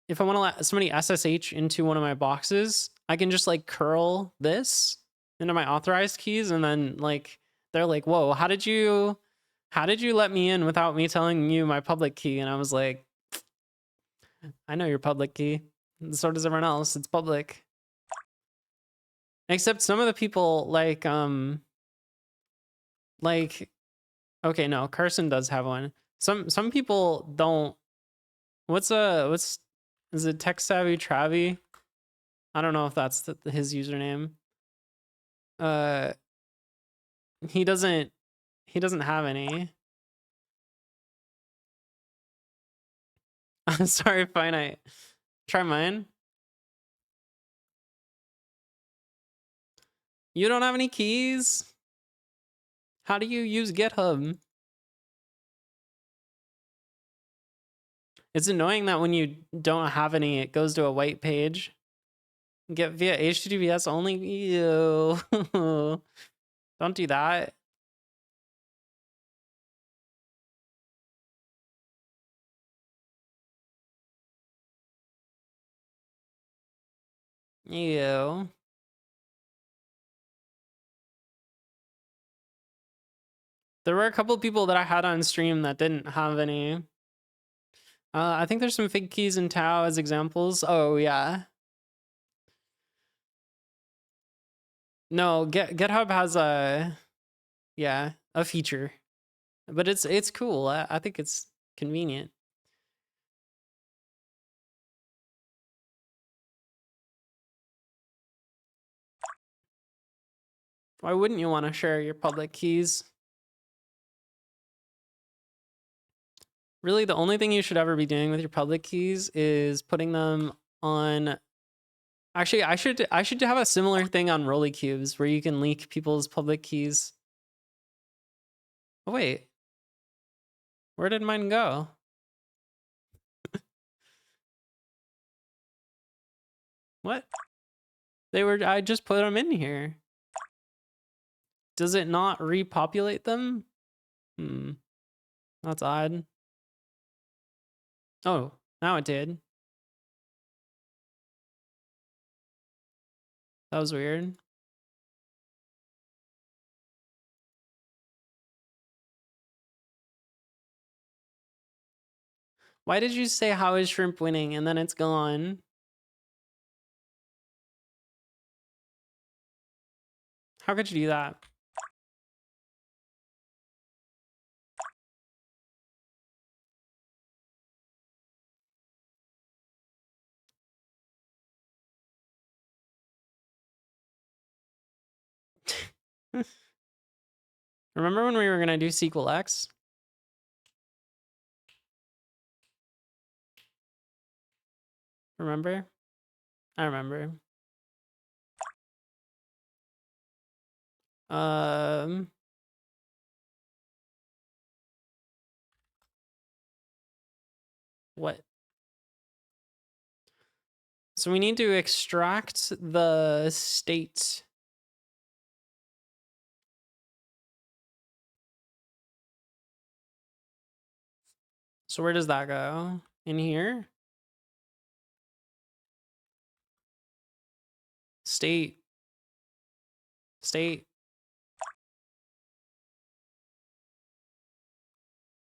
if I want to let somebody SSH into one of my boxes, I can just like curl this into my authorized keys and then like they're like, "Whoa, how did you let me in without me telling you my public key?" And I was like, "I know your public key. So does everyone else. It's public." Except some of the people like okay, no, Carson does have one. Some people don't. What's is it Tech Savvy Travi? I don't know if that's his username. He doesn't have any. I'm sorry, finite. Try mine. You don't have any keys? How do you use GitHub? It's annoying that when you don't have any, it goes to a white page. Get via HTTPS only? Ew. Don't do that. Ew. There were a couple people that I had on stream that didn't have any. I think there's some fig keys in Tau as examples. Oh, yeah. No, GitHub has a feature. But it's cool. I think it's convenient. Why wouldn't you want to share your public keys? Really, the only thing you should ever be doing with your public keys is putting them on. Actually, I should have a similar thing on Rolly Cubes where you can leak people's public keys. Oh wait, where did mine go? What? I just put them in here. Does it not repopulate them? That's odd. Oh, now it did. That was weird. Why did you say how is shrimp winning and then it's gone? How could you do that? Remember when we were gonna do SQL X? Remember? I remember. What? So we need to extract the state. So where does that go? In here? State. State.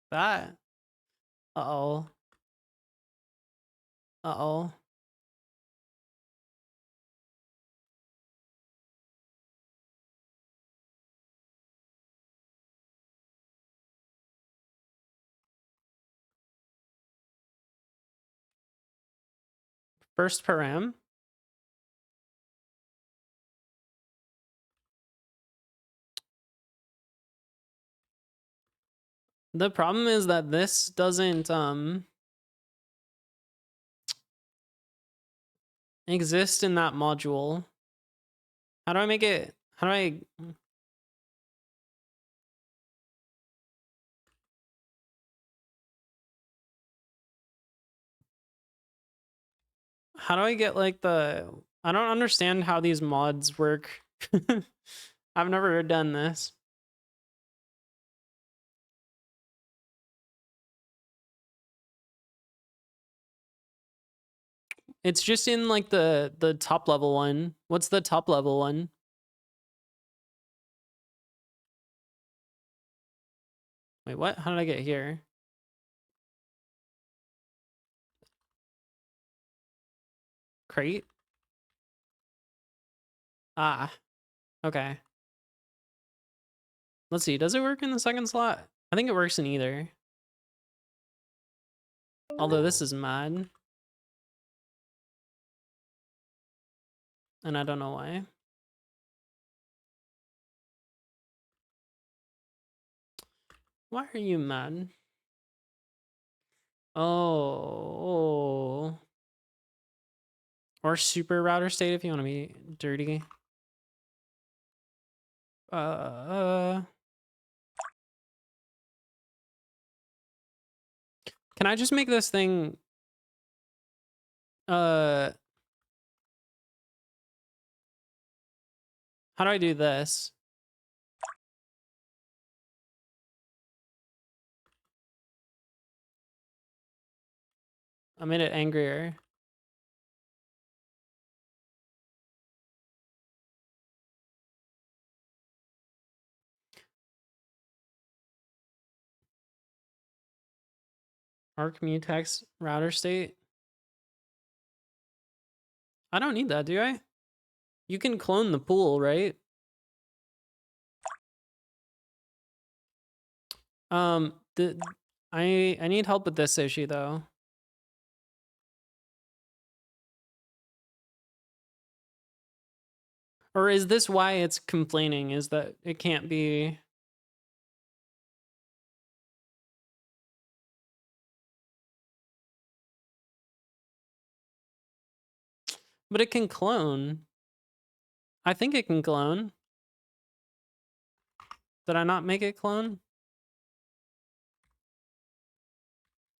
That. Uh-oh. Uh-oh. First param. The problem is that this doesn't exist in that module. How do I make it? How do I get like the I don't understand how these mods work. I've never done this. It's just in like the top level one. What's the top level one? Wait, what? How did I get here? Crate? Ah. Okay. Let's see. Does it work in the second slot? I think it works in either. Although this is mad. And I don't know why. Why are you mad? Oh. Or super router state if you want to be dirty. Can I just make this thing how do I do this? I made it angrier. Arc mutex router state. I don't need that, do I? You can clone the pool, right? I need help with this issue though. Or is this why it's complaining? Is that it can't be... But it can clone. I think it can clone. Did I not make it clone?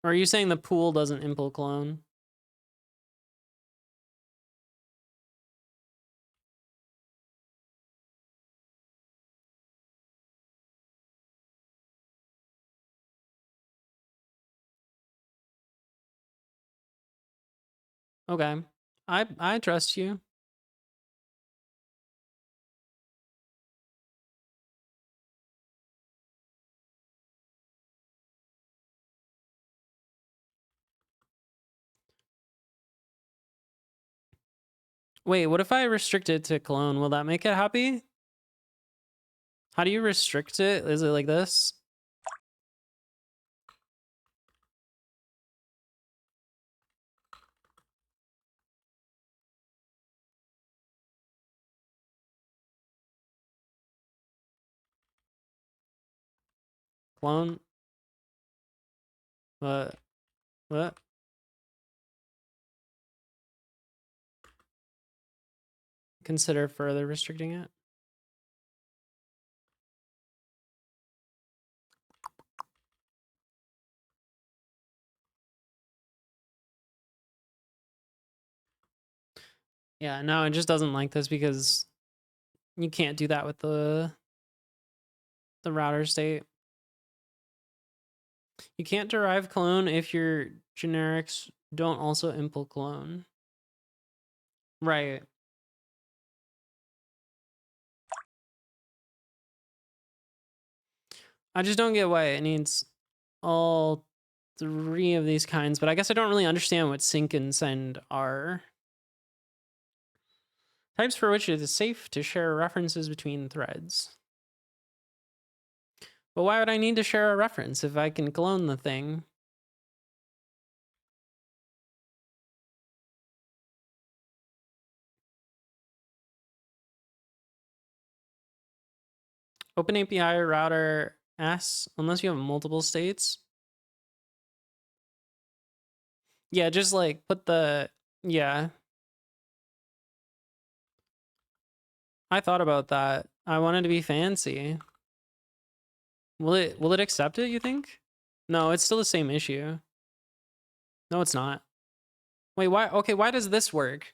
Or are you saying the pool doesn't impl clone? Okay. I trust you. Wait, what if I restrict it to clone? Will that make it happy? How do you restrict it? Is it like this? Clone? What? What? Consider further restricting it? Yeah, no, it just doesn't like this because you can't do that with the router state. You can't derive clone if your generics don't also impl clone. Right. I just don't get why it needs all three of these kinds, but I guess I don't really understand what sync and send are. Types for which it is safe to share references between threads. But why would I need to share a reference if I can clone the thing? OpenAPI router S, unless you have multiple states. Yeah, just like put the, yeah. I thought about that. I wanted to be fancy. Will it accept it, you think? No, it's still the same issue. No, it's not. Wait, why? Okay, why does this work?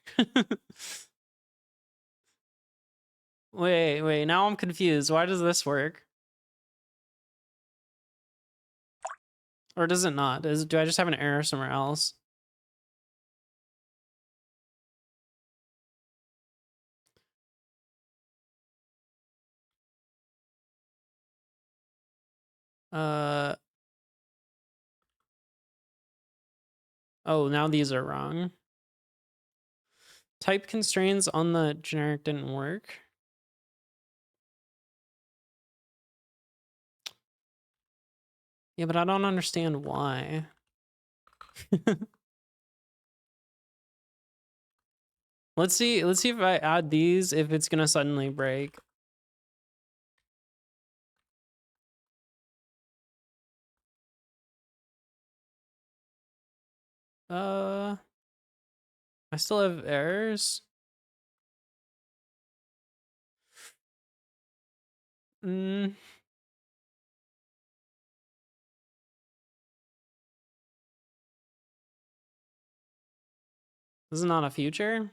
Wait, now I'm confused. Why does this work? Or does it not? Do I just have an error somewhere else? Oh, now these are wrong. Type constraints on the generic didn't work. Yeah, but I don't understand why. Let's see if I add these, if it's gonna suddenly break. I still have errors. This is not a future?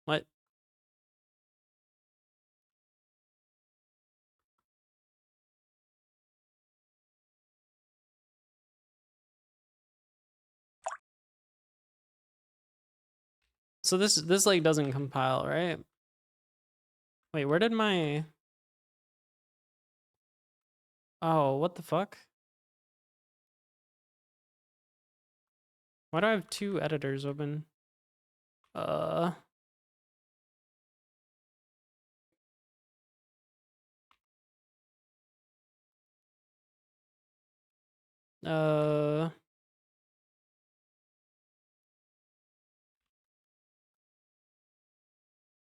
What? So this like doesn't compile, right? Wait, where did my... Oh, what the fuck? Why do I have two editors open? Uh,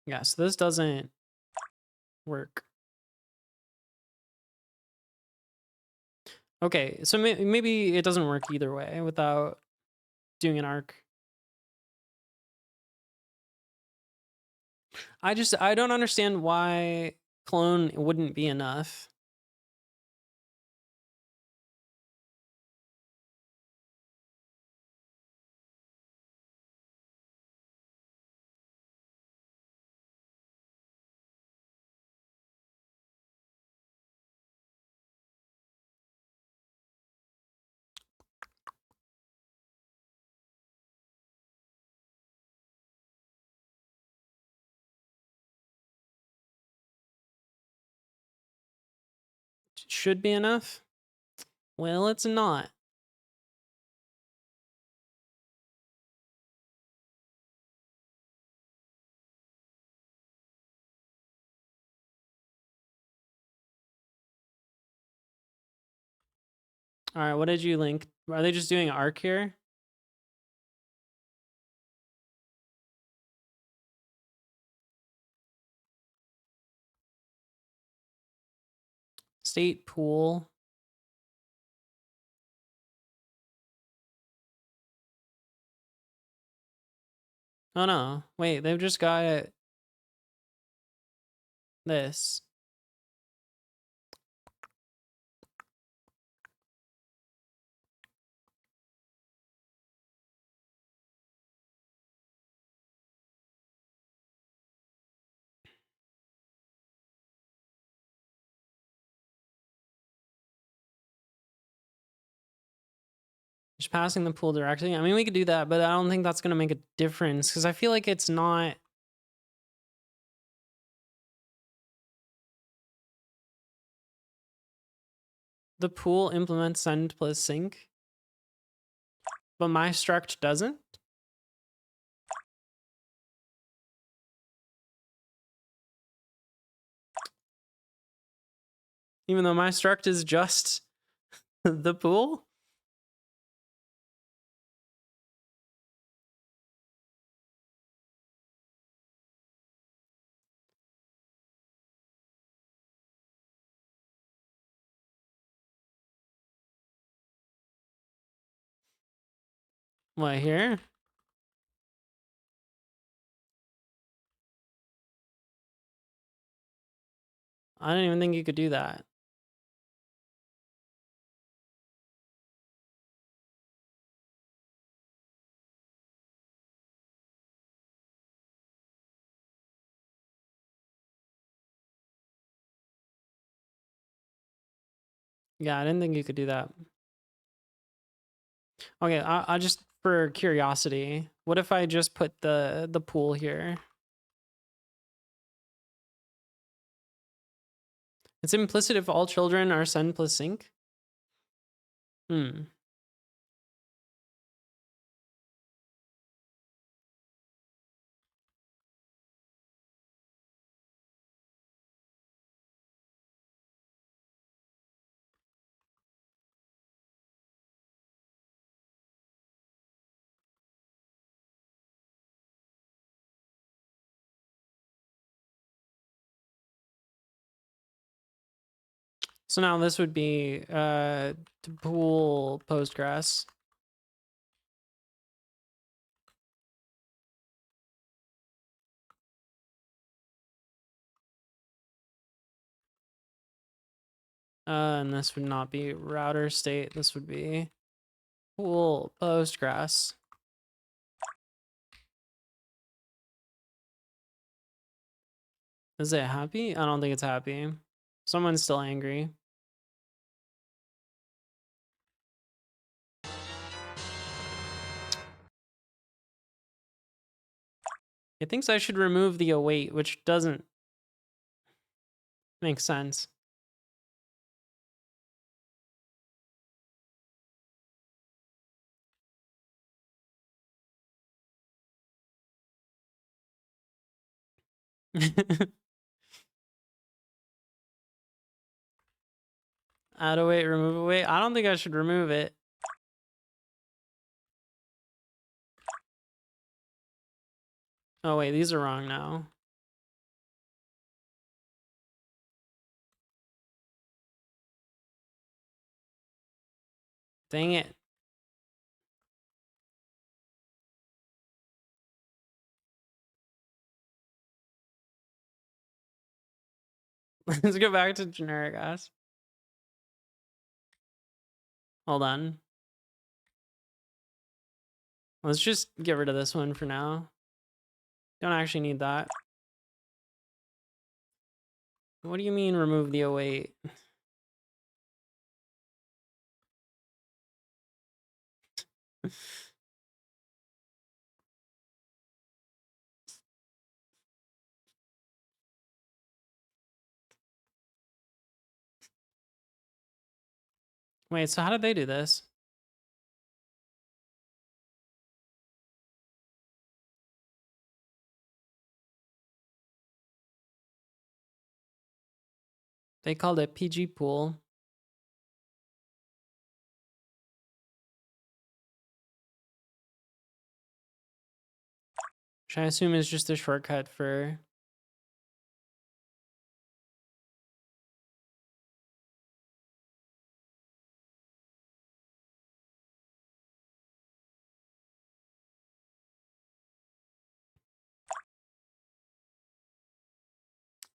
yeah, so this doesn't work. Okay, so maybe it doesn't work either way without doing an arc. I don't understand why clone wouldn't be enough. Should be enough. Well, it's not. All right, what did you link? Are they just doing arc here? State pool. Oh no, wait, they've just got this. Just passing the pool directly. I mean, we could do that, but I don't think that's going to make a difference because I feel like it's not. The pool implements send plus sync, but my struct doesn't. Even though my struct is just the pool. What, here? I didn't even think you could do that. Yeah, I didn't think you could do that. Okay, I just, for curiosity, what if I just put the pool here? It's implicit if all children are send plus sync. Hmm. So now this would be to pool Postgres. And this would not be router state. This would be pool Postgres. Is it happy? I don't think it's happy. Someone's still angry. It thinks I should remove the await, which doesn't make sense. Add await, remove await. I don't think I should remove it. Oh wait, these are wrong now. Dang it. Let's go back to generic ass. Hold on. Let's just get rid of this one for now. Don't actually need that. What do you mean remove the 08? Wait, so how did they do this? They called it PG pool. Which I assume is just a shortcut for...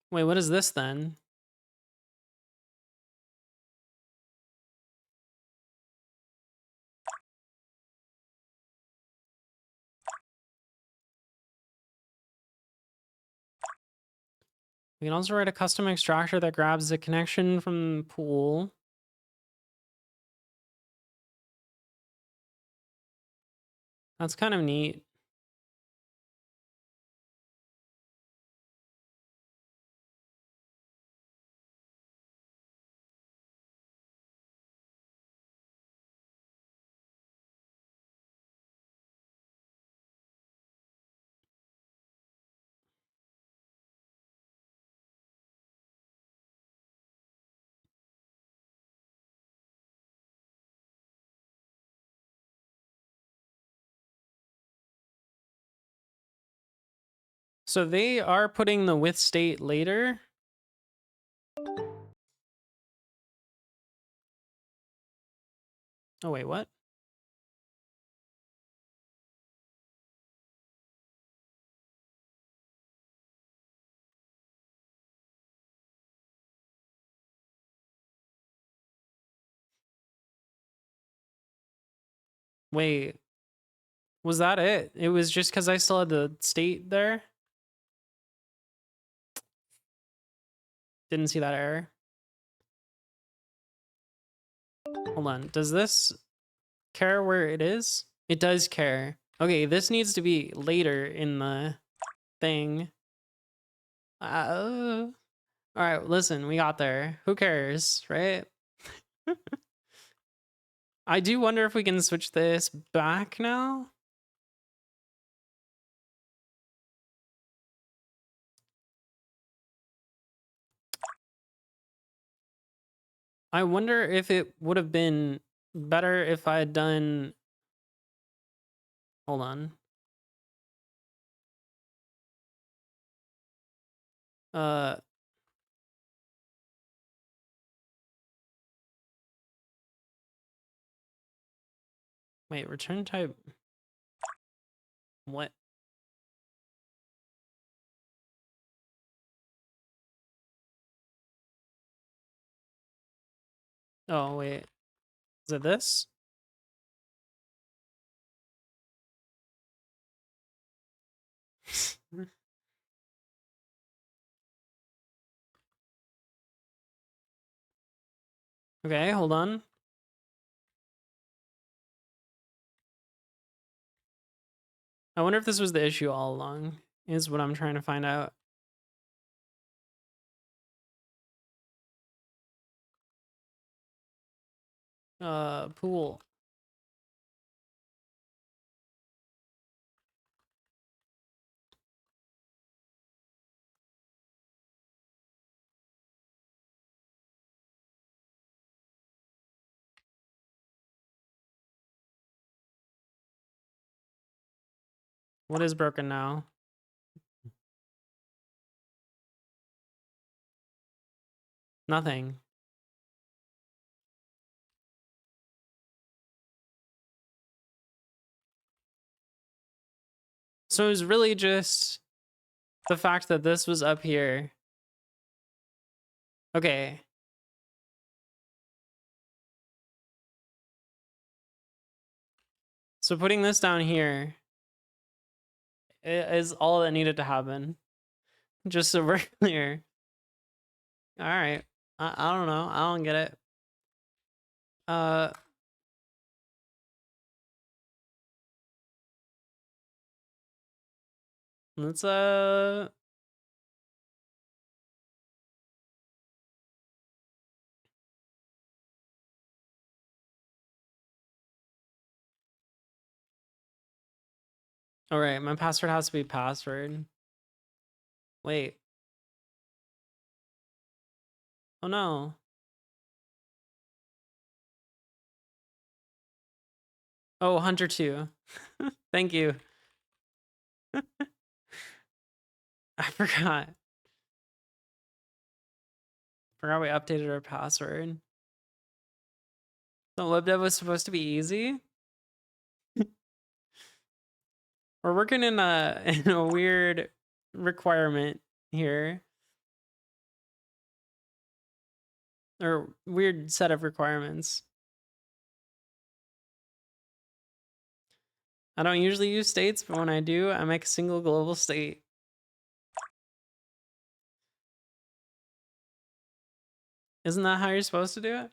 Wait, what is this then? We can also write a custom extractor that grabs the connection from the pool. That's kind of neat. So they are putting the with state later. Oh, wait, what? Wait, was that it? It was just because I still had the state there? Didn't see that error. Hold on, does this care where it is? It does care. Okay, this needs to be later in the thing. All right, listen, we got there. Who cares, right? I do wonder if we can switch this back now. I wonder if it would have been better if I had done... Hold on. Wait, return type... What? Oh, wait. Is it this? Okay, hold on. I wonder if this was the issue all along, is what I'm trying to find out. Pool. What is broken now? Nothing. So it was really just the fact that this was up here. Okay. So putting this down here is all that needed to happen. Just so we're clear. All right. I don't know. I don't get it. Let's all right, my password has to be password. Wait. Oh no. Oh, Hunter 2. Thank you. I forgot. Forgot we updated our password. The libdev was supposed to be easy. We're working in a weird requirement here. Or weird set of requirements. I don't usually use states, but when I do, I make a single global state. Isn't that how you're supposed to do it?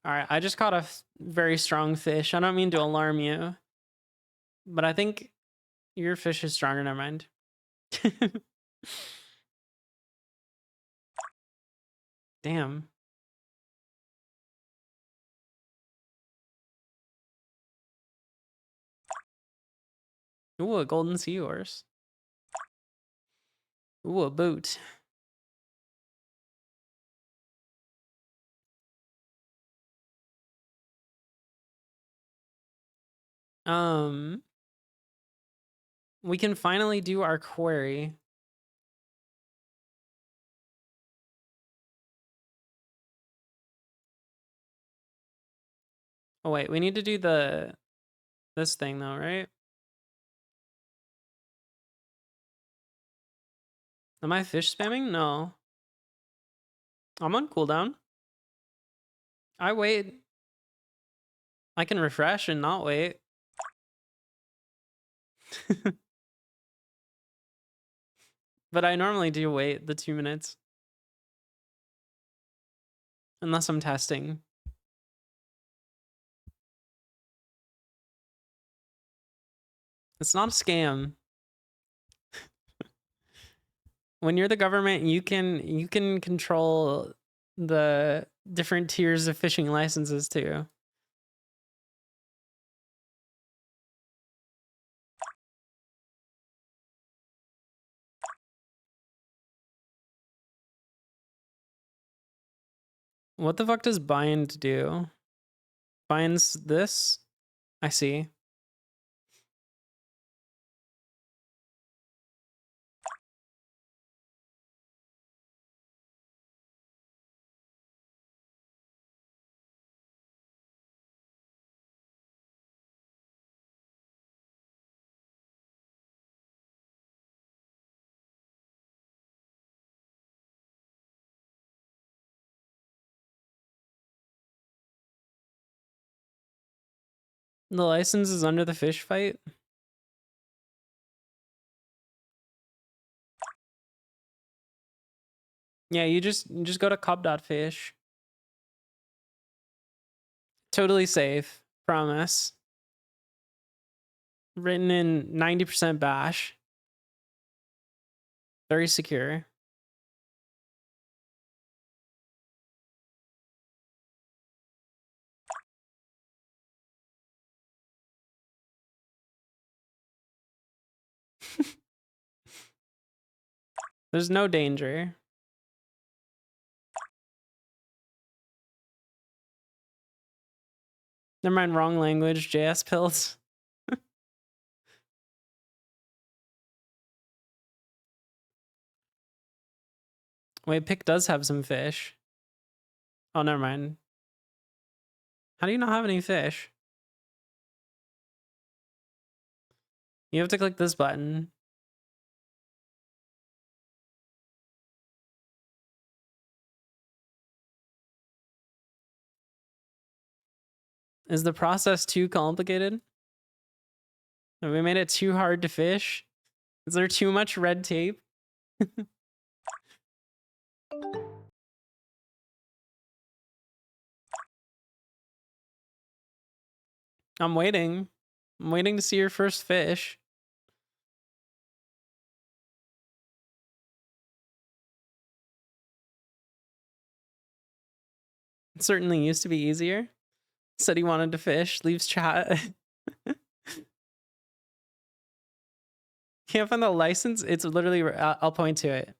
All right, I just caught a very strong fish. I don't mean to alarm you, but I think your fish is stronger. Never mind. Damn. Ooh, a golden seahorse. Ooh, a boot. We can finally do our query. Oh wait, we need to do this thing though, right? Am I fish spamming? No. I'm on cooldown. I wait. I can refresh and not wait. But I normally do wait the 2 minutes. Unless I'm testing. It's not a scam. When you're the government, you can control the different tiers of fishing licenses too. What the fuck does bind do? Binds this? I see. The license is under the fish fight. Yeah, you just go to cub.fish. Totally safe, promise. Written in 90% bash. Very secure. There's no danger. Never mind, wrong language, JS pills. Wait, Pick does have some fish. Oh, never mind. How do you not have any fish? You have to click this button. Is the process too complicated? Have we made it too hard to fish? Is there too much red tape? I'm waiting. I'm waiting to see your first fish. It certainly used to be easier. Said he wanted to fish, leaves chat. Can't find the license? It's literally, I'll point to it.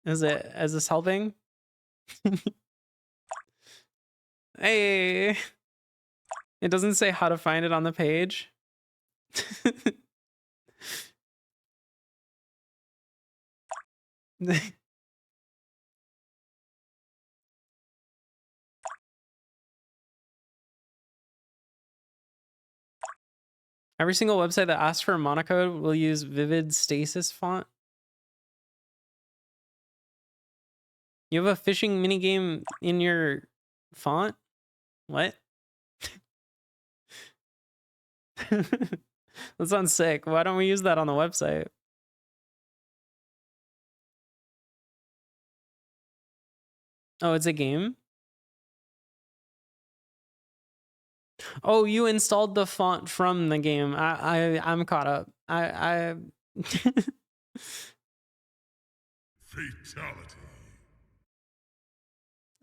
Is this helping? Hey, it doesn't say how to find it on the page. Every single website that asks for a monocode will use Vivid Stasis font. You have a fishing minigame in your font? What? That sounds sick. Why don't we use that on the website? Oh, it's a game? Oh, you installed the font from the game. I'm caught up. Fatality.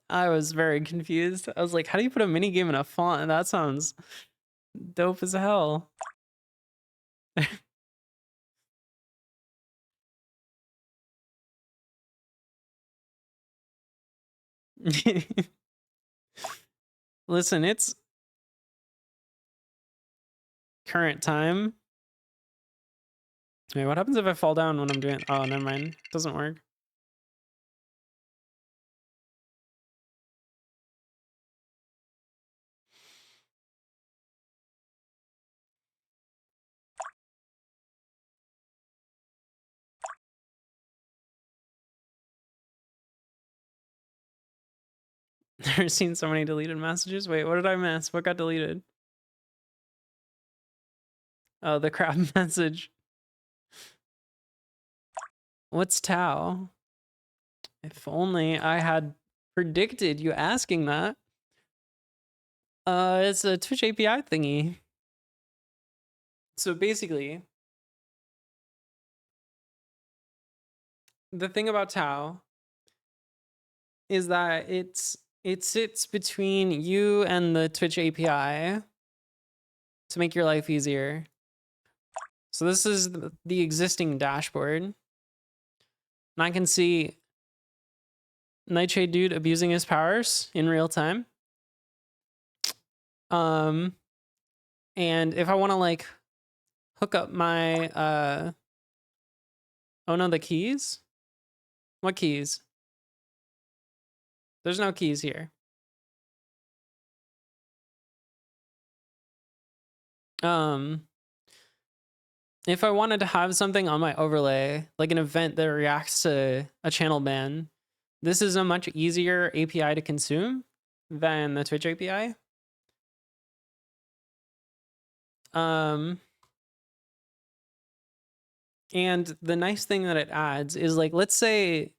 I was very confused. I was like, how do you put a mini game in a font? That sounds dope as hell. Listen, it's current time. Wait, what happens if I fall down when I'm doing... Oh, never mind. Doesn't work. Never seen so many deleted messages. Wait, what did I miss? What got deleted? Oh, the crab message. What's Tau? If only I had predicted you asking that. It's a Twitch API thingy. So basically, the thing about Tau is that it sits between you and the Twitch API to make your life easier. So this is the existing dashboard. And I can see Nightshade Dude abusing his powers in real time. And if I want to like hook up my oh no, the keys? What keys? There's no keys here. If I wanted to have something on my overlay, like an event that reacts to a channel ban, this is a much easier API to consume than the Twitch API. And the nice thing that it adds is like, let's say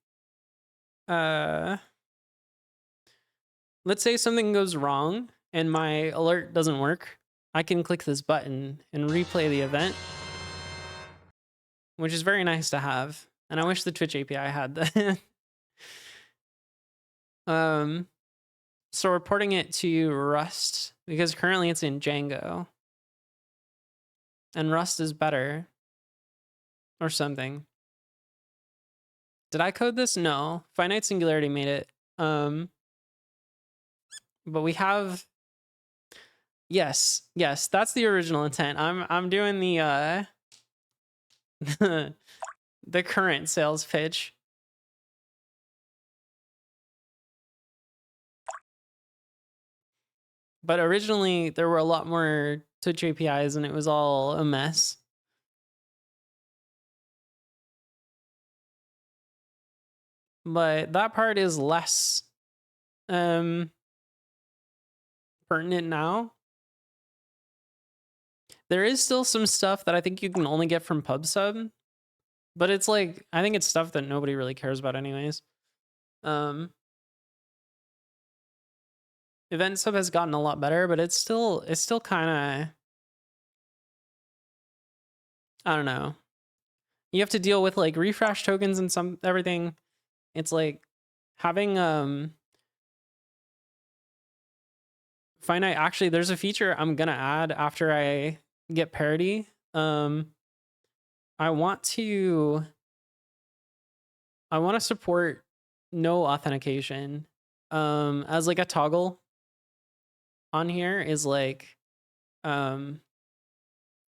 something goes wrong and my alert doesn't work. I can click this button and replay the event, which is very nice to have. And I wish the Twitch API had that. So we're porting it to Rust because currently it's in Django. And Rust is better. Or something. Did I code this? No. Finite Singularity made it. But we have... Yes, that's the original intent. I'm doing the the current sales pitch. But originally there were a lot more Twitch APIs and it was all a mess. But that part is less pertinent now. There is still some stuff that I think you can only get from PubSub, but it's like, I think it's stuff that nobody really cares about anyways. Event Sub has gotten a lot better, but it's still kind of, I don't know. You have to deal with like refresh tokens and everything. It's like having finite. Actually, there's a feature I'm gonna add after I get parity. I want to support no authentication as like a toggle on here is like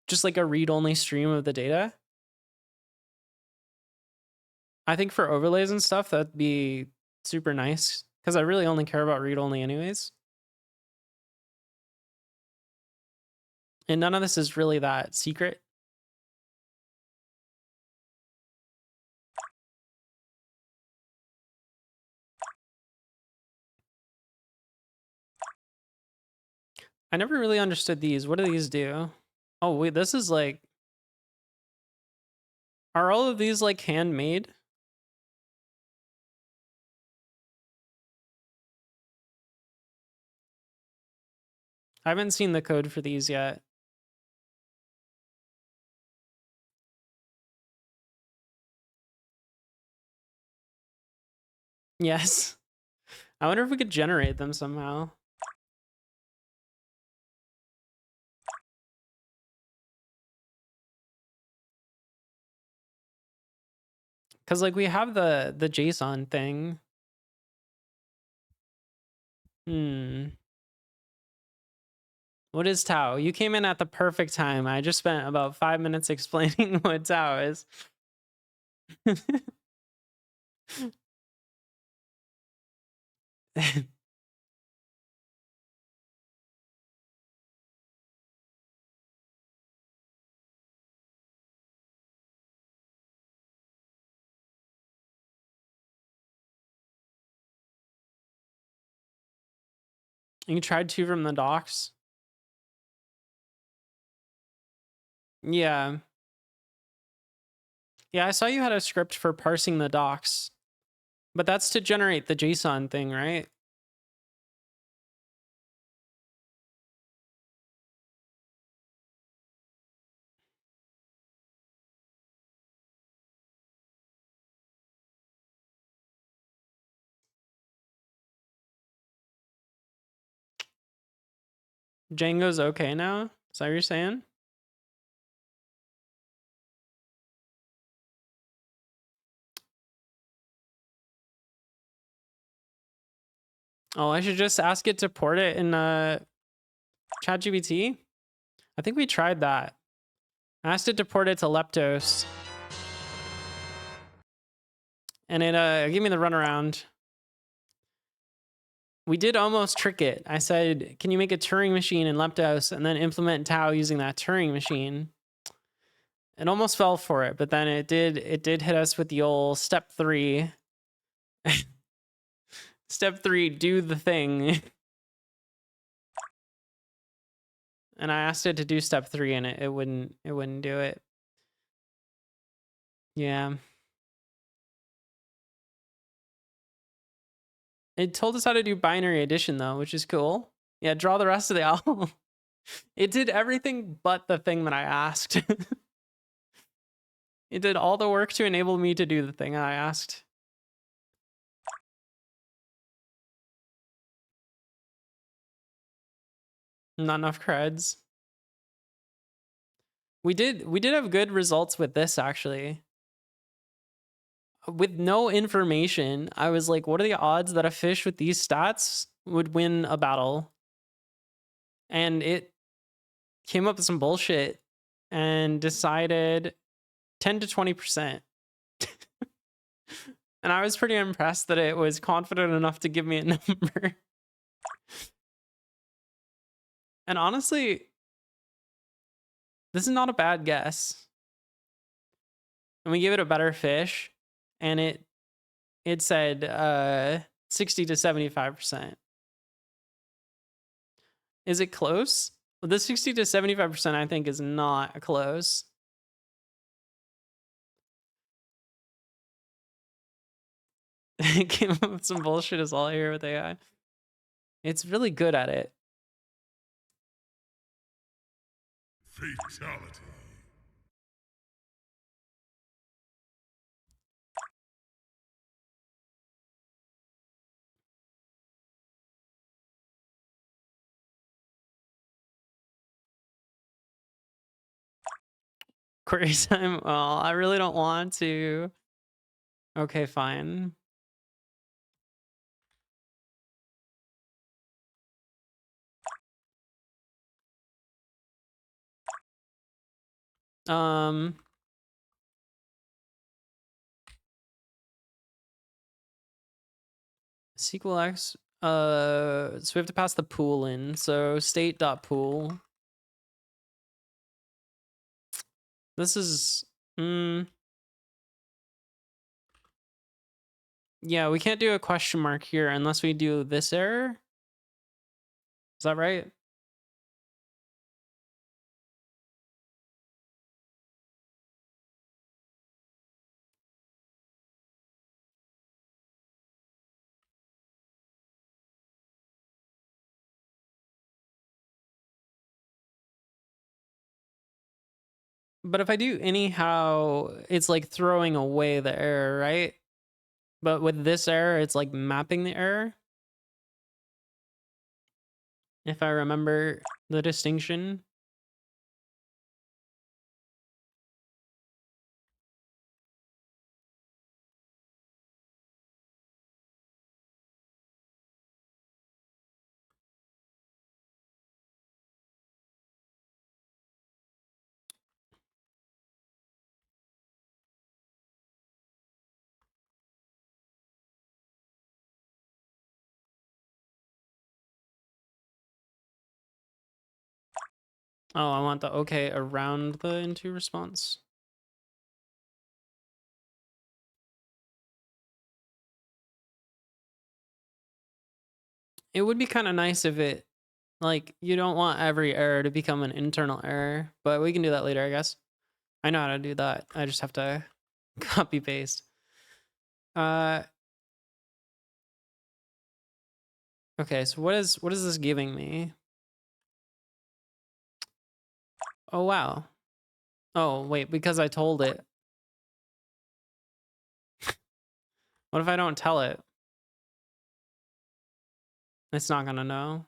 just like a read-only stream of the data. I think for overlays and stuff that'd be super nice because I really only care about read-only anyways. And none of this is really that secret. I never really understood these. What do these do? Oh, wait, this is like... Are all of these like handmade? I haven't seen the code for these yet. Yes. I wonder if we could generate them somehow. Cause like we have the JSON thing. What is Tau? You came in at the perfect time. I just spent about 5 minutes explaining what Tau is. You tried to from the docs? Yeah. Yeah, I saw you had a script for parsing the docs. But that's to generate the JSON thing, right? Django's okay now? Is that what you're saying? Oh, I should just ask it to port it in ChatGPT? I think we tried that. I asked it to port it to Leptos. And it gave me the runaround. We did almost trick it. I said, can you make a Turing machine in Leptos and then implement Tau using that Turing machine? It almost fell for it, but then it did hit us with the old step 3. Step 3, do the thing. And I asked it to do step 3 and it wouldn't do it. Yeah. It told us how to do binary addition though, which is cool. Yeah, draw the rest of the owl. It did everything but the thing that I asked. It did all the work to enable me to do the thing I asked. Not enough creds. We did have good results with this actually. With no information, I was like, what are the odds that a fish with these stats would win a battle? And it came up with some bullshit and decided 10 to 20%. And I was pretty impressed that it was confident enough to give me a number. And honestly, this is not a bad guess. And we gave it a better fish, and it said 60 to 75%. Is it close? Well, the 60 to 75% I think is not close. Came up with some bullshit is all I hear with AI. It's really good at it. Fatality. Query time. Well, I really don't want to. Okay, fine. SQL X. So we have to pass the pool in. So state.pool. This is yeah, we can't do a question mark here unless we do this error. Is that right? But if I do anyhow, it's like throwing away the error, right? But with this error, it's like mapping the error. If I remember the distinction. Oh, I want the okay around the into response. It would be kind of nice if it, like, you don't want every error to become an internal error, but we can do that later, I guess. I know how to do that. I just have to copy paste. Okay, so what is this giving me? Oh, wow. Oh, wait, because I told it. What if I don't tell it? It's not gonna know.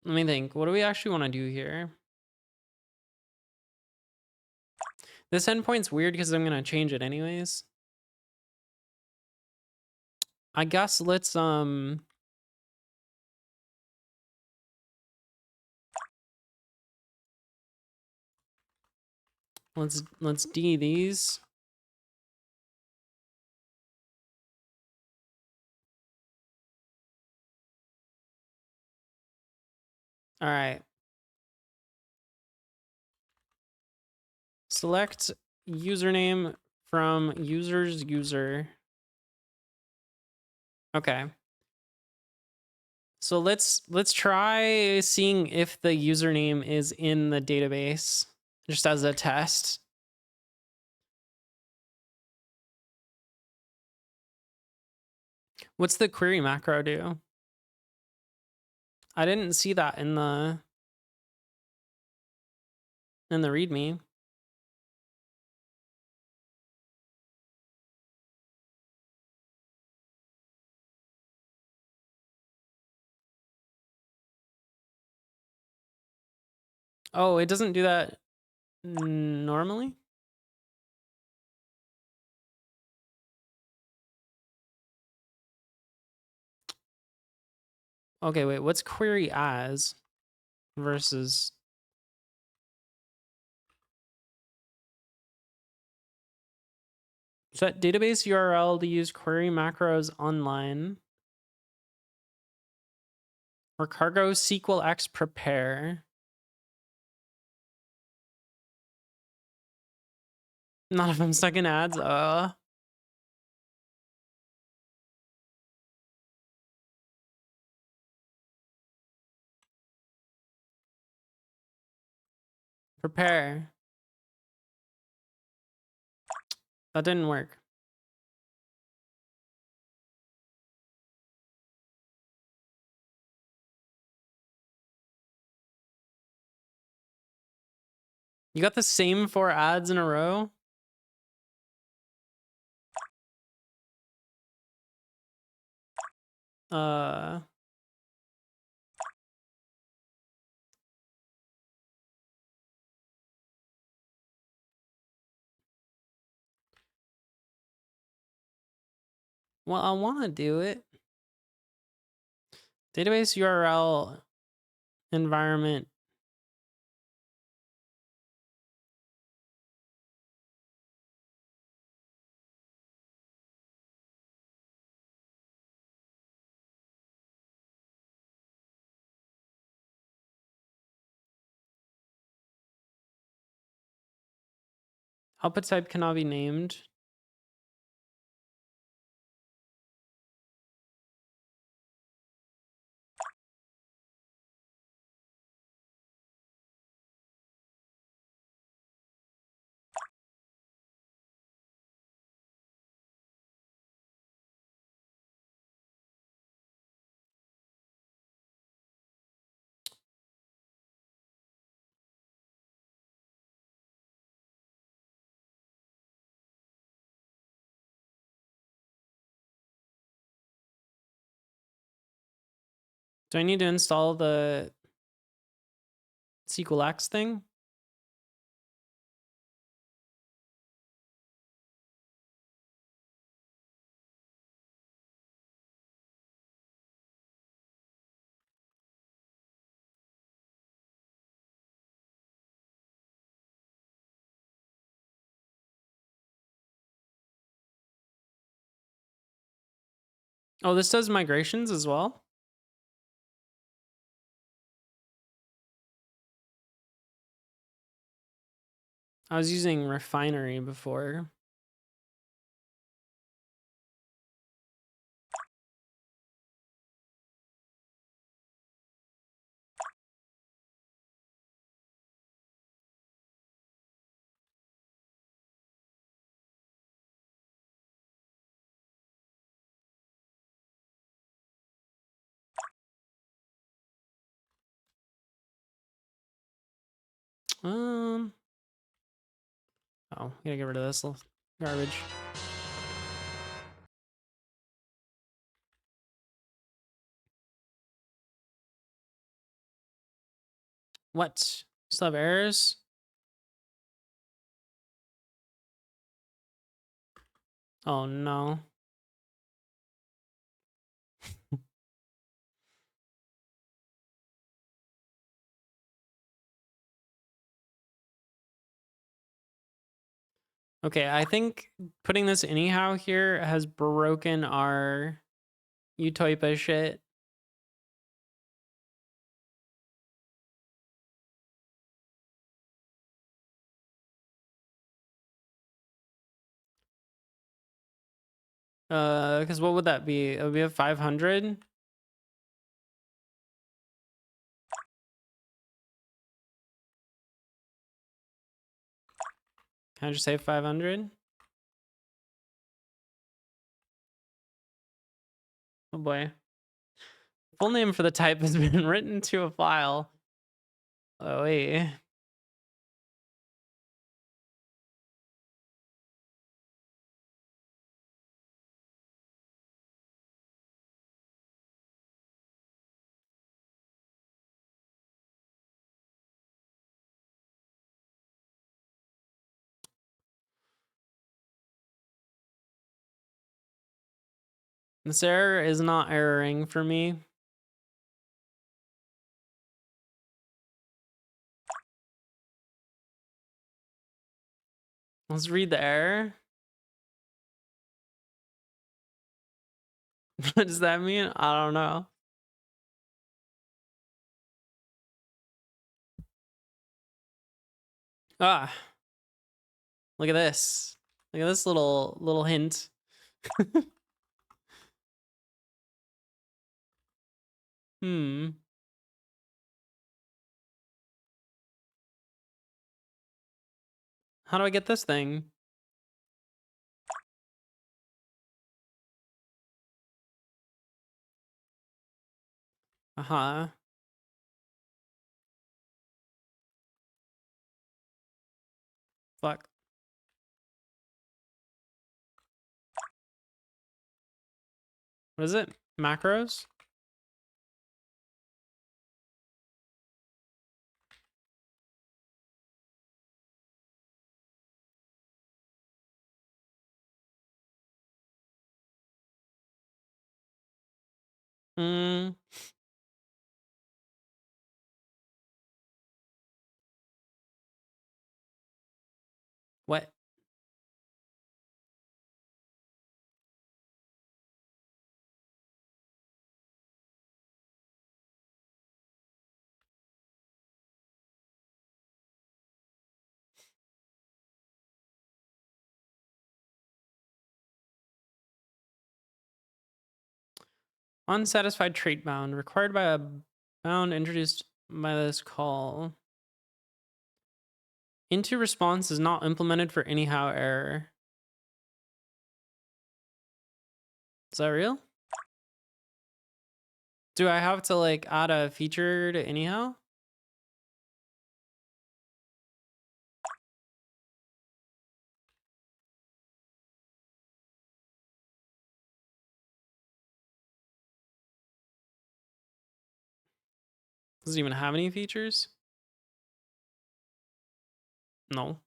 Let me think. What do we actually want to do here? This endpoint's weird because I'm gonna change it anyways. I guess let's D these. All right. Select username from user's user. Okay. So let's try seeing if the username is in the database just as a test. What's the query macro do? I didn't see that in the README. Oh, it doesn't do that normally? Okay, wait, what's query as versus set database URL to use query macros online or cargo SQL X prepare. None of them stuck in ads. Prepare. That didn't work. You got the same 4 ads in a row? Uh, well, I want to do it. Database URL environment. Output type cannot be named. Do I need to install the SQL X thing? Oh, this does migrations as well? I was using Refinery before. Um, oh, gotta get rid of this garbage. What? Still have errors? Oh no. Okay, I think putting this anyhow here has broken our Utoipa shit. Because what would that be? It would be a 500. Can I just say 500? Oh boy. Full name for the type has been written to a file. Oh wait. This error is not erroring for me. Let's read the error. What does that mean? I don't know. Ah, look at this. Look at this little hint. Hmm. How do I get this thing? Uh-huh. Fuck. What is it? Macros? Hmm. What? Unsatisfied trait bound required by a bound introduced by this call. Into response is not implemented for anyhow error. Is that real? Do I have to like add a feature to anyhow? Does it even have any features? No.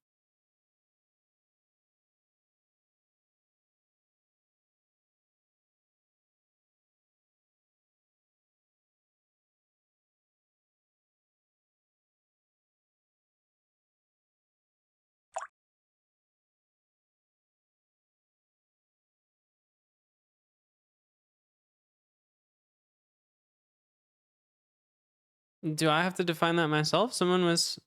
Do I have to define that myself? Someone was...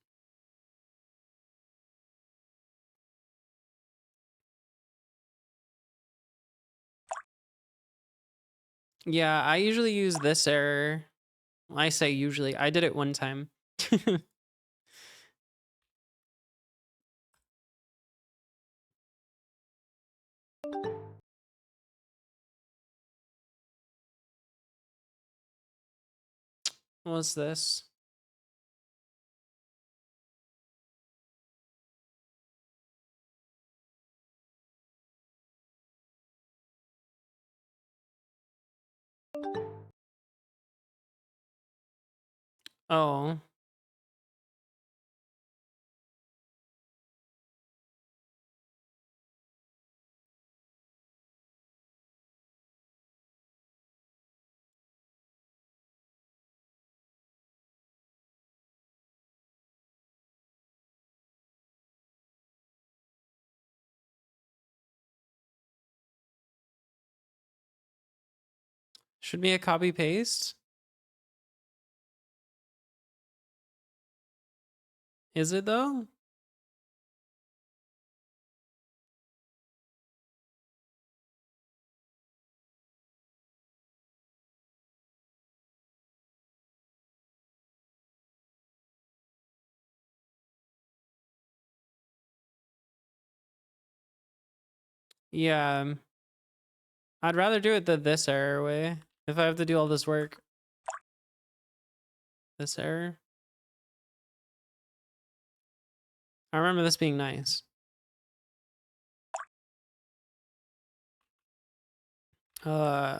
Yeah, I usually use this error. I say usually. I did it one time. What's this? Oh. Should be a copy paste. Is it though? Yeah. I'd rather do it this error way. If I have to do all this work. This error. I remember this being nice. Uh,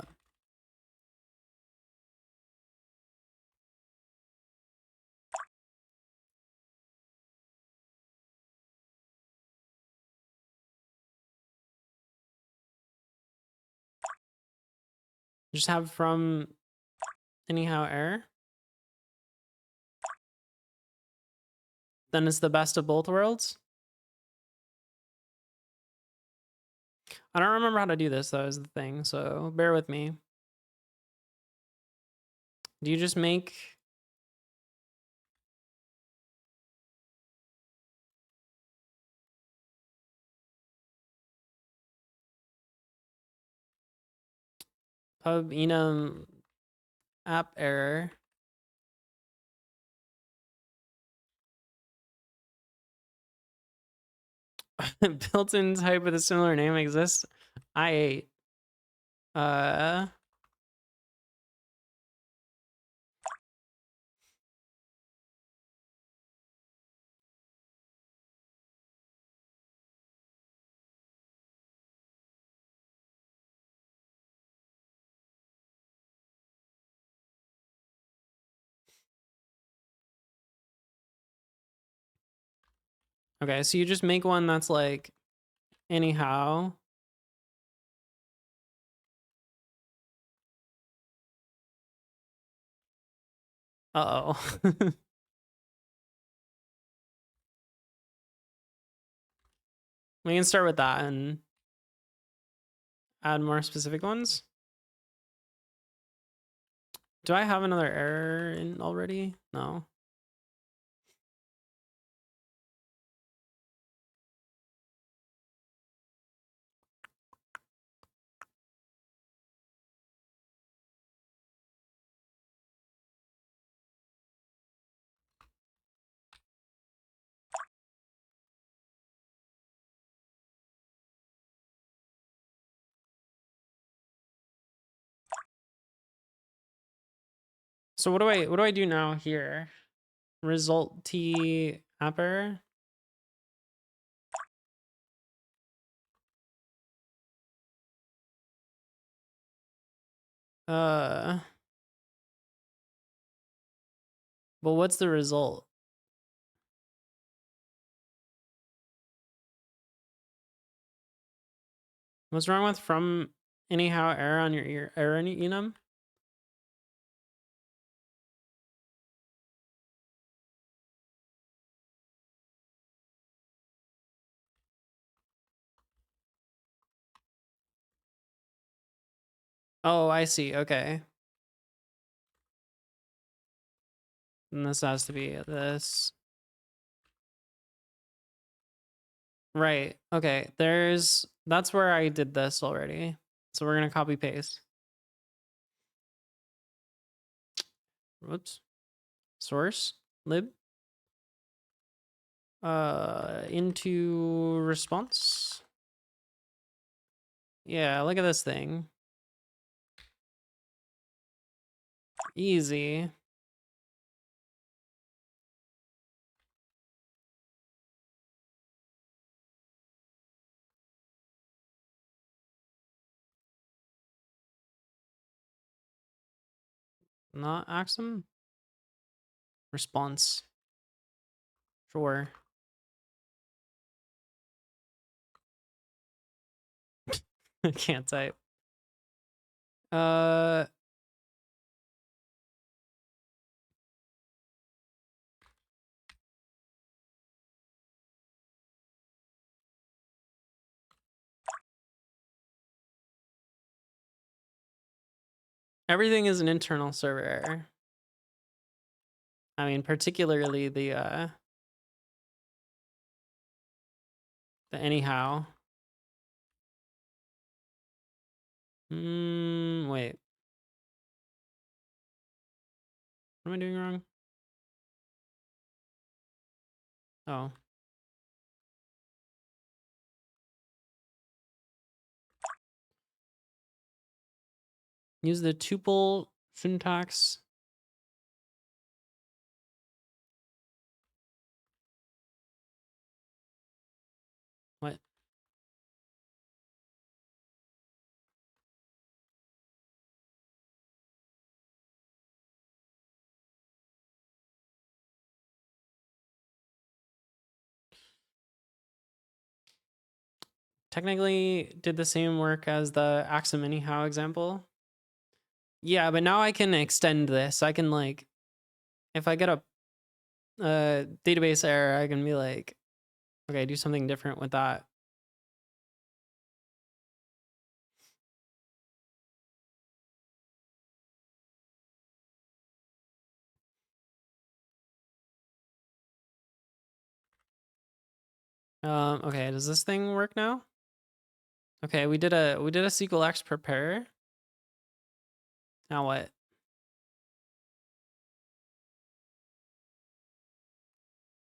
Just have from anyhow error. Then it's the best of both worlds. I don't remember how to do this though, is the thing, so bear with me. Do you just make pub enum app error? Built-in type with a similar name exists. I okay, so you just make one that's like anyhow. Uh-oh. We can start with that and add more specific ones. Do I have another error in already? No. So what do I do now here? Result T app error? Well, what's the result? What's wrong with from anyhow error on your error enum? Oh, I see. Okay. And this has to be this. Right. Okay. That's where I did this already. So we're going to copy paste. Whoops. Source lib. Into response. Yeah, look at this thing. Easy. Not Axum? Response. Sure. I can't type. Everything is an internal server error. I mean, particularly the anyhow. Wait. What am I doing wrong? Oh. Use the tuple syntax. What? Technically did the same work as the Axum anyhow example. Yeah, but now I can extend this. I can like, if I get a database error, I can be like, okay, do something different with that. Okay, does this thing work now? Okay, we did a SQLX prepare. Now what?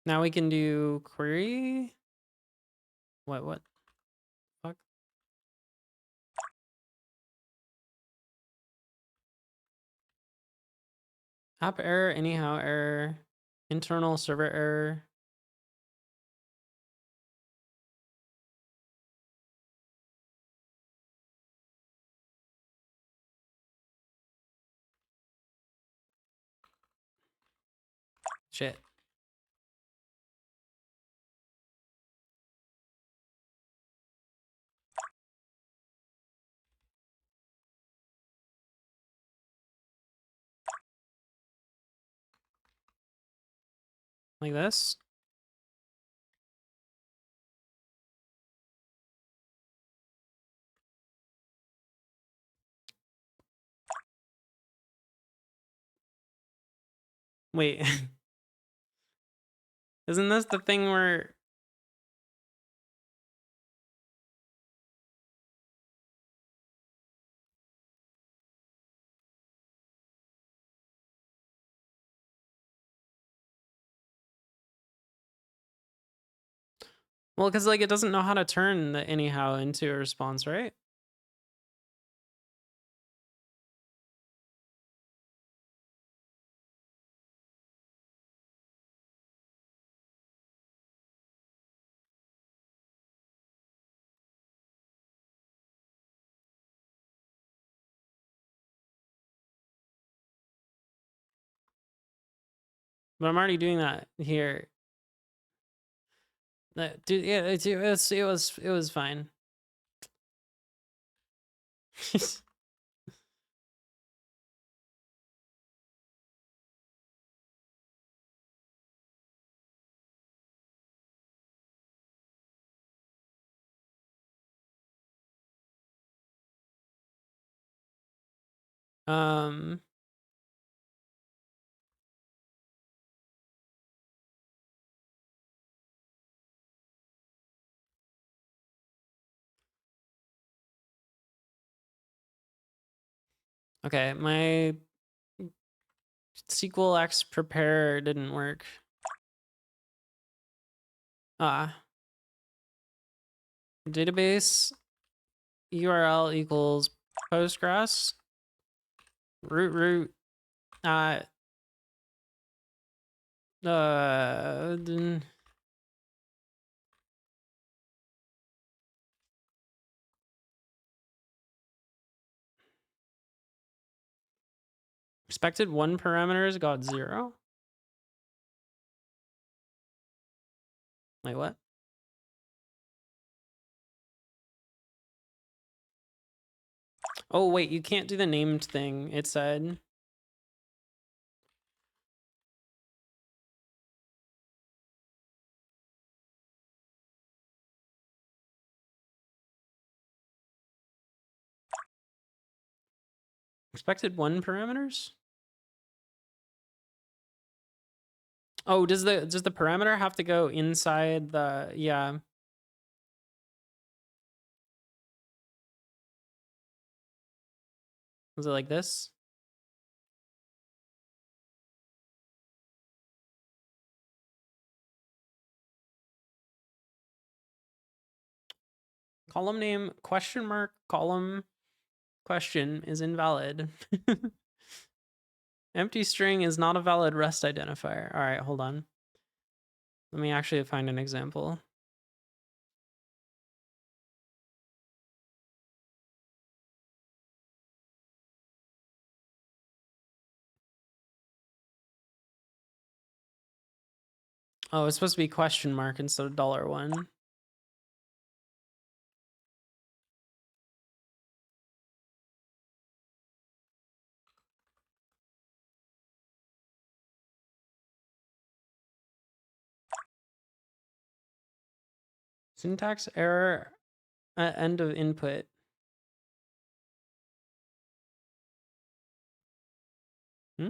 Now we can do query. What? Fuck. App error, anyhow error, internal server error. Shit. Like this. Wait. Isn't this the thing where... Well, because like it doesn't know how to turn the anyhow into a response, right? But I'm already doing that here. Dude, yeah, it was fine. um. Okay, my SQLX prepare didn't work. Database URL equals Postgres root then expected one parameters got 0. Like what? Oh wait, you can't do the named thing. It said. Expected one parameters? Oh, does the parameter have to go inside the... Yeah. Was it like this? Column name question mark column question is invalid. Empty string is not a valid REST identifier. All right, hold on. Let me actually find an example. Oh, it's supposed to be question mark instead of $1. Syntax error at end of input. Hmm?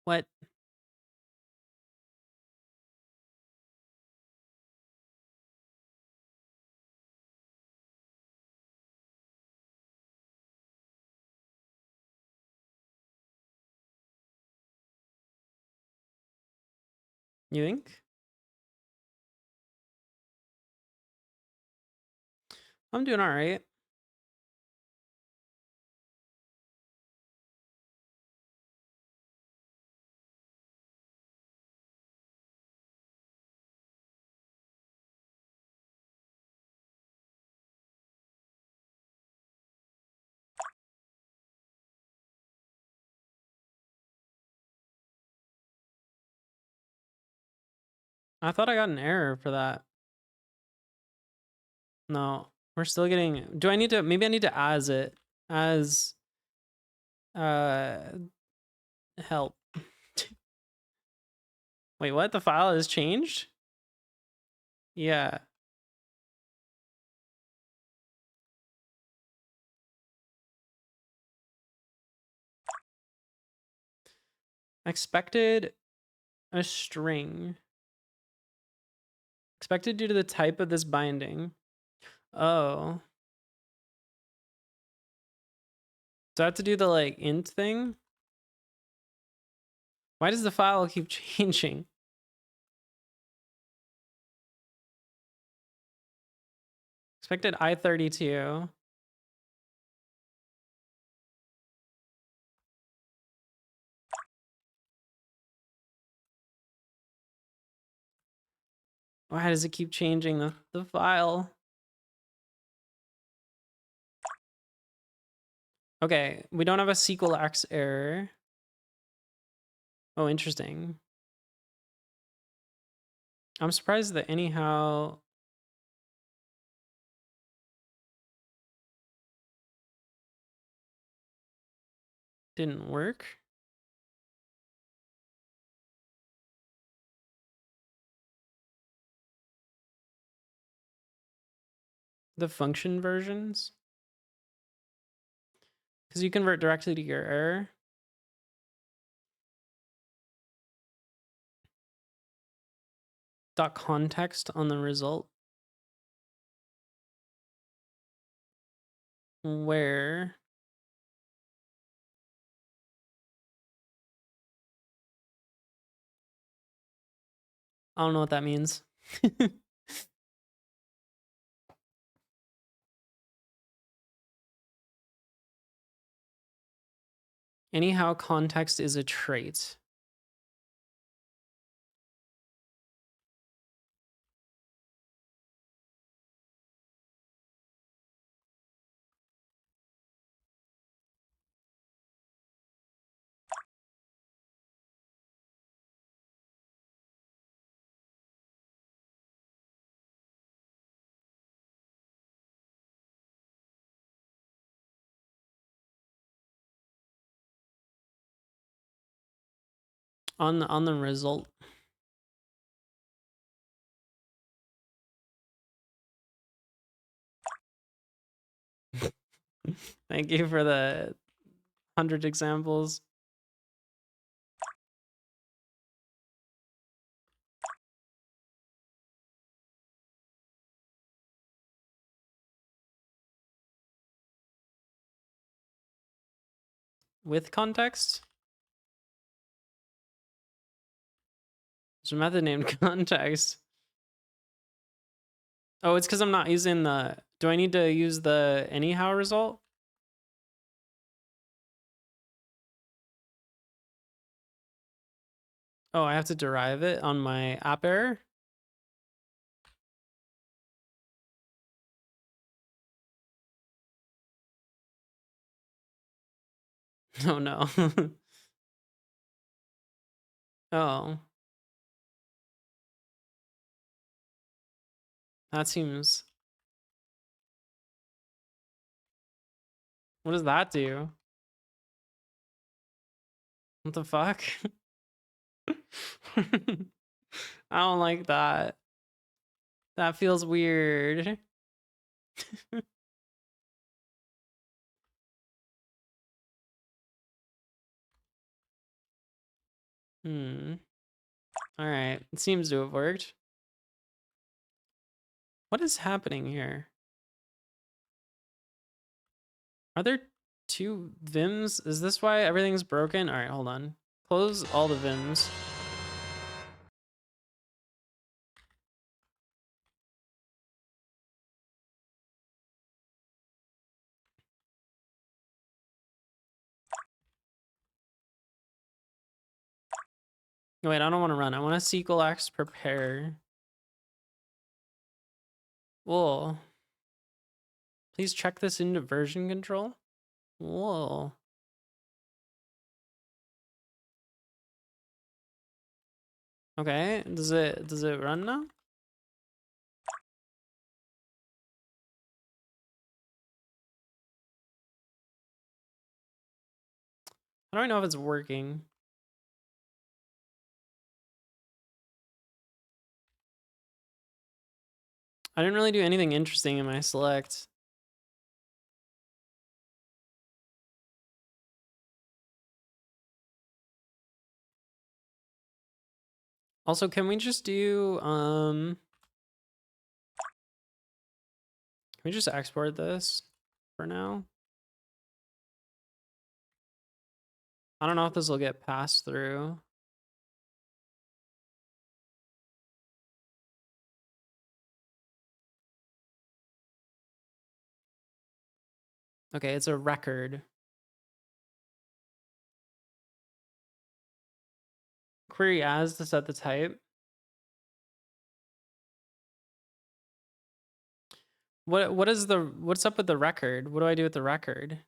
What? You think? I'm doing all right. I thought I got an error for that. No, we're still getting. Do I need to? Maybe I need to as it as uh help. Wait, what? The file has changed? Yeah. Expected a string. Expected due to the type of this binding. Oh. Do I have to do the like int thing? Why does the file keep changing? Expected I32. Why does it keep changing the file? Okay, we don't have a SQLX error. Oh, interesting. I'm surprised that anyhow didn't work. The function versions. Because you convert directly to your error. Dot context on the result. Where I don't know what that means. Anyhow, context is a trait. On the result. Thank you for the 100 examples. With context? There's a method named context. Oh, it's because I'm not using the... Do I need to use the anyhow result? Oh, I have to derive it on my app error? Oh no. Oh. That seems... What does that do? What the fuck? I don't like that. That feels weird. Alright, it seems to have worked. What is happening here? Are there 2 Vims? Is this why everything's broken? Alright, hold on. Close all the Vims. No, wait, I don't want to run. I want to SQLX prepare. Whoa. Please check this into version control. Whoa. Okay, does it run now? I don't know if it's working. I didn't really do anything interesting in my select. Also, can we just do can we just export this for now? I don't know if this will get passed through. Okay, it's a record. Query as to set the type. What's up with the record? What do I do with the record?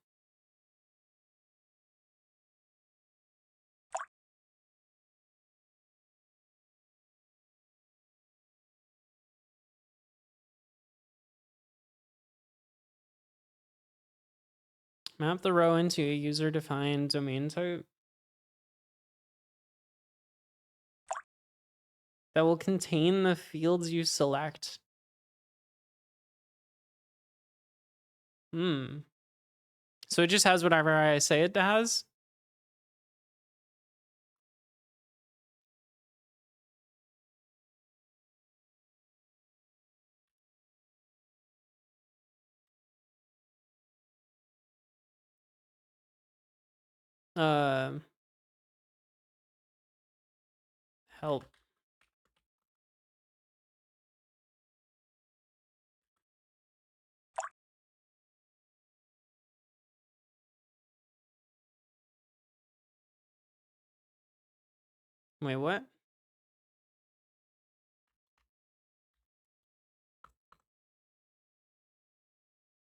Map the row into a user-defined domain type that will contain the fields you select. So it just has whatever I say it has? Help. Wait, what?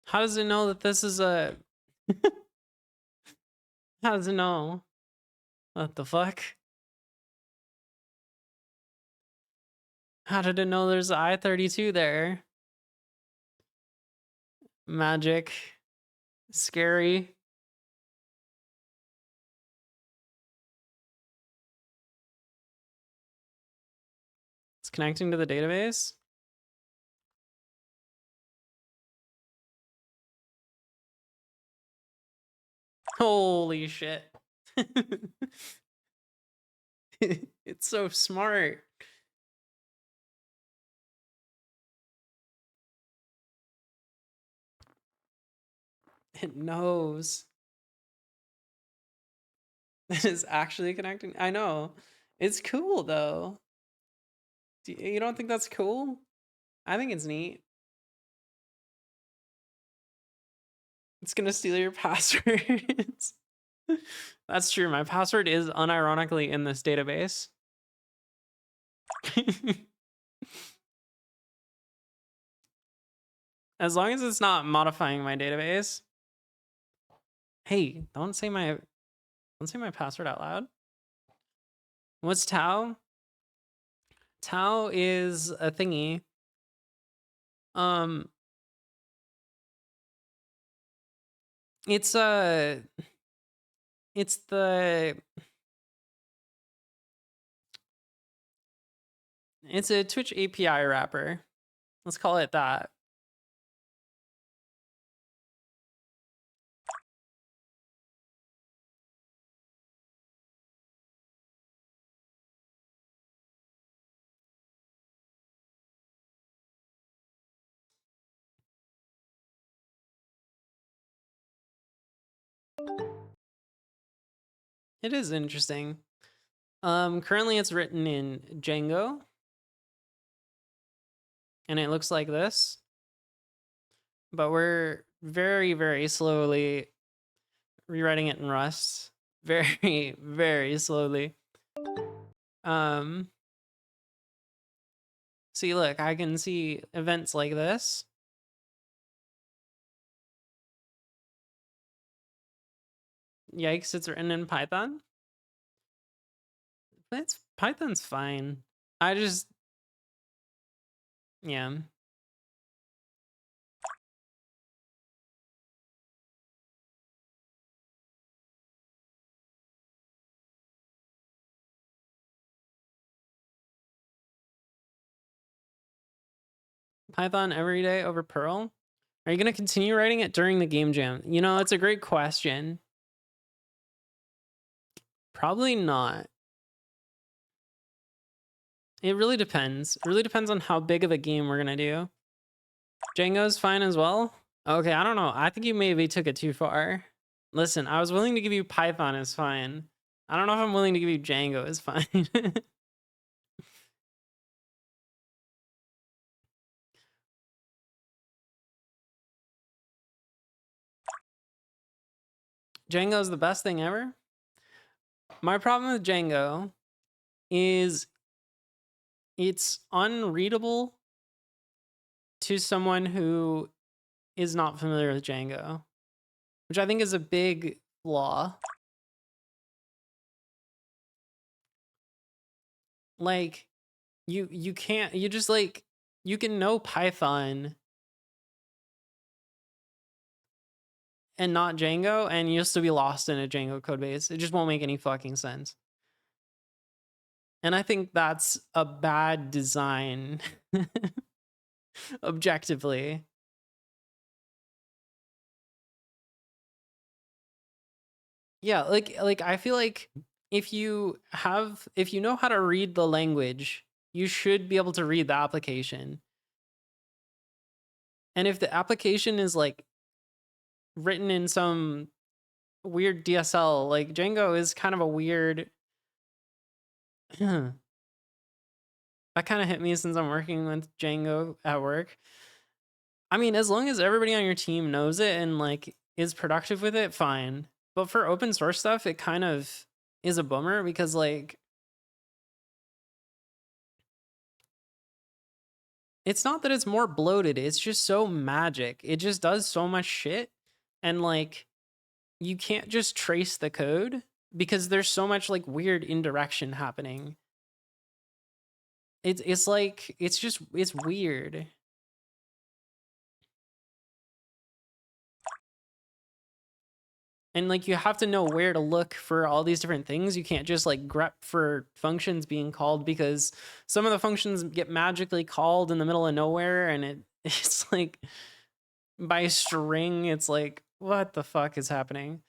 How does it know that this is a... How does it know? What the fuck? How did it know there's I-32 there? Magic. Scary. It's connecting to the database. Holy shit. It's so smart. It knows. It is actually connecting. I know. It's cool though. You don't think that's cool? I think it's neat. It's gonna steal your passwords. That's true. My password is unironically in this database. As long as it's not modifying my database. Hey, don't say my password out loud. What's Tau? Tau is a thingy. It's the it's a Twitch API wrapper. Let's call it that. It is interesting. Currently it's written in Django. And it looks like this. But we're very, very slowly rewriting it in Rust. Very, very slowly. See, look, I can see events like this. Yikes, it's written in Python. Python's fine. Yeah. Python every day over Perl? Are you going to continue writing it during the game jam? You know, it's a great question. Probably not. It really depends. It really depends on how big of a game we're going to do. Django's fine as well? Okay, I don't know. I think you maybe took it too far. Listen, I was willing to give you Python is fine. I don't know if I'm willing to give you Django is fine. Django's the best thing ever. My problem with Django is it's unreadable to someone who is not familiar with Django, which I think is a big flaw. Like, you can't, you just like, you can know Python and not Django, and you'll still be lost in a Django code base. It just won't make any fucking sense. And I think that's a bad design, objectively. Yeah, like I feel like if you know how to read the language, you should be able to read the application. And if the application is like written in some weird DSL, like Django is kind of a weird that kind of hit me since I'm working with Django at work. I mean, as long as everybody on your team knows it and like is productive with it, fine. But for open source stuff, it kind of is a bummer because like it's not that it's more bloated, it's just so magic. It just does so much shit and like you can't just trace the code because there's so much like weird indirection happening. It's like it's weird. And like you have to know where to look for all these different things. You can't just like grep for functions being called because some of the functions get magically called in the middle of nowhere and it's like by string, it's like what the fuck is happening?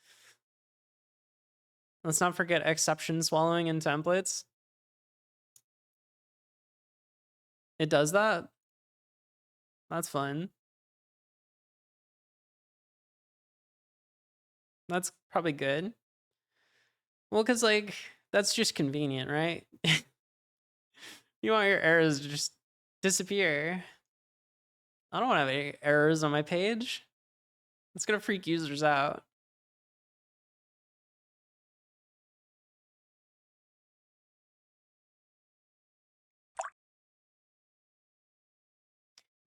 Let's not forget exception swallowing in templates. It does that? That's fun. That's probably good. Well, because, like, that's just convenient, right? You want your errors to just disappear. I don't want to have any errors on my page. It's going to freak users out.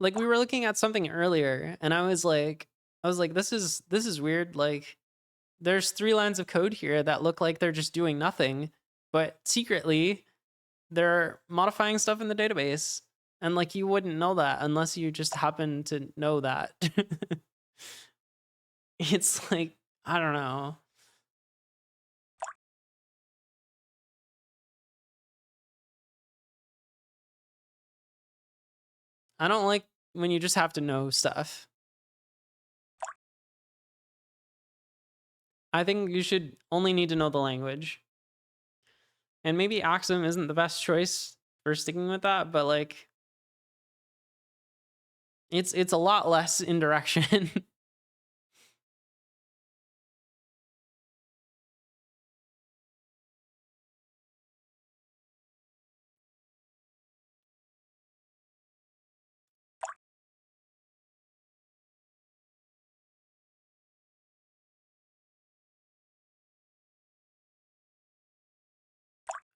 like we were looking at something earlier, and I was like, this is weird. Like, there's 3 lines of code here that look like they're just doing nothing, but secretly they're modifying stuff in the database. And like you wouldn't know that unless you just happen to know that. It's like, I don't know. I don't like when you just have to know stuff. I think you should only need to know the language. And maybe Axum isn't the best choice for sticking with that, but like it's a lot less indirection.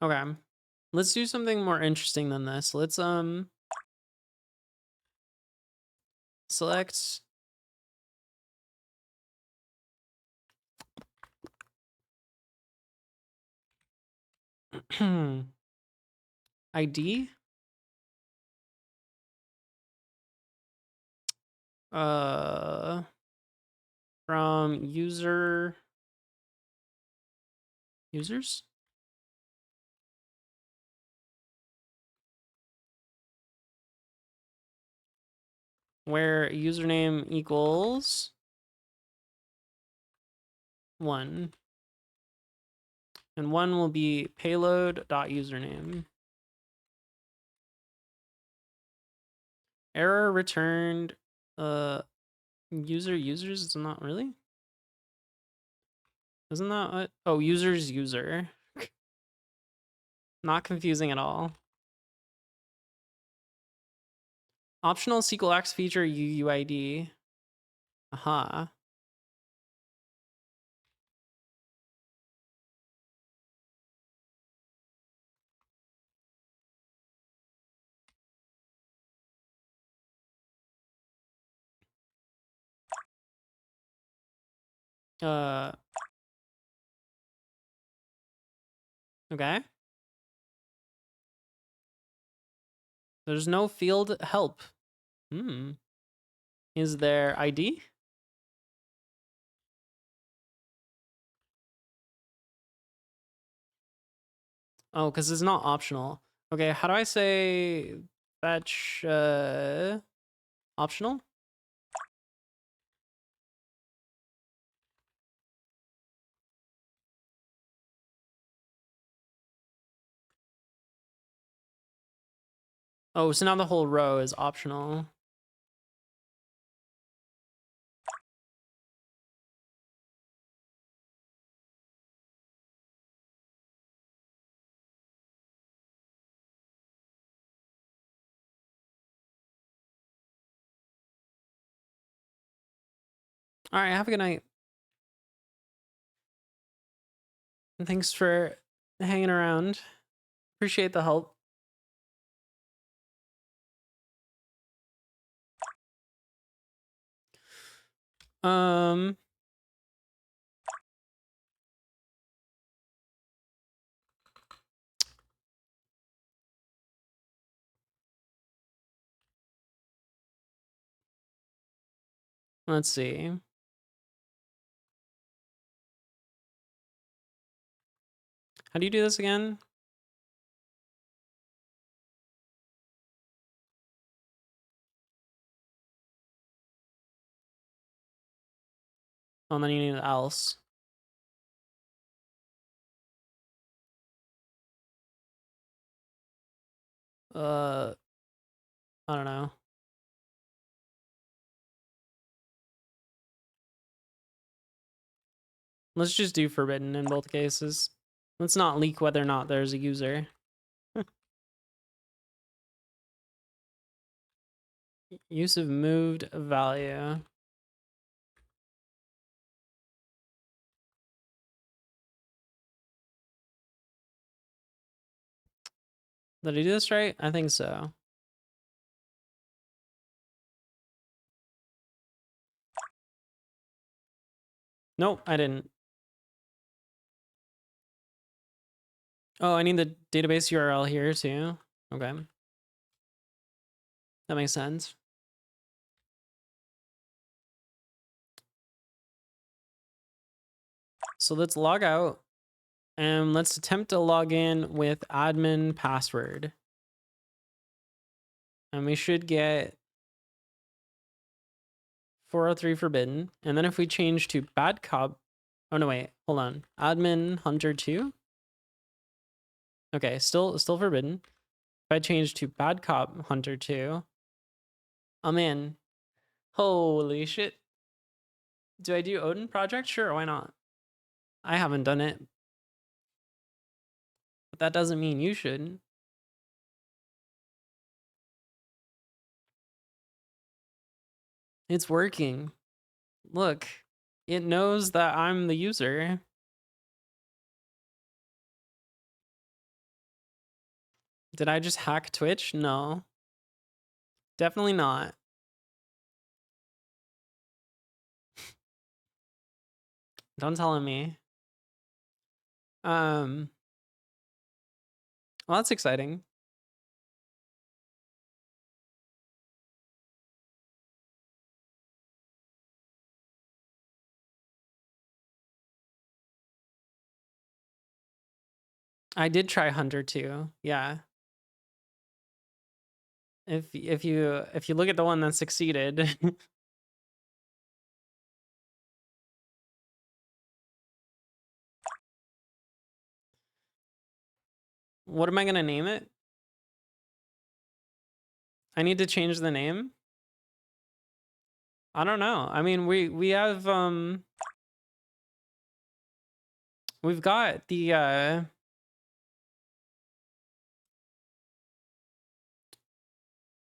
Okay. Let's do something more interesting than this. Let's select ID. From users. Where username equals 1. And 1 will be payload.username. Error returned users, it's not really? Isn't that what? Oh, users user. Not confusing at all. Optional SQLX feature UUID. Aha. Okay. There's no field help. Is there ID? Oh, because it's not optional. Okay, how do I say fetch optional? Oh, so now the whole row is optional. All right, have a good night. And thanks for hanging around. Appreciate the help. Let's see. How do you do this again? Oh, and then you need else. I don't know. Let's just do forbidden in both cases. Let's not leak whether or not there's a user. Use of moved value. Did I do this right? I think so. Nope, I didn't. Oh, I need the database URL here too. Okay. That makes sense. So let's log out and let's attempt to log in with admin password. And we should get 403 forbidden. And then if we change to bad cop, oh no, wait, hold on. Admin hunter 2. Okay, still forbidden. If I change to bad cop hunter 2, I'm in. Holy shit. Do I do Odin project? Sure, why not? I haven't done it. But that doesn't mean you shouldn't. It's working. Look, it knows that I'm the user. Did I just hack Twitch? No. Definitely not. Don't tell him me. Well, that's exciting. I did try Hunter too. Yeah. If you look at the one that succeeded. What am I gonna name it? I need to change the name. I don't know. I mean, we have we've got the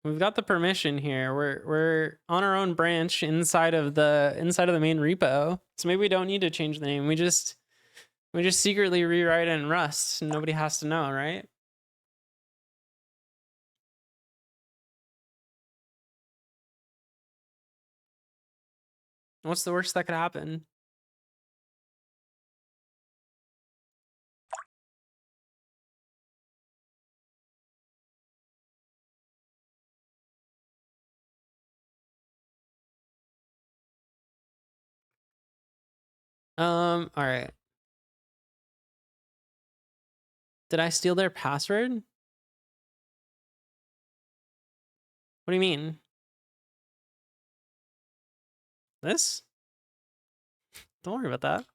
we've got the permission here. We're on our own branch inside of the main repo. So maybe we don't need to change the name. We just secretly rewrite it in Rust. Nobody has to know, right? What's the worst that could happen? All right. Did I steal their password? What do you mean? This? Don't worry about that.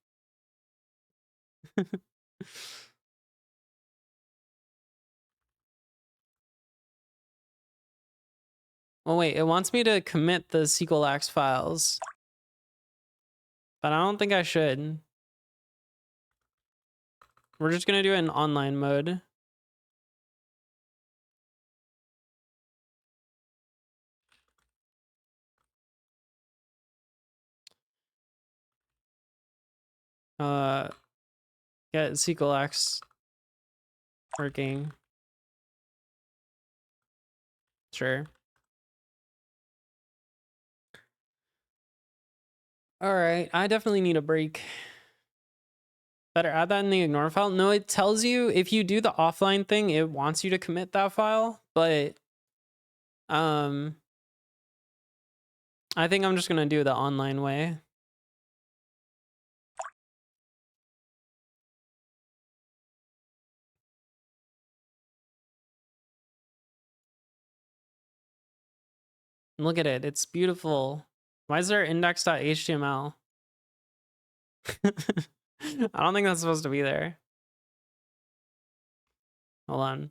Well, wait, it wants me to commit the SQLax files. But I don't think I should. We're just gonna do it in online mode. Get SQLax working. Sure. All right, I definitely need a break. Better add that in the ignore file. No, it tells you if you do the offline thing, it wants you to commit that file, but I think I'm just gonna do the online way. Look at it, it's beautiful. Why is there index.html? I don't think that's supposed to be there. Hold on.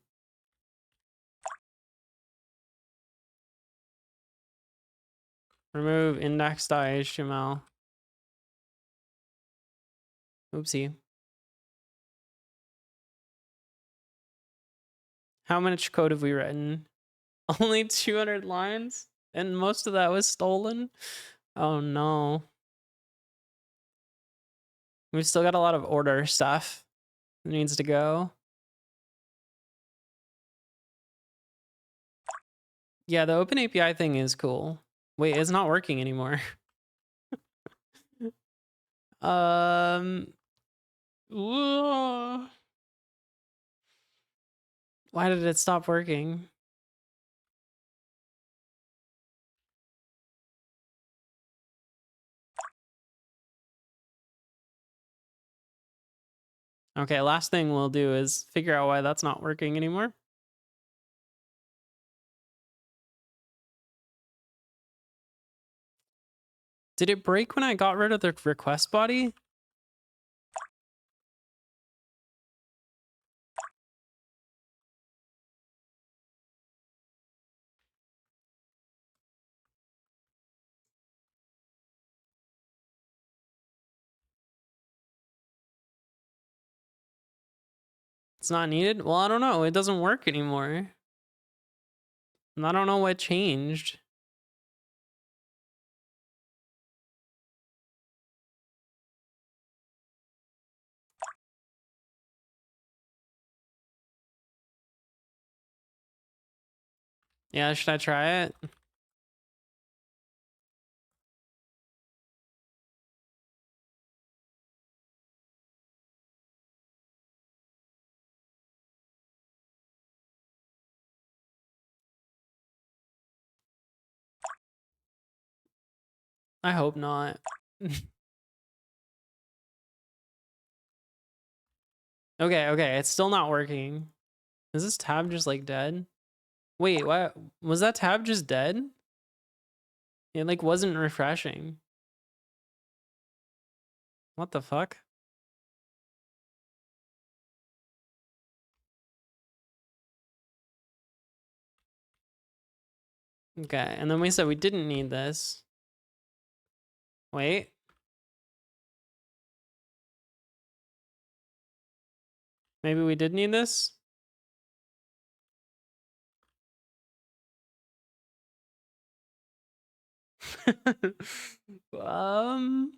Remove index.html. Oopsie. How much code have we written? Only 200 lines? And most of that was stolen? Oh no. We've still got a lot of order stuff that needs to go. Yeah, the open API thing is cool. Wait, it's not working anymore. Why did it stop working? Okay, last thing we'll do is figure out why that's not working anymore. Did it break when I got rid of the request body? It's not needed? Well, I don't know. It doesn't work anymore. And I don't know what changed. Yeah, should I try it? I hope not. Okay, it's still not working. Is this tab just like dead? Wait, what? Was that tab just dead? It like wasn't refreshing. What the fuck? Okay, and then we said we didn't need this. Wait. Maybe we did need this? um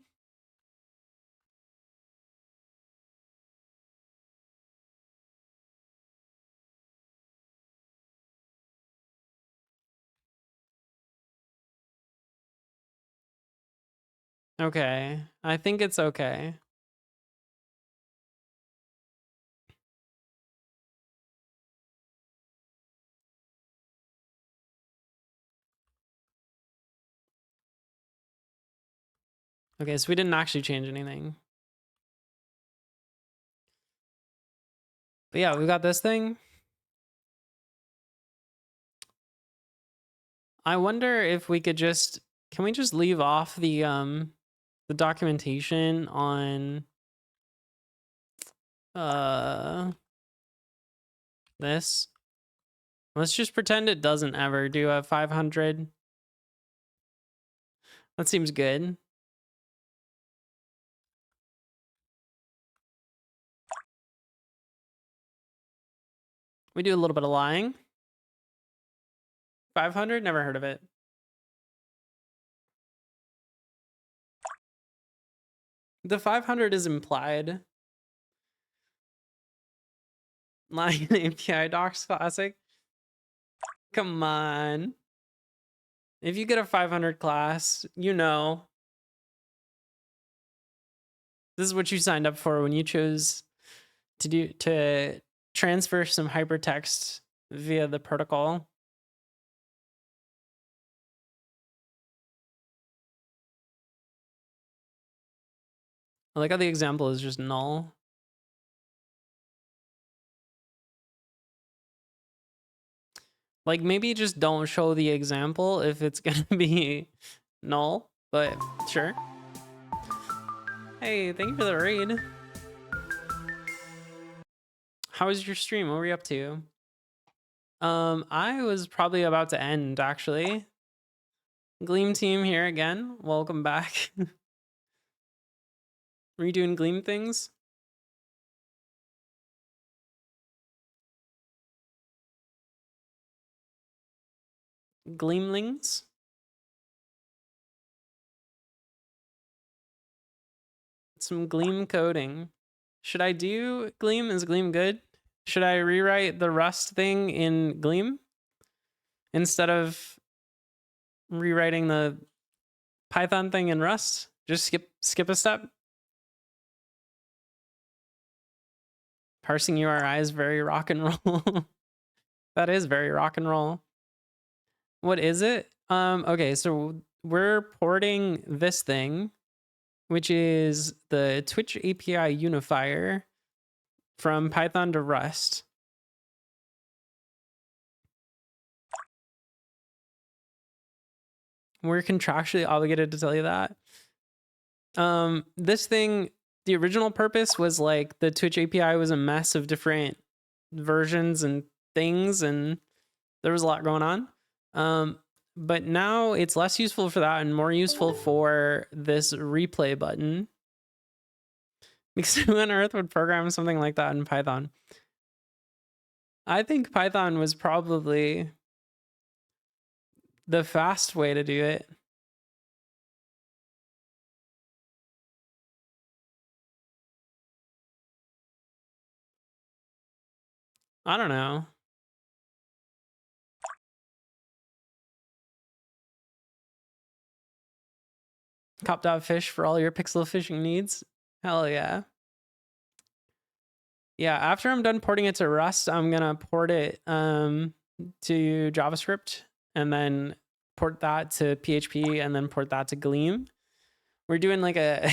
Okay. I think it's okay. Okay, so we didn't actually change anything. But yeah, we got this thing. I wonder if we could just, can we just leave off the documentation on this? Let's just pretend it doesn't ever do a 500. That seems good. We do a little bit of lying. 500? Never heard of it. The 500 is implied. Lying API docs classic. Come on. If you get a 500 class, you know. This is what you signed up for when you chose to transfer some hypertext via the protocol. I like how the example is just null. Like maybe just don't show the example if it's gonna be null, but sure. Hey, thank you for the raid. How was your stream? What were you up to? I was probably about to end actually. Gleam team here again. Welcome back. Were you doing Gleam things? Gleamlings? Some Gleam coding. Should I do Gleam? Is Gleam good? Should I rewrite the Rust thing in Gleam instead of rewriting the Python thing in Rust? Just skip a step? Parsing URI is very rock and roll. That is very rock and roll. What is it? Okay, so we're porting this thing, which is the Twitch API unifier from Python to Rust. We're contractually obligated to tell you that. This thing, the original purpose was like the Twitch API was a mess of different versions and things, and there was a lot going on. But now it's less useful for that and more useful for this replay button. Because who on earth would program something like that in Python? I think Python was probably the fast way to do it. I don't know. Cop.fish for all your pixel fishing needs. Hell yeah. Yeah, after I'm done porting it to Rust, I'm gonna port it to JavaScript and then port that to PHP and then port that to Gleam. We're doing like a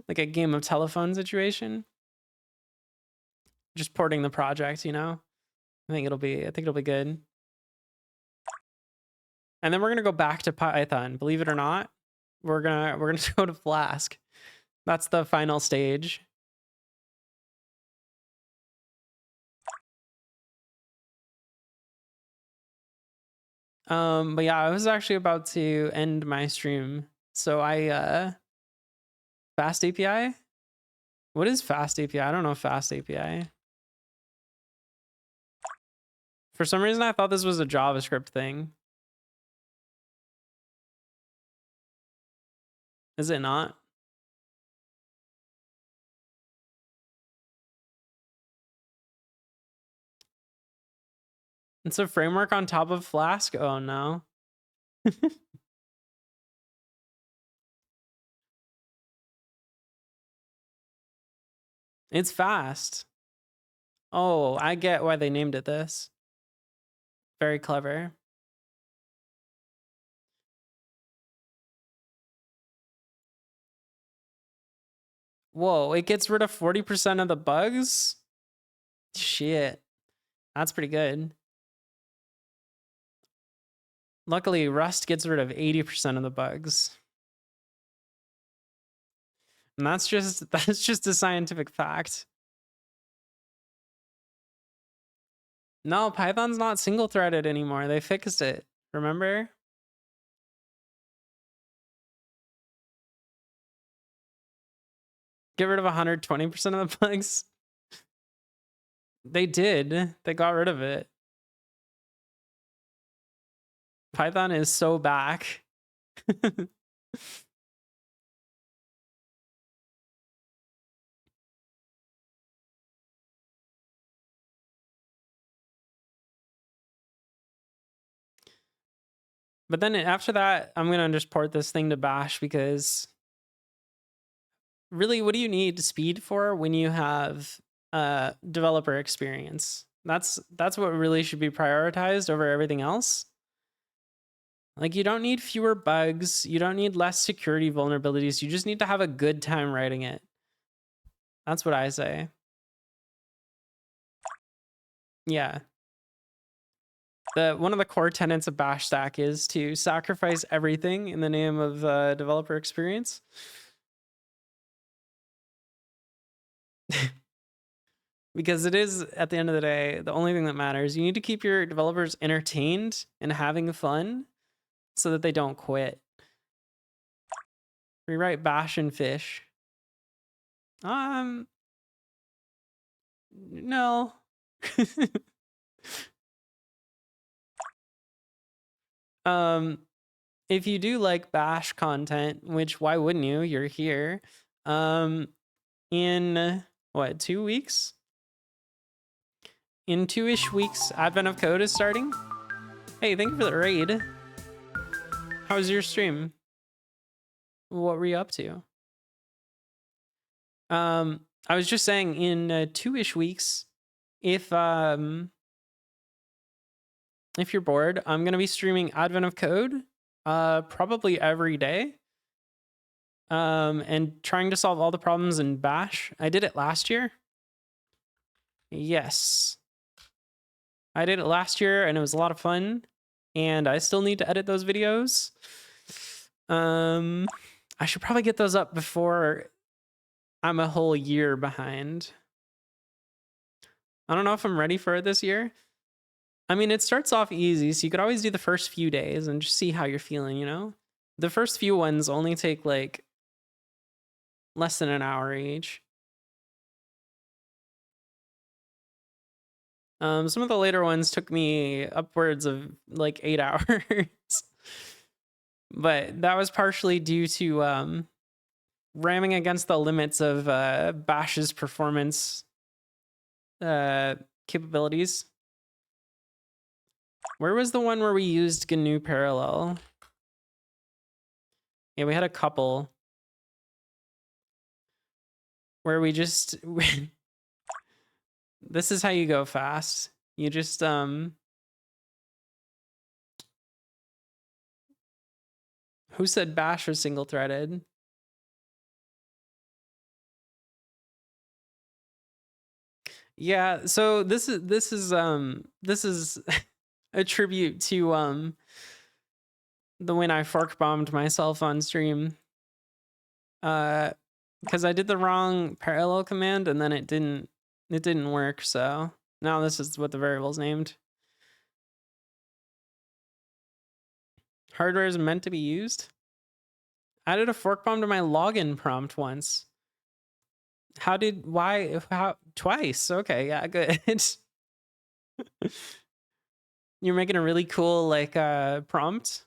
like a game of telephone situation. Just porting the project, you know? I think it'll be good. And then we're gonna go back to Python. Believe it or not, we're gonna go to Flask. That's the final stage. But yeah, I was actually about to end my stream. So Fast API? What is Fast API? I don't know Fast API. For some reason, I thought this was a JavaScript thing. Is it not? It's a framework on top of Flask? Oh no. It's fast. Oh, I get why they named it this. Very clever. Whoa, it gets rid of 40% of the bugs? Shit. That's pretty good. Luckily, Rust gets rid of 80% of the bugs. And that's just a scientific fact. No, Python's not single-threaded anymore. They fixed it. Remember? Get rid of 120% of the bugs. They did. They got rid of it. Python is so back. But then after that, I'm going to just port this thing to Bash because really, what do you need speed for when you have developer experience? That's what really should be prioritized over everything else. Like, you don't need fewer bugs. You don't need less security vulnerabilities. You just need to have a good time writing it. That's what I say. Yeah. One of the core tenets of Bash Stack is to sacrifice everything in the name of developer experience. Because it is, at the end of the day, the only thing that matters. You need to keep your developers entertained and having fun so that they don't quit. Rewrite Bash and Fish. No. If you do like Bash content, which why wouldn't you? You're here. In what, 2 weeks? In 2-ish weeks, Advent of Code is starting. Hey, thank you for the raid. How was your stream? What were you up to? I was just saying in 2-ish weeks, if you're bored, I'm gonna be streaming Advent of Code, probably every day. And trying to solve all the problems in Bash. I did it last year. Yes. I did it last year and it was a lot of fun. And I still need to edit those videos. I should probably get those up before I'm a whole year behind. I don't know if I'm ready for it this year. I mean, it starts off easy, so you could always do the first few days and just see how you're feeling, you know? The first few ones only take like less than an hour each. Some of the later ones took me upwards of like 8 hours. But that was partially due to ramming against the limits of Bash's performance capabilities. Where was the one where we used GNU Parallel? Yeah, we had a couple where we just this is how you go fast. You just who said Bash was single threaded? Yeah, so this is a tribute to the when I fork bombed myself on stream. Because I did the wrong parallel command and then it didn't work, so now this is what the variable's named. Hardware is meant to be used. I did a fork bomb to my login prompt once. How? Twice? Okay, yeah, good. You're making a really cool like prompt.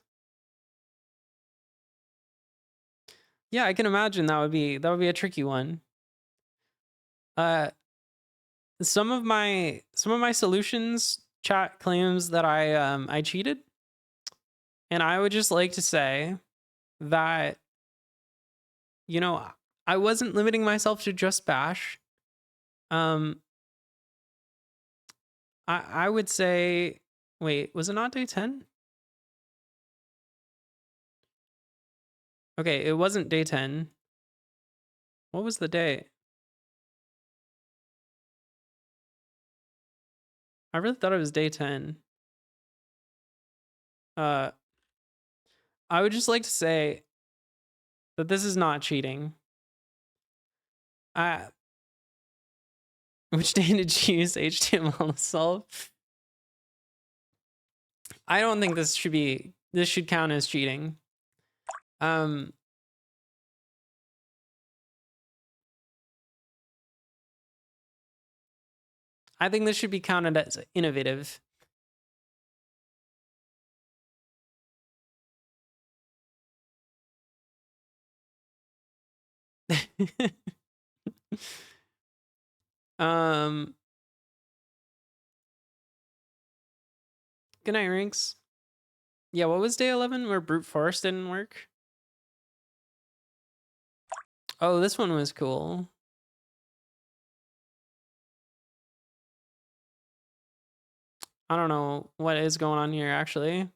Yeah, I can imagine that would be a tricky one. Some of my solutions chat claims that I cheated, and I would just like to say that, you know, I wasn't limiting myself to just Bash. I would say, wait, was it not day 10? Okay, it wasn't day 10. What was the day? I really thought it was day 10. I would just like to say that this is not cheating. Which day did you use HTML to solve? I don't think this should count as cheating. I think this should be counted as innovative. Good night, Rinks. Yeah, what was day 11 where brute force didn't work? Oh, this one was cool. I don't know what is going on here, actually.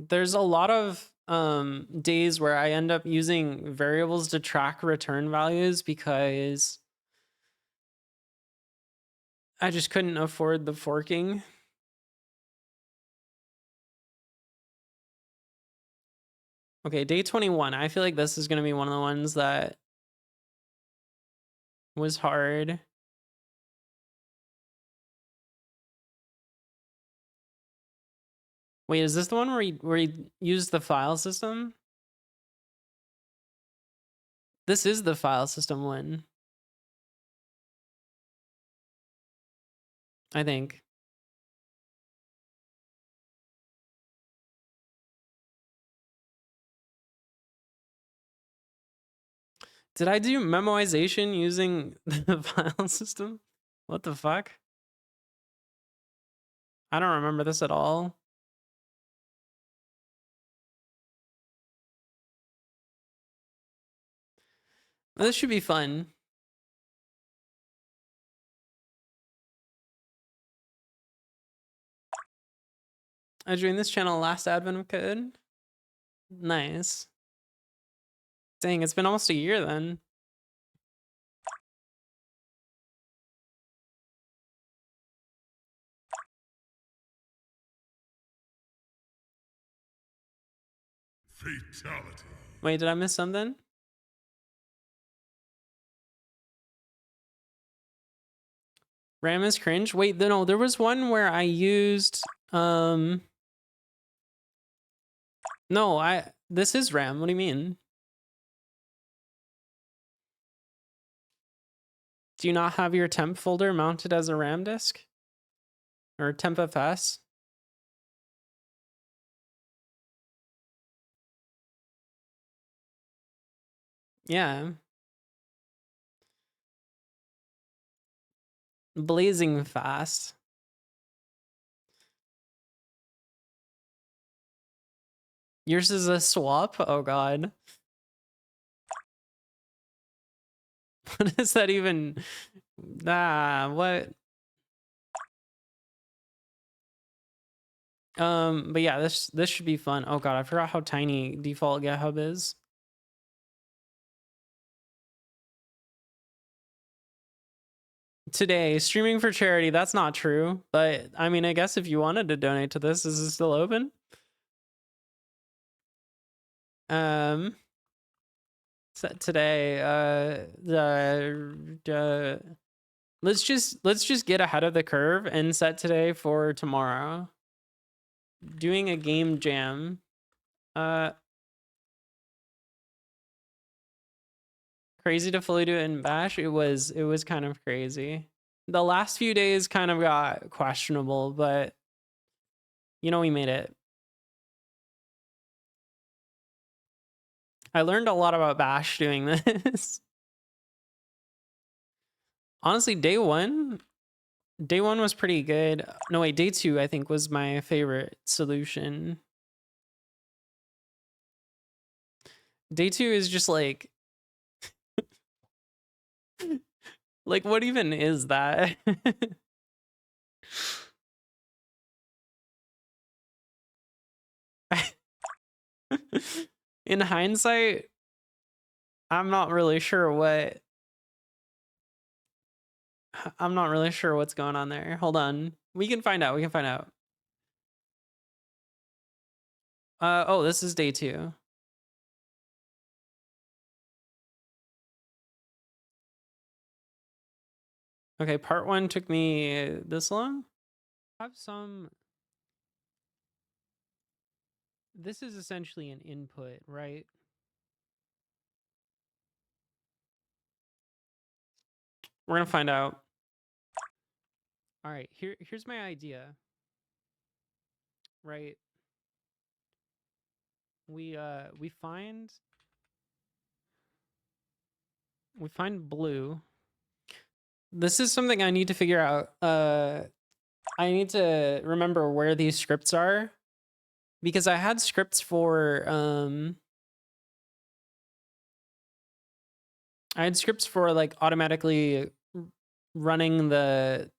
There's a lot of days where I end up using variables to track return values because I just couldn't afford the forking. Okay, day 21. I feel like this is going to be one of the ones that was hard. Wait, is this the one where you use the file system? This is the file system one, I think. Did I do memoization using the file system? What the fuck? I don't remember this at all. This should be fun. I joined this channel last advent of code. Nice. Dang, it's been almost a year then. Fatality. Wait, did I miss something? RAM is cringe. Wait, no, there was one where I used no, this is RAM. What do you mean? Do you not have your temp folder mounted as a RAM disk? Or tempfs? Yeah. Blazing fast. Yours is a swap? Oh god. What is that even? What? But yeah, this should be fun. Oh god, I forgot how tiny default GitHub is. Today, streaming for charity, that's not true. But I mean, I guess if you wanted to donate to this, is it still open? Set today, let's just get ahead of the curve and set today for tomorrow. Doing a game jam. Crazy to fully do it in Bash. It was kind of crazy. The last few days kind of got questionable, but you know, we made it. I learned a lot about Bash doing this. Honestly, day one was pretty good. No, wait, day 2 I think was my favorite solution. Day 2 is just like like what even is that? In hindsight, I'm not really sure what's going on there. Hold on. We can find out. Oh, this is day 2. Okay, part 1 took me this long. This is essentially an input, right? We're gonna find out. All right, here's my idea. Right. We find blue. This is something I need to figure out. I need to remember where these scripts are, because I had scripts for like automatically running the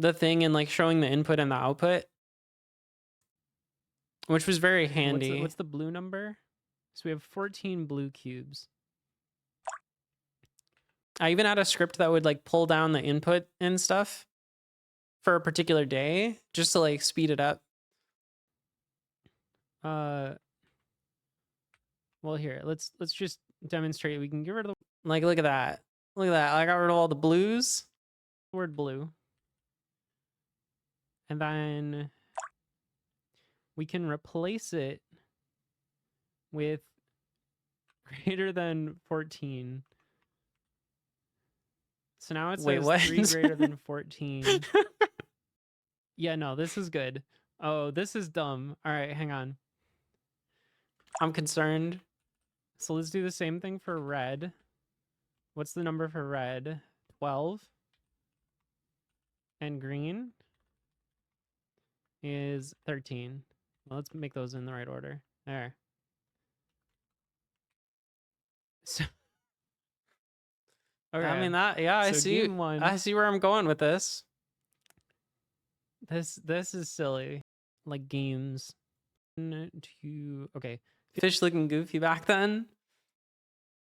thing and like showing the input and the output, which was very handy. What's the blue number? So we have 14 blue cubes. I even had a script that would like pull down the input and stuff for a particular day just to like speed it up. Well, here, let's just demonstrate. We can get rid of the, like, look at that. Look at that. I got rid of all the blues. Word blue. And then we can replace it with greater than 14. So now it says 3 greater than 14. Yeah, no, this is good. Oh, this is dumb. All right, hang on. I'm concerned. So let's do the same thing for red. What's the number for red? 12. and green is 13. Well, let's make those in the right order. There. So, Okay. I mean that, yeah, I So see. game one. I see where I'm going with this. This is silly. Like games. 1, 2. Okay. Fish looking goofy back then.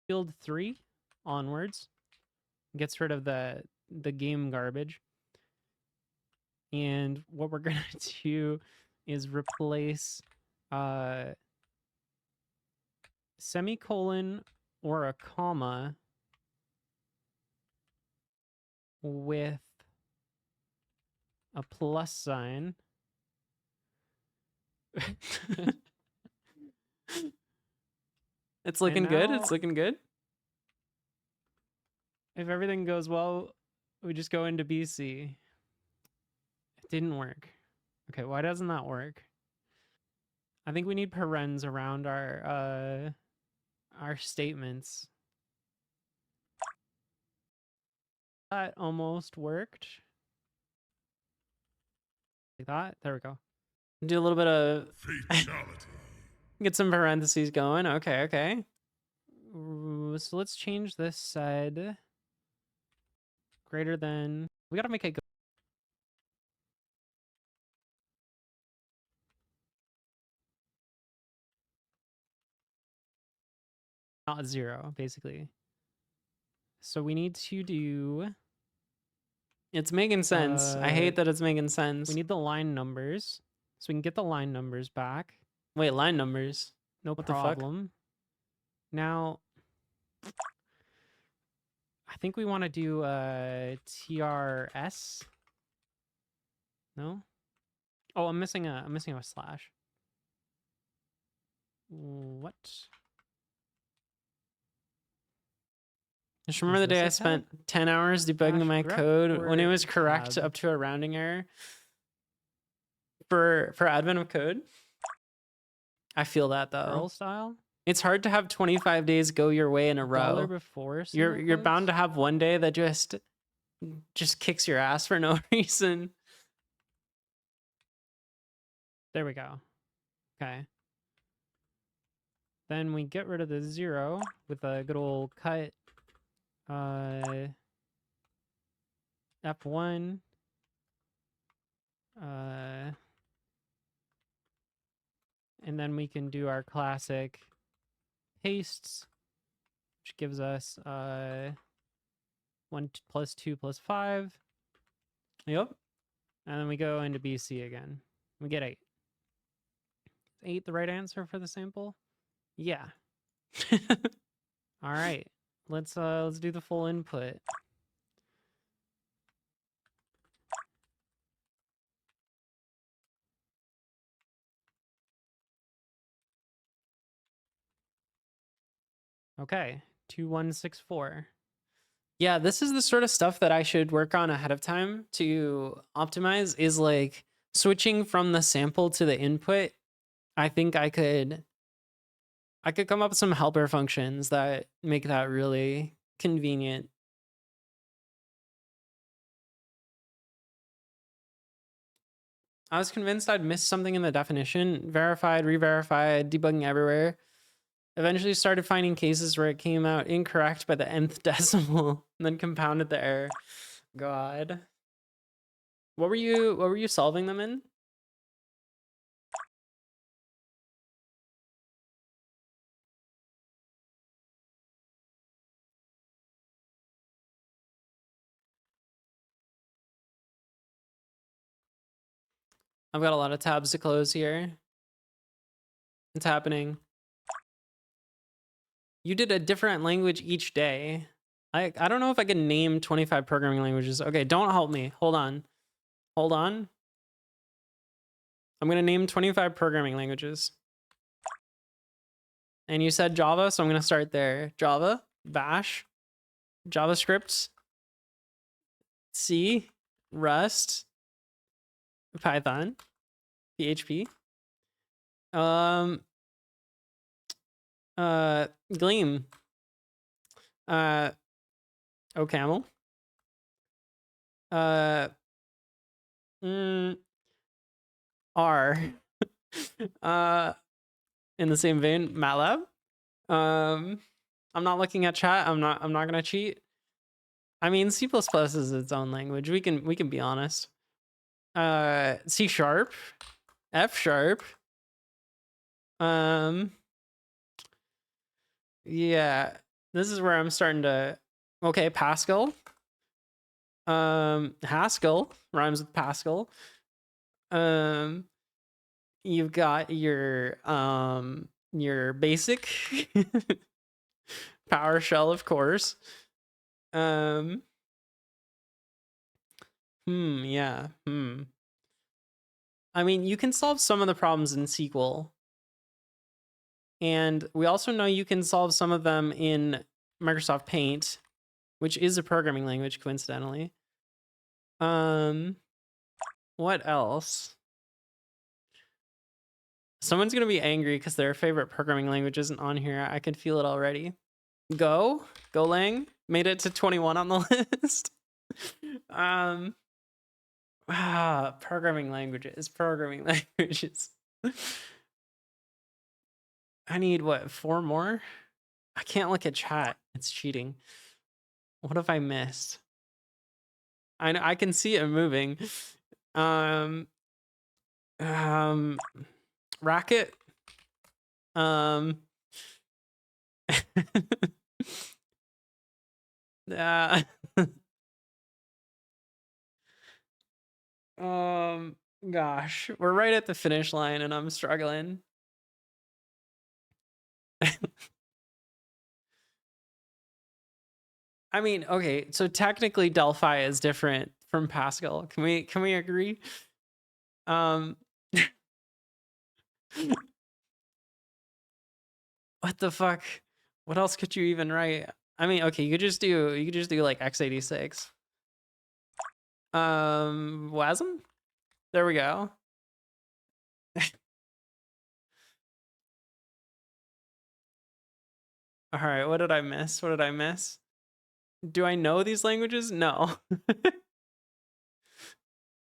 Field 3 onwards. Gets rid of the game garbage. And what we're gonna do is replace semicolon or a comma with a plus sign. It's looking good. It's now- looking good. If everything goes well, we just go into BC. It didn't work. Okay, why doesn't that work? I think we need parens around our statements. That almost worked. Like that. There we go. Do a little bit of Fatality. get some parentheses going. Okay, okay. So let's change this side greater than. We gotta make it go. Not 0, basically. So we need to do. It's making sense. I hate that it's making sense. We need the line numbers, so we can get the line numbers back. Wait, line numbers? No What the fuck? problem. Now, I think we want to do TRS. No. Oh, I'm missing a slash. What? Just remember Is the day I this a tab? spent 10 hours debugging Dash my grep code when it or was correct tab? up to a rounding error for admin of code. I feel that though. Perl style? It's hard to have 25 days go your way in a Dollar row. before You're bound to semicolons? have one day that just kicks your ass for no reason. There we go. Okay. Then we get rid of the 0 with a good old cut. F1. And then we can do our classic pastes, which gives us 1 plus 2 plus 5. Yep. And then we go into BC again. We get 8. Is 8 the right answer for the sample? Yeah. All right. Let's do the full input. Okay. 2164. Yeah, this is the sort of stuff that I should work on ahead of time to optimize, is like switching from the sample to the input. I think I could come up with some helper functions that make that really convenient. I was convinced I'd missed something in the definition. Verified, re-verified, debugging everywhere. Eventually started finding cases where it came out incorrect by the nth decimal and then compounded the error. God. What were you solving them in? I've got a lot of tabs to close here. It's happening. You did a different language each day. I don't know if I can name 25 programming languages. Okay, don't help me. Hold on. Hold on. I'm going to name 25 programming languages. And you said Java, so I'm going to start there. Java, Bash, JavaScript, C, Rust, Python, PHP, Gleam, OCaml, Mm, R. In the same vein, MATLAB. I'm not looking at chat. I'm not gonna cheat. I mean, C++ is its own language. We can be honest. C sharp, F sharp. Yeah, this is where I'm starting to. Okay, Pascal. Haskell rhymes with Pascal. You've got your basic PowerShell, of course. Yeah. I mean, you can solve some of the problems in SQL. And we also know you can solve some of them in Microsoft Paint, which is a programming language, coincidentally. What else? Someone's gonna be angry because their favorite programming language isn't on here. I can feel it already. Golang made it to 21 on the list. Programming languages. I need what, 4 more? I can't look at chat. It's cheating. What have I missed? I can see it moving. Racket. Uh, gosh, we're right at the finish line and I'm struggling. I mean, okay, so technically Delphi is different from Pascal. Can we agree? What the fuck? What else could you even write? I mean, okay, you could just do like x86. WASM? There we go. All right, what did I miss? Do I know these languages? No.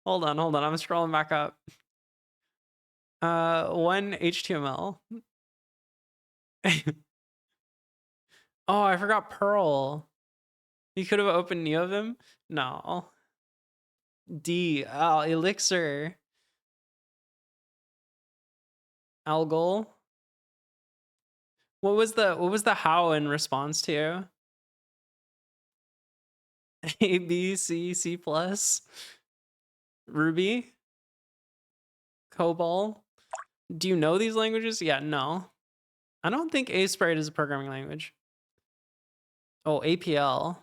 Hold on. I'm scrolling back up. One HTML. Oh, I forgot Perl. You could have opened Neovim? No. D. Oh, Elixir. Algol. What was the how in response to? A, B, C, C+, Ruby, COBOL. Do you know these languages? Yeah, no. I don't think ASprite is a programming language. Oh, APL.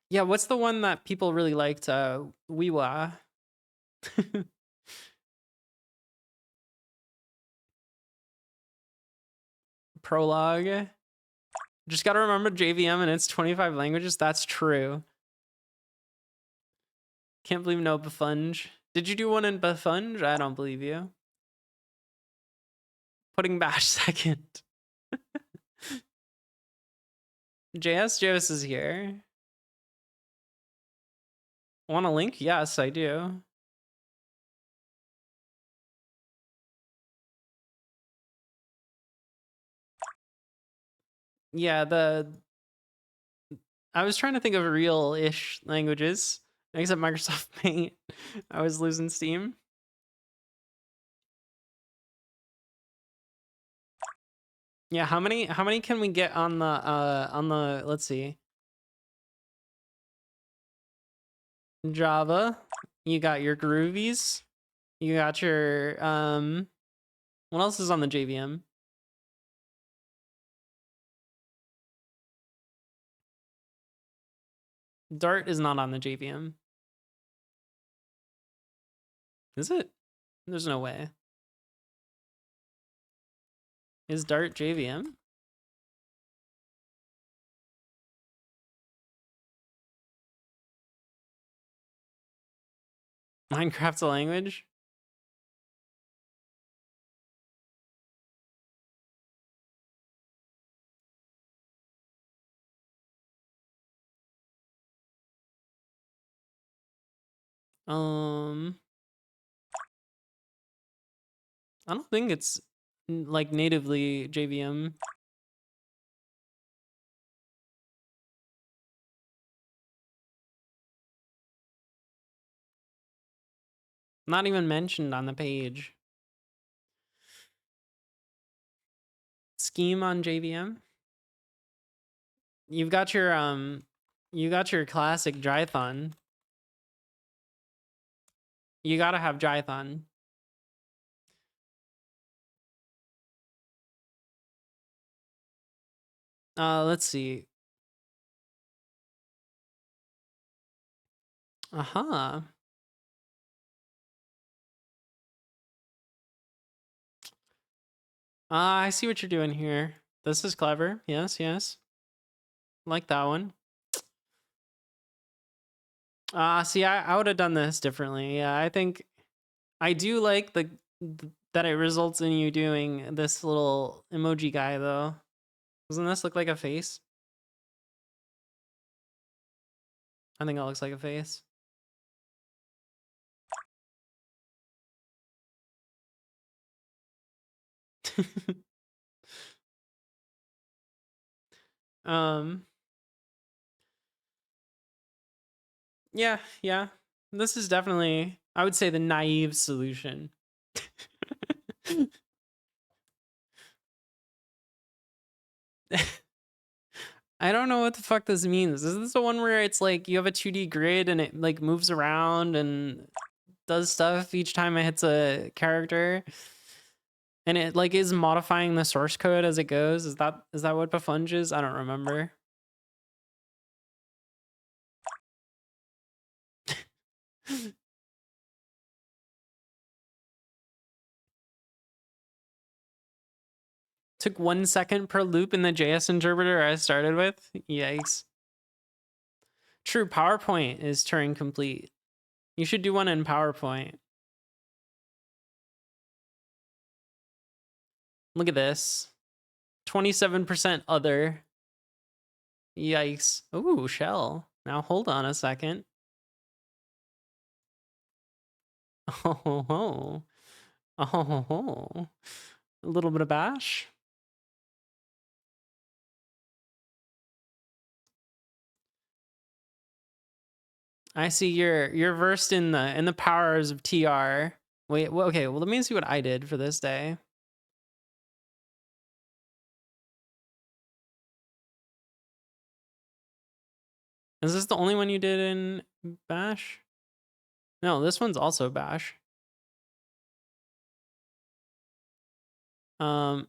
Yeah, what's the one that people really liked? Weewa. Prolog. Just gotta remember JVM and it's 25 languages. That's true. Can't believe no Bufunge. Did you do one in Bufunge? I don't believe you. Putting Bash second. JS is here. Want a link? Yes, I do. Yeah, I was trying to think of real-ish languages, except Microsoft Paint. I was losing steam. Yeah, how many can we get on the let's see. Java. You got your Groovies. You got your what else is on the JVM? Dart is not on the JVM. Is it? There's no way. Is Dart JVM? Minecraft's a language? I don't think it's like natively JVM. Not even mentioned on the page. Scheme on JVM. You got your classic Drython. You gotta have Drython. Let's see. Uh-huh. I see what you're doing here. This is clever. Yes, yes. Like that one. See, I would have done this differently. Yeah, I think I do like that it results in you doing this little emoji guy though. Doesn't this look like a face? I think it looks like a face. um yeah, yeah. This is definitely, I would say, the naive solution. I don't know what the fuck this means. Is this the one where it's like you have a 2D grid and it like moves around and does stuff each time it hits a character? And it like is modifying the source code as it goes? Is that what Bafunge is? I don't remember. Took 1 second per loop in the JS interpreter I started with. Yikes. True, PowerPoint is Turing complete. You should do one in PowerPoint. Look at this. 27% other. Yikes. Ooh, shell. Now hold on a second. Oh, ho. Oh, ho. A little bit of bash. I see you're versed in the powers of TR. Wait, well, okay, well let me see what I did for this day. Is this the only one you did in bash? No, this one's also bash. Um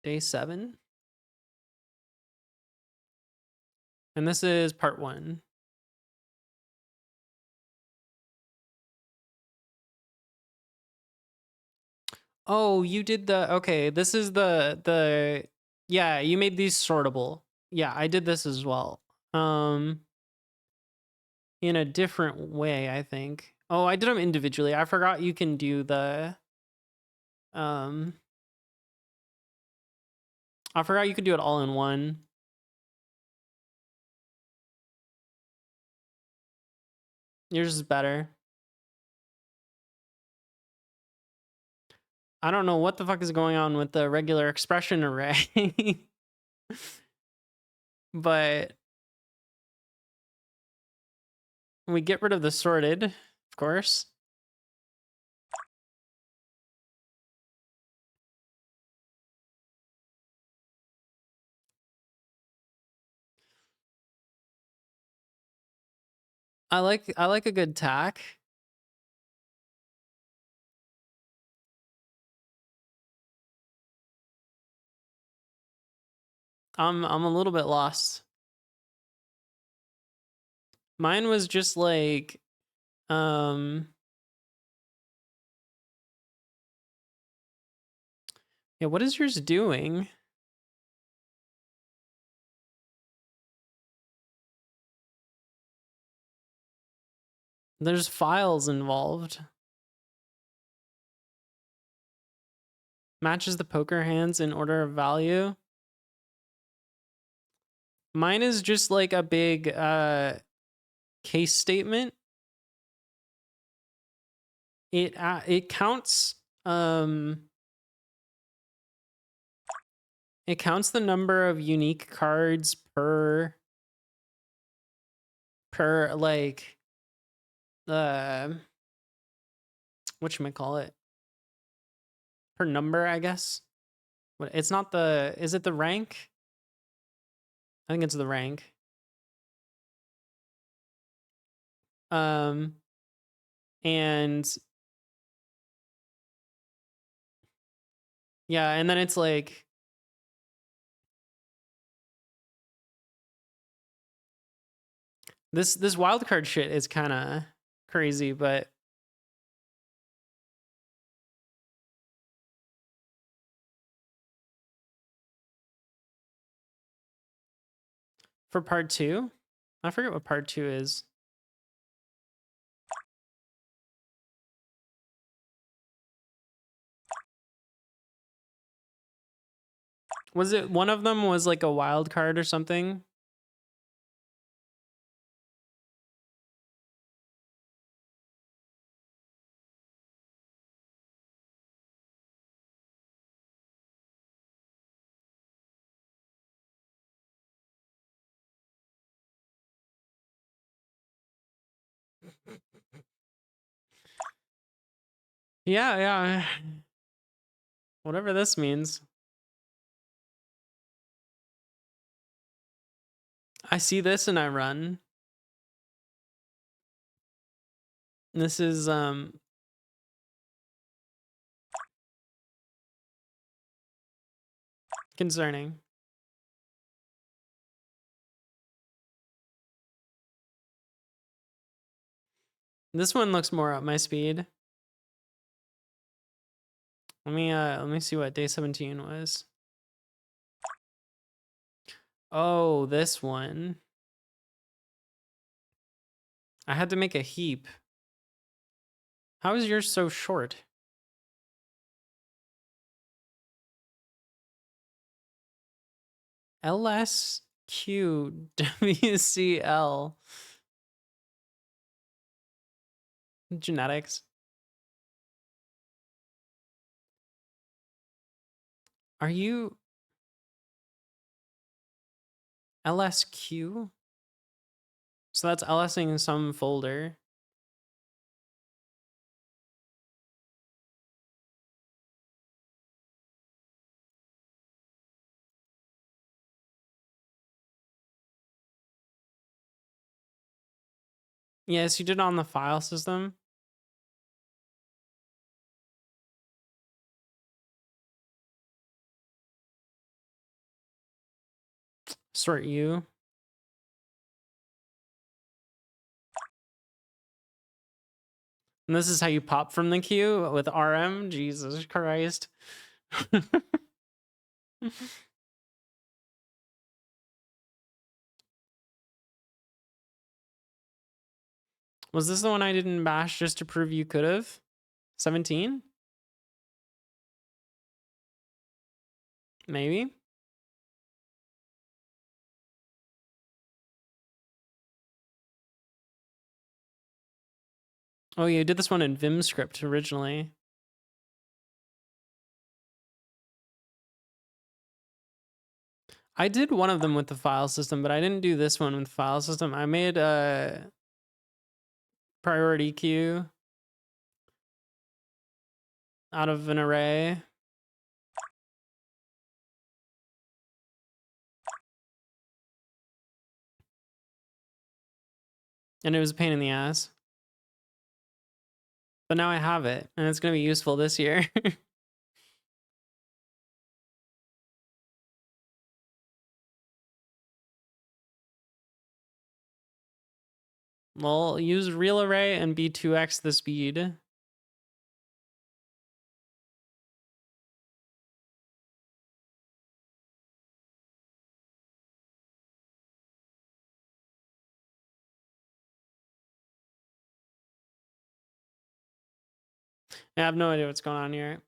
Day 7. And this is part 1. Oh, you did the, okay, this is the yeah, you made these sortable. Yeah, I did this as well. In a different way, I think. Oh, I did them individually. I forgot you can do the I forgot you could do it all in one. Yours is better. I don't know what the fuck is going on with the regular expression array. But we get rid of the sorted, of course. I like a good tack. I'm a little bit lost. Mine was just like yeah, what is yours doing? There's files involved. Matches the poker hands in order of value. Mine is just like a big case statement. It counts it counts the number of unique cards per like whatchamacallit, per number, I guess. It's not the, is it the rank? I think it's the rank. And yeah, and then it's like this wildcard shit is kind of crazy, but for part 2, I forget what part 2 is. Was it one of them was like a wild card or something? Yeah, yeah. Whatever this means. I see this and I run. This is concerning. This one looks more up my speed. Let me see what day 17 was. Oh, this one. I had to make a heap. How is yours so short? LSQWCL. Genetics. Are you LSQ? So that's LSing some folder. Yes, you did it on the file system. Sort you. And this is how you pop from the queue with RM? Jesus Christ. Was this the one I didn't bash just to prove you could have? 17? Maybe? Oh, you did this one in VimScript originally. I did one of them with the file system, but I didn't do this one with the file system. I made a priority queue out of an array. And it was a pain in the ass. But now I have it, and it's going to be useful this year. Well, use real array and be 2x the speed. I have no idea what's going on here.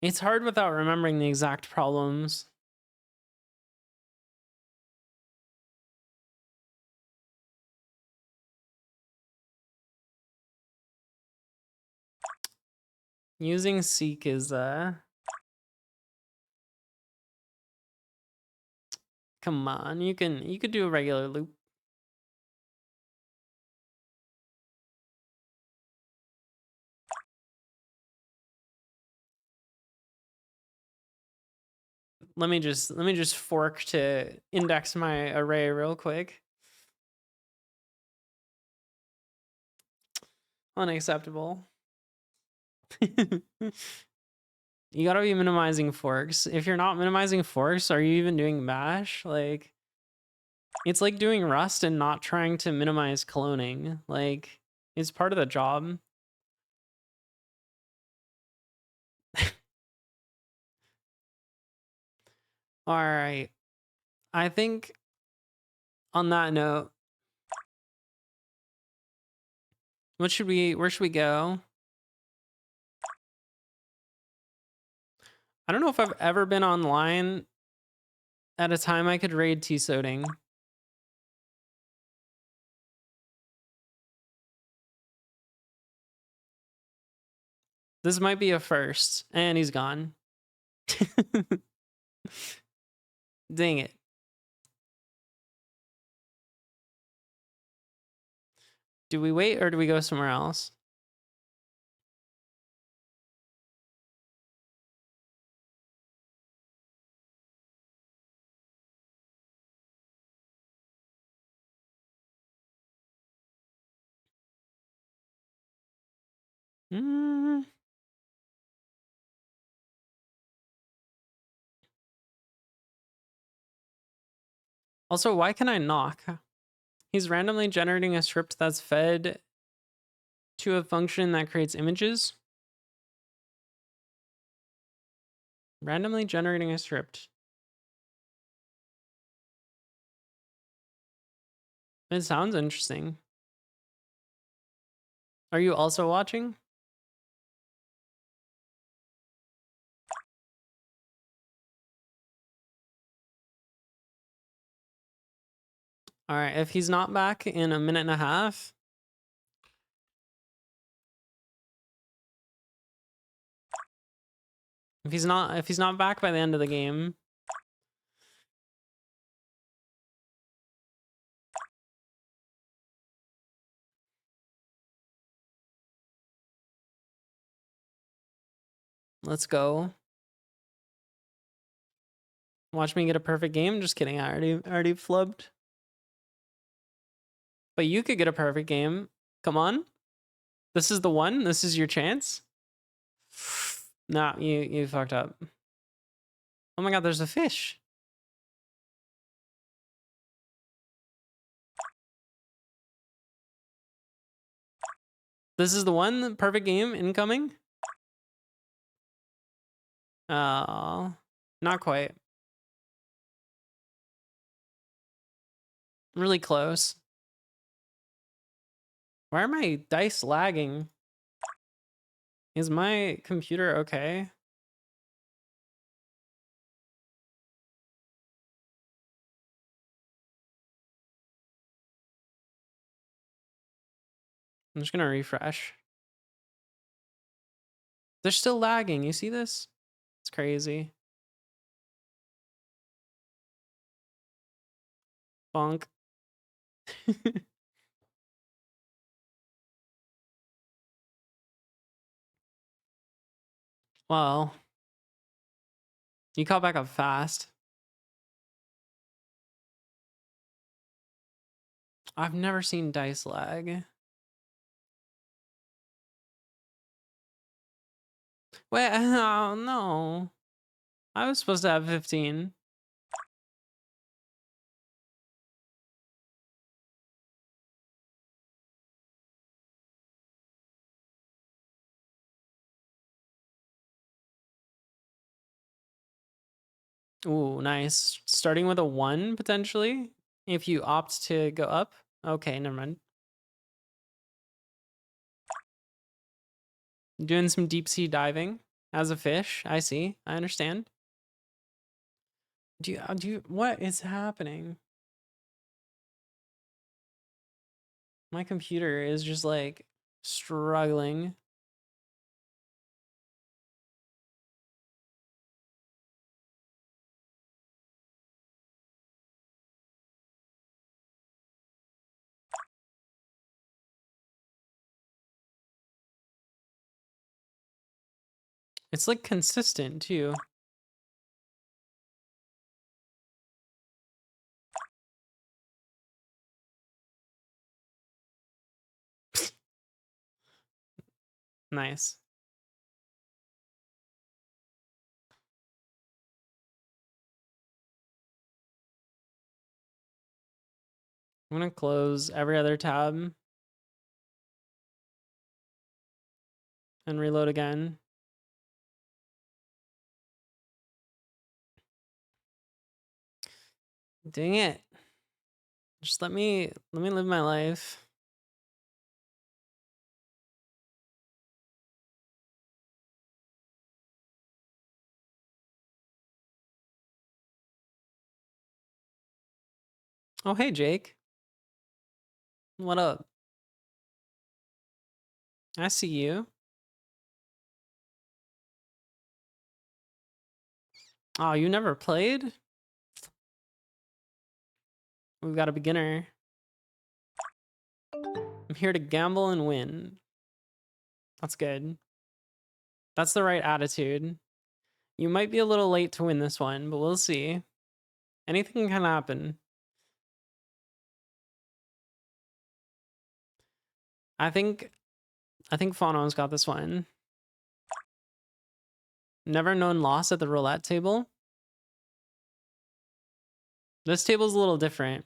It's hard without remembering the exact problems. Using seek is come on, you could do a regular loop. Let me just fork to index my array real quick. Unacceptable. You gotta be minimizing forks. If you're not minimizing forks, are you even doing bash? Like, it's like doing Rust and not trying to minimize cloning. Like, it's part of the job. All right. I think on that note, where should we go? I don't know if I've ever been online at a time I could raid T-Soding. This might be a first, and he's gone. Dang it. Do we wait or do we go somewhere else? Mm. Also, why can I knock? He's randomly generating a script that's fed to a function that creates images. Randomly generating a script. It sounds interesting. Are you also watching? All right, if he's not back in a minute and a half. If he's not back by the end of the game. Let's go. Watch me get a perfect game. Just kidding. I already flubbed. But you could get a perfect game. Come on. This is the one. This is your chance. Nah, you fucked up. Oh my god, there's a fish. This is the one. Perfect game incoming. Oh, not quite. Really close. Why are my dice lagging? Is my computer okay? I'm just gonna refresh. They're still lagging. You see this? It's crazy. Bonk. Well, you caught back up fast. I've never seen dice lag. Wait, oh no. I was supposed to have 15. Ooh, nice. Starting with a 1, potentially, if you opt to go up. Okay, never mind. Doing some deep sea diving as a fish. I see. I understand. What is happening? My computer is just like struggling. It's like consistent too. Nice. I'm gonna close every other tab and reload again. Dang it. Just let me live my life. Oh, hey, Jake. What up? I see you. Oh, you never played? We've got a beginner. I'm here to gamble and win. That's good. That's the right attitude. You might be a little late to win this one, but we'll see. Anything can happen. I think Fano's got this one. Never known loss at the roulette table. This table's a little different.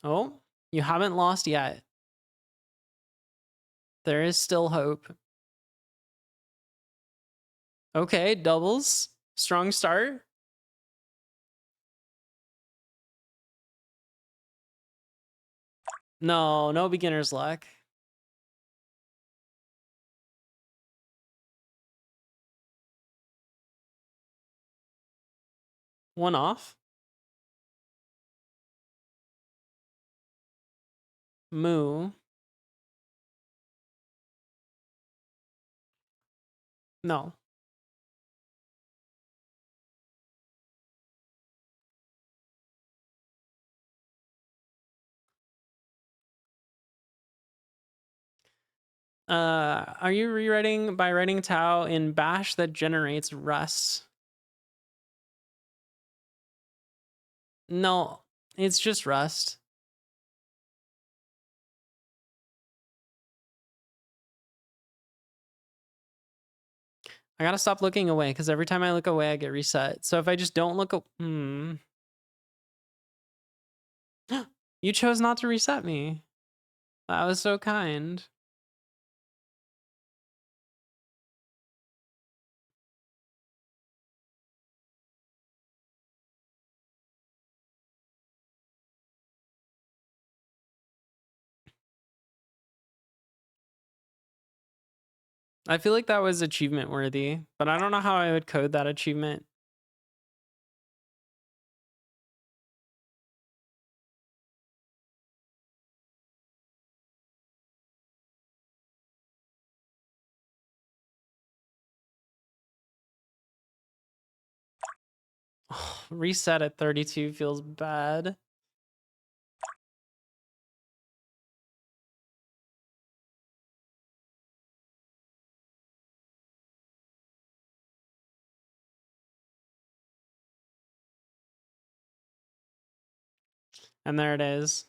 Oh, you haven't lost yet. There is still hope. Okay, doubles. Strong start. No, no beginner's luck. One off. Moo. No. Are you rewriting by writing Tau in bash that generates Rust? No, it's just Rust. I gotta stop looking away because every time I look away, I get reset. So if I just don't look, you chose not to reset me. That was so kind. I feel like that was achievement worthy, but I don't know how I would code that achievement. Reset at 32 feels bad. And there it is.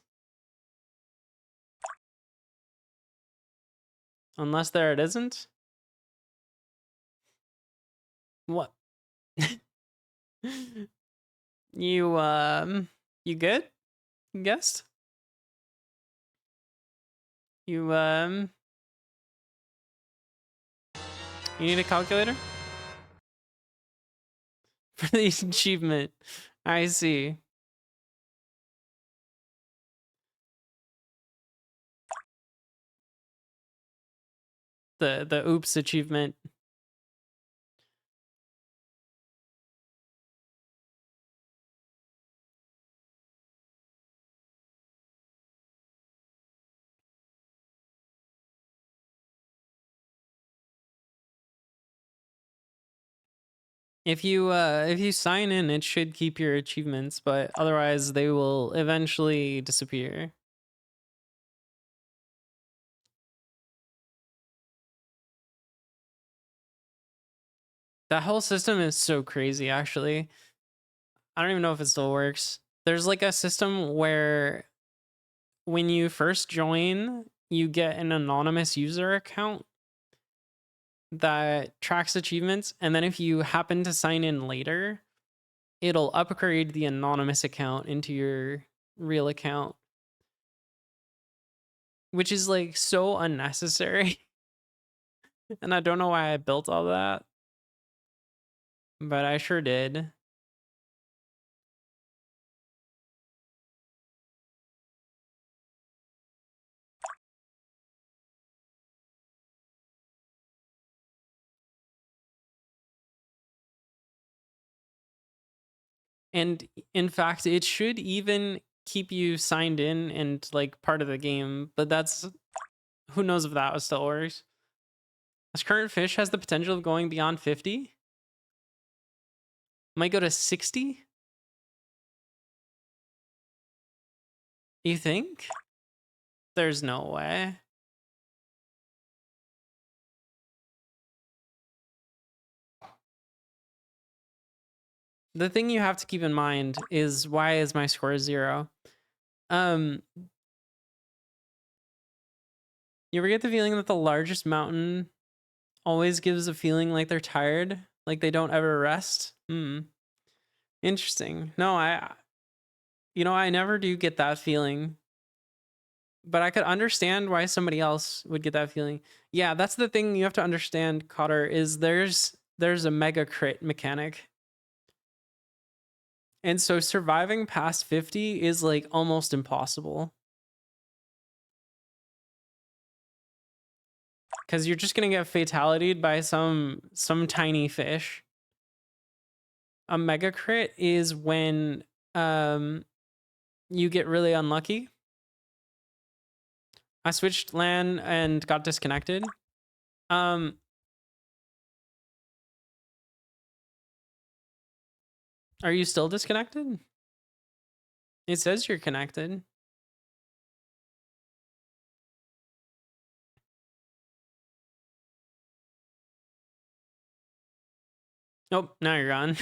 Unless there it isn't. What? You good? You guessed? You need a calculator? For the achievement. I see. The oops achievement. If you sign in, it should keep your achievements, but otherwise they will eventually disappear. That whole system is so crazy, actually. I don't even know if it still works. There's like a system where when you first join, you get an anonymous user account that tracks achievements. And then if you happen to sign in later, it'll upgrade the anonymous account into your real account, which is like so unnecessary. And I don't know why I built all that, but I sure did. And in fact, it should even keep you signed in and like part of the game, but that's who knows if that still works. This current fish has the potential of going beyond 50. Might go to 60. You think? There's no way. The thing you have to keep in mind is, why is my score 0? You ever get the feeling that the largest mountain always gives a feeling like they're tired, like they don't ever rest? Interesting. No, I never do get that feeling, but I could understand why somebody else would get that feeling. Yeah, that's the thing you have to understand, Cotter, is there's a mega crit mechanic. And so surviving past 50 is like almost impossible. Because you're just gonna get fatality'd by some tiny fish. A mega crit is when you get really unlucky. I switched LAN and got disconnected. Are you still disconnected? It says you're connected. Nope, now you're gone.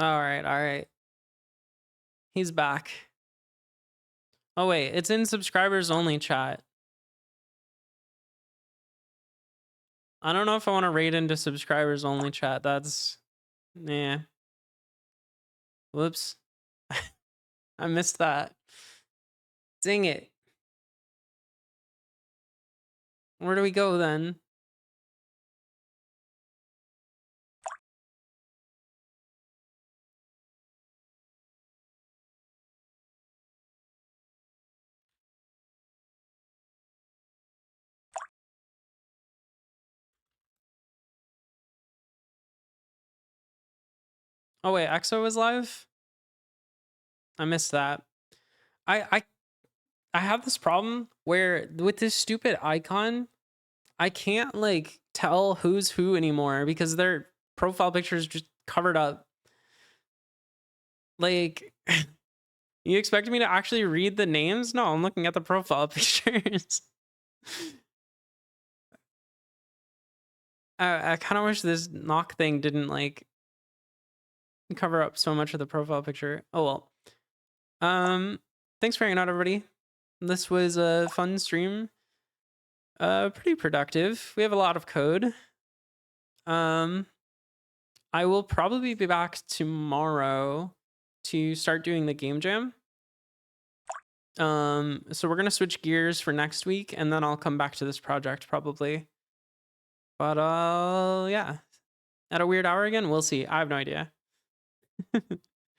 All right. He's back. Oh wait, it's in subscribers only chat. I don't know if I want to raid into subscribers only chat. That's, yeah. Whoops. I missed that. Dang it. Where do we go then? Oh wait, EXO is live? I missed that. I have this problem where with this stupid icon, I can't like tell who's who anymore because their profile picture is just covered up. Like, you expect me to actually read the names? No, I'm looking at the profile pictures. I kind of wish this knock thing didn't like cover up so much of the profile picture. Oh well. Thanks for hanging out, everybody. This was a fun stream. Pretty productive. We have a lot of code. I will probably be back tomorrow to start doing the game jam. So we're gonna switch gears for next week, and then I'll come back to this project probably. But yeah, at a weird hour again, we'll see. I have no idea.